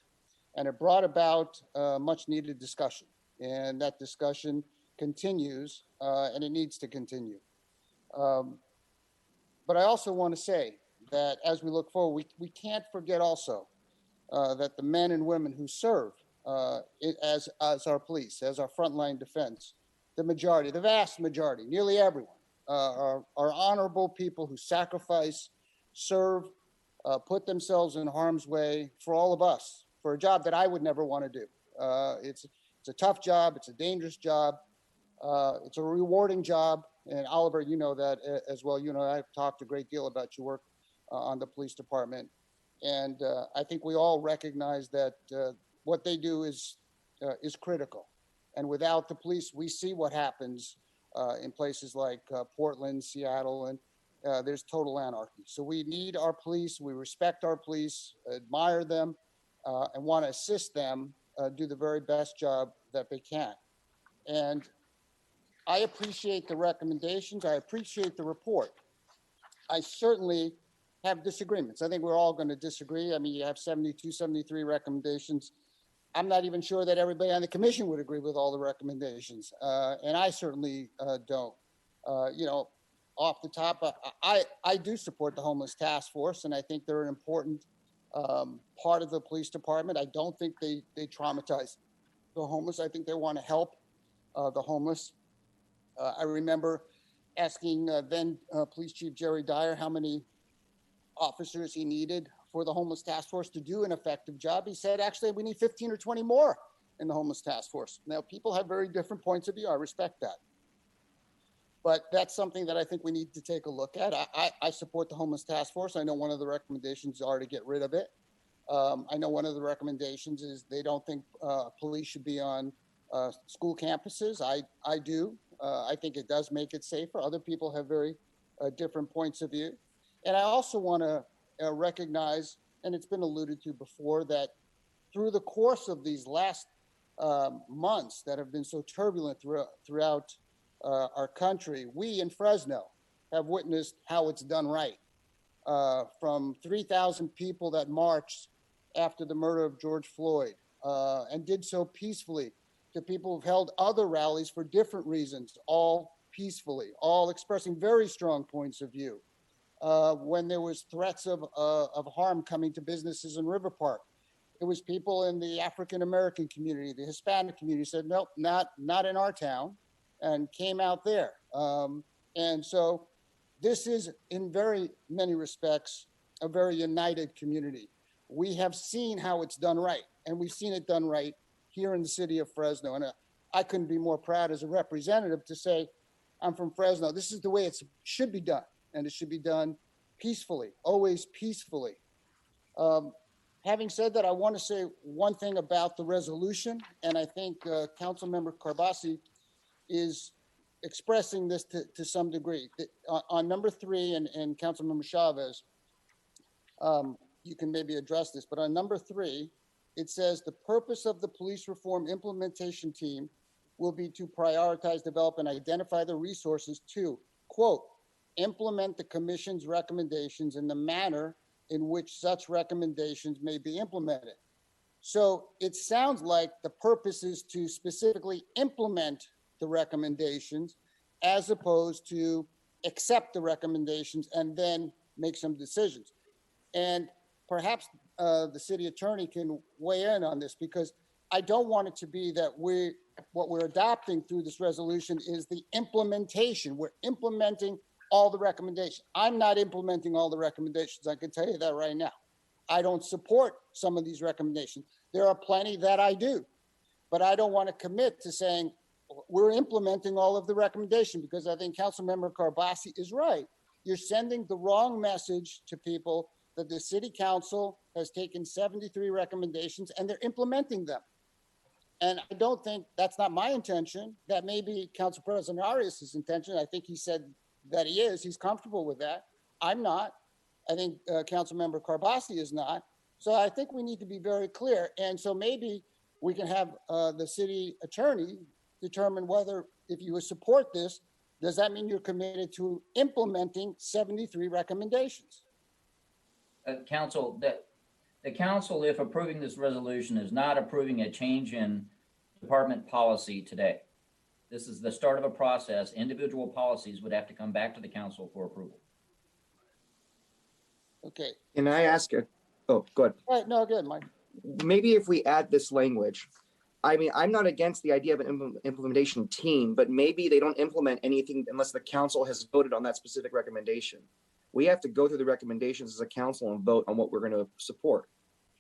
And it brought about much needed discussion. And that discussion continues, and it needs to continue. But I also want to say that as we look forward, we can't forget also that the men and women who serve as our police, as our frontline defense, the majority, the vast majority, nearly everyone, are honorable people who sacrifice, serve, put themselves in harm's way for all of us, for a job that I would never want to do. It's a tough job. It's a dangerous job. It's a rewarding job. And Oliver, you know that as well. You know, I've talked a great deal about your work on the police department. And I think we all recognize that what they do is critical. And without the police, we see what happens in places like Portland, Seattle, and there's total anarchy. So we need our police. We respect our police, admire them, and want to assist them do the very best job that they can. And I appreciate the recommendations. I appreciate the report. I certainly have disagreements. I think we're all going to disagree. I mean, you have 72, 73 recommendations. I'm not even sure that everybody on the commission would agree with all the recommendations. And I certainly don't. You know, off the top, I do support the Homeless Task Force, and I think they're an important part of the police department. I don't think they traumatize the homeless. I think they want to help the homeless. I remember asking then Police Chief Jerry Dyer how many officers he needed for the Homeless Task Force to do an effective job. He said, actually, we need 15 or 20 more in the Homeless Task Force. Now, people have very different points of view. I respect that. But that's something that I think we need to take a look at. I support the Homeless Task Force. I know one of the recommendations are to get rid of it. I know one of the recommendations is they don't think police should be on school campuses. I do. I think it does make it safer. Other people have very different points of view. And I also want to recognize, and it's been alluded to before, that through the course of these last months that have been so turbulent throughout our country, we in Fresno have witnessed how it's done right. From 3,000 people that marched after the murder of George Floyd and did so peacefully, to people who've held other rallies for different reasons, all peacefully, all expressing very strong points of view. When there was threats of harm coming to businesses in River Park, it was people in the African-American community, the Hispanic community said, nope, not in our town, and came out there. And so this is, in very many respects, a very united community. We have seen how it's done right, and we've seen it done right here in the city of Fresno. And I couldn't be more proud as a representative to say, I'm from Fresno. This is the way it should be done, and it should be done peacefully, always peacefully. Having said that, I want to say one thing about the resolution, and I think Councilmember Carbasi is expressing this to some degree. On number 3, and Councilmember Chavez, you can maybe address this, but on number 3, it says the purpose of the police reform implementation team will be to prioritize, develop, and identify the resources to, quote, implement the commission's recommendations in the manner in which such recommendations may be implemented. So it sounds like the purpose is to specifically implement the recommendations as opposed to accept the recommendations and then make some decisions. And perhaps the city attorney can weigh in on this, because I don't want it to be that what we're adopting through this resolution is the implementation. We're implementing all the recommendations. I'm not implementing all the recommendations. I can tell you that right now. I don't support some of these recommendations. There are plenty that I do, but I don't want to commit to saying we're implementing all of the recommendations, because I think Councilmember Carbasi is right. You're sending the wrong message to people that the city council has taken 73 recommendations and they're implementing them. And I don't think that's not my intention. That may be Council President Arias' intention. I think he said that he is. He's comfortable with that. I'm not. I think Councilmember Carbasi is not. So I think we need to be very clear. And so maybe we can have the city attorney determine whether, if you support this, does that mean you're committed to implementing 73 recommendations? Council, the council, if approving this resolution, is not approving a change in department policy today. This is the start of a process. Individual policies would have to come back to the council for approval. Okay. Can I ask it? Oh, go ahead. All right, no, good, Mike. Maybe if we add this language, I mean, I'm not against the idea of an implementation team, but maybe they don't implement anything unless the council has voted on that specific recommendation. We have to go through the recommendations as a council and vote on what we're going to support.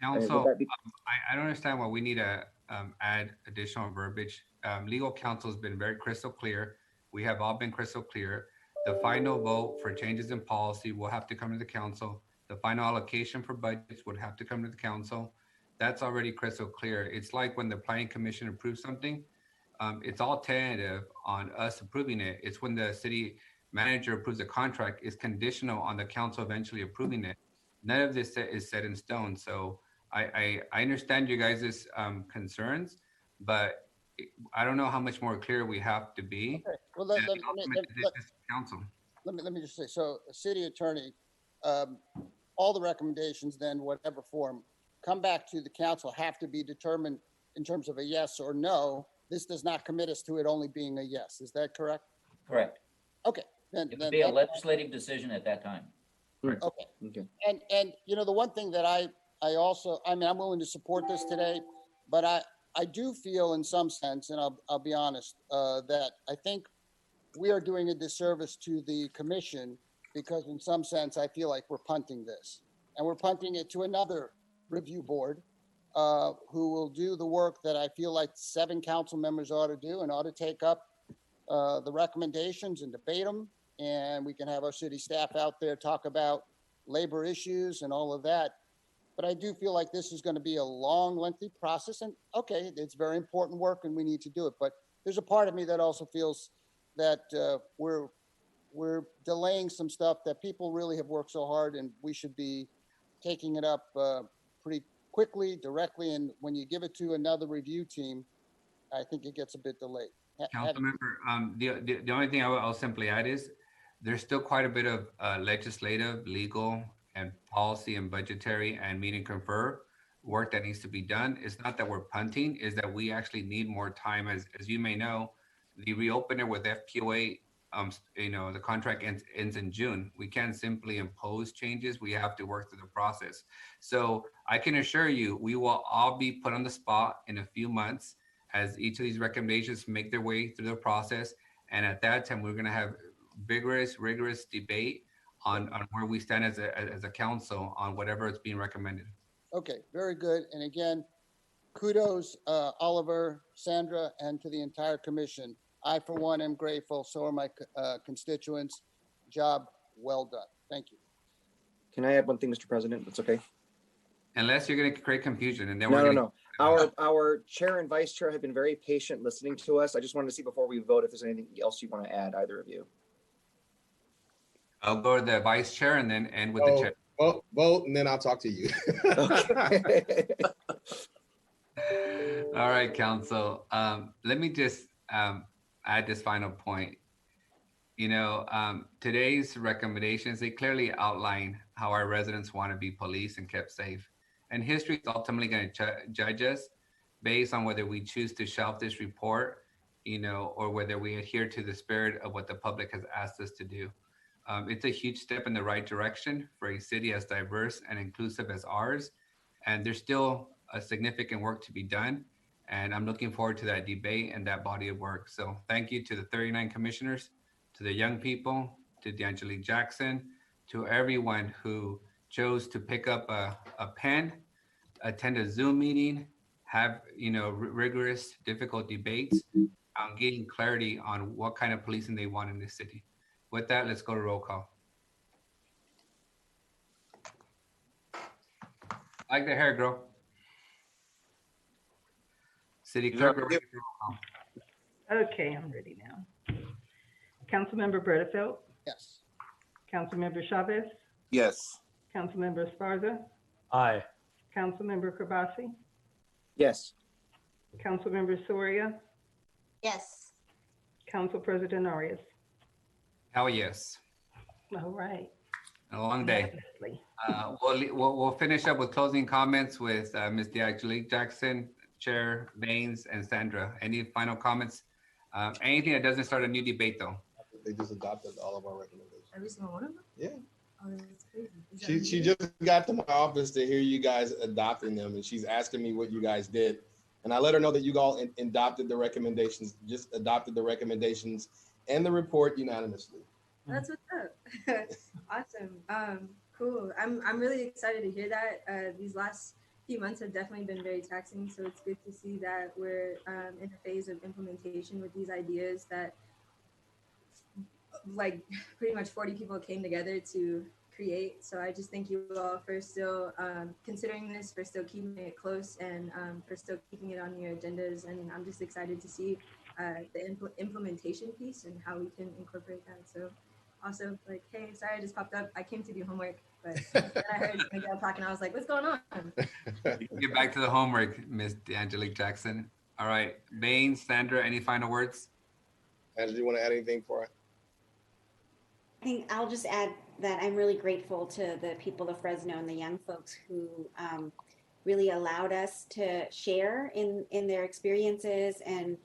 Council, I don't understand why we need to add additional verbiage. Legal counsel has been very crystal clear. We have all been crystal clear. The final vote for changes in policy will have to come to the council. The final allocation for budgets would have to come to the council. That's already crystal clear. It's like when the planning commission approves something, it's all tentative on us approving it. It's when the city manager approves a contract, it's conditional on the council eventually approving it. None of this is set in stone. So I understand you guys' concerns, but I don't know how much more clear we have to be. Okay. Well, let me just say, so city attorney, all the recommendations then, whatever form, come back to the council, have to be determined in terms of a yes or no. This does not commit us to it only being a yes. Is that correct? Correct. Okay. It would be a legislative decision at that time. Okay. And you know, the one thing that I also, I mean, I'm willing to support this today, but I do feel in some sense, and I'll be honest, that I think we are doing a disservice to the commission, because in some sense, I feel like we're punting this, and we're punting it to another review board who will do the work that I feel like 7 council members ought to do, and ought to take up the recommendations and debate them. And we can have our city staff out there talk about labor issues and all of that. But I do feel like this is going to be a long, lengthy process. And okay, it's very important work and we need to do it. But there's a part of me that also feels that we're delaying some stuff that people really have worked so hard, and we should be taking it up pretty quickly, directly. And when you give it to another review team, I think it gets a bit delayed. Councilmember, the only thing I'll simply add is there's still quite a bit of legislative, legal, and policy and budgetary and meet and confer work that needs to be done. It's not that we're punting, is that we actually need more time. As you may know, the reopener with FPOA, the contract ends in June. We can't simply impose changes. We have to work through the process. So I can assure you, we will all be put on the spot in a few months as each of these recommendations make their way through the process. And at that time, we're going to have rigorous debate on where we stand as a council on whatever is being recommended. Okay, very good. And again, kudos, Oliver, Sandra, and to the entire commission. I, for one, am grateful. So are my constituents. Job well done. Thank you. Can I add one thing, Mr. President? That's okay. Unless you're going to create confusion, and then No. Our chair and vice chair have been very patient listening to us. I just wanted to see before we vote if there's anything else you want to add, either of you. I'll go to the vice chair and then end with the chair. Vote, and then I'll talk to you. All right, council. Let me just add this final point. You know, today's recommendations, they clearly outline how our residents want to be policed and kept safe. And history is ultimately going to judge us based on whether we choose to shelf this report, you know, or whether we adhere to the spirit of what the public has asked us to do. It's a huge step in the right direction for a city as diverse and inclusive as ours. And there's still a significant work to be done. And I'm looking forward to that debate and that body of work. So thank you to the 39 commissioners, to the young people, to D'Angelique Jackson, to everyone who chose to pick up a pen, attend a Zoom meeting, have, you know, rigorous, difficult debates on getting clarity on what kind of policing they want in this city. With that, let's go to roll call. I like the hair, girl. City clerk, we're ready for roll call. Okay, I'm ready now. Councilmember Bredefeld? Yes. Councilmember Chavez? Yes. Councilmember Esparza? Aye. Councilmember Kibasi? Yes. Councilmember Soria? Yes. Council President Arias? Hell yes. All right. A long day. We'll finish up with closing comments with Ms. D'Angelique Jackson, Chair Baines, and Sandra. Any final comments? Anything that doesn't start a new debate, though. They just adopted all of our recommendations. Every single one of them? Yeah. Oh, that's crazy. She just got to my office to hear you guys adopting them, and she's asking me what you guys did. And I let her know that you all adopted the recommendations, and the report unanimously. That's what's up. Awesome. Cool. I'm really excited to hear that. These last few months have definitely been very taxing, so it's good to see that we're in a phase of implementation with these ideas that like pretty much 40 people came together to create. So I just thank you all for still considering this, for still keeping it close, and for still keeping it on your agendas. And I'm just excited to see the implementation piece and how we can incorporate that. So also, like, hey, sorry I just popped up. I came to do homework, but then I heard Miguel talking. I was like, what's going on? Get back to the homework, Ms. D'Angelique Jackson. All right, Baines, Sandra, any final words? Angela, do you want to add anything for it? I think I'll just add that I'm really grateful to the people of Fresno and the young folks who really allowed us to share in their experiences and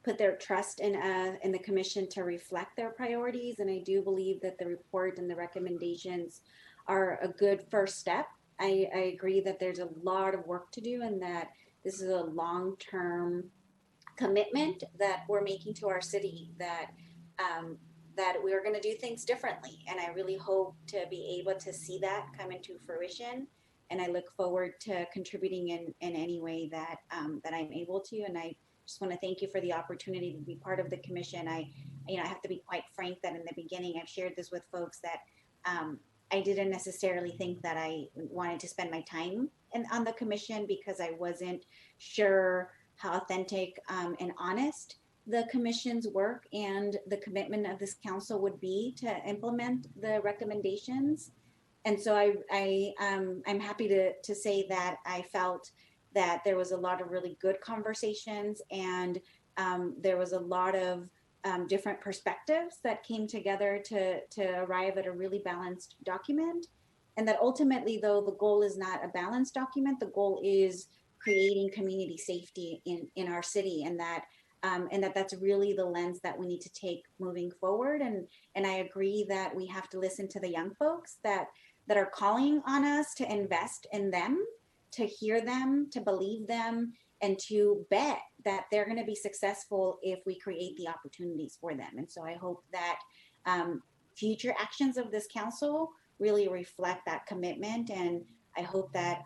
put their trust in the commission to reflect their priorities. And I do believe that the report and the recommendations are a good first step. I agree that there's a lot of work to do and that this is a long-term commitment that we're making to our city, that we're going to do things differently. And I really hope to be able to see that come into fruition. And I look forward to contributing in any way that I'm able to. And I just want to thank you for the opportunity to be part of the commission. I have to be quite frank that in the beginning, I've shared this with folks that I didn't necessarily think that I wanted to spend my time on the commission because I wasn't sure how authentic and honest the commission's work and the commitment of this council would be to implement the recommendations. And so I'm happy to say that I felt that there was a lot of really good conversations and there was a lot of different perspectives that came together to arrive at a really balanced document. And that ultimately, though, the goal is not a balanced document, the goal is creating community safety in our city, and that's really the lens that we need to take moving forward. And I agree that we have to listen to the young folks that are calling on us to invest in them, to hear them, to believe them, and to bet that they're going to be successful if we create the opportunities for them. And so I hope that future actions of this council really reflect that commitment. And I hope that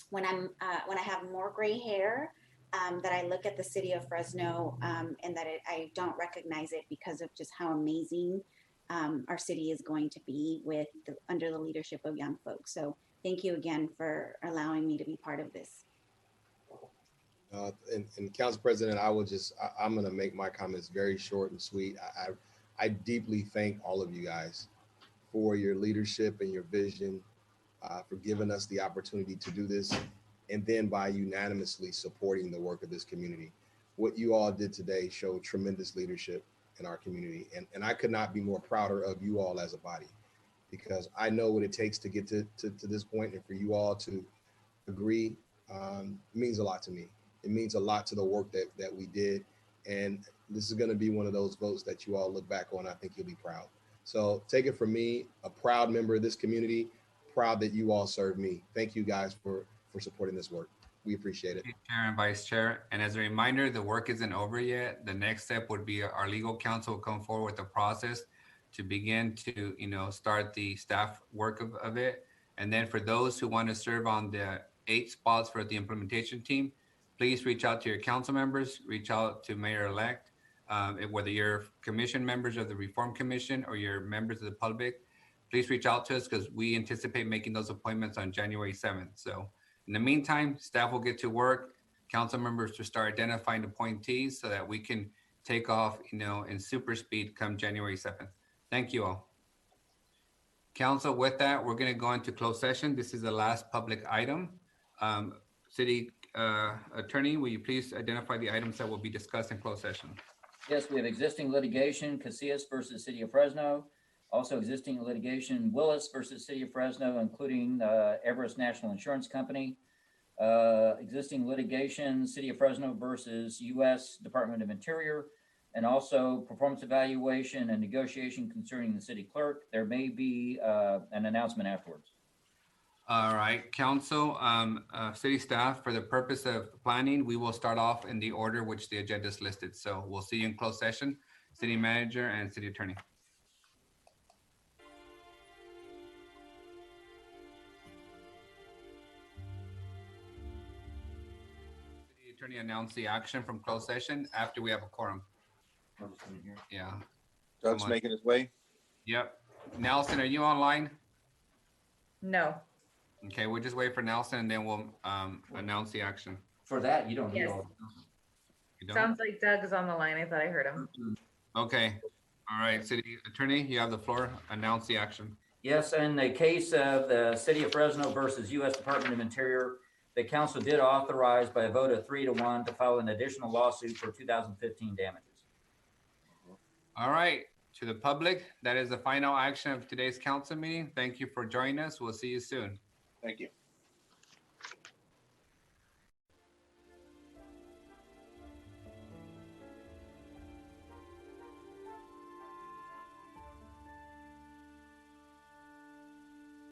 when I have more gray hair, that I look at the city of Fresno and that I don't recognize it because of just how amazing our city is going to be under the leadership of young folks. So thank you again for allowing me to be part of this. And Council President, I'm going to make my comments very short and sweet. I deeply thank all of you guys for your leadership and your vision, for giving us the opportunity to do this, and then by unanimously supporting the work of this community. What you all did today showed tremendous leadership in our community. And I could not be more prouder of you all as a body, because I know what it takes to get to this point, and for you all to agree means a lot to me. It means a lot to the work that we did. And this is going to be one of those votes that you all look back on. I think you'll be proud. So take it from me, a proud member of this community, proud that you all serve me. Thank you guys for supporting this work. We appreciate it. Chair and Vice Chair. And as a reminder, the work isn't over yet. The next step would be our legal counsel will come forward with a process to begin to, start the staff work of it. And then for those who want to serve on the 8 spots for the implementation team, please reach out to your council members, reach out to Mayor-elect, whether you're commission members of the Reform Commission or you're members of the public, please reach out to us because we anticipate making those appointments on January 7th. So in the meantime, staff will get to work, council members to start identifying appointees so that we can take off, in super speed come January 7th. Thank you all. Council, with that, we're going to go into closed session. This is the last public item. City Attorney, will you please identify the items that will be discussed in closed session? Yes, we have existing litigation, Casillas versus City of Fresno. Also existing litigation, Willis versus City of Fresno, including Everest National Insurance Company. Existing litigation, City of Fresno versus U.S. Department of Interior, and also performance evaluation and negotiation concerning the city clerk. There may be an announcement afterwards. All right, council, city staff, for the purpose of planning, we will start off in the order which the agenda is listed. So we'll see you in closed session, city manager and city attorney. City attorney announce the action from closed session after we have a quorum. Yeah. Doug's making his way. Yep. Nelson, are you online? No. Okay, we'll just wait for Nelson and then we'll announce the action. For that, you don't need Yes. all. You don't? Sounds like Doug is on the line. I thought I heard him. Okay. All right, city attorney, you have the floor. Announce the action. Yes, in the case of the City of Fresno versus U.S. Department of Interior, the council did authorize by a vote of 3-1 to file an additional lawsuit for 2015 damages. All right, to the public, that is the final action of today's council meeting. Thank you for joining us. We'll see you soon. Thank you.